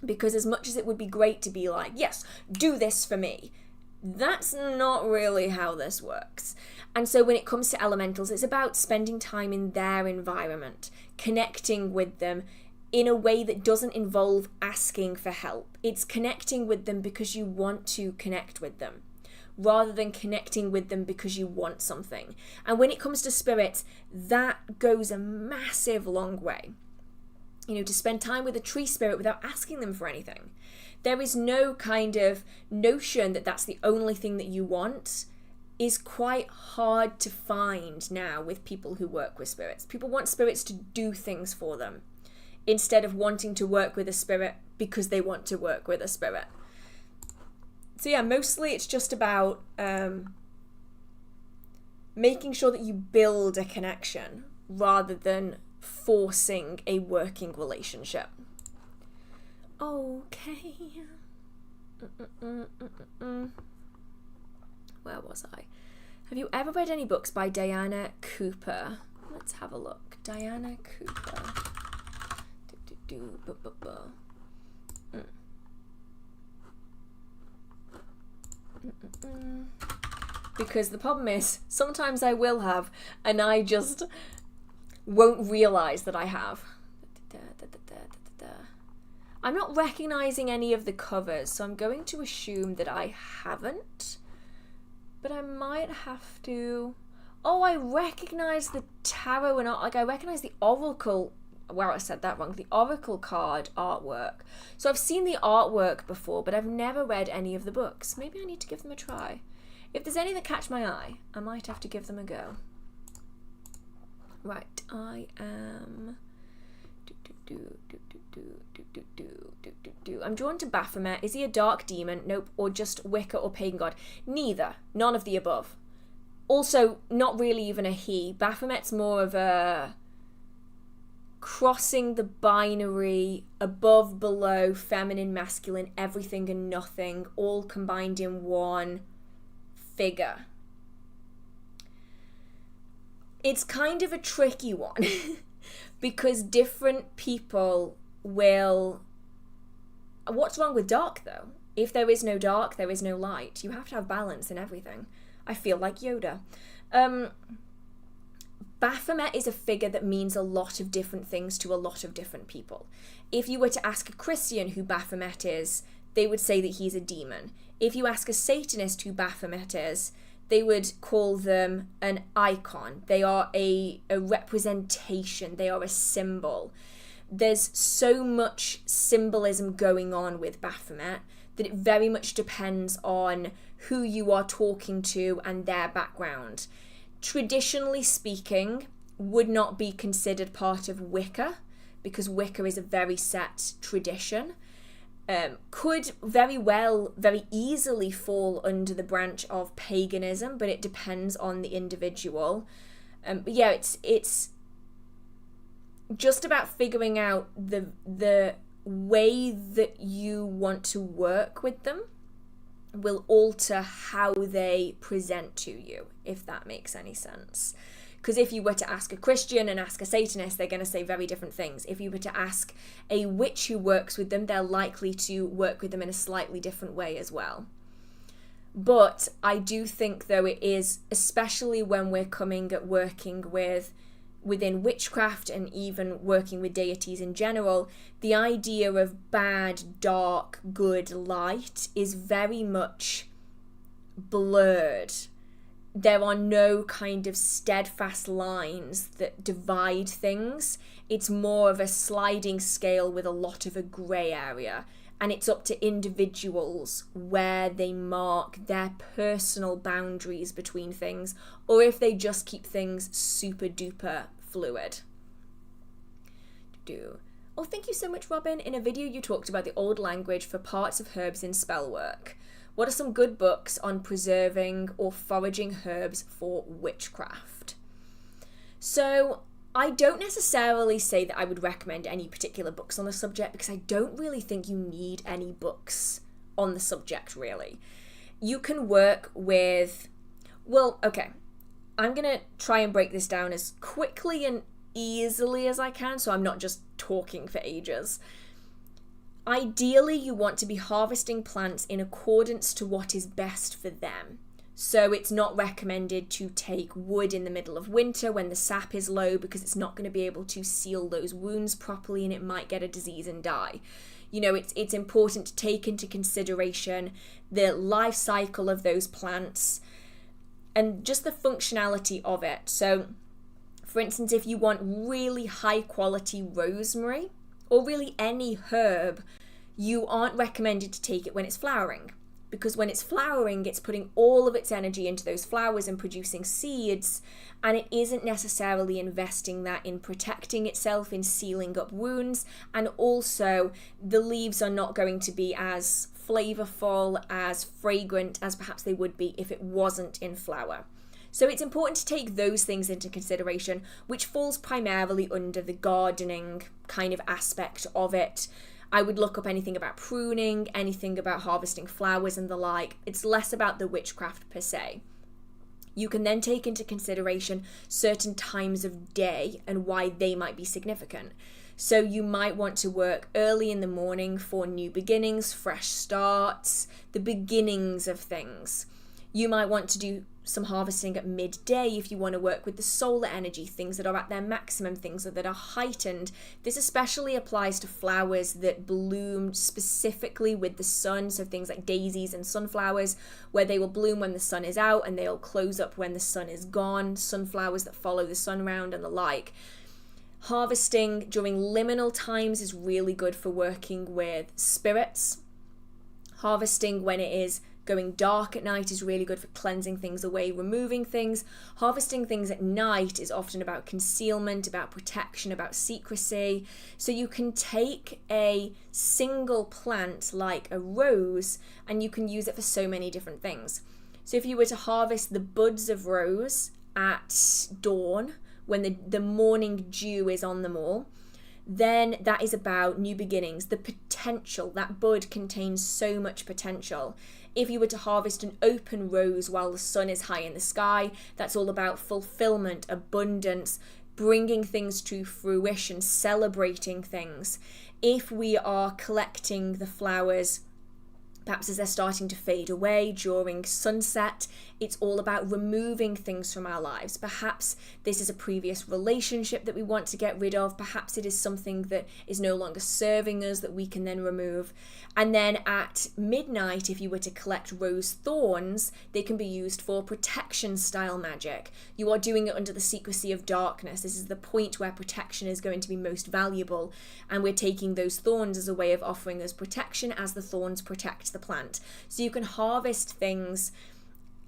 Speaker 1: Because as much as it would be great to be like, yes, do this for me, that's not really how this works. And so when it comes to elementals, it's about spending time in their environment, connecting with them in a way that doesn't involve asking for help. It's connecting with them because you want to connect with them, rather than connecting with them because you want something. And when it comes to spirits, that goes a massive long way. You know, to spend time with a tree spirit without asking them for anything. There is no kind of notion that that's the only thing that you want, is quite hard to find now with people who work with spirits. People want spirits to do things for them instead of wanting to work with a spirit because they want to work with a spirit. So yeah, mostly it's just about making sure that you build a connection rather than forcing a working relationship. Okay. Where was I? Have you ever read any books by Diana Cooper? Let's have a look. Diana Cooper. Because the problem is, sometimes I will have, and I just won't realise that I have. I'm not recognising any of the covers, so I'm going to assume that I haven't. But I might have to... Oh, I recognise the tarot and like I recognise the oracle... Well, I said that wrong. The oracle card artwork. So I've seen the artwork before, but I've never read any of the books. Maybe I need to give them a try. If there's any that catch my eye, I might have to give them a go. Right, I am... I'm drawn to Baphomet. Is he a dark demon? Nope. Or just Wicca or pagan god? Neither. None of the above. Also, not really even a he. Baphomet's more of a crossing the binary, above, below, feminine, masculine, everything and nothing, all combined in one figure. It's kind of a tricky one because different people will... What's wrong with dark, though? If there is no dark, there is no light. You have to have balance in everything. I feel like Yoda. Baphomet is a figure that means a lot of different things to a lot of different people. If you were to ask a Christian who Baphomet is, they would say that he's a demon. If you ask a Satanist who Baphomet is, they would call them an icon. They are a representation. They are a symbol. There's so much symbolism going on with Baphomet that it very much depends on who you are talking to and their background. Traditionally speaking, would not be considered part of Wicca, because Wicca is a very set tradition. could very well, very easily fall under the branch of paganism, but it depends on the individual. But yeah, it's just about figuring out the way that you want to work with them will alter how they present to you, if that makes any sense. Because if you were to ask a Christian and ask a Satanist, they're going to say very different things. If you were to ask a witch who works with them, they're likely to work with them in a slightly different way as well. But I do think, though, it is, especially when we're coming at working within witchcraft and even working with deities in general, the idea of bad, dark, good, light is very much blurred. There are no kind of steadfast lines that divide things. It's more of a sliding scale with a lot of a grey area. And it's up to individuals where they mark their personal boundaries between things, or if they just keep things super duper fluid. Oh, thank you so much, Robin. In a video you talked about the old language for parts of herbs in Spellwork. What are some good books on preserving or foraging herbs for witchcraft? So I don't necessarily say that I would recommend any particular books on the subject, because I don't really think you need any books on the subject, really. You can work with, well, okay, I'm going to try and break this down as quickly and easily as I can, so I'm not just talking for ages. Ideally, you want to be harvesting plants in accordance to what is best for them. So it's not recommended to take wood in the middle of winter when the sap is low, because it's not going to be able to seal those wounds properly and it might get a disease and die. You know, it's important to take into consideration the life cycle of those plants and just the functionality of it. So, for instance, if you want really high quality rosemary, or really any herb, you aren't recommended to take it when it's flowering. Because when it's flowering, it's putting all of its energy into those flowers and producing seeds, and it isn't necessarily investing that in protecting itself, in sealing up wounds, and also the leaves are not going to be as flavorful, as fragrant as perhaps they would be if it wasn't in flower. So it's important to take those things into consideration, which falls primarily under the gardening kind of aspect of it. I would look up anything about pruning, anything about harvesting flowers and the like. It's less about the witchcraft per se. You can then take into consideration certain times of day and why they might be significant. So you might want to work early in the morning for new beginnings, fresh starts, the beginnings of things. You might want to do some harvesting at midday if you want to work with the solar energy, things that are at their maximum, things that are heightened. This especially applies to flowers that bloom specifically with the sun, so things like daisies and sunflowers, where they will bloom when the sun is out and they'll close up when the sun is gone, sunflowers that follow the sun round and the like. Harvesting during liminal times is really good for working with spirits. Harvesting when it is going dark at night is really good for cleansing things away, removing things. Harvesting things at night is often about concealment, about protection, about secrecy. So you can take a single plant like a rose and you can use it for so many different things. So if you were to harvest the buds of rose at dawn, when the morning dew is on them all, then that is about new beginnings, the potential. That bud contains so much potential. If you were to harvest an open rose while the sun is high in the sky, that's all about fulfillment, abundance, bringing things to fruition, celebrating things. If we are collecting the flowers, perhaps as they're starting to fade away during sunset, it's all about removing things from our lives. Perhaps this is a previous relationship that we want to get rid of. Perhaps it is something that is no longer serving us that we can then remove. And then at midnight, if you were to collect rose thorns, they can be used for protection style magic. You are doing it under the secrecy of darkness. This is the point where protection is going to be most valuable. And we're taking those thorns as a way of offering us protection as the thorns protect the plant. So you can harvest things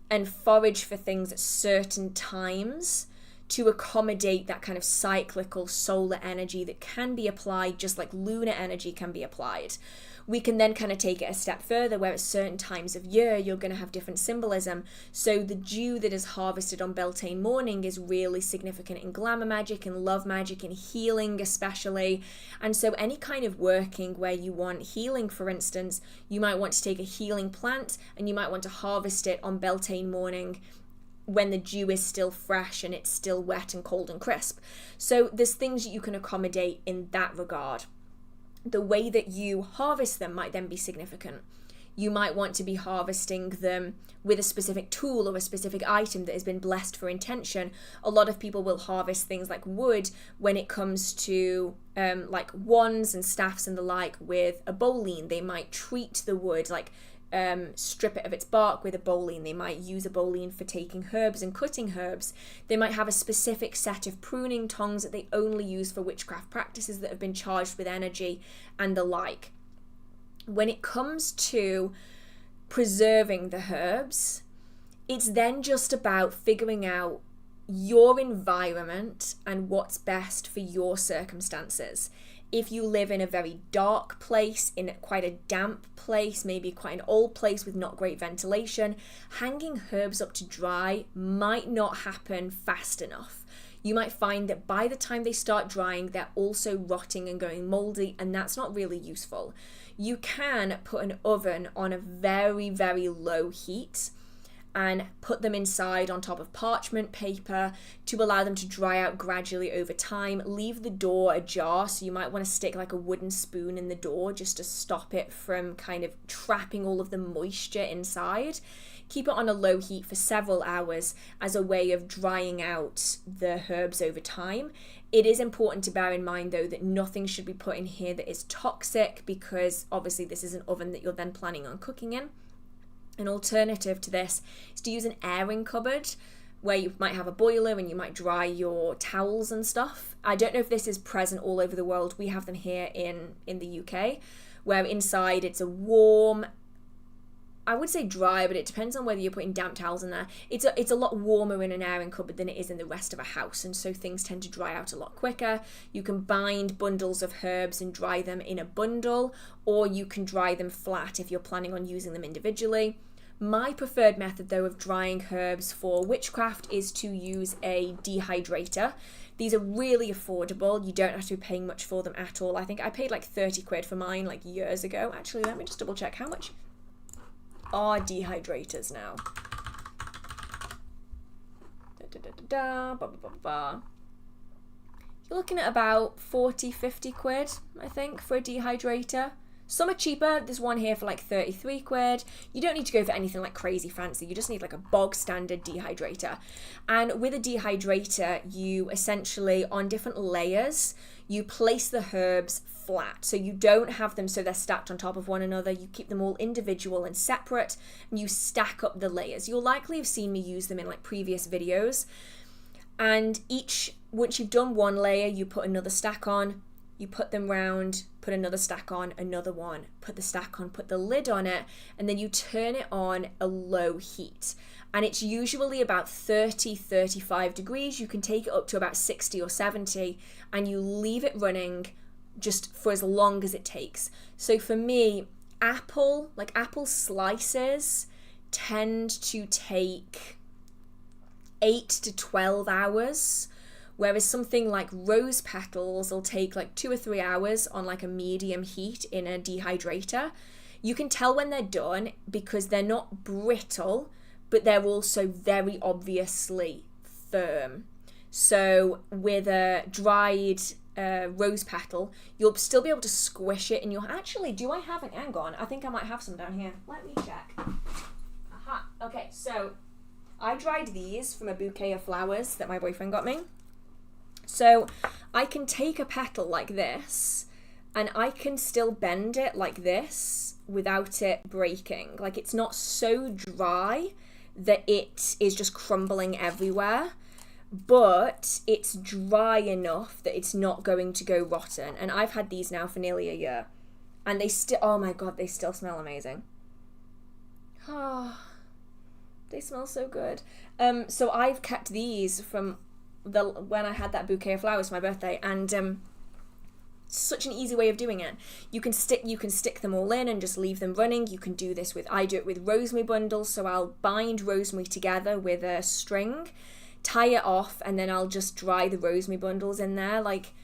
Speaker 1: and forage for things at certain times to accommodate that kind of cyclical solar energy that can be applied just like lunar energy can be applied. We can then kind of take it a step further where at certain times of year you're going to have different symbolism. So the dew that is harvested on Beltane morning is really significant in glamour magic and love magic and healing especially. And so any kind of working where you want healing, for instance, you might want to take a healing plant and you might want to harvest it on Beltane morning when the dew is still fresh and it's still wet and cold and crisp. So there's things that you can accommodate in that regard. The way that you harvest them might then be significant. You might want to be harvesting them with a specific tool or a specific item that has been blessed for intention. A lot of people will harvest things like wood when it comes to like wands and staffs and the like with a bowline. They might treat the wood, like strip it of its bark with a bowline. They might use a bowline for taking herbs and cutting herbs. They might have a specific set of pruning tongs that they only use for witchcraft practices that have been charged with energy and the like. When it comes to preserving the herbs, it's then just about figuring out your environment and what's best for your circumstances. If you live in a very dark place, in quite a damp place, maybe quite an old place with not great ventilation, hanging herbs up to dry might not happen fast enough. You might find that by the time they start drying, they're also rotting and going moldy, and that's not really useful. You can put an oven on a very, very low heat and put them inside on top of parchment paper to allow them to dry out gradually over time. Leave the door ajar, so you might want to stick like a wooden spoon in the door just to stop it from kind of trapping all of the moisture inside. Keep it on a low heat for several hours as a way of drying out the herbs over time. It is important to bear in mind though that nothing should be put in here that is toxic, because obviously this is an oven that you're then planning on cooking in. An alternative to this is to use an airing cupboard where you might have a boiler and you might dry your towels and stuff. I don't know if this is present all over the world. We have them here in the UK, where inside it's a warm, I would say dry, but it depends on whether you're putting damp towels in there. It's a lot warmer in an airing cupboard than it is in the rest of a house, and so things tend to dry out a lot quicker. You can bind bundles of herbs and dry them in a bundle, or you can dry them flat if you're planning on using them individually. My preferred method though of drying herbs for witchcraft is to use a dehydrator. These are really affordable. You don't have to be paying much for them at all. I think I paid like 30 quid for mine like years ago. Actually, let me just double check how much are dehydrators now. You're looking at about 40-50 quid, I think, for a dehydrator. Some are cheaper. There's one here for like 33 quid. You don't need to go for anything like crazy fancy. You just need like a bog standard dehydrator. And with a dehydrator, you essentially, on different layers, you place the herbs flat. So you don't have them so they're stacked on top of one another. You keep them all individual and separate, and you stack up the layers. You'll likely have seen me use them in like previous videos. And once you've done one layer, you put another stack on, you put them round, put another stack on, another one, put the stack on, put the lid on it, and then you turn it on a low heat. And it's usually about 30-35 degrees. You can take it up to about 60 or 70, and you leave it running just for as long as it takes. So for me, apple slices tend to take 8 to 12 hours, whereas something like rose petals will take like 2 or 3 hours on like a medium heat in a dehydrator. You can tell when they're done because they're not brittle, but they're also very obviously firm. So with a dried rose petal, you'll still be able to squish it, and you'll actually, do I have an, hang on, I think I might have some down here. Let me check. Aha, okay, so I dried these from a bouquet of flowers that my boyfriend got me. So I can take a petal like this, and I can still bend it like this without it breaking. Like, it's not so dry that it is just crumbling everywhere, but it's dry enough that it's not going to go rotten. And I've had these now for nearly a year, and they still, oh my god, they still smell amazing. Oh, they smell so good. So I've kept these from when I had that bouquet of flowers for my birthday, and such an easy way of doing it. You can stick them all in and just leave them running. You can do this I do it with rosemary bundles, so I'll bind rosemary together with a string, tie it off, and then I'll just dry the rosemary bundles in there. Like,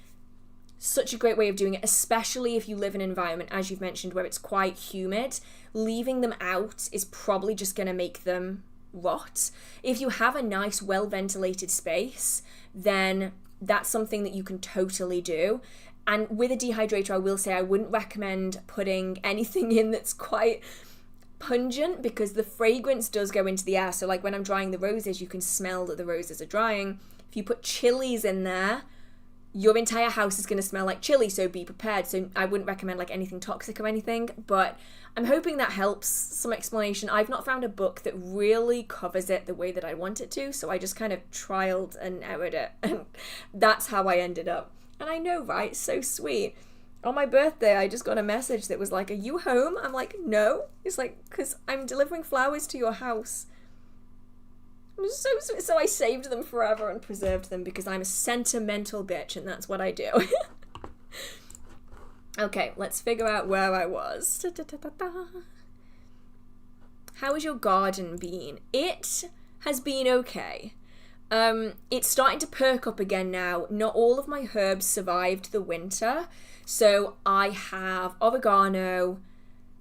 Speaker 1: such a great way of doing it, especially if you live in an environment, as you've mentioned, where it's quite humid. Leaving them out is probably just going to make them rot. If you have a nice, well-ventilated space, then that's something that you can totally do. And with a dehydrator, I will say I wouldn't recommend putting anything in that's quite pungent, because the fragrance does go into the air. So like when I'm drying the roses, you can smell that the roses are drying. If you put chilies in there, your entire house is going to smell like chili, so be prepared. So I wouldn't recommend like anything toxic or anything, but I'm hoping that helps some explanation. I've not found a book that really covers it the way that I want it to, so I just kind of trialed and errored it, and that's how I ended up. And I know, right? So sweet. On my birthday, I just got a message that was like, "Are you home?" I'm like, "No." It's like, "Because I'm delivering flowers to your house." It was so sweet. So I saved them forever and preserved them because I'm a sentimental bitch, and that's what I do. Okay, let's figure out where I was. How has your garden been? It has been okay. It's starting to perk up again now. Not all of my herbs survived the winter, so I have oregano,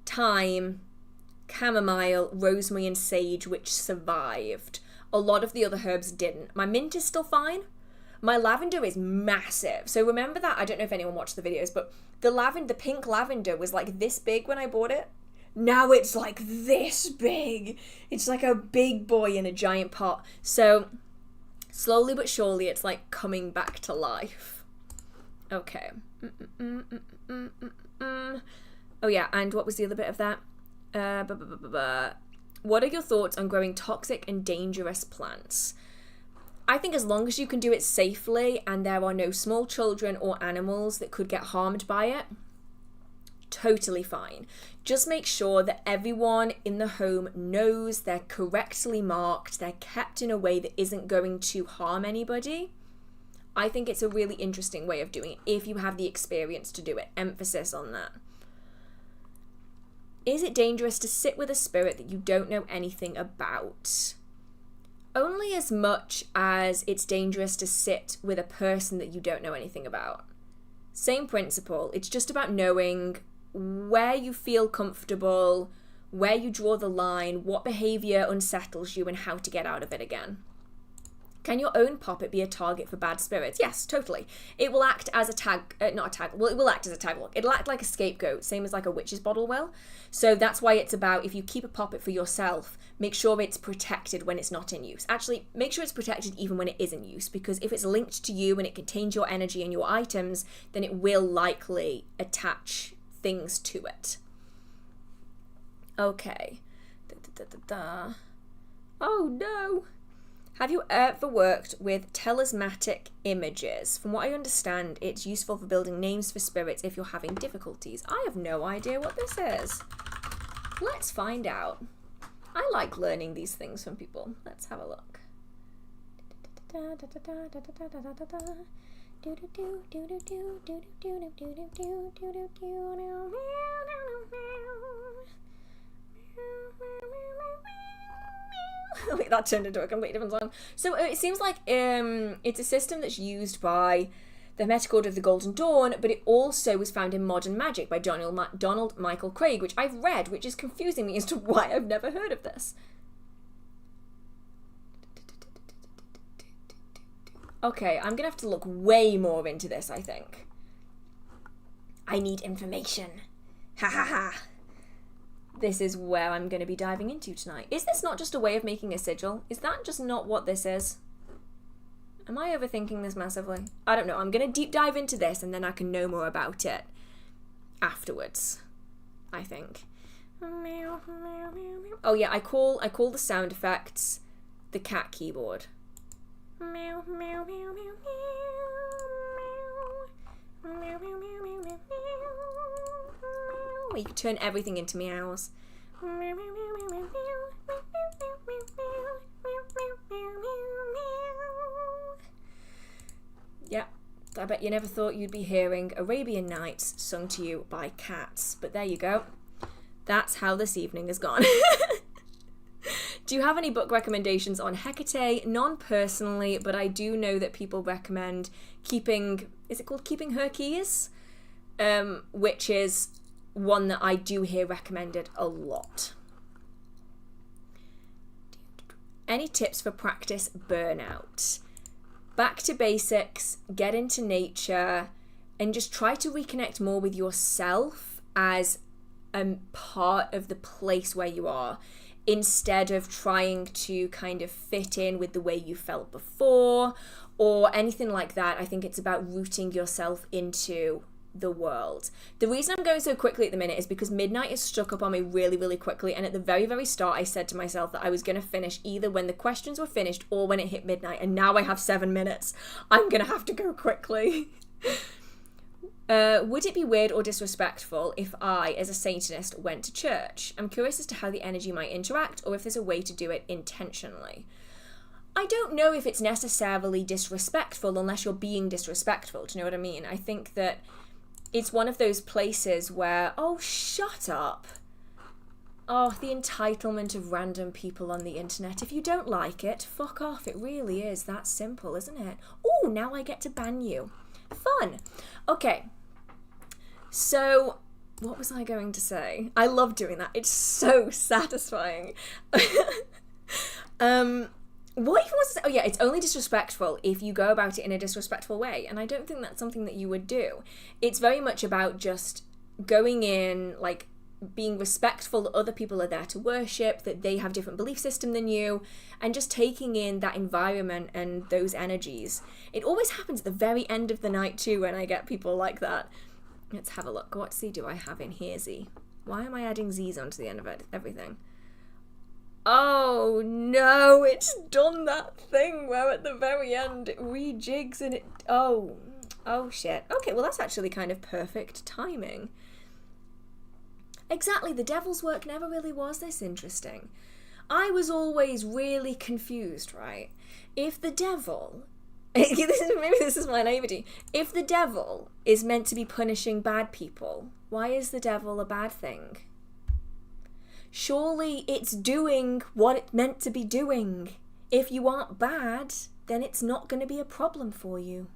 Speaker 1: thyme, chamomile, rosemary, and sage, which survived. A lot of the other herbs didn't. My mint is still fine. My lavender is massive. So remember that, I don't know if anyone watched the videos, but the pink lavender was like this big when I bought it. Now it's like this big. It's like a big boy in a giant pot. So slowly but surely, it's like coming back to life. Okay. Oh yeah, and what was the other bit of that? What are your thoughts on growing toxic and dangerous plants? I think as long as you can do it safely and there are no small children or animals that could get harmed by it, totally fine. Just make sure that everyone in the home knows they're correctly marked, they're kept in a way that isn't going to harm anybody. I think it's a really interesting way of doing it if you have the experience to do it. Emphasis on that. Is it dangerous to sit with a spirit that you don't know anything about? Only as much as it's dangerous to sit with a person that you don't know anything about. Same principle. It's just about knowing where you feel comfortable, where you draw the line, what behavior unsettles you, and how to get out of it again. Can your own puppet be a target for bad spirits? Yes, totally. It will act as it will act as a tag lock. It'll act like a scapegoat, same as like a witch's bottle will. So that's why it's about, if you keep a puppet for yourself, make sure it's protected when it's not in use. Actually, make sure it's protected even when it is in use, because if it's linked to you and it contains your energy and your items, then it will likely attach things to it. Okay. Oh no! Have you ever worked with Telismatic images? From what I understand, it's useful for building names for spirits if you're having difficulties. I have no idea what this is. Let's find out. I like learning these things from people. Let's have a look. Wait, that turned into a completely different song. So it seems like it's a system that's used by the Hermetic Order of the Golden Dawn, but it also was found in Modern Magic by Donald Michael Craig, which I've read, which is confusing me as to why I've never heard of this. Okay, I'm gonna have to look way more into this, I think. I need information. Ha ha ha. This is where I'm going to be diving into tonight. Is this not just a way of making a sigil? Is that just not what this is? Am I overthinking this massively? I don't know. I'm going to deep dive into this and then I can know more about it afterwards, I think. Oh yeah, I call the sound effects the cat keyboard. You can turn everything into meows. I bet you never thought you'd be hearing Arabian Nights sung to you by cats. But there you go. That's how this evening has gone. Do you have any book recommendations on Hecate? None personally, but I do know that people recommend Keeping Her Keys? Which is one that I do hear recommended a lot. Any tips for practice burnout? Back to basics, get into nature, and just try to reconnect more with yourself as a part of the place where you are, instead of trying to kind of fit in with the way you felt before or anything like that. I think it's about rooting yourself into the world. The reason I'm going so quickly at the minute is because midnight is struck up on me really, really quickly, and at the very, very start I said to myself that I was going to finish either when the questions were finished or when it hit midnight, and now I have 7 minutes. I'm going to have to go quickly. Would it be weird or disrespectful if I, as a Satanist, went to church? I'm curious as to how the energy might interact, or if there's a way to do it intentionally. I don't know if it's necessarily disrespectful unless you're being disrespectful, do you know what I mean? I think that it's one of those places where, oh, shut up. Oh, the entitlement of random people on the internet. If you don't like it, fuck off. It really is that simple, isn't it? Oh, now I get to ban you. Fun. Okay. So, what was I going to say? I love doing that. It's so satisfying. What even was to say? Oh yeah, it's only disrespectful if you go about it in a disrespectful way, and I don't think that's something that you would do. It's very much about just going in, like, being respectful that other people are there to worship, that they have a different belief system than you, and just taking in that environment and those energies. It always happens at the very end of the night too when I get people like that. Let's have a look. What Z do I have in here, Z? Why am I adding Z's onto the end of everything? Oh no, it's done that thing where at the very end it rejigs and it... Oh shit. Okay, well that's actually kind of perfect timing. Exactly, the devil's work never really was this interesting. I was always really confused, right? If the devil... maybe this is my naivety. If the devil is meant to be punishing bad people, why is the devil a bad thing? Surely it's doing what it's meant to be doing. If you aren't bad, then it's not going to be a problem for you.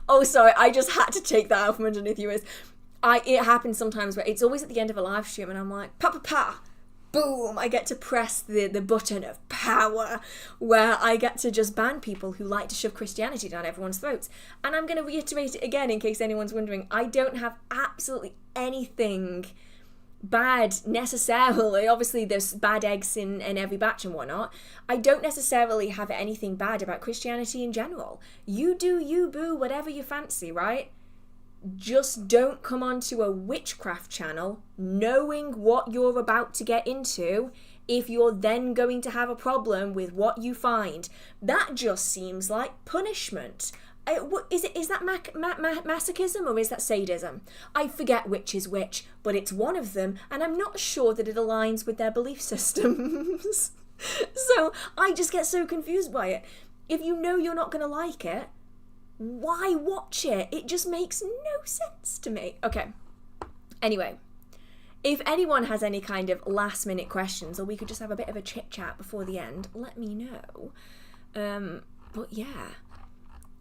Speaker 1: Oh, sorry, I just had to take that out from underneath you. It happens sometimes where it's always at the end of a live stream and I'm like, pa pa pa, boom, I get to press the button of power where I get to just ban people who like to shove Christianity down everyone's throats. And I'm going to reiterate it again in case anyone's wondering. I don't have absolutely anything bad necessarily. Obviously there's bad eggs in every batch and whatnot. I don't necessarily have anything bad about Christianity in general. You do you, boo, whatever you fancy, right? Just don't come onto a witchcraft channel knowing what you're about to get into if you're then going to have a problem with what you find. That just seems like punishment. Is that masochism or is that sadism? I forget which is which, but it's one of them, and I'm not sure that it aligns with their belief systems. So I just get so confused by it. If you know you're not going to like it, why watch it? It just makes no sense to me. Okay. Anyway, if anyone has any kind of last minute questions, or we could just have a bit of a chit chat before the end, let me know. But yeah.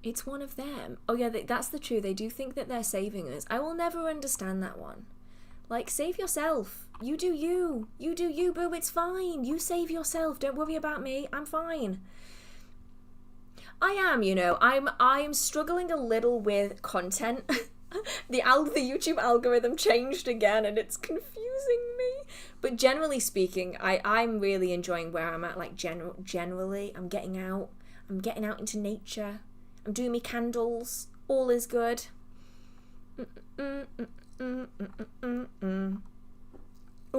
Speaker 1: It's one of them. Oh yeah, that's the truth. They do think that they're saving us. I will never understand that one. Like, save yourself. You do you. You do you, boo. It's fine. You save yourself. Don't worry about me. I'm fine. I am, I'm struggling a little with content. The YouTube algorithm changed again and it's confusing me. But generally speaking, I'm really enjoying where I'm at. Like, generally, I'm getting out into nature. I'm doing me candles. All is good. Oh,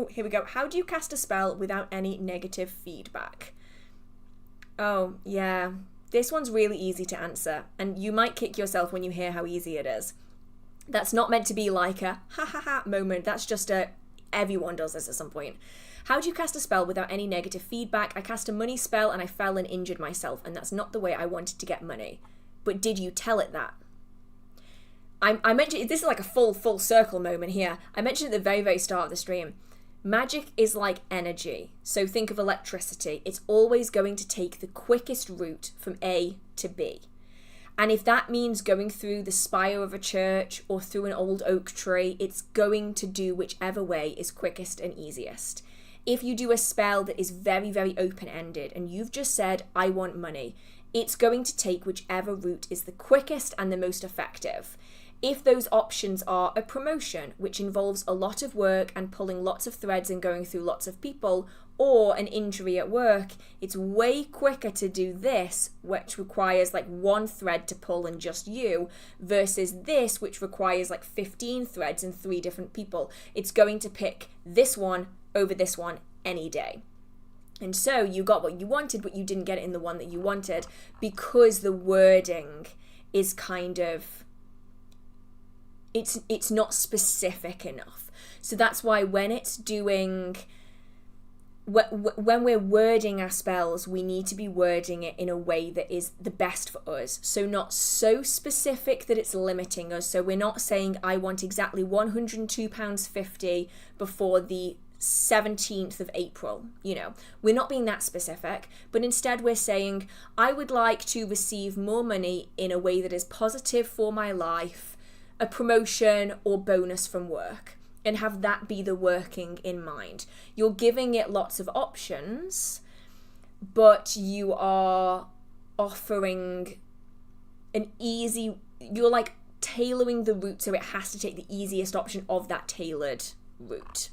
Speaker 1: here we go. How do you cast a spell without any negative feedback? Oh, yeah. This one's really easy to answer, and you might kick yourself when you hear how easy it is. That's not meant to be like a ha-ha-ha moment. That's just everyone does this at some point. How do you cast a spell without any negative feedback? I cast a money spell and I fell and injured myself, and that's not the way I wanted to get money. but did you tell it that? I mentioned, this is like a full circle moment here. I mentioned at the very, very start of the stream, magic is like energy. So think of electricity. It's always going to take the quickest route from A to B. And if that means going through the spire of a church or through an old oak tree, it's going to do whichever way is quickest and easiest. If you do a spell that is very, very open-ended and you've just said, I want money, it's going to take whichever route is the quickest and the most effective. If those options are a promotion, which involves a lot of work and pulling lots of threads and going through lots of people, or an injury at work, it's way quicker to do this, which requires like one thread to pull and just you, versus this, which requires like 15 threads and 3 different people. It's going to pick this one over this one any day. And so you got what you wanted, but you didn't get it in the one that you wanted because the wording is kind of, it's not specific enough. So that's why when it's doing, when we're wording our spells, we need to be wording it in a way that is the best for us. So not so specific that it's limiting us. So we're not saying I want exactly £102.50 before the 17th of April, you know, we're not being that specific, but instead we're saying I would like to receive more money in a way that is positive for my life, a promotion or bonus from work, and have that be the working in mind. You're giving it lots of options, but you are offering an easy, you're like tailoring the route so it has to take the easiest option of that tailored route.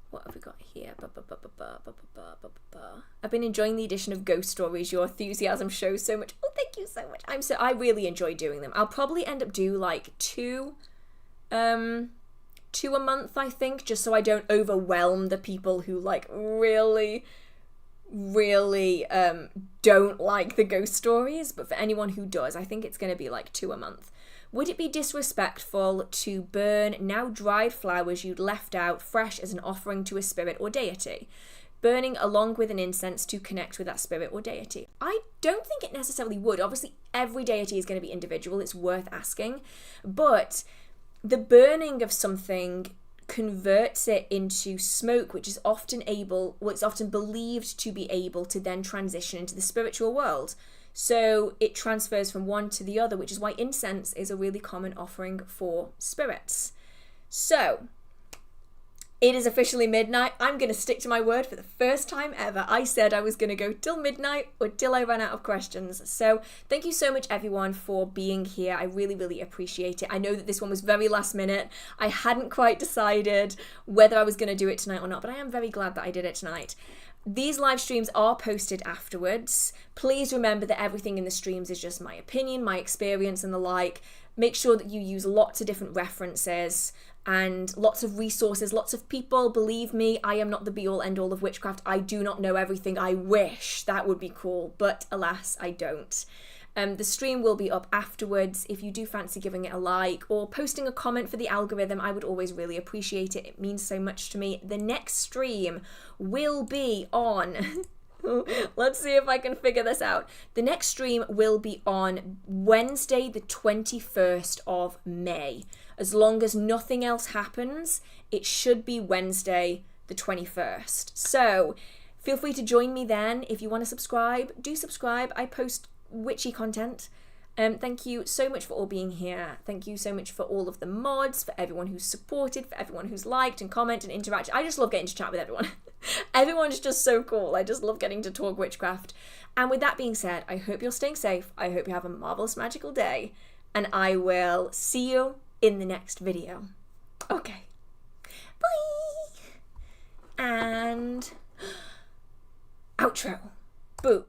Speaker 1: What have we got here? I've been enjoying the addition of ghost stories. Your enthusiasm shows so much. Oh, thank you so much. I really enjoy doing them. I'll probably end up doing like two a month, I think, just so I don't overwhelm the people who like really don't like the ghost stories. But for anyone who does, I think it's going to be like 2 a month. Would it be disrespectful to burn now dried flowers you'd left out fresh as an offering to a spirit or deity? Burning along with an incense to connect with that spirit or deity. I don't think it necessarily would. Obviously, every deity is going to be individual. It's worth asking. But the burning of something converts it into smoke, which is often it's often believed to be able to then transition into the spiritual world. So it transfers from one to the other, which is why incense is a really common offering for spirits. So it is officially midnight. I'm going to stick to my word for the first time ever. I said I was going to go till midnight or till I ran out of questions. So thank you so much, everyone, for being here. I really, really appreciate it. I know that this one was very last minute. I hadn't quite decided whether I was going to do it tonight or not, but I am very glad that I did it tonight. These live streams are posted afterwards. Please remember that everything in the streams is just my opinion, my experience and the like. Make sure that you use lots of different references and lots of resources, lots of people. Believe me, I am not the be-all end-all of witchcraft. I do not know everything. I wish that would be cool, but alas, I don't. The stream will be up afterwards. If you do fancy giving it a like or posting a comment for the algorithm, I would always really appreciate it. It means so much to me. The next stream will be on... Let's see if I can figure this out. The next stream will be on Wednesday, the 21st of May. As long as nothing else happens, it should be Wednesday, the 21st. So feel free to join me then. If you want to subscribe, do subscribe. I post witchy content. Thank you so much for all being here. Thank you so much for all of the mods, for everyone who's supported, for everyone who's liked and commented and interacted. I just love getting to chat with everyone. Everyone's just so cool. I just love getting to talk witchcraft. And with that being said, I hope you're staying safe. I hope you have a marvelous magical day. And I will see you in the next video. Okay. Bye. And outro. Boom.